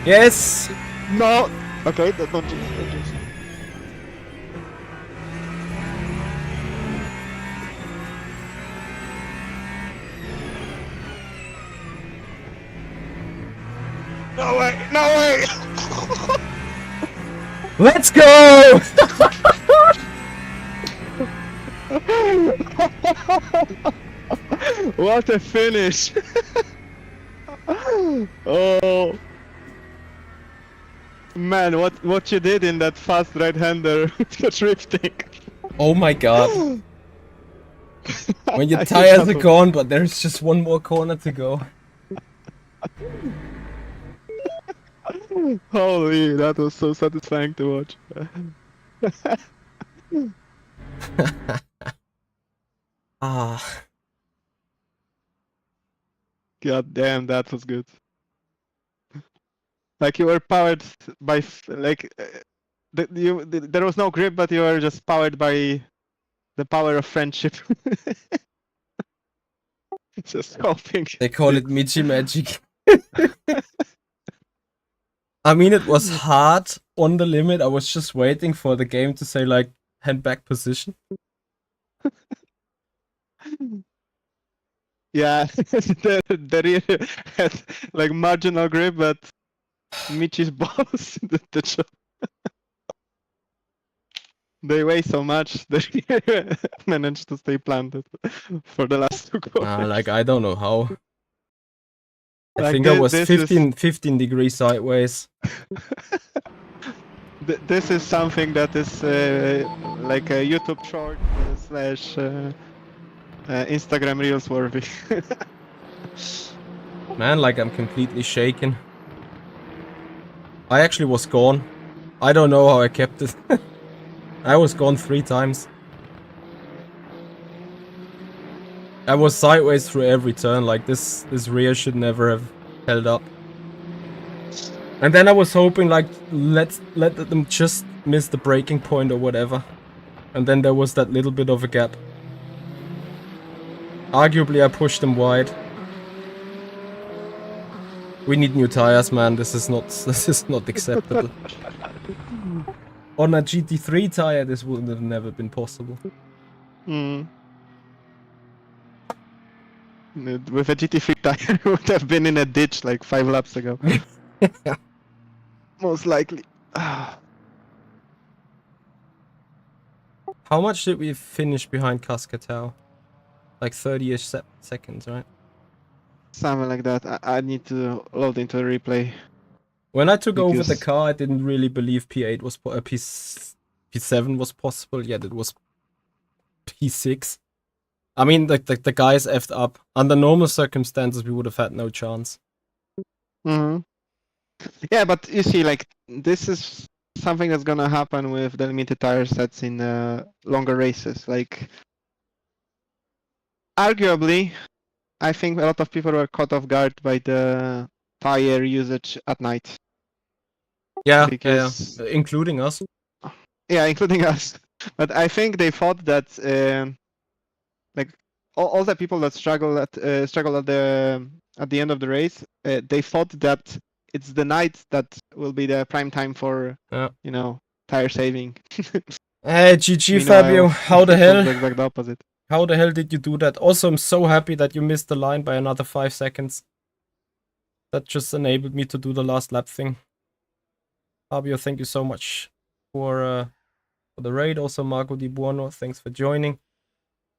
Yes! No! Okay, don't jinx, don't jinx. No way! No way! Let's go! What a finish! Oh man, what you did in that fast right-hander with your drifting. Oh my god. When your I tires have are gone, but there's just one more corner to go. Holy, that was so satisfying to watch. Ah. God damn, that was good. Like you were powered by there was no grip, but you were just powered by the power of friendship. Just hoping. They call it Michi Magic. I mean, it was hard on the limit. I was just waiting for the game to say, like, hand back position. Yeah, the rear had like marginal grip, but Michi's balls did the job. They weigh so much that he managed to stay planted for the last two corners. Like, I don't know how. I Like think I was this 15 degrees sideways. this is something that is like a YouTube short slash Instagram Reels worthy. Man, like, I'm completely shaken. I actually was gone. I don't know how I kept it. I was gone 3 times. I was sideways through every turn, like this rear should never have held up. And then I was hoping, like, let them just miss the breaking point or whatever. And then there was that little bit of a gap. Arguably I pushed them wide. We need new tires, man. This is not acceptable. On a GT3 tire, this would have never been possible. Mm. With a GT3 tire, it would have been in a ditch like 5 laps ago. Most likely. How much did we finish behind Cascatao? Like 30-ish seconds, right? Something like that. I need to load into a replay. When I took over the Because- car, I didn't really believe P8 was P7 was possible. Yet it was P6. I mean, the guys effed up. Under normal circumstances, we would have had no chance. Mm-hmm. Yeah, but you see, like, this is something that's gonna happen with the limited tire sets in longer races. Like, arguably, I think a lot of people were caught off guard by the tire usage at night. Yeah, Because- including us. Yeah, including us. But I think they thought that like all the people that struggle at the end of the race, they thought that it's the night that will be the prime time for Yeah. tire saving. Hey, GG Fabio, Meanwhile, how the it was hell? the exact opposite. How the hell did you do that? Also, I'm so happy that you missed the line by another 5 seconds. That just enabled me to do the last lap thing. Fabio, thank you so much for the raid. Also, Marco Di Buono, thanks for joining.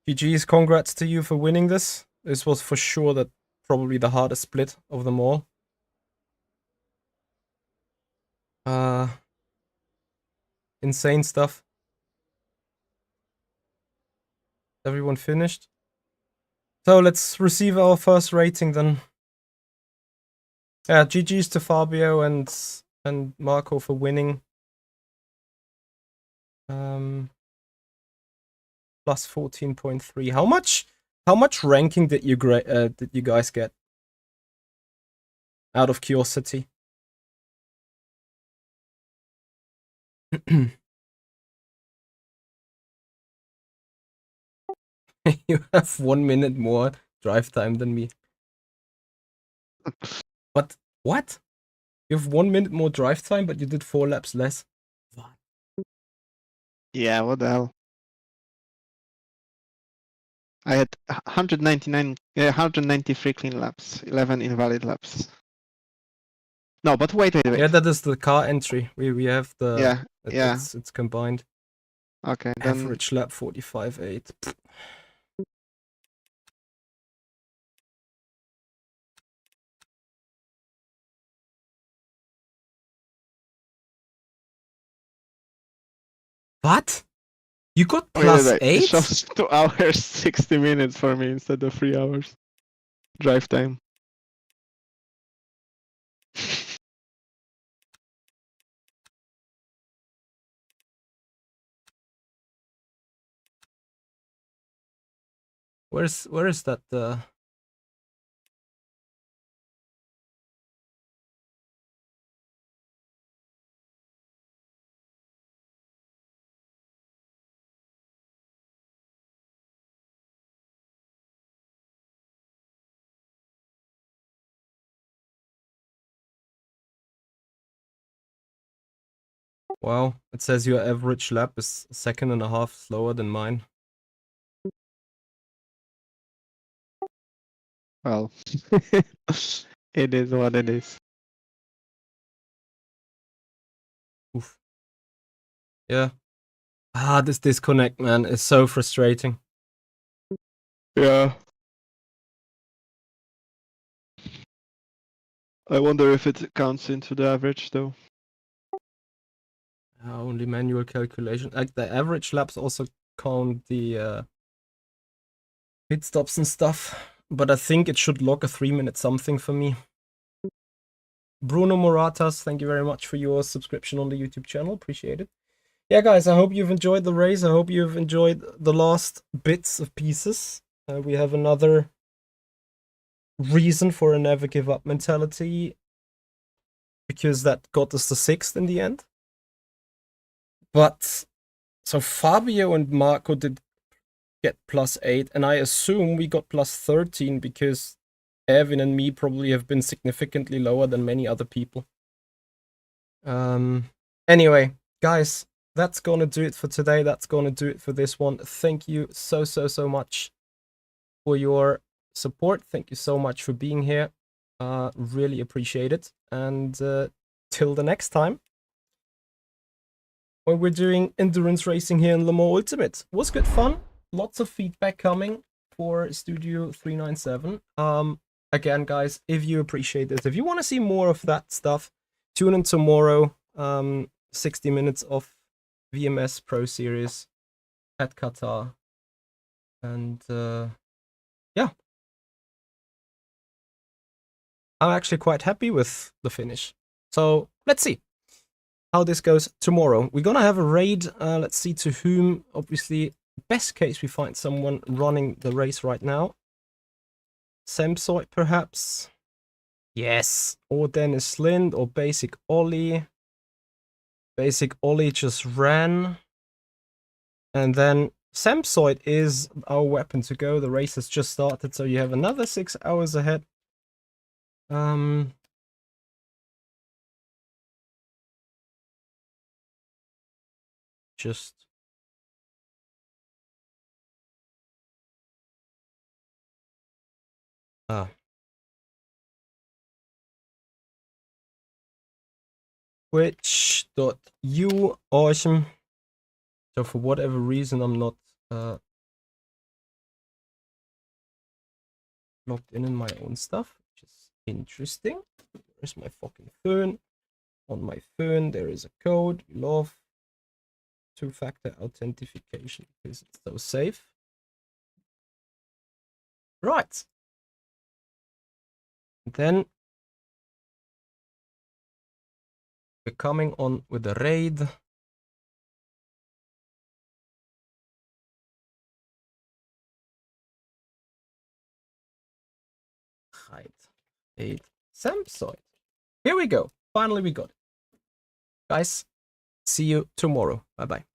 GG's, congrats to you for winning this. This was for sure probably the hardest split of them all. Insane stuff. Everyone finished. So let's receive our first rating then. Yeah, GG's to Fabio and Marco for winning. Plus 14.3. How much ranking did you guys get? Out of curiosity. You have 1 minute more drive time than me. But what? You have 1 minute more drive time, but you did 4 laps less. What? Yeah, what the hell? I had 193 clean laps, 11 invalid laps. No, but wait. Yeah, that is the car entry. We have the yeah. It's combined. Okay, then Average lap 45.8. What? You got plus wait. 8? It shows 2 hours 60 minutes for me instead of 3 hours drive time. Where is that? Wow, it says your average lap is 1.5 seconds slower than mine. Well, it is what it is. Oof. Yeah. This disconnect, man, is so frustrating. Yeah. I wonder if it counts into the average though. Only manual calculation. Like the average laps also count the pit stops and stuff, but I think it should log a 3-minute something for me. Bruno Moratas, thank you very much for your subscription on the YouTube channel. Appreciate it. Yeah, guys, I hope you've enjoyed the race. I hope you've enjoyed the last bits of pieces. We have another reason for a never give up mentality, because that got us the 6th in the end. But so Fabio and Marco did get plus 8, and I assume we got plus 13 because Evan and me probably have been significantly lower than many other people. Anyway, guys, that's gonna do it for today. That's gonna do it for this one. Thank you so much for your support. Thank you so much for being here. Really appreciate it. And till the next time, when we're doing endurance racing here in Le Mans Ultimate. It was good fun. Lots of feedback coming for Studio 397. Again, guys, if you appreciate this, if you want to see more of that stuff, tune in tomorrow. 60 minutes of VMS Pro Series at Qatar. And yeah, I'm actually quite happy with the finish. So let's see how this goes tomorrow. We're gonna have a raid. Let's see to whom. Obviously, best case we find someone running the race right now. Samsoit perhaps. Yes. Or Dennis Lind or Basic Ollie. Basic Ollie just ran. And then Samsoid is our weapon to go. The race has just started, so you have another 6 hours ahead. Just Twitch.u awesome. So for whatever reason I'm not logged in my own stuff, which is interesting. Where's my fucking phone? On my phone there is a code. Love two-factor authentication because it's so safe. Right. Then we're coming on with the raid. Hide. Raid. Samsoid. Here we go. Finally we got it. Guys, see you tomorrow. Bye-bye.